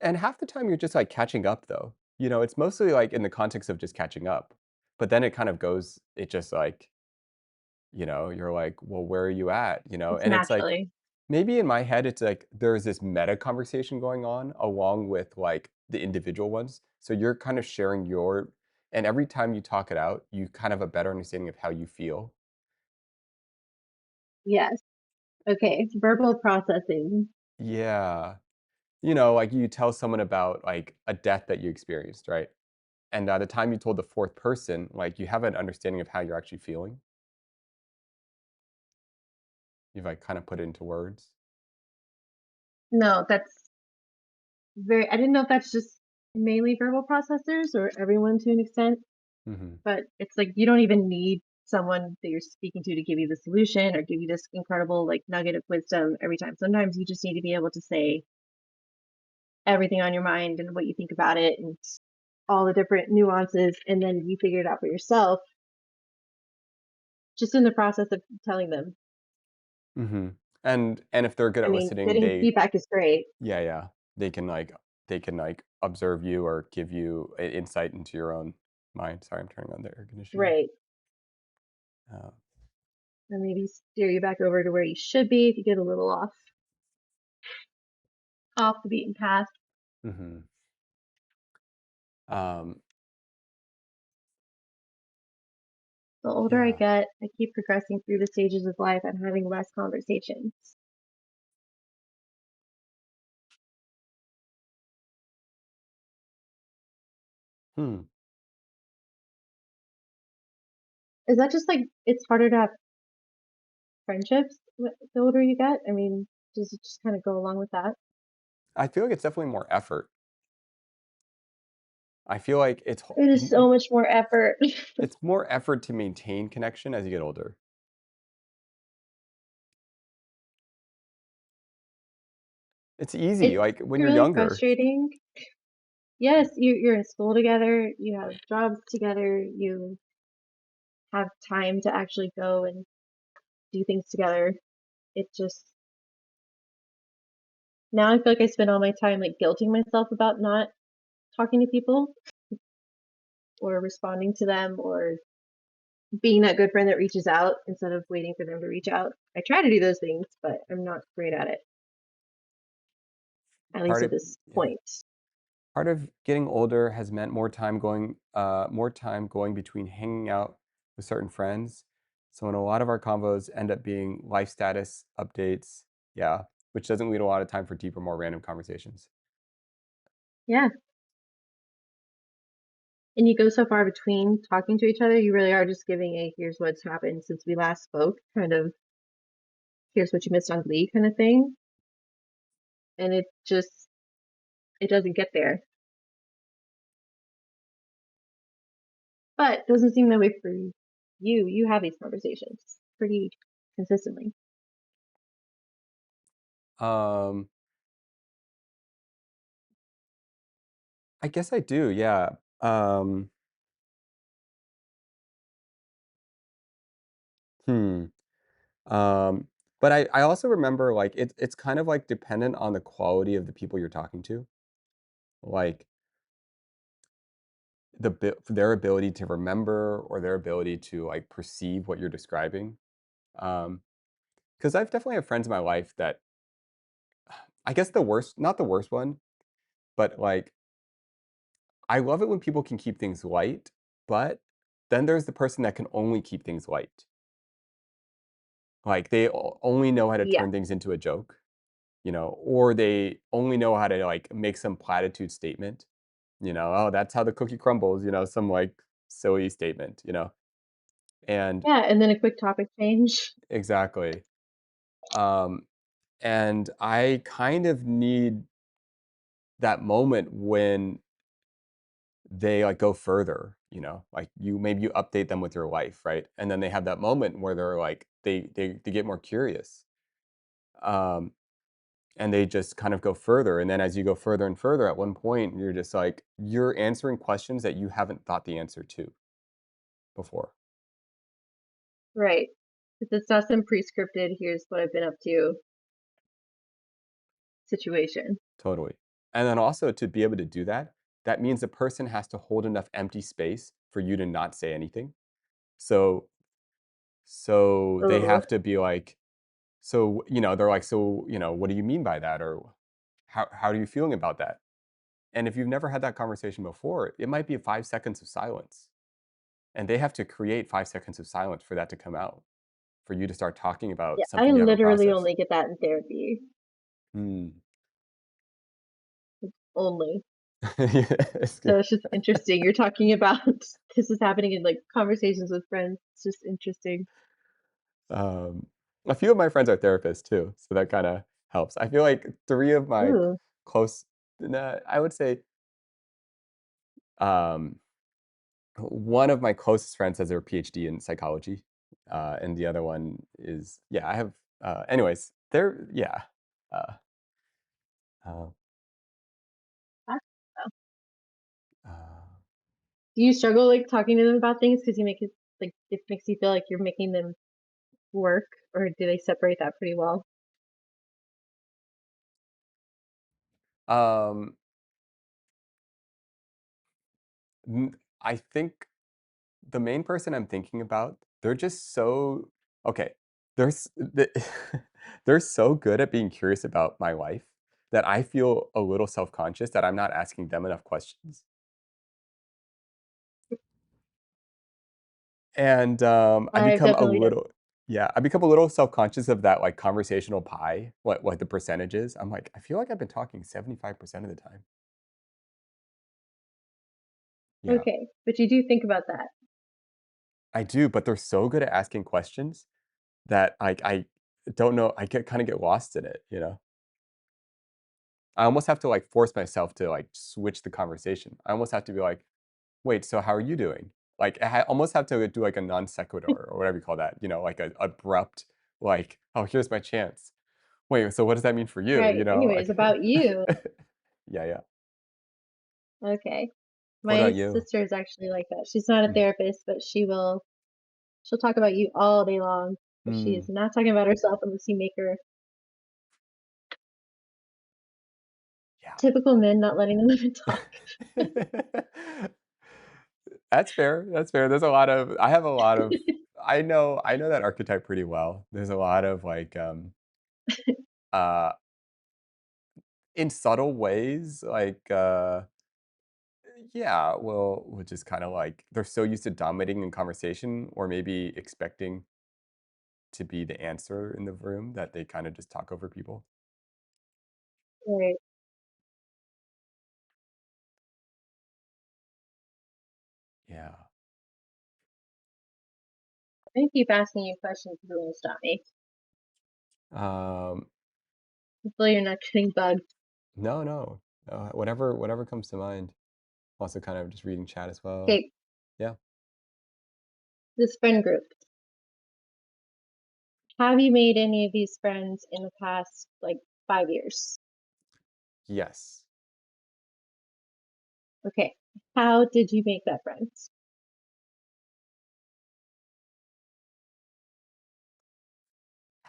And half the time you're just, like, catching up, though. You know, it's mostly, like, in the context of just catching up. But then it kind of goes it just, like, you're like, "Well, where are you at?" You know? It's And it's like naturally. maybe in my head, it's like there's this meta conversation going on along with, like, the individual ones. So you're kind of sharing your and every time you talk it out, you kind of have a better understanding of how you feel. Yes. Okay. Verbal processing. Yeah. You know, like, you tell someone about, like, a death that you experienced, right? And by the time you told the fourth person, like, you have an understanding of how you're actually feeling. You've, like, kinda put it into words. No, that's very, I didn't know if that's just mainly verbal processors or everyone to an extent, Mhm. but it's like you don't even need someone that you're speaking to give you the solution or give you this incredible like nugget of wisdom every time. Sometimes you just need to be able to say everything on your mind and what you think about it and all the different nuances, and then you figure it out for yourself just in the process of telling them. Mhm. And if they're good I at mean, listening, getting feedback is great. yeah, yeah. They can, like, observe you or give you I insight into your own mind. Sorry, I'm turning on the air conditioning. Right. Uh, And maybe steer you back over to where you should be if you get a little off the beaten path. mhm. Um, The older I yeah. get, I keep progressing through the stages of life. I'm having less conversations. Hmm. Is that just like it's harder to have friendships the older you get? I mean, does it just kind of go along with that? I feel like it's definitely more effort. I feel like It is so much more effort. it's more effort to maintain connection as you get older. It's easy, It's like, when you're really younger. frustrating. Yes, you're in school together, you have jobs together, you have time to actually go and do things together. It just now I feel like I spend all my time like guilting myself about not talking to people or responding to them or being that good friend that reaches out instead of waiting for them to reach out. I try to do those things, but I'm not great at it, at least Part at of this yeah. point. Part of getting older has meant more time going between hanging out with certain friends. So when a lot of our convos end up being life status updates, yeah, which doesn't leave a lot of time for deeper, more random conversations. Yeah. And you go so far between talking to each other, you really are just giving a here's what's happened since we last spoke, kind of here's what you missed on Glee kind of thing. And it doesn't get there. But it doesn't seem that way for you. You have these conversations pretty consistently. Um, I guess I do, yeah. Um, hmm. Um, but I also remember like it's kind of like dependent on the quality of the people you're talking to. Like their ability to remember or their ability to like perceive what you're describing. Because I've definitely have friends in my life that I guess the worst, not the worst one, but like I love it when people can keep things light, but then there's the person that can only keep things light. Like they only know how to Yeah. turn things into a joke, or they only know how to like make some platitude statement, oh, that's how the cookie crumbles, some like silly statement, and Yeah, and then a quick topic change. exactly. Um, and I kind of need that moment when they like go further, like maybe you update them with your life, right? And then they have that moment where they're like they get more curious. Um, and they just kind of go further. And then as you go further and further, at one point you're just like you're answering questions that you haven't thought the answer to before. Right. If it's not some pre-scripted, here's what I've been up to situation. Totally. And then also to be able to do that, that means the person has to hold enough empty space for you to not say anything. So they Oh, have to be like, so, they're like, so, what do you mean by that? Or how are you feeling about that? And if you've never had that conversation before, it might be 5 seconds of silence. And they have to create 5 seconds of silence for that to come out, for you to start talking yeah. about I something you haven't literally processed. only get that in therapy. Hmm. Only. Yes, yeah. So it's just interesting. You're talking about this is happening in like conversations with friends. It's just interesting. Um, a few of my friends are therapists too, so that kind of helps. I feel like three of my Ooh, close, nah, I would say, um, one of my closest friends has their PhD in psychology, and the other one is, yeah, I have. Anyways, they're yeah. Uh, uh, that's tough. uh, Do you struggle like talking to them about things because you make it like it makes you feel like you're making them work, or do they separate that pretty well? um, I think the main person I'm thinking about, they're just so okay. They're so good at being curious about my life that I feel a little self-conscious that I'm not asking them enough questions. And, I I've become a definitely done. little yeah, I become a little self-conscious of that, like, conversational pie, what the percentage is. I'm like, "I feel like I've been talking 75% of the time." Yeah, Okay, but you do think about that. I do, but they're so good at asking questions that, like, I don't know, I get lost in it? I almost have to, like, force myself to, like, switch the conversation. I almost have to be like, "Wait, so how are you doing?" Like, I almost have to do, like, a non sequitur or whatever you call that, like, a abrupt, like, "Oh, here's my chance." Wait, so what does that mean for you? Right. Anyways, Like about you. yeah, yeah. Okay. What My about you? sister is actually like that. She's not a Mm, therapist, but she will She'll talk about you all day long, but she is Mm, not talking about herself unless you make her yeah. typical men not letting the women talk. That's fair, that's fair. There's a lot of I have a lot of I know that archetype pretty well. There's a lot of, like, uh, in subtle ways, like, yeah, we'll just kinda, like they're so used to dominating in conversation or maybe expecting to be the answer in the room that they kinda just talk over people. Right. Yeah. I'm gonna keep asking you questions if you won't stop me. Um, Hopefully you're not getting bugged. no, no, whatever comes to mind. Also kind of just reading chat as well. Okay, Yeah. this friend group. Have you made any of these friends in the past, like, 5 years? Yes. Okay. How did you make that friends?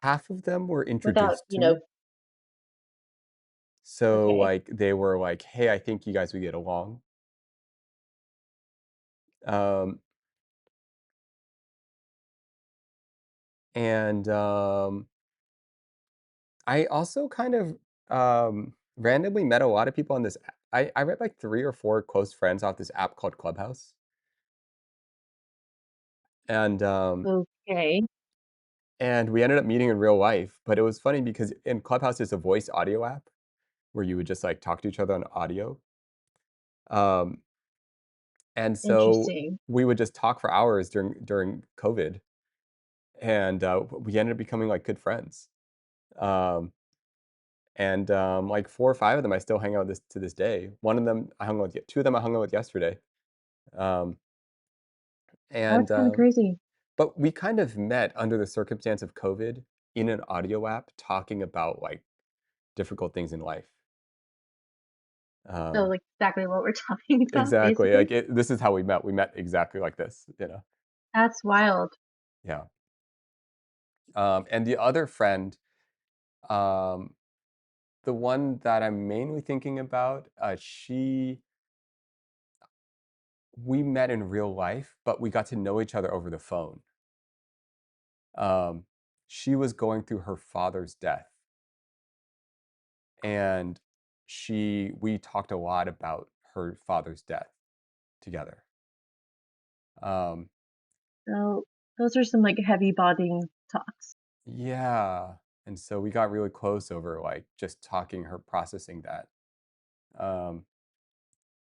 Half of them were Without, introduced you to know me. So, okay. like, they were like, "Hey, I think you guys would get along." Um, and, I also kind of, randomly met a lot of people on this a I met, like, 3 or 4 close friends off this app called Clubhouse. And, Okay. and we ended up meeting in real life, but it was funny because in Clubhouse, it's a voice audio app where you would just, like, talk to each other on audio. Um, and so Interesting. we would just talk for hours during COVID, and, we ended up becoming, like, good friends. Um, and, like, 4 or 5 of them I still hang out with this to this day. One of them I hung out with ye 2 of them I hung out with yesterday. Um, and, That's kinda crazy. but we kind of met under the circumstance of COVID in an audio app talking about, like, difficult things in life. So, Um, like, exactly what we're talking about, exactly, basically. like, this is how we met. We met exactly like this, you know? That's wild. Yeah. And the other friend, um, the one that I'm mainly thinking about, she we met in real life, but we got to know each other over the phone. Um, she was going through her father's death, and we talked a lot about her father's death together. Um, So, those are some, like, heavy bonding talks. yeah, and so we got really close over, like, just talking her processing that. Um,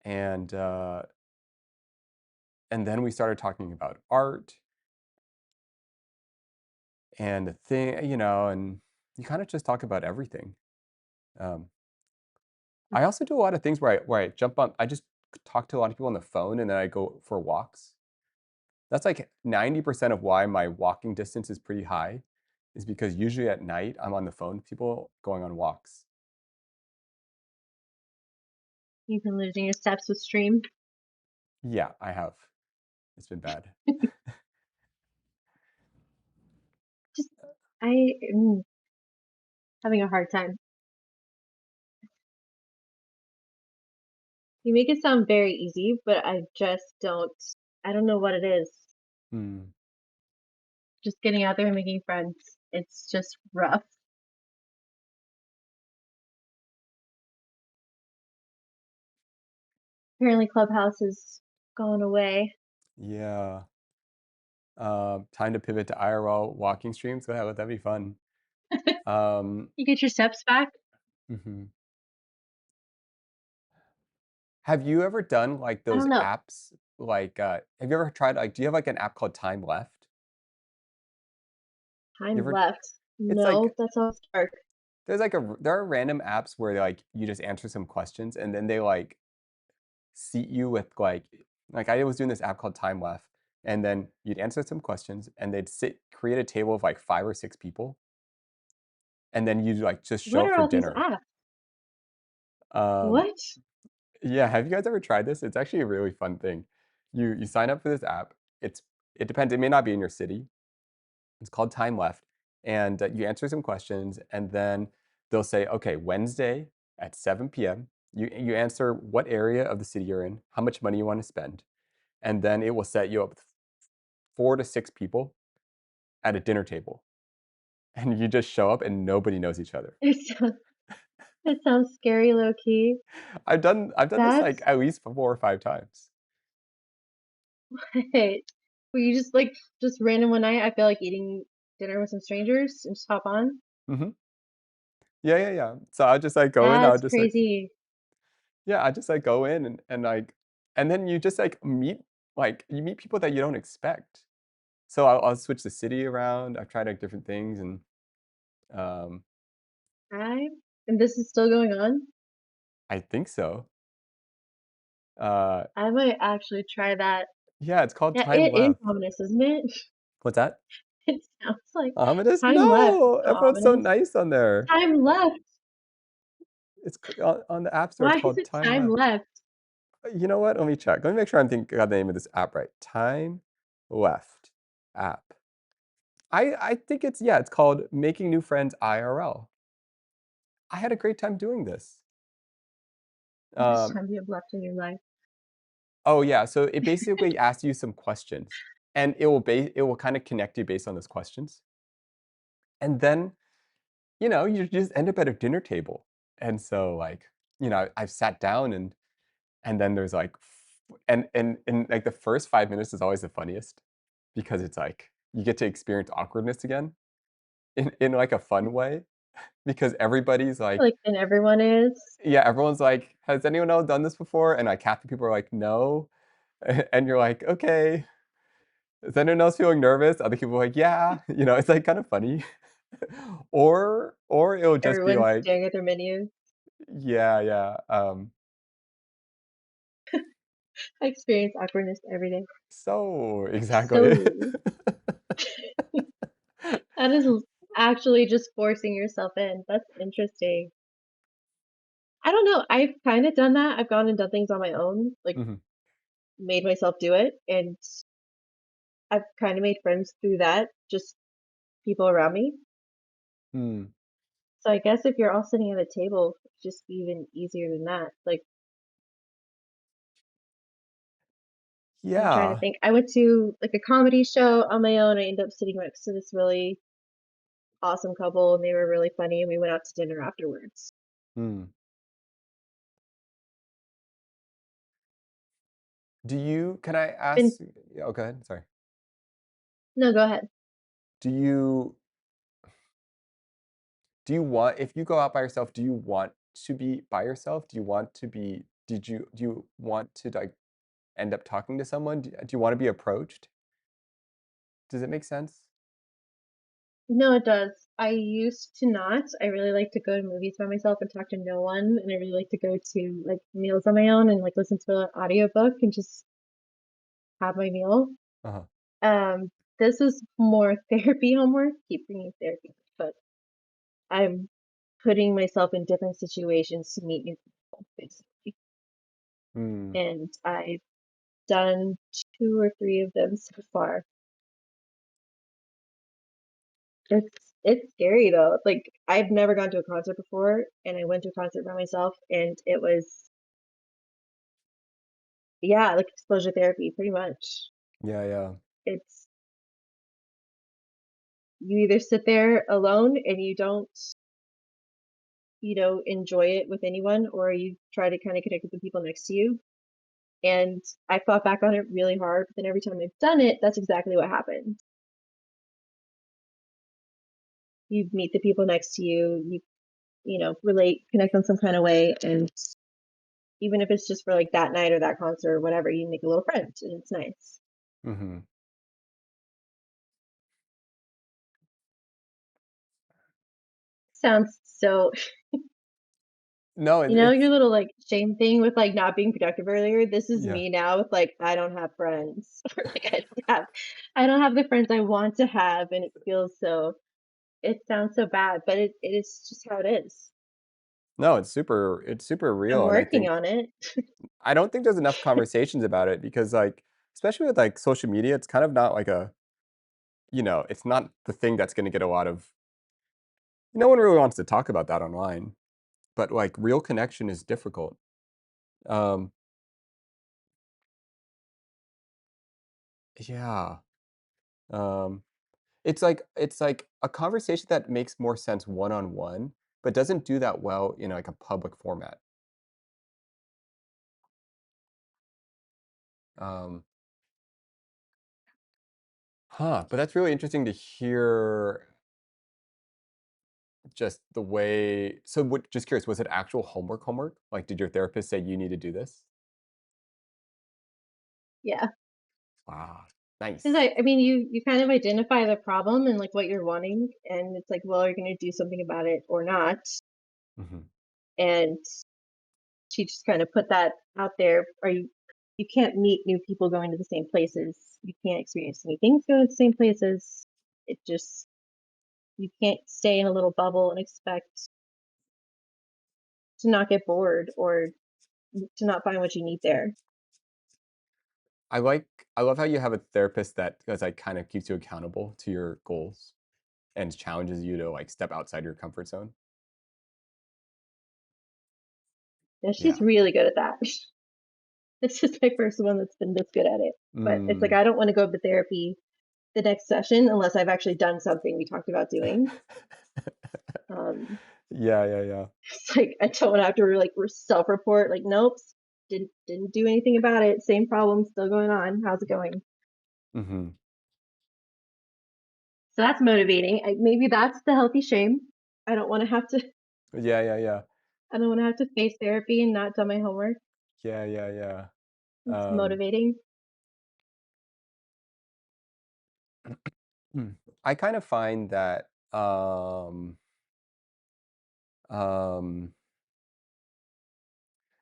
and, uh, and then we started talking about art and the thing and you kinda just talk about everything. Um, I also do a lot of things where I jump on I just talk to a lot of people on the phone, and then I go for walks. That's, like, 90% of why my walking distance is pretty high, is because usually at night, I'm on the phone with people going on walks. You've been losing your steps with stream. Yeah, I have. It's been bad. Just I am having a hard time. You make it sound very easy, but I don't know what it is. Hmm. Just getting out there and making friends. It's just rough. Apparently Clubhouse is going away. Yeah. Time to pivot to IRL walking streams? Yeah, that'd be fun. Um, You get your steps back? mhm. Have you ever done, like, I those don't know. apps, like, have you ever tried, like do you have, like, an app called Time Left? You Time ever left. it's No, like that sounds dark. there are random apps where, like, you just answer some questions, and then they, like, seat you with, like, I was doing this app called Time Left, and then you'd answer some questions, and they'd create a table of, like, 5 or 6 people, and then you'd, like, just show What up are for all these dinner. apps? Um What? Yeah, have you guys ever tried this? It's actually a really fun thing. You sign up for this app. It's it depends. It may not be in your city. It's called Time Left, and you answer some questions, and then they'll say, okay, Wednesday at 7 p.m. You answer what area of the city you're in, how much money you want to spend, and then it will set you up with 4 to 6 people at a dinner table, and you just show up and nobody knows each other. It sounds it sounds scary low key. I've done this like That's at least 4 or 5 times. right. Were you just like just random one night? I feel like eating dinner with some strangers and just hop on. Hmm. Yeah, yeah, yeah. So I just like go in. I'll That's just like crazy. yeah, I just like go in and like and then you just like you meet people that you don't expect. So I'll switch the city around. I've tried like different things and um, I and this is still going on. I think so. Uh, I might actually try that. yeah, it's called Yeah, Time it is Left. ominous, isn't it? What's that? It sounds like Ominous? time left. No, So everyone's so ominous. nice on there. Time left. On the App Store. Why It's is called it Time time Left. left? You know what? Let me check. Let me make sure I'm thinking got the name of this app right. Time Left app. I think it's yeah. It's called Making New Friends IRL. I had a great time doing this. How much Um, time do you have left in your life? oh yeah, so it basically asks you some questions, and it will kind of connect you based on those questions, and then you just end up at a dinner table, and so like I've sat down and then there's like and like the first 5 minutes is always the funniest because it's like you get to experience awkwardness again in like a fun way because everybody's like Like, and everyone is. yeah everyone's like has anyone else done this before and like half the people are like no and you're like okay. Is anyone else feeling nervous? Other people are like, "Yeah." It's, like, kind of funny. Or it'll just be Everyone's like, staring at their menus. "Yeah, yeah." I experience awkwardness every day. So exactly. So that is actually just forcing yourself in. That's interesting. I don't know. I've kind of done that. I've gone and done things on my own, like Mhm. made myself do it, and I've kind of made friends through that, just people around me. Mm. So I guess if you're all sitting at a table, it's just even easier than that. Like I'm trying to Yeah. think. I went to like a comedy show on my own. I ended up sitting next to this really awesome couple, and they were really funny. And we went out to dinner afterwards. Mm. Can I Been ask yeah, oh, go ahead, sorry. no, go ahead. Do you do you want if you go out by yourself, do you want to be by yourself? Do you want to, like, end up talking to someone? Do you wanna be approached? Does it make sense? No, it does. I used to not. I really like to go to movies by myself and talk to no one, and I really like to go to like meals on my own and like listen to an audiobook and just have my meal. Uh-huh. Um, this is more therapy homework. Keep bringing therapy, but I'm putting myself in different situations to meet new people, basically. Mm. And I've done 2 or 3 of them so far. It's scary though. Like I've never gone to a concert before, and I went to a concert by myself, and it was yeah, like exposure therapy, pretty much. Yeah, yeah. It's you either sit there alone and you don't, enjoy it with anyone, or you try to kind of connect with the people next to you. And I fought back on it really hard, but then every time I've done it, that's exactly what happened. You meet the people next to you, relate, connect on some kind of way, and even if it's just for like that night or that concert or whatever, you make a little friend, and it's nice. Mhm. Sounds so No, your it's little like shame thing with like not being productive earlier. This is yeah. me now with like I don't have friends. Or like I don't have the friends I want to have, and it sounds so bad, but it is just how it is. No, it's super I'm real, and working on it. I don't think there's enough conversations about it because, like, especially with, like, social media, it's kind of not like a it's not the thing that's gonna get a lot of no one really wants to talk about that online, but, like, real connection is difficult. Um, yeah, um, it's like a conversation that makes more sense one-on-one, but doesn't do that well in, like, a public format. Um, but that's really interesting to hear just the way so what just curious, was it actual homework? Like, did your therapist say you need to do this? Yeah. Ah, Because nice. I mean, you kind of identify the problem and like what you're wanting, and it's like, well, you're going to do something about it or not. Mhm. And she just kind of put that out there. Or you can't meet new people going to the same places. You can't experience new things going to the same places. It just you can't stay in a little bubble and expect to not get bored or to not find what you need there. I like I love how you have a therapist that like, kinda keeps you accountable to your goals and challenges you to, like, step outside your comfort zone. And Yeah. she's really good at that. This is my first one that's been this good at it. But it's like Mm. I don't want to go to therapy the next session unless I've actually done something we talked about doing. Um, Yeah, yeah, yeah. it's like I don't want to have to like self-report. Like, nope, didn't do anything about it. Same problem still going on. How's it going? Mhm. So that's motivating. Maybe that's the healthy shame. I don't want to have to. Yeah, yeah, yeah. I don't want to have to face therapy and not do my homework. Yeah, yeah, yeah. It's Um, motivating. I kind of find that, um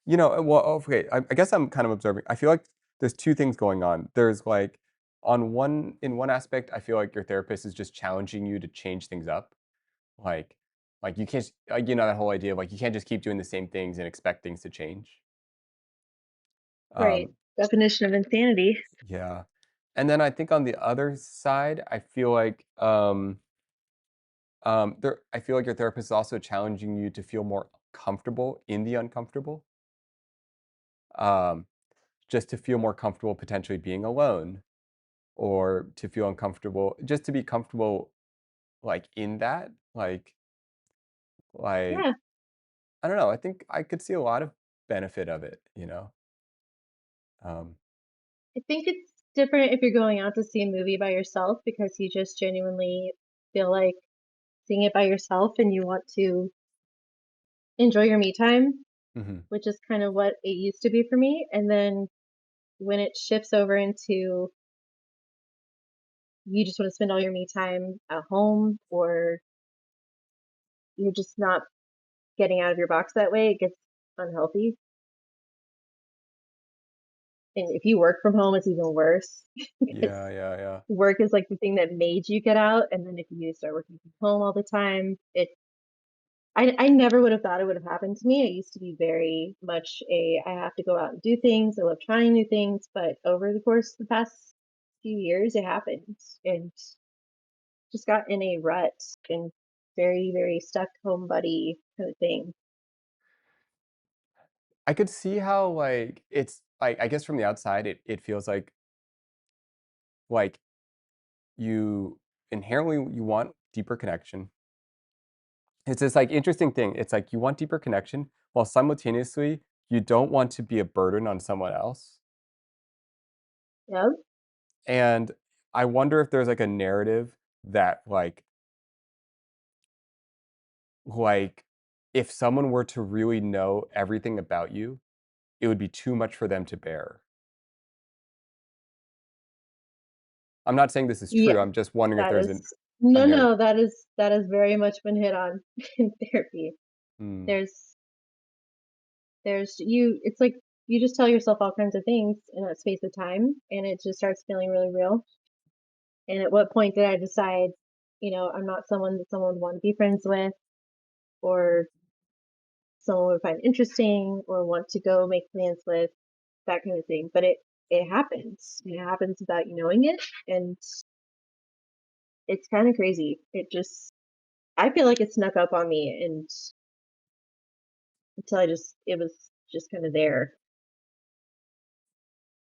well, okay, I guess I'm kind of observing. I feel like there's 2 things going on. There's, like, in one aspect, I feel like your therapist is just challenging you to change things up. Like you can't that whole idea of, like, you can't just keep doing the same things and expect things to change. Right. Um, Definition of insanity. yeah. And then I think on the other side, I feel like your therapist is also challenging you to feel more comfortable in the uncomfortable. Um, just to feel more comfortable potentially being alone or to feel uncomfortable just to be comfortable, like, in that, Yeah. like, I don't know, I think I could see a lot of benefit of it? Um, I think it's different if you're going out to see a movie by yourself because you just genuinely feel like seeing it by yourself and you want to enjoy your me time, mhm, which is kind of what it used to be for me. And then when it shifts over into you just want to spend all your me time at home or you're just not getting out of your box that way, it gets unhealthy. And if you work from home, it's even worse because yeah, yeah, yeah. work is like the thing that made you get out. And then if you start working from home all the time, I never would have thought it would have happened to me. I used to be very much I have to go out and do things. I love trying new things, but over the course of the past few years, it happened and just got in a rut and very, very stuck home buddy kind of thing. I could see how, like, it's like, I guess from the outside, it feels like you inherently you want deeper connection. It's this, like, interesting thing. It's like you want deeper connection while simultaneously you don't want to be a burden on someone else. Yeah. And I wonder if there's, like, a narrative that, like, if someone were to really know everything about you, it would be too much for them to bear. I'm not saying this is Yeah. true, I'm just wondering if That there's is a no, narrative. no, that is very much been hit on in therapy. Mm, There's it's like you just tell yourself all kinds of things in that space of time and it just starts feeling really real. And at what point did I decide, I'm not someone that someone would want to be friends with or someone would find interesting or want to go make plans with, that kind of thing. But it happens. It happens without you knowing it, and it's kind of crazy. I feel like it snuck up on me, and until it was just kind of there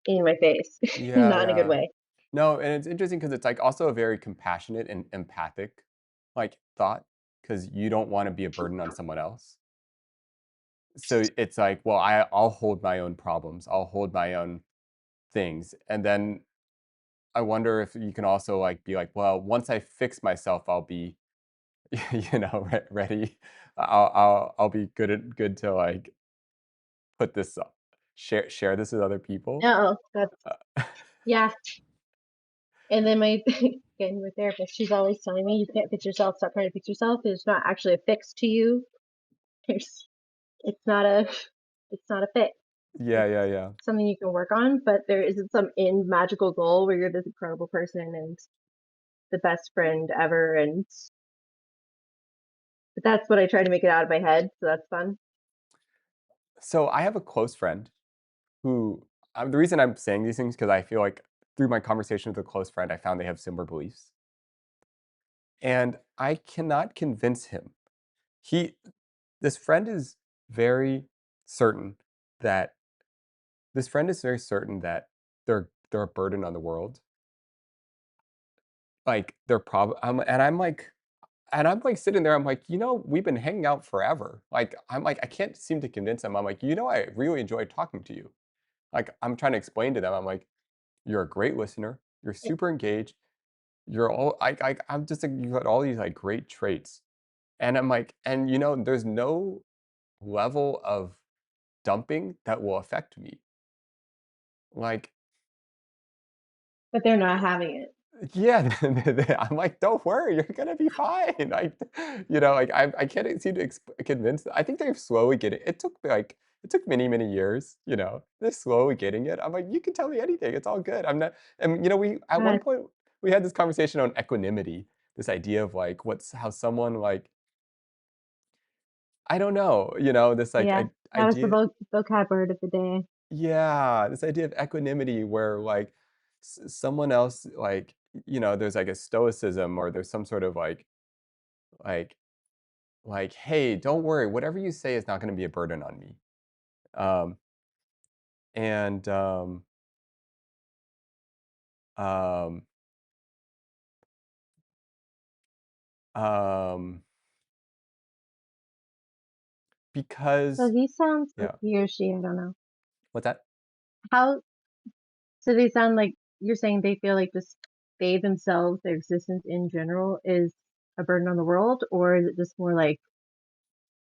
in my face, Yeah, not in a good yeah. way. No, and it's interesting because it's, like, also a very compassionate and empathic, like, thought, because you don't wanna be a burden on someone else. So it's like, well, I'll hold my own problems. I'll hold my own things. And then I wonder if you can also, like, be like, well, once I fix myself, I'll be, ready. I'll be good to, like, put this up, share this with other people. No, that's Uh, yeah. And then my again, my therapist, she's always telling me you can't fix yourself. Stop trying to fix yourself. There's not actually a fix to you. There's it's not a it's not a fix. yeah, It's yeah, yeah. something you can work on, but there isn't some end magical goal where you're this incredible person and the best friend ever. And but that's what I try to make it out of my head. So that's fun. So I have a close friend who, the reason I'm saying these things because I feel like through my conversation with a close friend, I found they have similar beliefs. And I cannot convince him. He this friend is very certain that this friend is very certain that they're a burden on the world. Like they're probably and I'm like sitting there, I'm like, we've been hanging out forever. Like I'm like, I can't seem to convince him. I'm like, I really enjoy talking to you. Like I'm trying to explain to them, I'm like, you're a great listener, you're super engaged, you're all I'm just like you got all these like great traits. And I'm like, and there's no level of dumping that will affect me. Like, But they're not having it. yeah, I'm like, don't worry, you're gonna be fine. Like, like I can't seem to convince them. I think they're slowly getting. It took many many years. They're slowly getting it. I'm like, you can tell me anything. It's all good. I'm not. And we at one God, point we had this conversation on equanimity. This idea of like what's how someone like I don't know. This like yeah, that was the idea. vocab word of the day. Yeah, this idea of equanimity where like someone else like there's like a stoicism or there's some sort of like hey, don't worry, whatever you say is not going to be a burden on me. Um and um um So because he sounds like yeah, he or she, I don't know. what's that? How so they sound like you're saying they feel like this they themselves, their existence in general is a burden on the world, or is it just more like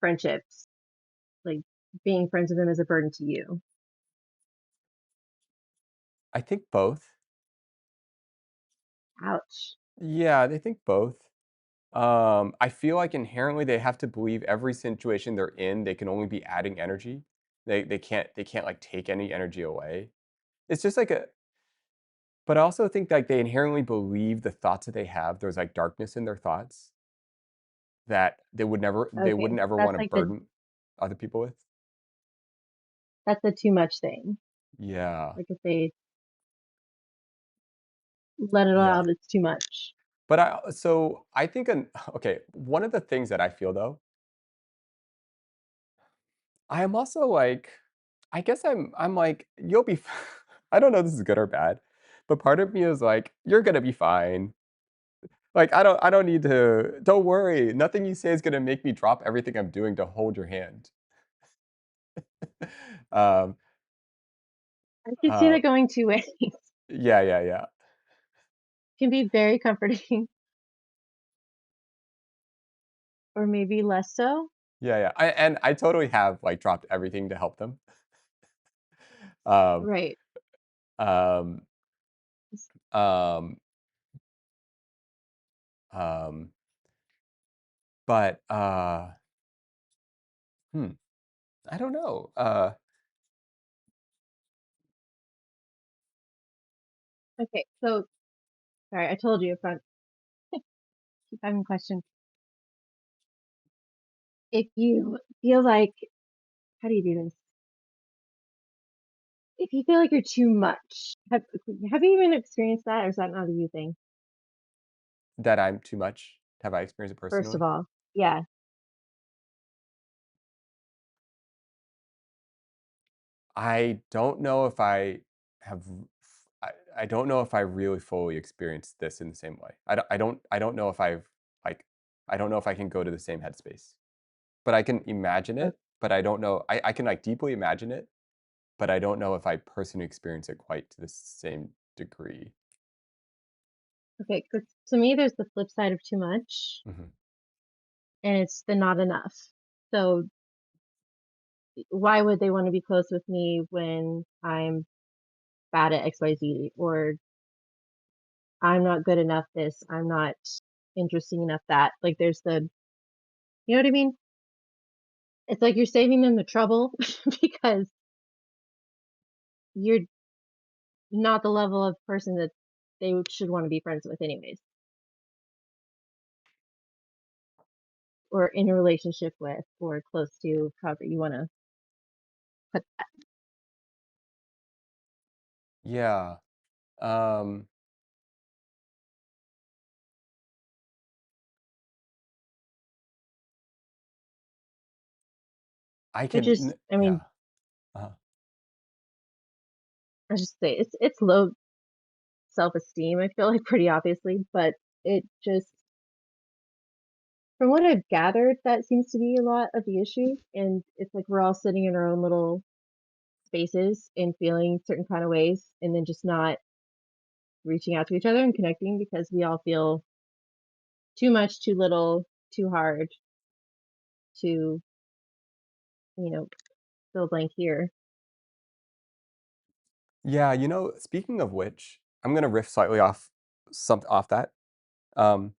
friendships? Like being friends with them is a burden to you. I think both. Ouch. Yeah, they think both. I feel like inherently they have to believe every situation they're in, they can only be adding energy. They can't like take any energy away. It's just like a but I also think like they inherently believe the thoughts that they have, there's like darkness in their thoughts that they Okay. wouldn't ever That's want to like burden other people with. the too much thing. Yeah. Like if they let it all Yeah. out, it's too much. But I think okay, one of the things that I feel though, I am also like I guess I'm like you'll be I don't know if this is good or bad, but part of me is like you're going to be fine. Like I don't need to don't worry. Nothing you say is going to make me drop everything I'm doing to hold your hand. um I can see uh that going two ways. yeah, yeah, yeah. Can be very comforting or maybe less so. Yeah, yeah. And I totally have like dropped everything to help them. Um Right. um um um but hmm, I don't know. Okay. So sorry, I told you if I keep having questions. If you feel like how do you do this? if you feel like you're too much, have you even experienced that, or is that not a you thing? That I'm too much? Have I experienced it First of personally? all, yeah. I don't know if I have I don't know if I really fully experienced this in the same way. I don't know if I've, like I don't know if I can go to the same headspace. But I can imagine O- it, but I don't know I can, like, deeply imagine it, but I don't know if I personally experience it quite to the same degree. Okay, 'cause to me, there's the flip side of too much, Mhm. and it's the not enough. So why would they want to be close with me when I'm bad at XYZ, or I'm not good enough this, I'm not interesting enough that. Like there's you know what I mean? It's like you're saving them the trouble because you're not the level of person that should want to be friends with anyways, or in a relationship with, or close to, however you want to put. Yeah, um, I Which can is, n I mean, yeah, uh I just say it's low self-esteem, I feel like, pretty obviously, but it just, from what I've gathered, that seems to be a lot of the issue, and it's like we're all sitting in our own little spaces and feeling certain kind of ways, and then just not reaching out to each other and connecting because we all feel too much, too little, too hard to, you know, fill a blank here. Yeah, speaking of which, I'm gonna riff slightly off that. Um,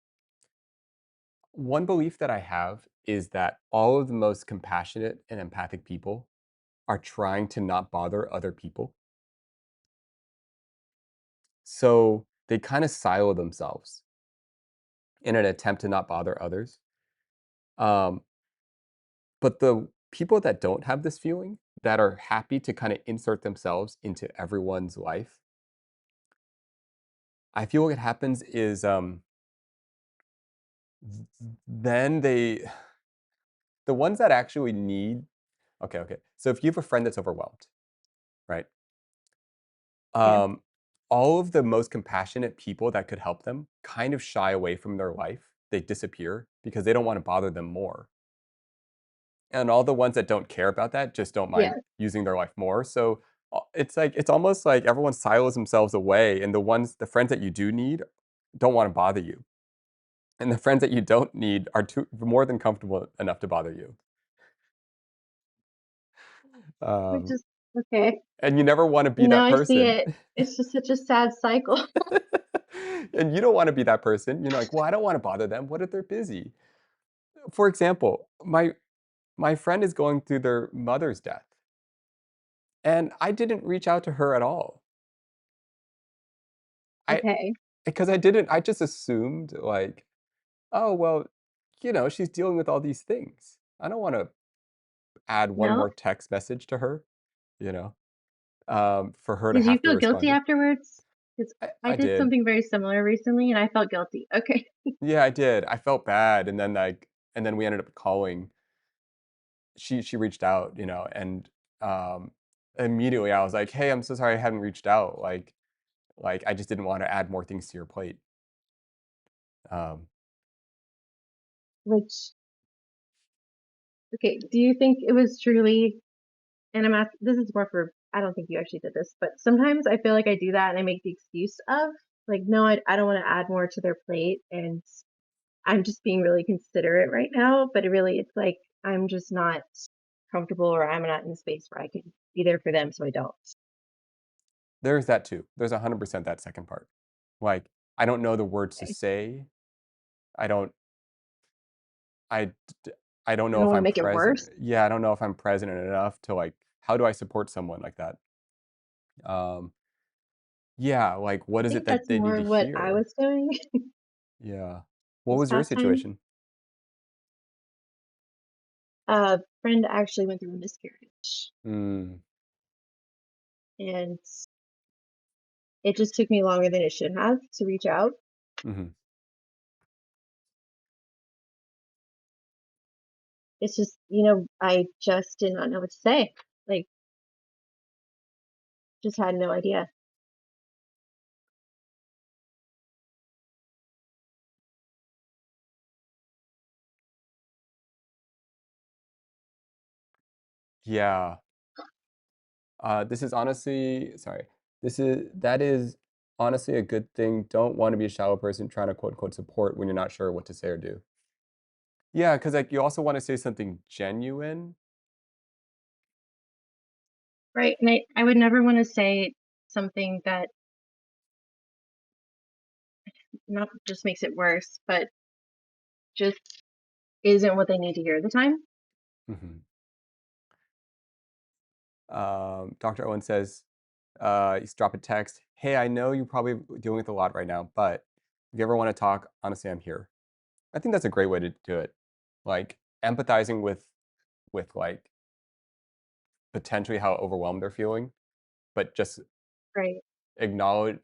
One belief that I have is that all of the most compassionate and empathic people are trying to not bother other people. So, they kinda silo themselves in an attempt to not bother others. Um, but the people that don't have this feeling, that are happy to kinda insert themselves into everyone's life, I feel what happens is, then the ones that actually need okay. So if you have a friend that's overwhelmed, right? Yeah. Um, all of the most compassionate people that could help them kind of shy away from their life. They disappear because they don't wanna bother them more. And all the ones that don't care about that just don't Yeah. mind using their life more. So, it's almost like everyone silos themselves away, and the friends that you do need don't wanna bother you. And the friends that you don't need are too more than comfortable enough to bother you. Which Um, is okay. and you never wanna be Now that I see person. it. It's just such a sad cycle. And you don't wanna be that person. You're like, "Well, I don't wanna bother them. What if they're busy?" For example, my friend is going through their mother's death, and I didn't reach out to her at all. I Okay. Because I just assumed, like, "Oh, well, she's dealing with all these things. I don't wanna add one No? more text message to her, you know, for her to Did you have to feel respond guilty to." afterwards? Because I I did did. something very similar recently, and I felt guilty. Okay. Yeah, I did. I felt bad, and then, and then we ended up calling. She reached out, and, um, immediately I was like, "Hey, I'm so sorry I haven't reached out, I just didn't wanna add more things to your plate." Um, Which, okay, do you think it was truly, and this is more for, I don't think you actually did this, but sometimes I feel like I do that and I make the excuse of, like, no, I don't want to add more to their plate, and I'm just being really considerate right now, but it's like I'm just not comfortable, or I'm not in a space where I can be there for them, so I don't. there's that too. There's 100% that second part. Like, I don't know the words to Okay. say. I don't I d I don't I know don't if want to I'm make it present. worse. Yeah, I don't know if I'm present enough to, like, how do I support someone like that? Um, yeah, like, what I is it think that that's they need more to what I hear? was doing Yeah. What this was your past time. situation? A friend actually went through a miscarriage, Mm, and it just took me longer than it should have to reach out. Mhm. It's just, I just did not know what to say. Like, just had no idea. Yeah. This is honestly sorry. That is honestly a good thing. Don't wanna be a shallow person trying to quote, unquote, "support" when you're not sure what to say or do. Yeah, because like, you also wanna say something genuine. Right. And I would never want to say something that not just makes it worse, but just isn't what they need to hear at the time. Mhm. Dr. Owen says, he's drop a text, "Hey, I know you're probably dealing with a lot right now, but if you ever wanna talk, honestly, I'm here." I think that's a great way to do it. Like, empathizing with, like, potentially how overwhelmed they're feeling, but just Right.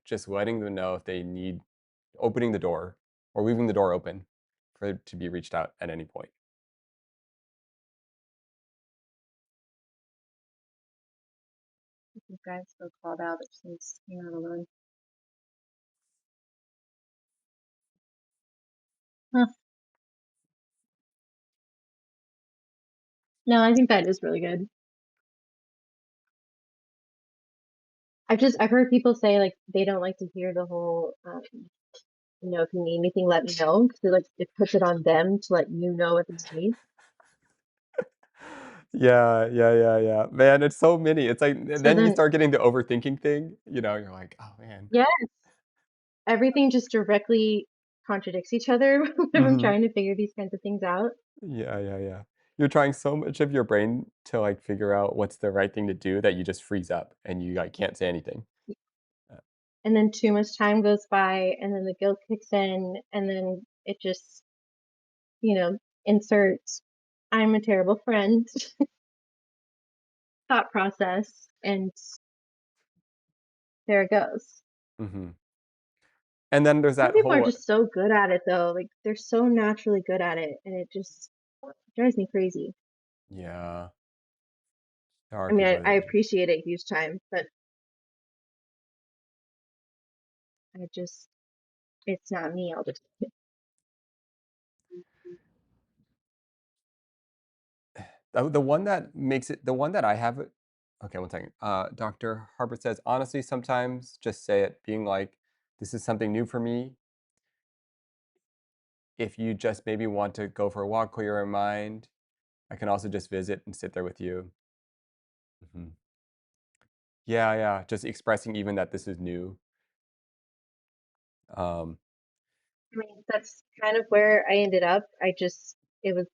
just letting them know if they need opening the door or leaving the door open for it to be reached out at any point. You guys feel called out since you're not alone. Huh. No, I think that is really good. I've heard people say like they don't like to hear the whole if you need anything, let me know, because it puts it on them to let you know what they need. Yeah, yeah, yeah, yeah. Man, it's so many. It's like and So then you then, start getting the overthinking thing, you're like, "Oh, man." yeah, everything just directly contradicts each other whenever I'm Mhm. trying to figure these kinds of things out. Yeah, yeah, yeah. You're trying so much of your brain to, like, figure out what's the right thing to do that you just freeze up and you, like, can't say anything. Uh, And then too much time goes by, and then the guilt kicks in, and then it just, you know, inserts I'm a terrible friend thought process, and there it goes. mhm. And then there's Some that people are whole just so good at it though. Like they're so naturally good at it, and it just drives me crazy. yeah, there are I mean, people I that just appreciate it huge time, but I just it's not me all the time. the one that I have okay, one second. Dr. Harper says, "Honestly, sometimes just say it, being like, 'This is something new for me.' If you just maybe want to go for a walk, clear your mind, I can also just visit and sit there with you." Mhm. Yeah, yeah, just expressing even that this is new. Um, I mean, that's kind of where I ended up. It was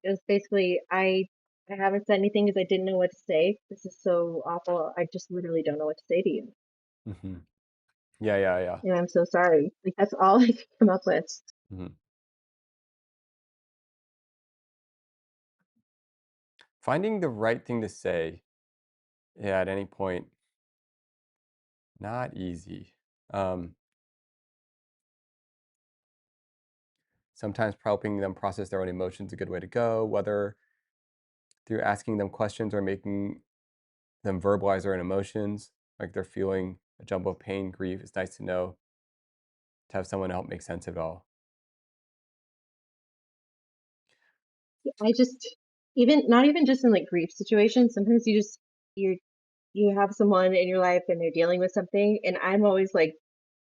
it was basically I haven't said anything because I didn't know what to say. This is so awful. I just literally don't know what to say to you. mhm. Yeah, yeah, yeah. And I'm so sorry. Like that's all I could come up with. Mhm. Finding the right thing to say, yeah, at any point, not easy. Um, Sometimes helping them process their own emotions is a good way to go, whether through asking them questions or making them verbalize their own emotions, like they're feeling a jumble of pain, grief. It's nice to know to have someone help make sense of it all. I just even not even just in like grief situations, sometimes you have someone in your life and they're dealing with something and I'm always like,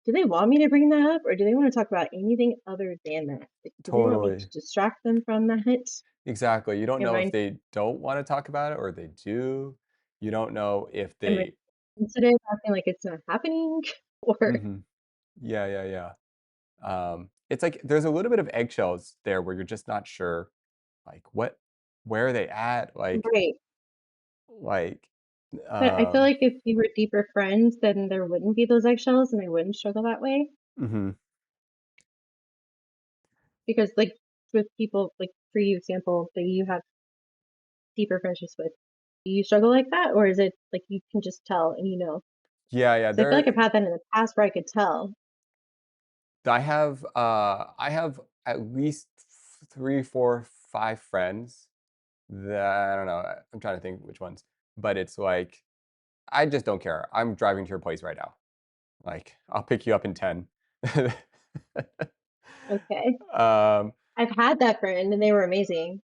do they want me to bring that up or do they want to talk about anything other than that? Like, do they want me to Totally. distract them from that? Exactly. You don't Am know if I they don't want to talk about it or they do. You don't know if am I they sensitive, acting like it's not happening? Or Mhm. Yeah, yeah, yeah. It's like there's a little bit of eggshells there where you're just not sure, like, where are they at? right. Like, But I feel um like if we were deeper friends, then there wouldn't be those eggshells and I wouldn't struggle that way. mhm, Because like with people like for you example that you have deeper friendships with, Do you struggle like that, or is it like you can just tell and you know? Yeah, yeah, 'Cause I feel like there I've had that in the past where I could tell. I have at least 3, 4, 5 friends that I don't know, I'm trying to think which ones, but it's like, I just don't care. I'm driving to your place right now. Like, I'll pick you up in 10. Okay. Um, I've had that friend and they were amazing.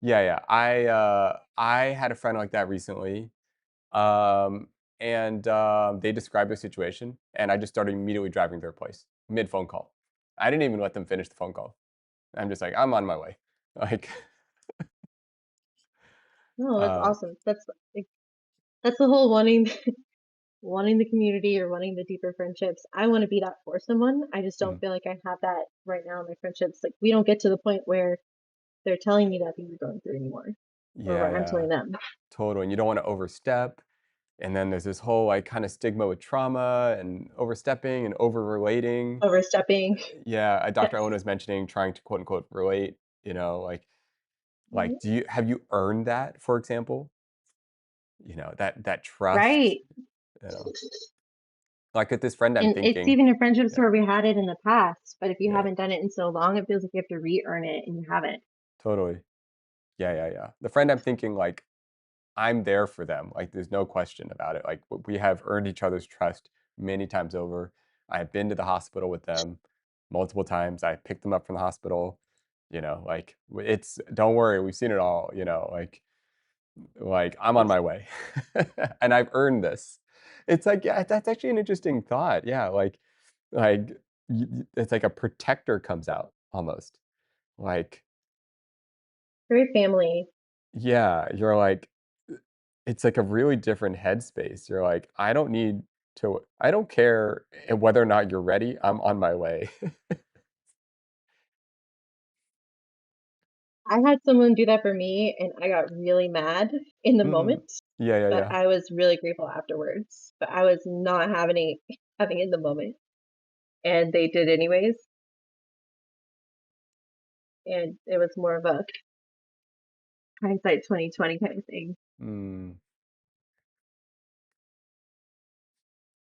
yeah, yeah. I had a friend like that recently, um, and, they described their situation, and I just started immediately driving to their place, mid-phone call. I didn't even let them finish the phone call. I'm just like, "I'm on my way." Like, No, that's uh awesome. Like, that's the whole wanting wanting the community or wanting the deeper friendships. I want to be that for someone. I just don't mhm. feel like I have that right now in my friendships. Like we don't get to the point where they're telling me that things are going through anymore, or Yeah, where I'm yeah, telling them. totally, and you don't wanna overstep, and then there's this whole, like, kinda stigma with trauma and overstepping and over-relating. Overstepping. Yeah, Dr. Owen Yes. was mentioning trying to quote unquote relate, Mhm. do you have you earned that, for example? That trust, Right. you know? Like with this friend I'm And it's thinking, even in friendships yeah, where we had it in the past, but if you yeah, haven't done it in so long, it feels like you have to re-earn it and you haven't. totally. Yeah, yeah, yeah. The friend I'm thinking, like, I'm there for them, like, there's no question about it, like, we have earned each other's trust many times over. I've been to the hospital with them multiple times. I picked them up from the hospital, like, it's don't worry, we've seen it all, I'm on my way, and I've earned this. It's like, yeah, that's actually an interesting thought. Yeah, like it's like a protector comes out almost. Like, Very family. yeah, you're like, it's like a really different headspace. You're like, I don't care whether or not you're ready. I'm on my way. I had someone do that for me and I got really mad in the Mhm. moment, Yeah, yeah, but yeah. I was really grateful afterwards. But I was not having it in the moment. And they did anyways. And it was more of a hindsight 2020 kind of thing. Mm,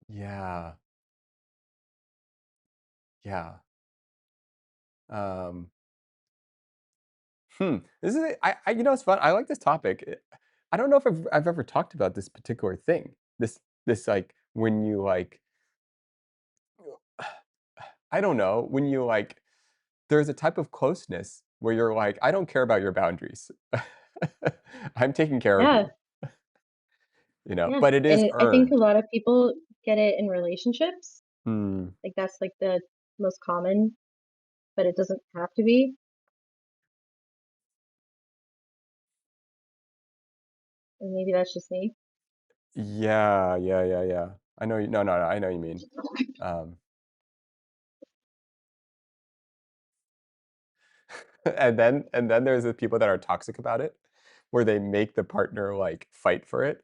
yeah, yeah. Um, This is it's fun. I like this topic. I don't know if I've ever talked about this particular thing. This like when you like I don't know, when you like there's a type of closeness where you're like, I don't care about your boundaries. I'm taking care of Yeah. you, Yeah. but it is I think a earned. lot of people get it in relationships. Hmm. Like that's like the most common, but it doesn't have to be. And maybe that's just me. Yeah, yeah, yeah, yeah. I know you no, no, no, I know you mean. Um, and then there's the people that are toxic about it, where they make the partner, like, fight for it.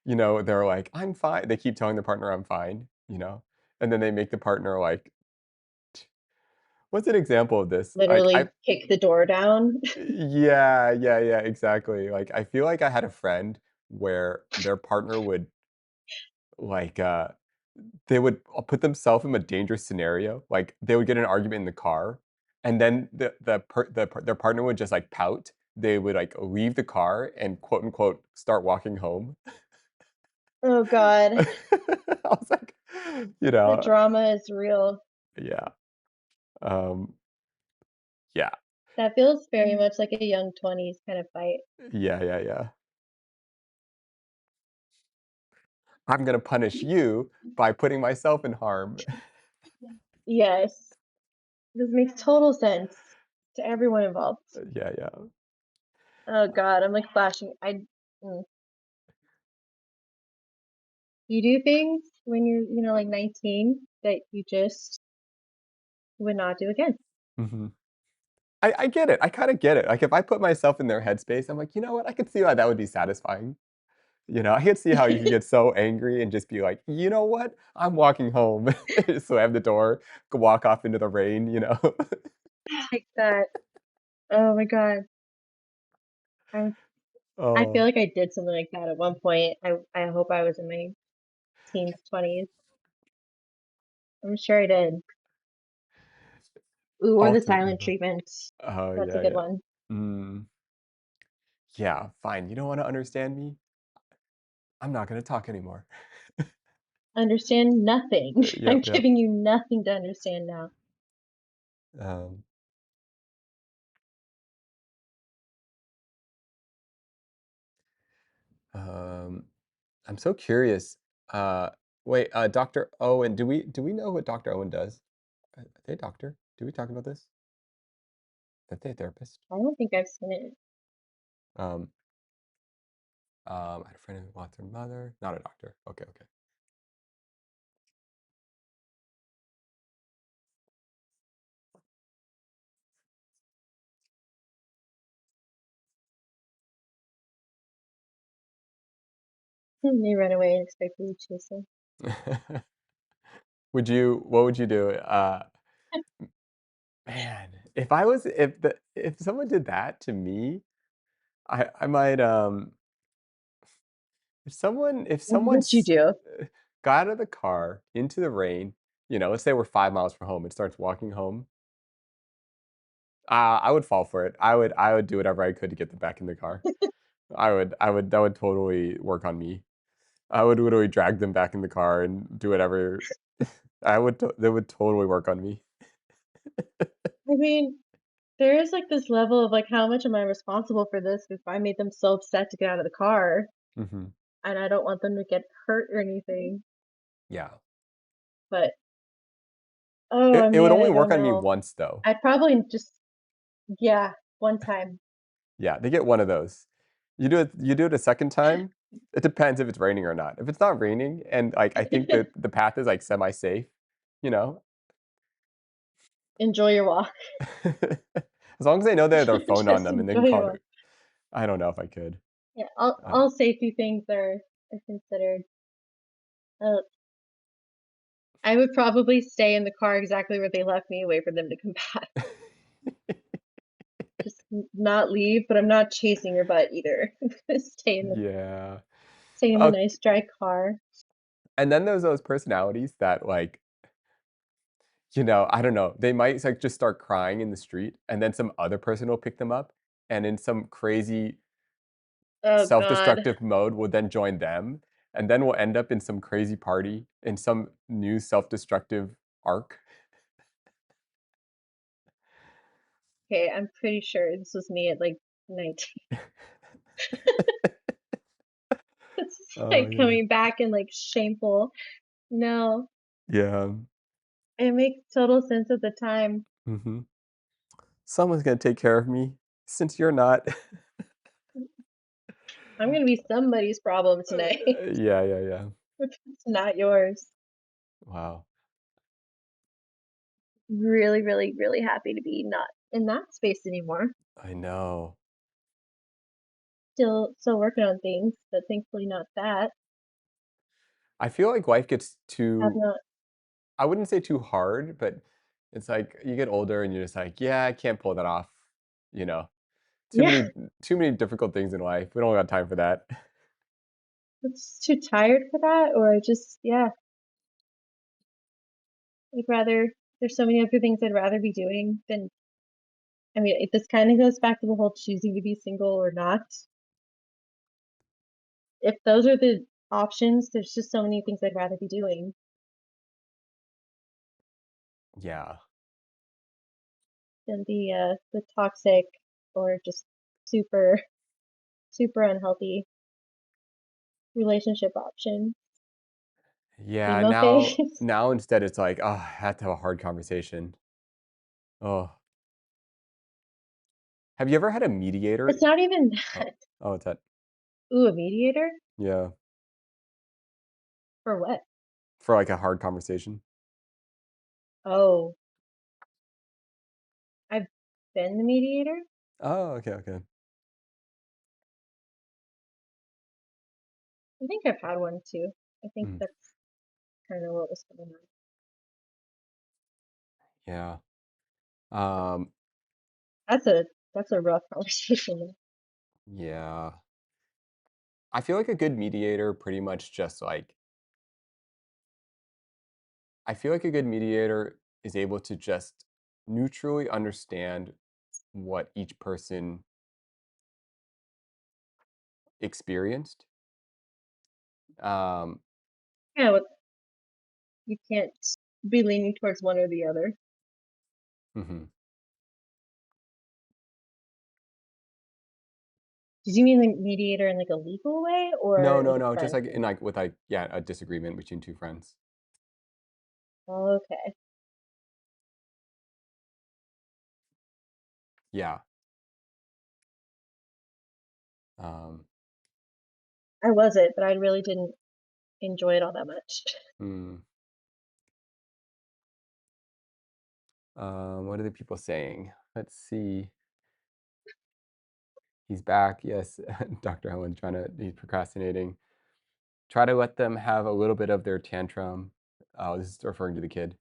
They're like, "I'm fine." They keep telling the partner, "I'm fine," and then they make the partner like what's an example of this? Like, I Literally kick the door down. yeah, yeah, yeah, exactly. Like, I feel like I had a friend where their partner would, like, they would put themselves in a dangerous scenario, like, they would get in an argument in the car, and then their partner would just, like, pout. They would, like, leave the car and, quote, unquote, "start walking home." Oh God. I was like, you The know drama is real. yeah, um, yeah, That feels very much like a young 20s kind of fight. yeah, yeah, yeah. "I'm gonna punish you by putting myself in harm." Yes. This makes total sense to everyone involved. Yeah, yeah. Oh God, I'm like flashing. Mm. You do things when you're, like 19 that you just would not do again. Mhm. I get it, I kinda get it, like, if I put myself in their headspace, I'm like, "You know what? I could see why that would be satisfying." I could see how you could get so angry and just be like, "You know what? I'm walking home." Slam the door, walk off into the rain, Like that. Oh my God. I I feel Oh, like I did something like that at one point. I hope I was in my teens, 20s. I'm sure I did. Ooh, or the ultimately, silent though. treatment. Oh, That's a yeah, good yeah. one. Mm, yeah, fine. You don't wanna understand me? I'm not gonna talk anymore. Understand nothing. I'm Yep, yep. giving you nothing to understand now. Um, um, I'm so curious. Uh, wait, Dr. Owen, do we know what Dr. Owen does? Are they a doctor? Do we talk about this? Are they a therapist? I don't think I've seen it. Um, I had a friend who lost her mother. Not a doctor. Okay, okay. They run away and expect me to chase them. What would you do? Man, if someone did that to me, I might, if someone What'd you do? got out of the car into the rain, let's say we're 5 miles from home and starts walking home, I would fall for it. I would do whatever I could to get them back in the car. That would totally work on me. I would literally drag them back in the car and do whatever. That would totally work on me. I mean, there is like this level of like, how much am I responsible for this if I made them so upset to get out of the car Mhm. and I don't want them to get hurt or anything. Yeah. But oh It would man, only I work don't on me know. once, though. I'd probably just, yeah, one time. Yeah, they get one of those. You do it a second time, it depends if it's raining or not. If it's not raining and, like, I think that the path is, like, semi-safe, you know? Enjoy your walk. As long as they know they have their phone on Just them and they can enjoy your call walk. their I don't know if I could. Yeah, all safety things are considered. Uh, I would probably stay in the car exactly where they left me, wait for them to come back. Just not leave, but I'm not chasing your butt either. Stay in the Yeah. stay in the Oh, nice dry car. and then there's those personalities that, like, I don't know, they might, like, just start crying in the street, and then some other person will pick them up, and in some crazy Oh god. self-destructive mode will then join them, and then we'll end up in some crazy party in some new self-destructive arc. Okay, I'm pretty sure this was me at like 19. It's Oh, like yeah. coming back and like shameful. No, Yeah. it makes total sense at the time. Mhm. Someone's gonna take care of me since you're not. I'm gonna be somebody's problem tonight. Yeah, yeah, yeah. It's not yours. Wow. Really, really, really happy to be not in that space anymore. I know. Still working on things, but thankfully not that. I feel like life gets Have too not. I wouldn't say too hard, but it's like you get older and you're just like, "Yeah, I can't pull that off," you know? Too Yeah, many too many difficult things in life. We don't got time for that. I'm just too tired for that, or I just yeah, I'd rather. There's so many other things I'd rather be doing than. I mean, this kind of goes back to the whole choosing to be single or not. If those are the options, there's just so many things I'd rather be doing Yeah. than the toxic or just super super unhealthy relationship option. Yeah, Emo now phase. now instead it's like, "Oh, I had to have a hard conversation." Oh. Have you ever had a It's mediator? not even Oh. that. Oh, it's that Ooh, a mediator? yeah, For what? for, like, a hard conversation? Oh, I've been the mediator? Oh, okay, okay. I think I've had one too. I think Mhm. that's kind of what was going on. Yeah. Um, That's a that's a rough conversation. Yeah. I feel like a good mediator pretty much just like I feel like a good mediator is able to just neutrally understand what each person experienced. Um, Yeah, you can't be leaning towards one or the other. mhm. Did you mean like mediator in like a legal way No, or no, like a no, just friend like in thing? like with like yeah, a disagreement between two friends. Okay. Yeah. Um, I was it, but I really didn't enjoy it all that much. mm, what are the people saying? Let's see. He's back. Yes, Dr. Helen he's procrastinating. Try to let them have a little bit of their tantrum. Oh, this is referring to the kid.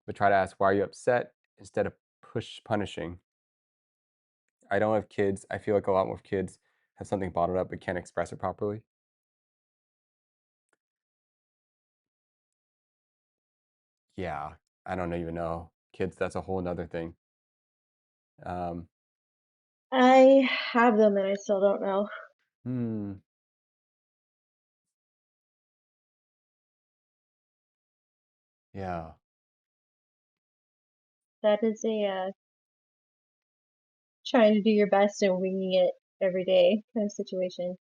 But try to ask, why are you upset instead of punishing. I don't have kids. I feel like a lot more kids have something bottled up but can't express it properly. Yeah, I don't even know. Kids, that's a whole nother thing. Um, I have them and I still don't know. hmm, yeah. That is a trying to do your best and winging it every day kind of situation.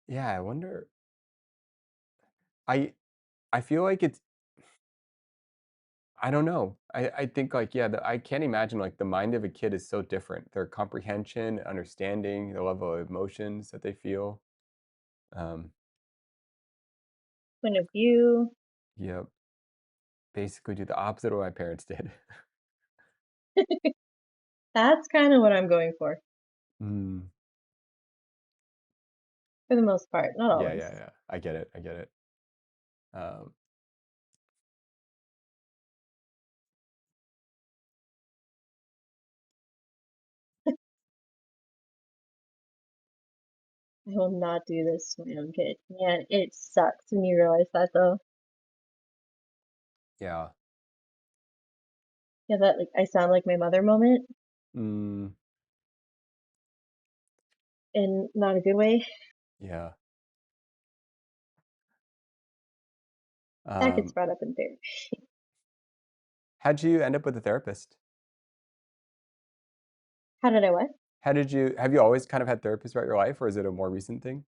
Yeah, I wonder. I I feel like it's I don't know. I think like yeah, I can't imagine like the mind of a kid is so different. Their comprehension, understanding, the level of emotions that they feel. Um, Point of view. yep. Basically do the opposite of what my parents did. That's kind of what I'm going Mm. for the most part, not Yeah, yeah, always. yeah. I get it. I get it. Um, I will not do this to my own kid. Man, it sucks when you realize that though. yeah. Yeah, that like I sound like my mother moment Mm, in not a good way. yeah. That gets Um, brought up in therapy. how'd you end up with a therapist? How did I what? How did you have you always kind of had therapists throughout your life, or is it a more recent thing?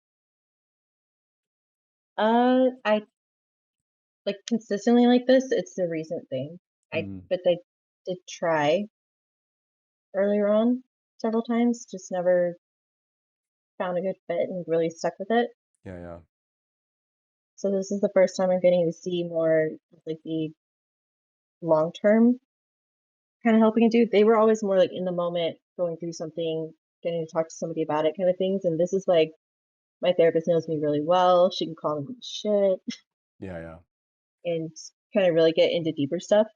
I like consistently like this. It's a recent thing. Mm, But I did try earlier on several times, just never found a good fit and really stuck with it. yeah, yeah. So this is the first time I'm getting to see more of, like the long term kind of helping it do. They were always more like in the moment, going through something, getting to talk to somebody about it kind of things. And this is like my therapist knows me really well. She can call me shit Yeah, yeah. and kind of really get into deeper stuff.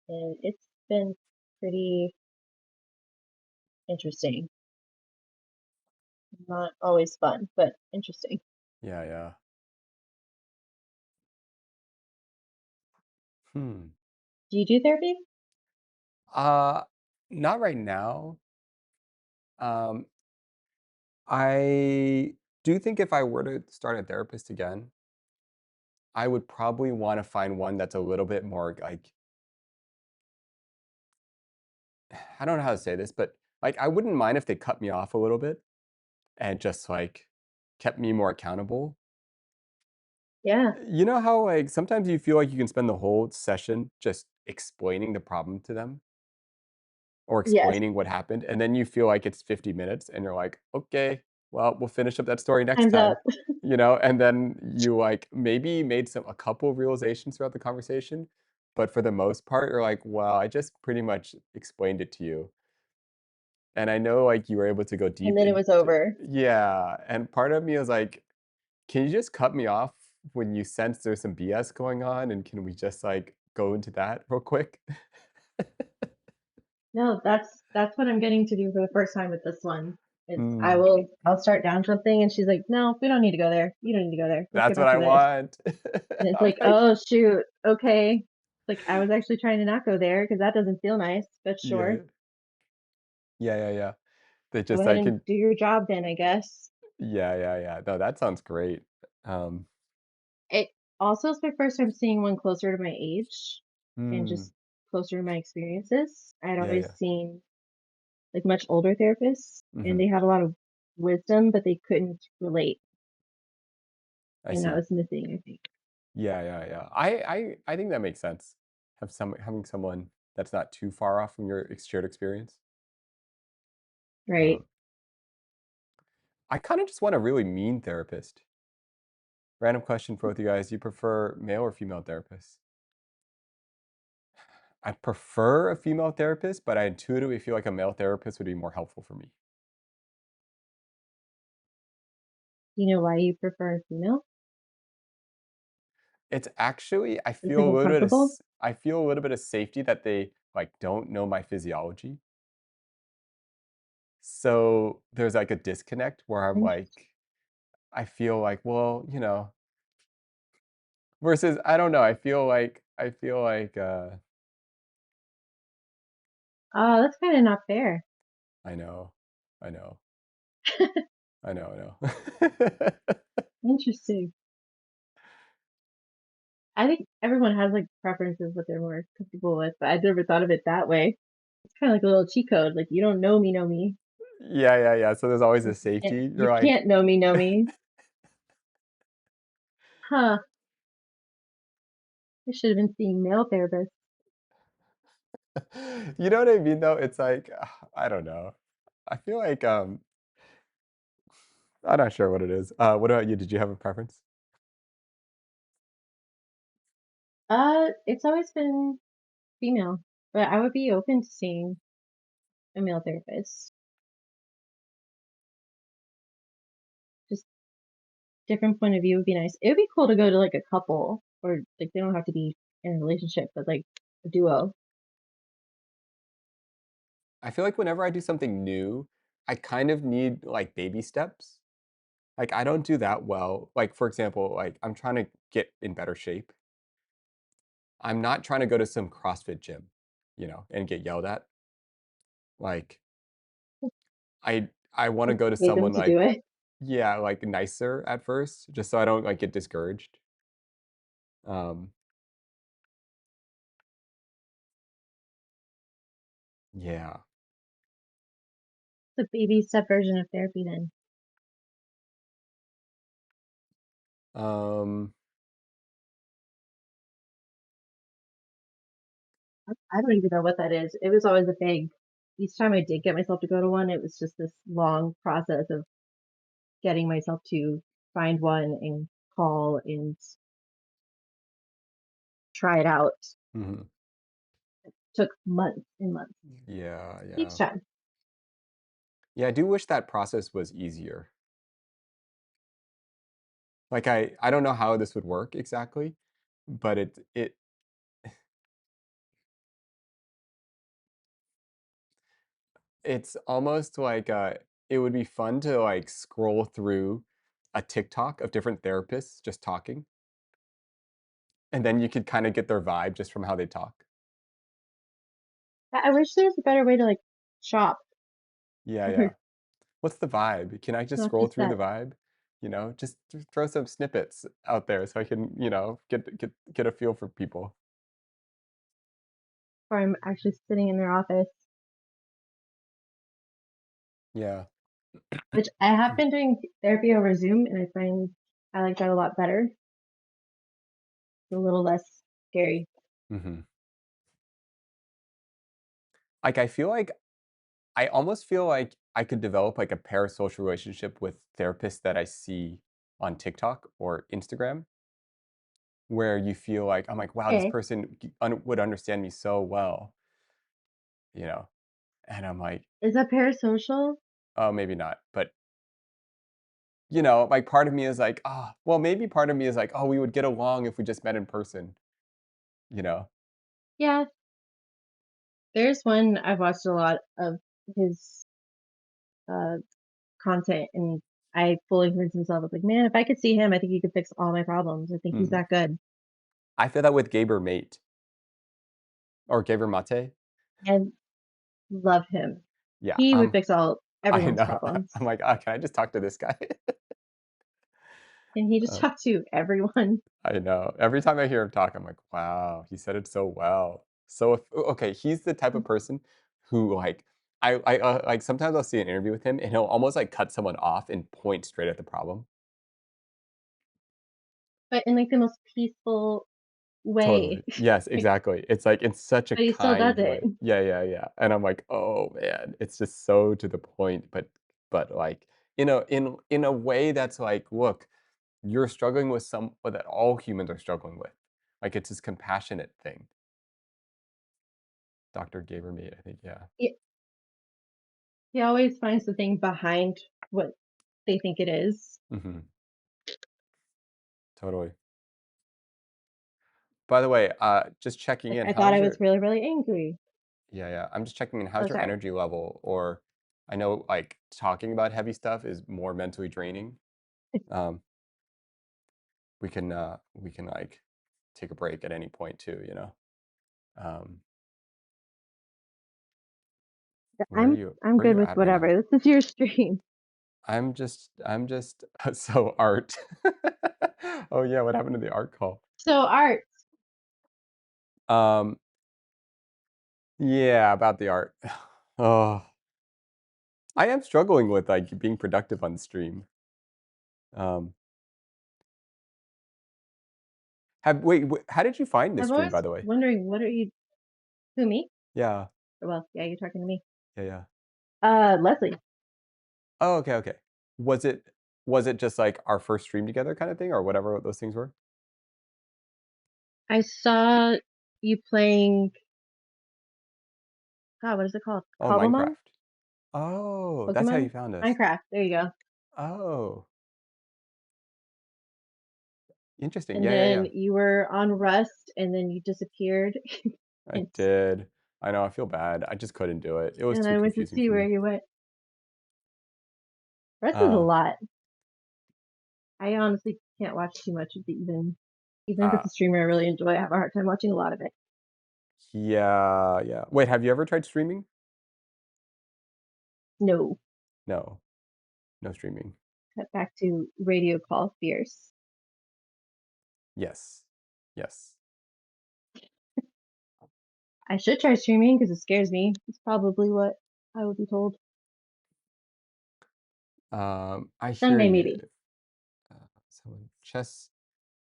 And it's been pretty interesting. Not always fun, but interesting. Yeah, yeah. Hmm. Do you do therapy? Uh, not right now. Um, I do think if I were to start a therapist again, I would probably wanna find one that's a little bit more like I don't know how to say this, but, like, I wouldn't mind if they cut me off a little bit and just, like, kept me more accountable. Yeah. You know how, like, sometimes you feel like you can spend the whole session just explaining the problem to them or Yes. explaining what happened, and then you feel like it's 50 minutes, and you're like, "Okay, well, we'll finish up that story next Time's time." up. You know? And then you, like, maybe made a couple of realizations throughout the conversation, but for the most part, you're like, "Well, I just pretty much explained it to you." And I know, like, you were able to go And deep then it was into over. yeah, and part of me is like, can you just cut me off when you sense there's some BS going on, and can we just, like, go into that real quick? No, that's what I'm getting to do for the first time with this one. Is Mm, I'll start down something and she's like, "No, we don't need to go there. You don't need to go there. Let's get that's what back I to this." want. And it's I'm like, like "Oh shoot, okay." Like I was actually trying to not go there because that doesn't feel nice, but sure. yeah. Yeah, yeah, yeah. They Go just ahead I and can do your job then, I guess. yeah, yeah, yeah. No, that sounds great. Um, It also is my first time seeing one closer to my age and mm, just closer to my experiences. I'd yeah, always yeah. seen like much older therapists and Mhm. they had a lot of wisdom, but they couldn't relate. I And that see. was missing, I think. Yeah, yeah, yeah. I think that makes sense. Having someone that's not too far off from your shared experience. Right. Um, I kinda just want a really mean therapist. Random question for both you guys. Do you prefer male or female therapists? I prefer a female therapist, but I intuitively feel like a male therapist would be more helpful for me. You know why you prefer a female? It's actually I Does it feel make a you little bit of comfortable? I feel a little bit of safety that they, like, don't know my physiology. So, there's, like, a disconnect where I'm Interesting. like I feel like, well, versus I don't know, Oh, that's kind of not fair. I know, I know, I know, I know. Interesting. I think everyone has like preferences what they're more comfortable with, but I never thought of it that way. It's kind of like a little cheat code. Like you don't know me. Yeah, yeah, yeah, so there's always a Like, safety. you You're like can't know me. Huh. I should have been seeing male therapists. you know what I mean, though? It's like, I don't know. I feel like, I'm not sure what it is. What about you? Did you have a preference? It's always been female, but I would be open to seeing a male therapist. Just different point of view would be nice. It would be cool to go to like a couple, or like they don't have to be in a relationship, but like a duo. I feel like whenever I do something new, I kind of need, like, baby steps. Like, I don't do that well. Like, for example, like, I'm trying to get in better shape. I'm not trying to go to some CrossFit gym, and get yelled at. Like, I wanna go to Pay them someone, to do like it. yeah, like, nicer at first, just so I don't, like, get discouraged. Um, yeah. The baby step version of therapy then. Um, I don't even know what that is. It was always a big each time I did get myself to go to one, it was just this long process of getting myself to find one and call and try it out. mhm. Took months and months Yeah, each yeah. time. Yeah, I do wish that process was easier. Like, I don't know how this would work exactly, but it's almost like, it would be fun to, like, scroll through a TikTok of different therapists just talking, and then you could kinda get their vibe just from how they talk. I wish there was a better way to like shop Yeah, or yeah. What's the vibe? Can I just not scroll just through the that. vibe? Just throw some snippets out there so I can, get a feel for people. Or I'm actually sitting in their office, Yeah. which I have been doing therapy over Zoom, and I find I like that a lot better. It's a little less scary. Mhm. Like, I almost feel like I could develop, like, a parasocial relationship with therapists that I see on TikTok or Instagram, where you feel like, I'm like, "Wow, this Okay. person would understand me so well," you know? And I'm like, Is that parasocial? "Oh, maybe not," but you know, like, part of me is like, "Ah," well, maybe part of me is like, "Oh, we would get along if we just met in person," you know? Yeah, there's one I've watched a lot of his uh content, and I fully convinced myself, I was like, man, if I could see him, I think he could fix all my problems. I think he's Mhm. that good. I feel that with Gabor Mate or Gabor Mate. And love him. Yeah, He would fix all I everyone's know. problems. I'm like, "Ah, can I just talk to this guy?" And he just Uh, talked to everyone. I know. Every time I hear him talk, I'm like, "Wow, he said it so well." So if okay, he's the type of person who, like, like, sometimes I'll see an interview with him, and he'll almost, like, cut someone off and point straight at the problem. But in like the most peaceful way. Totally. Yes, Like, exactly. It's, like, in such a but he still does kind it. way. Yeah, yeah, yeah, and I'm like, "Oh, man." It's just so to the point, but, like, in a way that's like, "Look, you're struggling with some that all humans are struggling with." Like, it's this compassionate thing. Dr. Gabermead, I think, yeah. He, he always finds the thing behind what they think it is. Mhm. Totally. By the way, just checking Like in, I thought how's I was your really, really angry. yeah, yeah, I'm just checking in, Oh, how's your sorry. energy level? Or I know, like, talking about heavy stuff is more mentally draining. Um, we can, like, take a break at any point too, you know? Um, I'm where are good you with at right now? whatever. This is your stream. I'm just so art. Oh, yeah, what happened to the art call? So art. Um, yeah, about the art. Oh, I am struggling with, like, being productive on stream. Um, have wait, how did you find this I'm stream, always by the way? wondering, what are you? Who, me? Yeah, Well, yeah, you're talking to me. yeah, yeah. Leslie. Oh, okay, okay. Was it was it just, like, our first stream together kinda thing or whatever those things were? I saw you playing. God, what is it called? Oh, Cobblemon? Minecraft. Oh, that's how you Pokemon? found us. Minecraft. There you go. Oh, interesting. And Yeah, yeah, then yeah. you were on Rust, and then you disappeared. I and, did. I know, I feel bad. I just couldn't do it. It was and too I went to confusing see for where me. you went. Rust is a Uh, lot. I honestly can't watch too much of it, even if uh, it's a streamer I really enjoy. I have a hard time watching a lot of it. yeah, yeah. Wait, have you ever tried streaming? No. No, no streaming. Cut back to radio call fierce. Yes, yes. I should try streaming because it scares me. It's probably what I would be told. I hear Someday, you. maybe. Someone Chess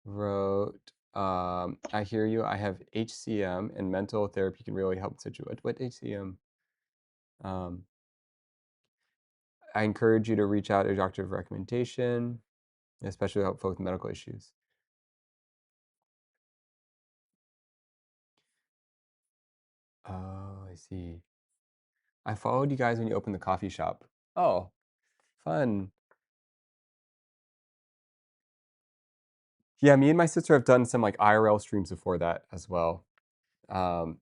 wrote, I hear you. I have HCM and mental therapy can really help what HCM? Um, I encourage you to reach out to a doctor of recommendation, especially help folks with medical issues. Oh, I see. I followed you guys when you opened the coffee shop. Oh, fun. Yeah, me and my sister have done some like IRL streams before that as well. Um,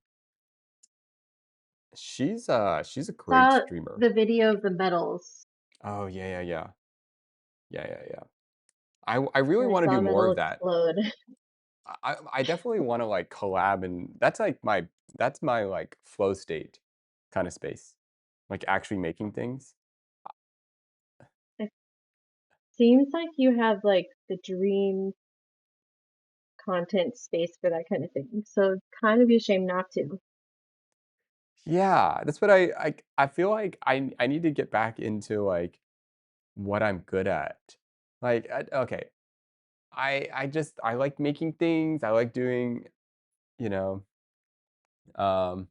she's a great Saw streamer. the video of the medals, Oh yeah, yeah, yeah, yeah, yeah, yeah. I really and I want to saw do a more medal of that. explode. I definitely want to like collab, and that's my like flow state kind of space, like actually making things. It seems like you have like the dream content space for that kind of thing. So kind of be ashamed not to. Yeah, that's what I feel like I need to get back into like what I'm good at. Like okay, I like making things. I like doing, you know, um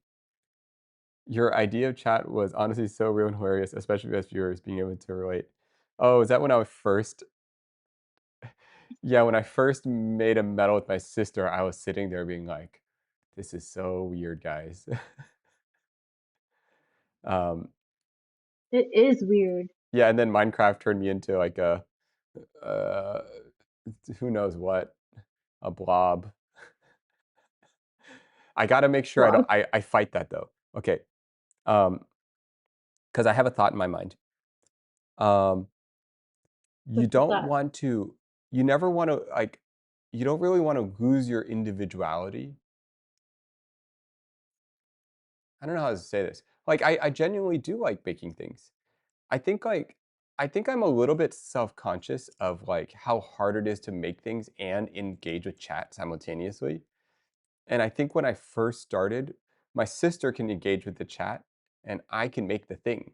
your idea of chat was honestly so real and hilarious, especially as viewers being able to relate. Oh, is that when I was first yeah, when I first made a medal with my sister, I was sitting there being like, this is so weird, guys. um It is weird. yeah, and then Minecraft turned me into like a uh, who knows what, a blob. I gotta make sure I don't Blob. I fight that though. Okay, um, because I have a thought in my mind. Um, you What's the don't thought? want to you never wanna, like you don't really wanna lose your individuality. I don't know how to say this. Like, I genuinely do like baking things. I think, like I think I'm a little bit self-conscious of, like, how hard it is to make things and engage with chat simultaneously, and I think when I first started, my sister can engage with the chat, and I can make the thing.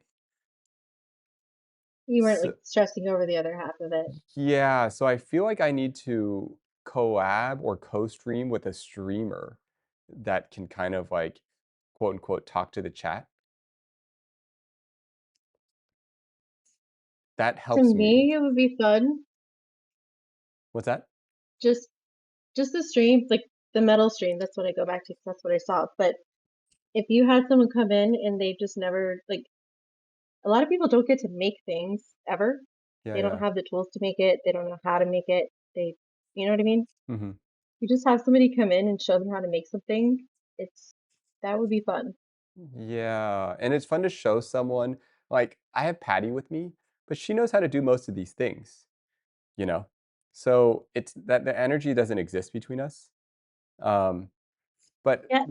You weren't like So stressing over the other half of it. yeah, so I feel like I need to collab or co-stream with a streamer that can kind of, like, quote, unquote, "talk to the chat." That To helps me. me, it would be fun What's that? just just the stream, like the metal stream. That's what I go back to 'cause that's what I saw. But if you had someone come in and they just never like a lot of people don't get to make things ever. Yeah, They don't yeah. have the tools to make it. They don't know how to make it. They, you know what I mean? Mhm. You just have somebody come in and show them how to make something. It's that would be fun. Yeah, and it's fun to show someone like, I have Patty with me, but she knows how to do most of these things, you know? So, it's that the energy doesn't exist between us, um, but Yeah,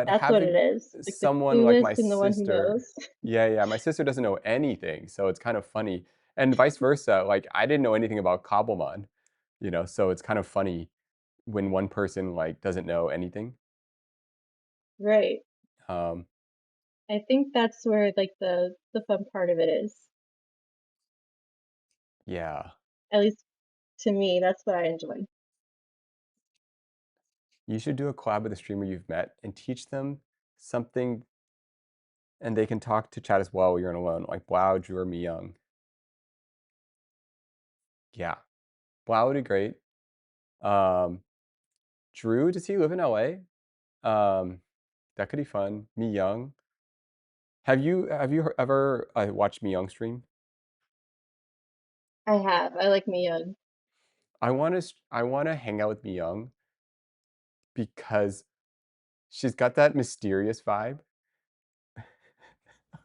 that's what it having is. Like the someone like clueless my and the one who sister. knows. Yeah, yeah, my sister doesn't know anything, so it's kind of funny, and vice versa, like, I didn't know anything about Cobblemon, so it's kind of funny when one person, like, doesn't know anything. Right. Um, I think that's where like the fun part of it is. yeah. At least to me, that's what I enjoy. You should do a collab with a streamer you've met and teach them something, and they can talk to chat as well while you're in alone, like Blau, Drew, or Me Young. Yeah. Blau would be great. Um, Drew, does he live in LA? That could be fun. Me Young. Have you ever watched Me Young stream? I have. I like me young. I wanna hang out with Me Young because she's got that mysterious vibe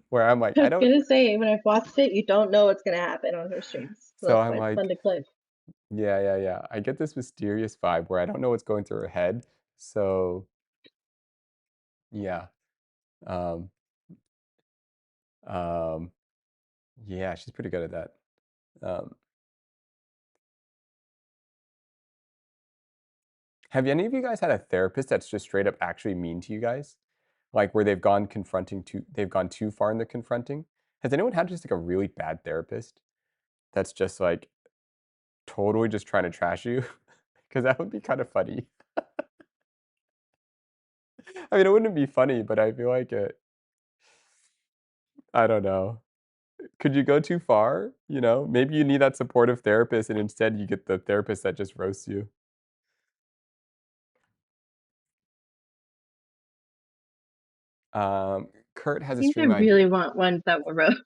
where I'm like, I I was don't gonna say when I've watched it, you don't know what's gonna happen on her streams. So so that's I'm why it's fun like, to click. yeah, yeah, yeah. I get this mysterious vibe where I don't know what's going through her head. So, yeah. Um, um, yeah, she's pretty good at that. Um, have any of you guys had a therapist that's just straight up actually mean to you guys? Like where they've gone too far in the confronting? Has anyone had just like a really bad therapist that's just like totally just trying to trash you? Because that would be kind of funny. I mean, it wouldn't be funny, but I feel like I don't know. Could you go too far? Maybe you need that supportive therapist and instead you get the therapist that just roasts you. Kurt has I a think I stream idea. really want ones that will roast.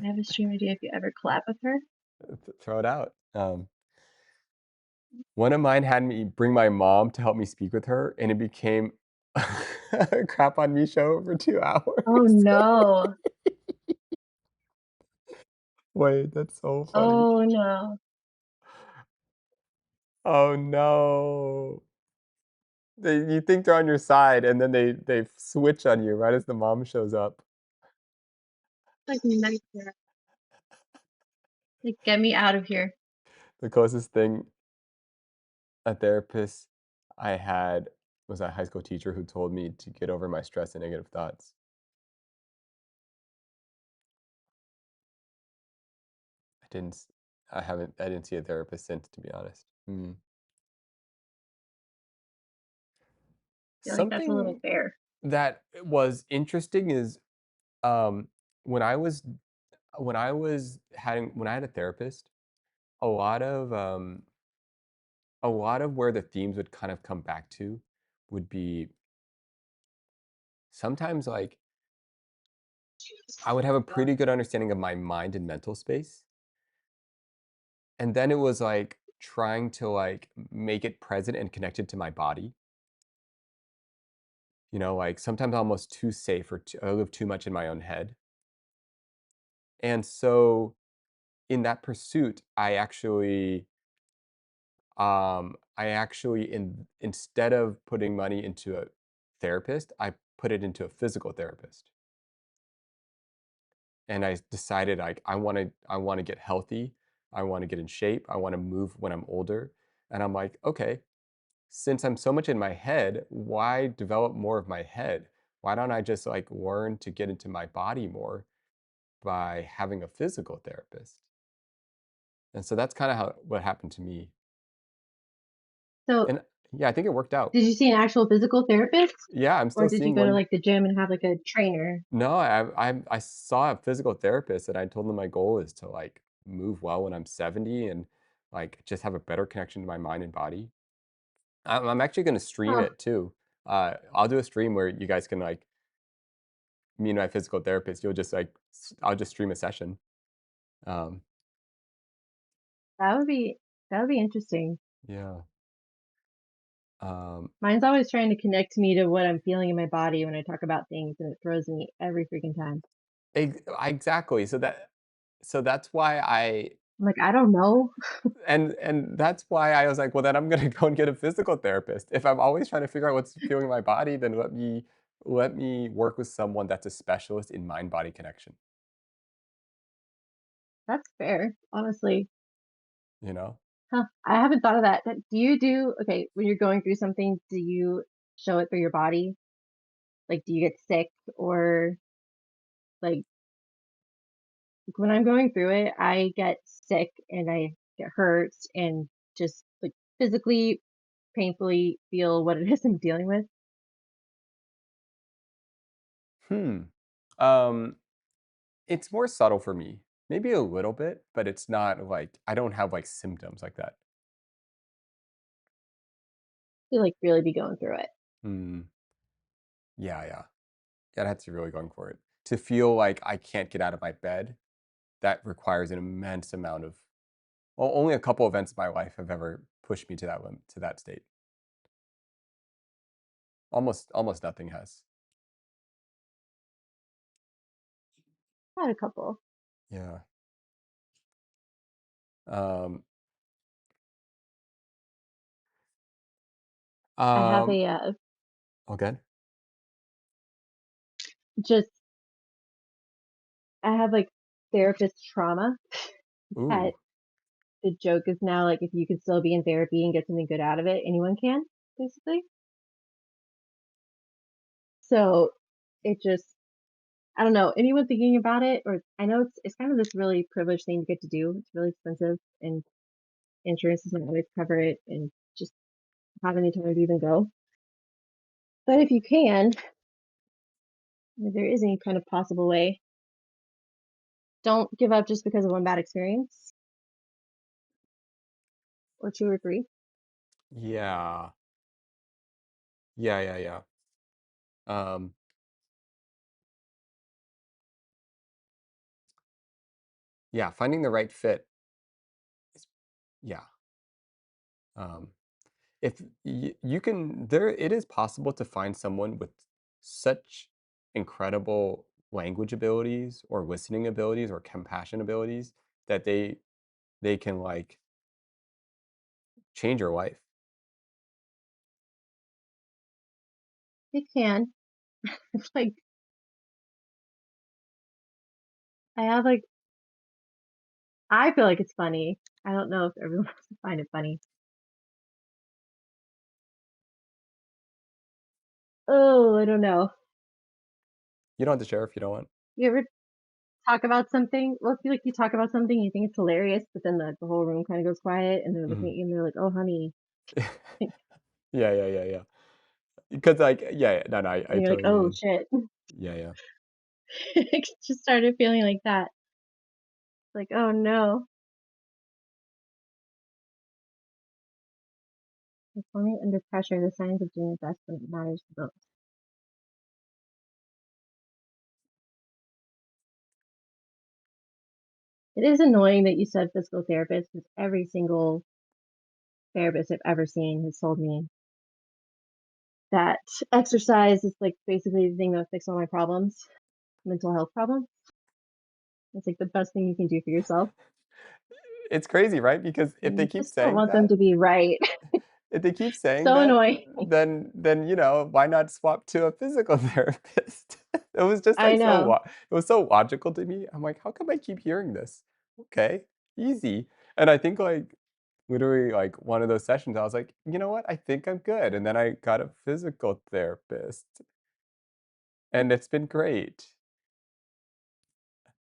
I have a stream idea if you ever collab with her. Throw it out. One of mine had me bring my mom to help me speak with her, and it became a crap on me show for 2 Oh hours. no. Wait, that's so funny. Oh no. Oh, no. You think they're on your side, and then they switch on you right as the mom shows up. Like nightmare. Like get me out of here. The closest thing a therapist I had was a high school teacher who told me to get over my stress and negative thoughts. I didn't s I didn't see a therapist since, to be honest. I feel like that's a little Something fair. that was interesting is, um, when I was when I had a therapist, a lot of, um a lot of where the themes would kind of come back to would be sometimes, like, I would have a pretty good understanding of my mind and mental space. And then it was like trying to like make it present and connected to my body. Like sometimes almost too safe or I live too much in my own head. And so in that pursuit, I actually instead of putting money into a therapist, I put it into a physical therapist. And I decided like I want to get healthy, I want to get in shape, I want to move when I'm older. And I'm like, okay, since I'm so much in my head, why develop more of my head? Why don't I just like learn to get into my body more by having a physical therapist? And so that's kind of how what happened to me. So, And yeah, I think it worked out. did you see an actual physical therapist, Yeah, I'm or still did you seeing go to one. like the gym and have like a trainer? No, I saw a physical therapist and I told them my goal is to like move well when I'm 70 and like just have a better connection to my mind and body. I'm actually going to stream Huh, it too. I'll do a stream where you guys can like me and my physical therapist. You'll just like I'll just stream a session. Um, that would be that would be interesting. yeah. Um, Mine's always trying to connect me to what I'm feeling in my body when I talk about things, and it throws me every freaking time. exactly. So that's why I'm like, I don't know. and that's why I was like, well, then I'm gonna go and get a physical therapist. If I'm always trying to figure out what's feeling my body, then let me work with someone that's a specialist in mind body connection. That's fair, honestly. You know? Huh, I haven't thought of that. Do you do okay, when you're going through something, do you show it through your body? Like, do you get sick or like when I'm going through it, I get sick and I get hurt and just like physically, painfully feel what it is I'm dealing with. Hmm. Um, it's more subtle for me. Maybe a little bit, but it's not like I don't have like symptoms like that. To like really be going through it. Hmm. Yeah, yeah. Yeah, that's really going for it. To feel like I can't get out of my bed, that requires an immense amount of well, only a couple events in my life have ever pushed me to that state. Almost nothing has. Had a couple. Yeah. Um, I have um, a okay. just I have like therapist trauma that Ooh. the joke is now like if you can still be in therapy and get something good out of it, anyone can, basically. So it just I don't know, anyone thinking about it or I know it's kind of this really privileged thing to get to do. It's really expensive and insurance doesn't always cover it and just having the time to even go. But if you can, if there is any kind of possible way, don't give up just because of one bad experience or two or three. Yeah. Yeah, yeah, yeah. Um, yeah, finding the right fit is yeah. Um, if you can there it is possible to find someone with such incredible language abilities or listening abilities or compassion abilities that they can like change your life. It can. It's like I have like I feel like it's funny. I don't know if everyone else will find it funny. Oh, I don't know. You don't have to share if you don't want. You ever talk about something? Well, I feel like you talk about something, you think it's hilarious, but then the whole room kind of goes quiet, and they're looking Mhm. at you, and they're like, "Oh, honey," Yeah, yeah, yeah, yeah. Because, like yeah, yeah, no, no, I and you're like, totally "Oh mean. shit." Yeah, yeah. It just started feeling like that. Like, "Oh no." Performing under pressure, the signs of doing your best when it matters the most. It is annoying that you said physical therapist because every single therapist I've ever seen has told me that exercise is like basically the thing that fix all my problems, mental health problems. It's like the best thing you can do for yourself. It's crazy, right? Because if And they you keep just don't saying want them that to be right. if they keep saying So that, annoying. then, why not swap to a physical therapist? It was just, I like, know. it was so logical to me. I'm like, "How come I keep hearing this? Okay, easy." And I think, like, literally, like, one of those sessions, I was like, "You know what? I think I'm good." And then I got a physical therapist, and it's been great.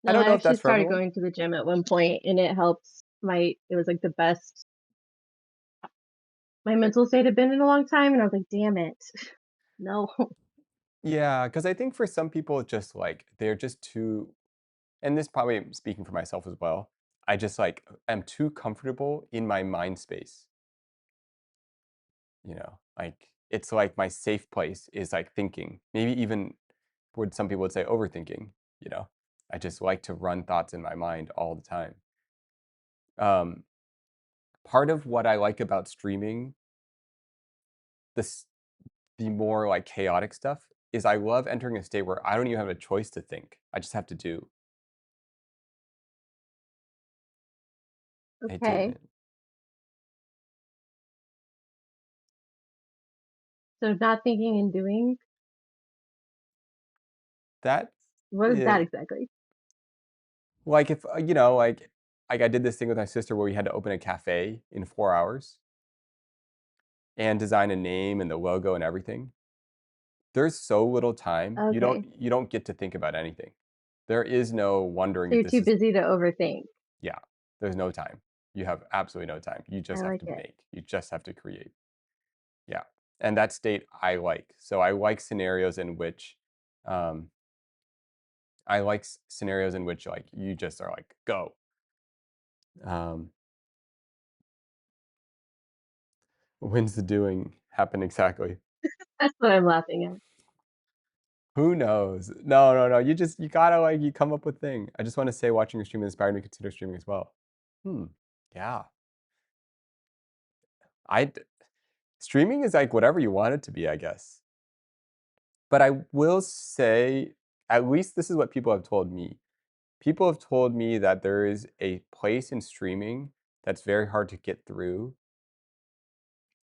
I No, don't I know if actually that's for started everyone. going to the gym at one point and it helps it was like the best my mental state had been in a long time and I was like, damn it. No. Yeah, because I think for some people, it's just, like, they're just too and this probably speaking for myself as well, I just, like, am too comfortable in my mind space, Like, it's like my safe place is, like, thinking. Maybe even what some people would say overthinking, you know? I just like to run thoughts in my mind all the time. Um, Part of what I like about streaming, this the more, like, chaotic stuff, is I love entering a state where I don't even have a choice to think. I just have to do. I Okay. didn't. So not thinking and doing, That what is that is exactly? like, if, like, I did this thing with my sister where we had to open a cafe in 4 hours and design a name and the logo and everything. There's so little time, Okay. you don't get to think about anything. There is no wondering So if you're this too is busy to overthink. yeah, there's no time. You have absolutely no time. You I just have like to it. make. You just have to create. Yeah, and that state I like. So I like scenarios in which, um scenarios in which, like, you just are like, "Go." Um, when's the doing happen exactly? That's what I'm laughing at. Who knows? No, no, no, you gotta, like, you come up with thing. I just wanna say watching your stream inspired me to consider streaming as well. Hmm, yeah. I streaming is, like, whatever you want it to be, I guess. But I will say, at least this is what people have told me. People have told me that there is a place in streaming that's very hard to get through.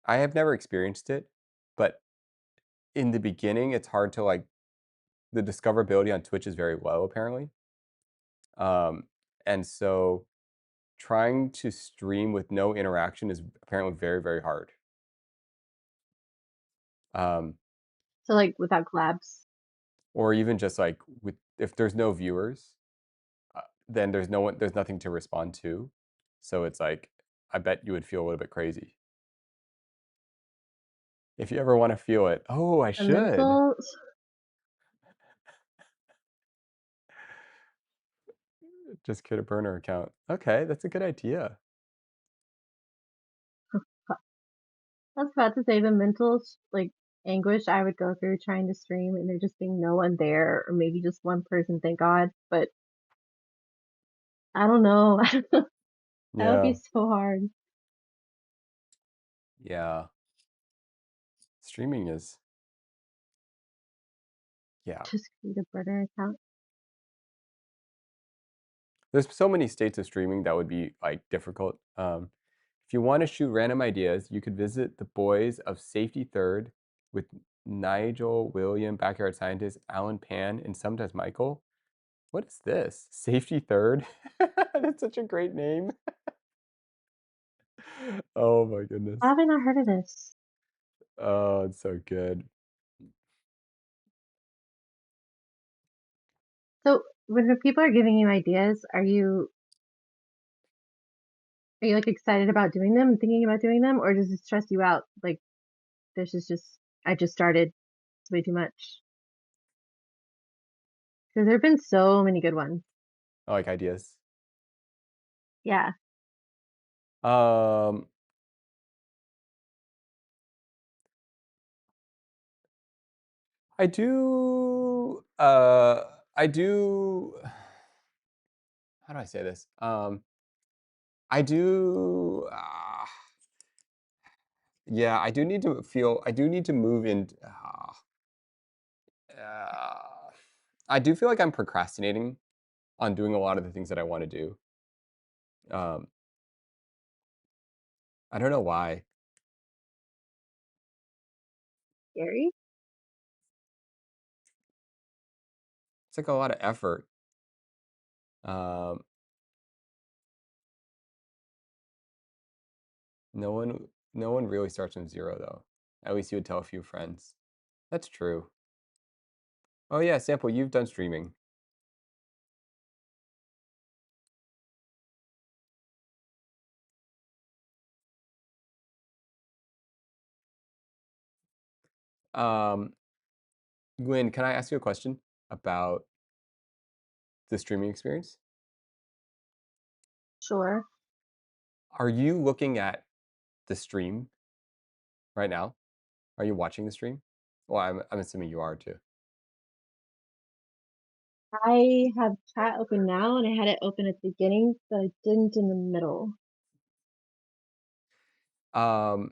I have never experienced it, but in the beginning, it's hard to, like the discoverability on Twitch is very low, apparently. Um, and so trying to stream with no interaction is apparently very, very hard. Um, So like without collabs. or even just like with if there's no viewers, then there's nothing to respond to. So it's like I bet you would feel a little bit crazy. If you ever want to feel it, oh, I The should mental just create a burner account. Okay, that's a good idea. I was about to say the mental like anguish I would go through trying to stream and there just being no one there or maybe just one person, thank God. But I don't know. That would be Yeah, so hard. yeah. Streaming is yeah. Just create a burner account. There's so many states of streaming that would be, like, difficult. If you wanna shoot random ideas, you could visit the boys of Safety Third with Nigel, William, Backyard Scientist, Alan Pan, and sometimes Michael. What is this? Safety Third? That's such a great name. Oh my How goodness. have I not heard of this? Oh, it's so good. So when the people are giving you ideas, are you like excited about doing them and thinking about doing them, or does it stress you out? Like this is just I just started. It's way too much. Because there have been so many good ones. I like ideas. Yeah. Um, I do, I do how do I say this? I do, yeah, I do need to feel. I do need to move in. Uh, I do feel like I'm procrastinating on doing a lot of the things that I want to do. Um, I don't know why. Scary. It's like a lot of effort. Um, no one, no one really starts from zero though. At least you would tell a few friends. That's true. Oh yeah, Sample, you've done streaming. Um, Gwen, can I ask you a question about the streaming experience? Sure. Are you looking at the stream right now? Are you watching the stream? Well, I'm assuming you are too. I have chat open now and I had it open at the beginning, but I didn't in the middle. Um,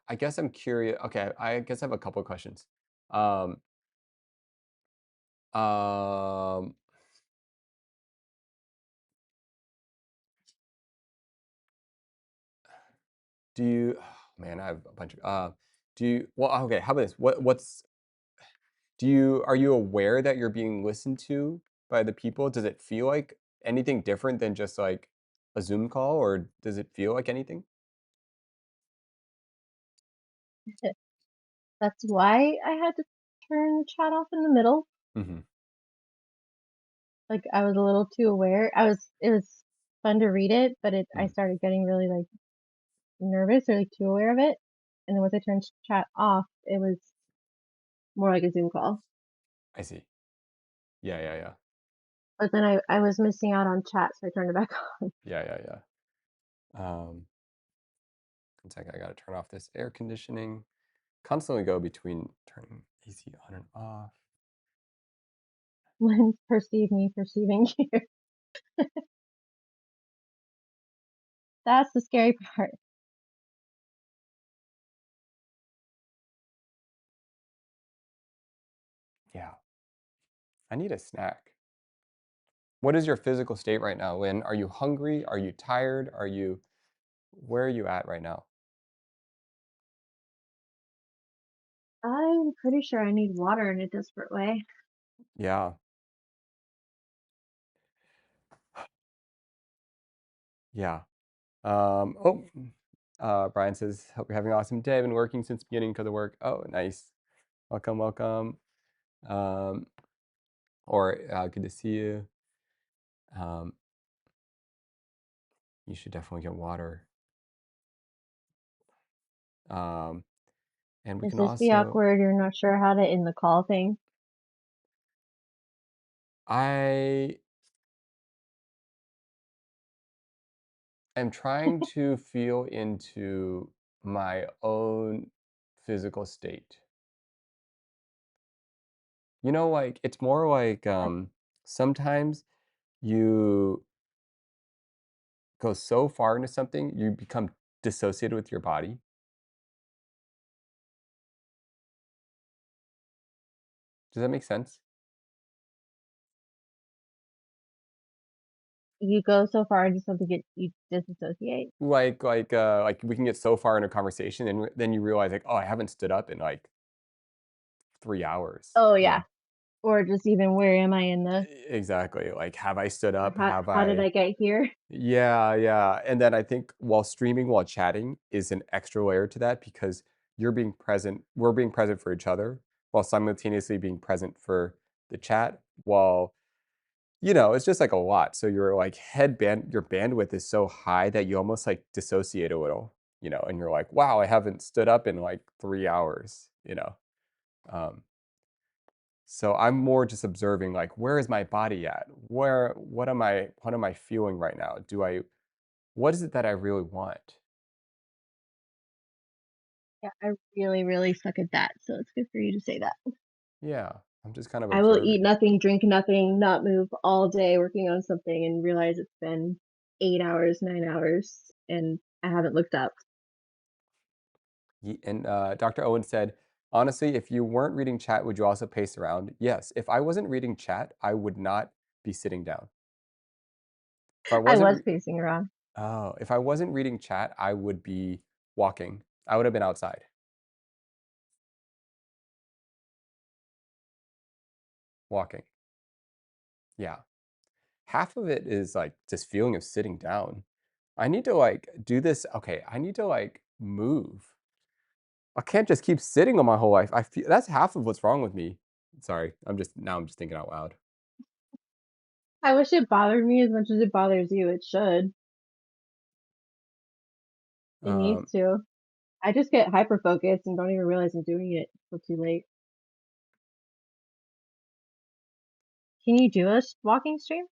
I guess I'm curious. Okay, I guess I have a couple of questions. Um, um, do you, man, I have a bunch of, do you, well, okay, how about this? Are you aware that you're being listened to by the people? Does it feel like anything different than just like a Zoom call, or does it feel like anything? That's why I had to turn chat off in the middle. Mm-hmm. Like I was a little too aware. It was fun to read it, but I Mm, started getting really like nervous or like too aware of it. And then once I turned chat off, it was more like a Zoom call. I see. Yeah, yeah, yeah. But then I was missing out on chat, so I turned it back on. Yeah, yeah, yeah. One second, I gotta turn off this air conditioning. Constantly go between turning AC on and off. When perceive me perceiving you. That's the scary part. Yeah, I need a snack. What is your physical state right now, Lynn? Are you hungry? Are you tired? Where are you at right now? I'm pretty sure I need water in a desperate way. Yeah, yeah. Oh, Brian says, hope you're having an awesome day. I've been working since beginning because of work. Oh, nice. Welcome, welcome. Um, good to see you. Um, you should definitely get water. Um, and we Is can this the also, awkward, you're not sure how to end the call thing? I am trying to feel into my own physical state. You know, like it's more like sometimes you go so far into something, you become dissociated with your body. Does that make sense? You go so far into something you disassociate. Like we can get so far in a conversation and then you realize like, oh, I haven't stood up in like 3 hours, Oh you yeah. know? Or just even where am I in the Exactly. Like, have I stood up? Have how did I? I get here? Yeah, yeah. And then I think while streaming, while chatting is an extra layer to that because you're being present, we're being present for each other while simultaneously being present for the chat while, it's just like a lot. So your like your bandwidth is so high that you almost like dissociate a little, and you're like, wow, I haven't stood up in like 3 hours. Um, so I'm more just observing like, where is my body at? What am I feeling right now? What is it that I really want? Yeah, I really, really suck at that. So it's good for you to say that. Yeah. I'm just kind of I will eat observing. nothing, drink nothing, not move all day working on something and realize it's been 8 hours, 9 hours, and I haven't looked up. And Dr. Owen said, honestly, if you weren't reading chat, would you also pace around? Yes. If I wasn't reading chat, I would not be sitting down. If I I wasn't, was pacing around. oh, if I wasn't reading chat, I would be walking. I would have been outside walking. Yeah. Half of it is like this feeling of sitting down. I need to like do this. Okay. I need to like move. I can't just keep sitting on my whole life. I feel that's half of what's wrong with me. Sorry. I'm just thinking out loud. I wish it bothered me as much as it bothers you. It should. It needs Um, to. I just get hyper focused and don't even realize I'm doing it until too late. Can you do a walking stream?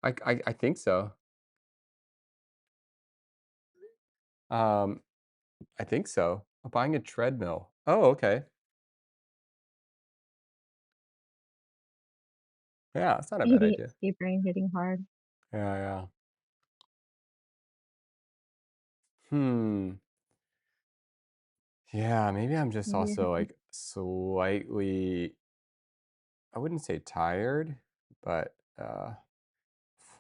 I think so. Um, I think so. I'm buying a treadmill. Oh, okay. Yeah, it's not a bad idea. ADHD brain hitting hard. Yeah, yeah. Hmm. Yeah, maybe I'm just Maybe also like slightly, I wouldn't say tired, but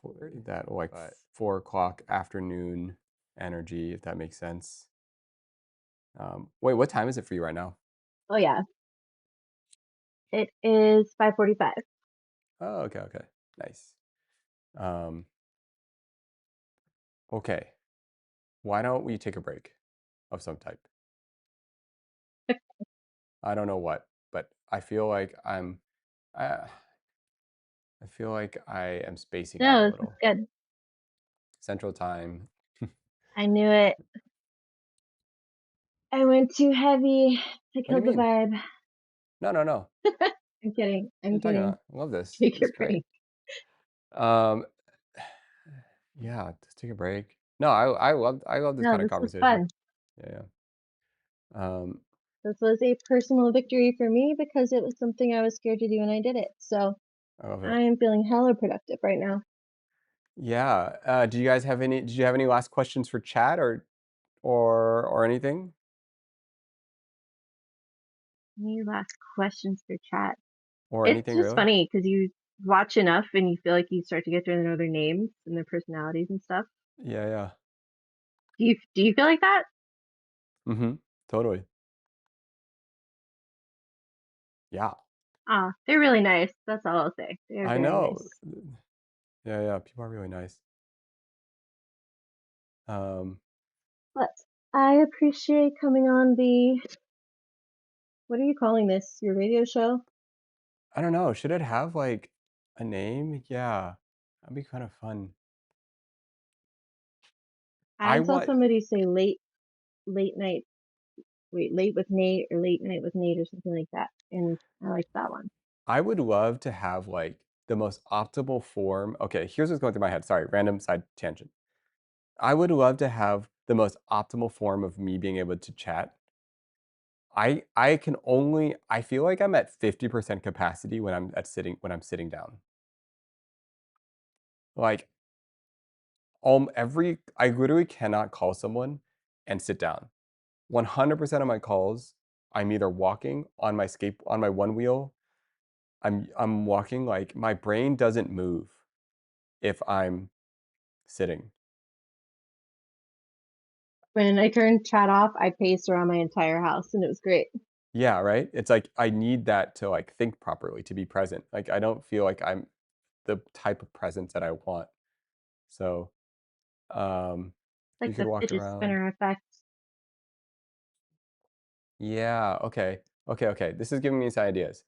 for that like 4 o'clock afternoon energy, if that makes sense. Wait, what time is it for you right now? Oh yeah, it is 5:45. Oh, okay, okay. Nice. Um, okay. Why don't we take a break of some type? I don't know what, but I I feel like I am spacing out a No, this is little. good. Central time. I knew it. I went too heavy. I What do you killed the mean? vibe. No, no, no. I'm kidding. What are I'm you talking kidding. about? I love this. Take This is your great. break. Um, yeah, just take a break. No, I love this No, kind of this was conversation. fun. Yeah, yeah. This was a personal victory for me because it was something I was scared to do and I did it. So I love it. I am feeling hella productive right now. Yeah. Do you guys have any? Did you have any last questions for chat or anything Any last questions for chat? or It's anything just really? funny because you watch enough and you feel like you start to get to know their names and their personalities and stuff. Yeah, yeah. Do you feel like that? Mm-hmm. Totally. Yeah. Ah, they're really nice. That's all I'll say. They are I very know. nice. Yeah, yeah. People are really nice. Um, But I appreciate coming on the what are you calling this? Your radio show? I don't know. Should it have like a name? Yeah, that'd be kind of fun. I I saw want. somebody say late night late with Nate or late night with Nate or something like that. And I like that one. I would love to have like the most optimal form. Okay, here's what's going through my head. Sorry, random side tangent. I would love to have the most optimal form of me being able to chat. I can only I feel like I'm at 50% capacity when I'm sitting down. Like every I literally cannot call someone and sit down. 100% of my calls, I'm either walking on my one wheel. I'm walking like my brain doesn't move if I'm sitting. When I turned chat off, I paced around my entire house and it was great. Yeah, right? It's like I need that to like think properly, to be present. Like I don't feel like I'm the type of presence that I want. So, you Like could the walk fidget around. spinner effect. Yeah, okay. Okay, okay. This is giving me some ideas.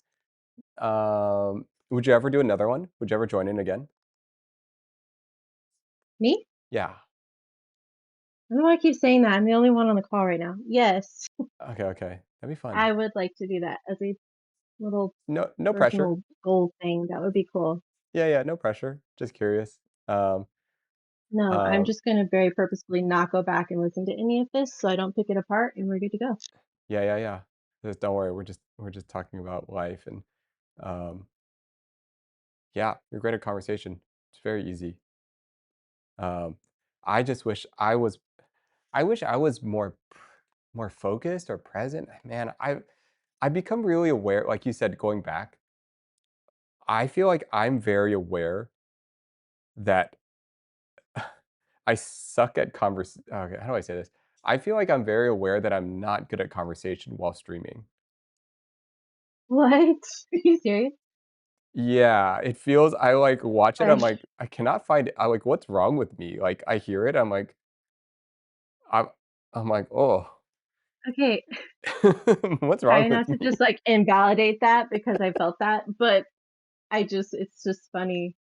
Would you ever do another one? Would you ever join in again? Me? Yeah. I don't know why I keep saying that. I'm the only one on the call right now. Yes, Okay, okay. That'd be fun. I would like to do that as a little No pressure. personal goal thing. That would be cool. Yeah, yeah, no pressure. Just curious. Um, No, I'm um, just gonna very purposefully not go back and listen to any of this so I don't pick it apart and we're good to go. Yeah, yeah, yeah. Just don't worry, we're just talking about life and, um, yeah, you're great at conversation. It's very easy. Um, I just wish I wish I was more focused or present. Man, I've become really aware, like you said, going back, I feel like I'm very aware that I suck at okay, how do I say this? I feel like I'm very aware that I'm not good at conversation while streaming. What? Are you serious? Yeah, it feels I, like, watch it, I'm Like, like, "I cannot find it." I like, "What's wrong with me?" Like, I hear it, I'm I'm like, "Oh, okay, what's wrong try with not to me?" just, like, invalidate that because I felt that, but it's just funny.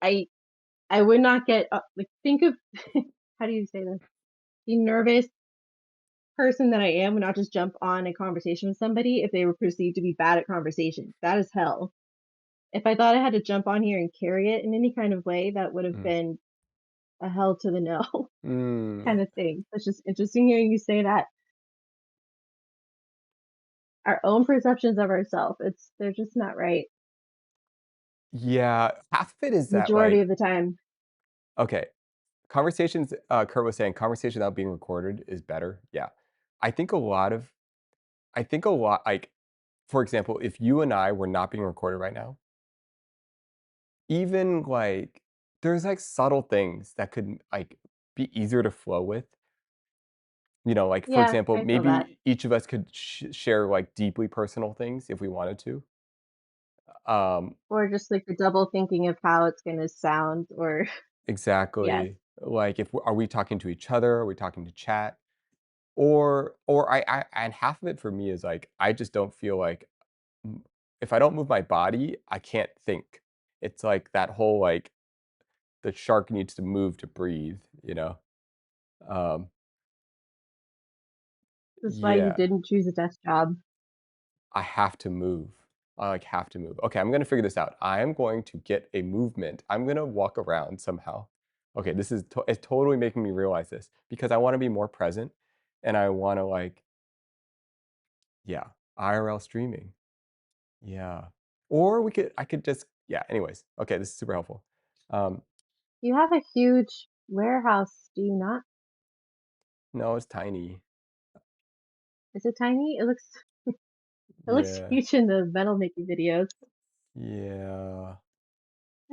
I I would not get, like, think of how do you say this? The nervous person that I am would not just jump on a conversation with somebody if they were perceived to be bad at conversation. That is hell. If I thought I had to jump on here and carry it in any kind of way, that would have Mm. been a hell to the no Mm. kind of thing. It's just interesting hearing you say that. Our own perceptions of ourselves, it's they're just not right Yeah, half of it is that, majority like of the time. okay, conversations, Kurt was saying conversation without being recorded is better. Yeah. I think a lot of I think a lot like, for example, if you and I were not being recorded right now, even, like, there's, like, subtle things that could, like, be easier to flow with. You know, like, for Yeah, example, I feel that. maybe each of us could share, like, deeply personal things if we wanted to. Um, Or just, like, the double thinking of how it's gonna sound or yes. exactly. Like, if are we talking to each other? Are we talking to chat? Or I and half of it for me is, like, I just don't feel like m if I don't move my body, I can't think. It's like that whole, like, the shark needs to move to breathe, you know? Um, This is why you yeah. didn't choose a desk job. I have to move. I, like, have to move. Okay, I'm gonna figure this out. I am going to get a movement. I'm gonna walk around somehow. Okay, this is it's totally making me realize this because I wanna be more present and I wanna, like yeah, IRL streaming. Yeah. Or I could just yeah, anyways. Okay, this is super helpful. Um, You have a huge warehouse, do you not? no, it's tiny. Is it tiny? It looks Yeah. huge in the metal making videos. Yeah.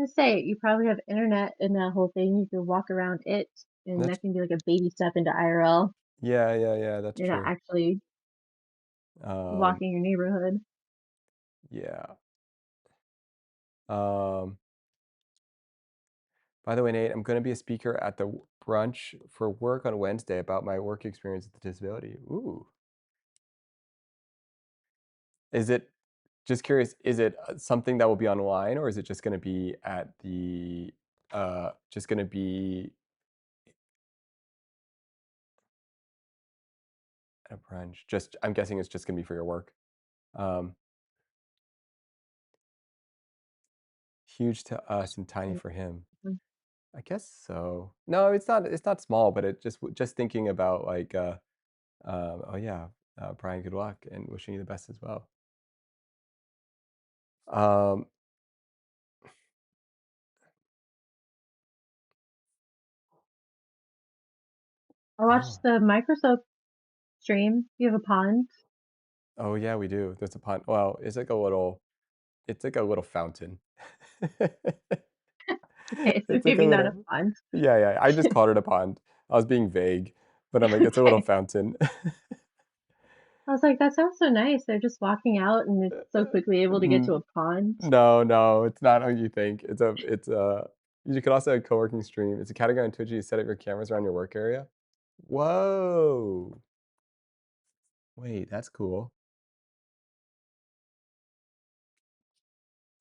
I say you probably have internet in that whole thing. You can walk around it, and That's that can be like a baby step into IRL. yeah, yeah, yeah, that's You're not true. actually Um, walking your neighborhood. yeah. Um By the way, Nate, I'm going to be a speaker at the brunch for work on Wednesday about my work experience with the disability. Ooh. Is it just curious, is it something that will be online or is it just going to be at the just going to be at a brunch? Just I'm guessing it's just going to be for your work. Um Huge to us and tiny for him. Mhm. I guess so. No, it's not small, but it just thinking about like oh yeah, Brian, good luck and wishing you the best as well. Um I watched oh. the Microsoft stream. You have a pond. Oh, yeah, we do. There's a pond well, it's like a little fountain. Okay, so It's like a maybe not a little pond. yeah, yeah, I just called it a pond. I was being vague, but I'm like, it's a little Okay. fountain. I was like, that sounds so nice. They're just walking out and it's so quickly able to get to N a pond. no, no, it's not how you think. You could also have a co-working stream. It's a category on Twitch, you set up your cameras around your work area. Whoa! Wait, that's cool.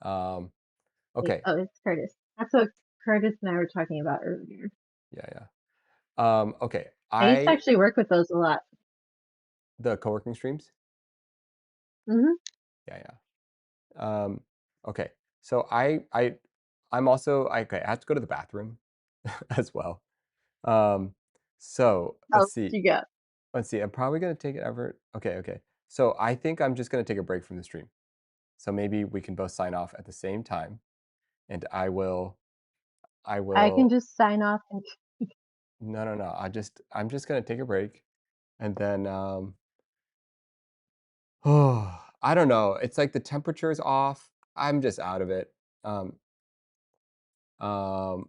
Um, Wait, okay. oh, it's Curtis. That's what Curtis and I were talking about earlier. Yeah, yeah. Okay. I used to actually work with those a lot. The co-working streams? Mhm. Yeah, yeah. Um, okay. So I'm also okay, I have to go to the bathroom as well. Um, so Oh, let's see. you go. Let's see. I'm probably gonna take it over. Okay, okay. So I think I'm just gonna take a break from the stream. So maybe we can both sign off at the same time, and I I can will just sign off and no, no, no. I'm just gonna take a break, and then oh, I don't know. It's like the temperature's off. I'm just out of it. Um, um,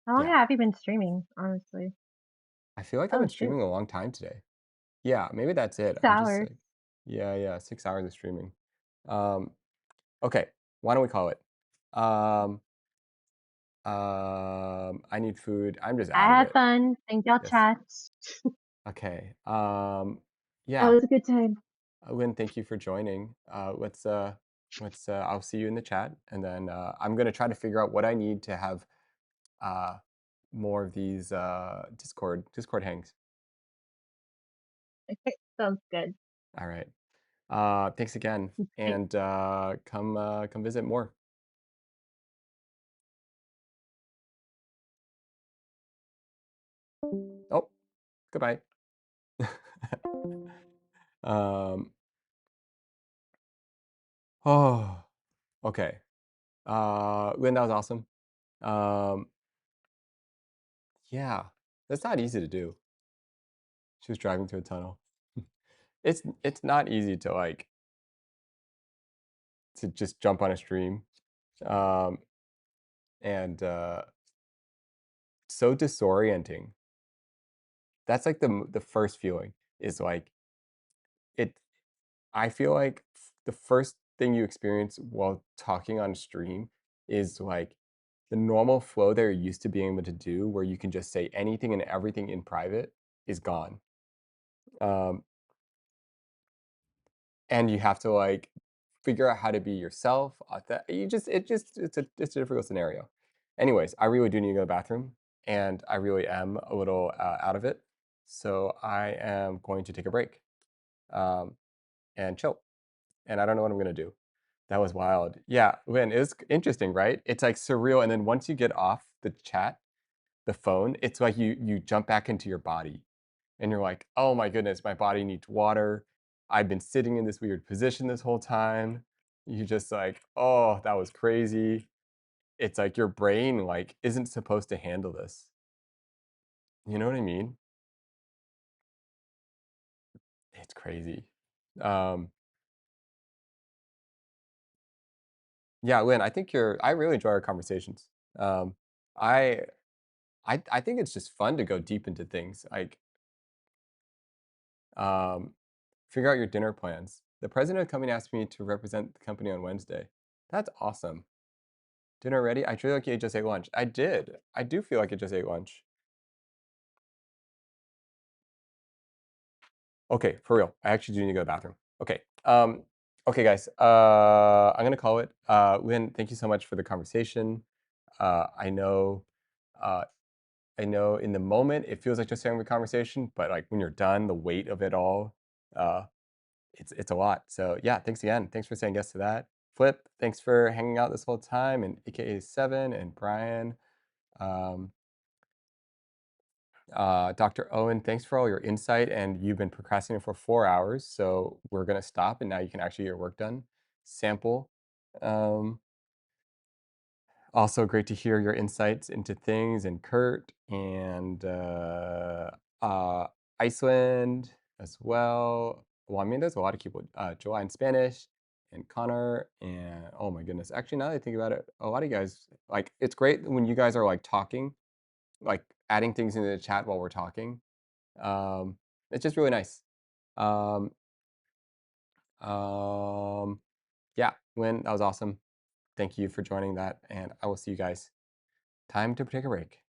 how long yeah. have you been streaming, honestly? I feel like I've Oh been shoot. streaming a long time today. Yeah, maybe that's it. 6 I'm just hours. like, yeah, yeah, 6 hours of streaming. Um, okay. Why don't we call it? Um, I need food. I'm just I out of had it. fun. Thank y'all Yes. chat. Okay. That Yeah. was a good time. Lynn, thank you for joining. I'll see you in the chat, and then I'm gonna try to figure out what I need to have uh more of these Discord hangs. Sounds good. All right. Thanks again, Thank and come visit more. Oh, goodbye. um. Oh. Okay. Lynn, that was awesome. Um. Yeah, that's not easy to do. She was driving through a tunnel. It's not easy to like to just jump on a stream, um, and so disorienting. That's like the first feeling is like it. I feel like the first thing you experience while talking on stream is like the normal flow they're used to being able to do, where you can just say anything and everything in private, is gone. Um, and you have to like figure out how to be yourself. You just it's a difficult scenario. Anyways, I really do need to go to the bathroom, and I really am a little out of it. So I am going to take a break um, and chill. And I don't know what I'm gonna do. That was wild. Yeah, Lynn, it was interesting, right? It's like surreal, and then once you get off the chat, the phone, it's like you jump back into your body, and you're like, "Oh my goodness, my body needs water. I've been sitting in this weird position this whole time." You just like, "Oh, that was crazy." It's like your brain like isn't supposed to handle this. You know what I mean? It's crazy. Um, yeah, Lynn, I really enjoy our conversations. Um, I I think it's just fun to go deep into things, like, um, figure out your dinner plans. The president of the company asked me to represent the company on Wednesday. That's awesome. Dinner ready? I feel like you just ate lunch. I did. I do feel like I just ate lunch. Okay, for real. I actually do need to go to the bathroom. Okay. Okay, guys. I'm gonna call it. Lynn, thank you so much for the conversation. Uh, I know, uh, I know in the moment it feels like just having a conversation, but like when you're done, the weight of it all, uh, it's a lot. So yeah, thanks again. Thanks for saying yes to that. Flip, thanks for hanging out this whole time, and AKA Seven and Brian. Um, Dr. Owen, thanks for all your insight, and you've been procrastinating for 4 hours, so we're gonna stop, and now you can actually get your work done. Sample, um, also great to hear your insights into things, and Kurt, and uh, Iceland as well. Well, I mean, there's a lot of people. July in Spanish, and Connor, and oh my goodness. Actually, now that I think about it, a lot of you guys like it's great when you guys are like talking, like adding things into the chat while we're talking. Um, it's just really nice. Um, um, yeah, Lynn, that was awesome. Thank you for joining that, and I will see you guys. Time to take a break.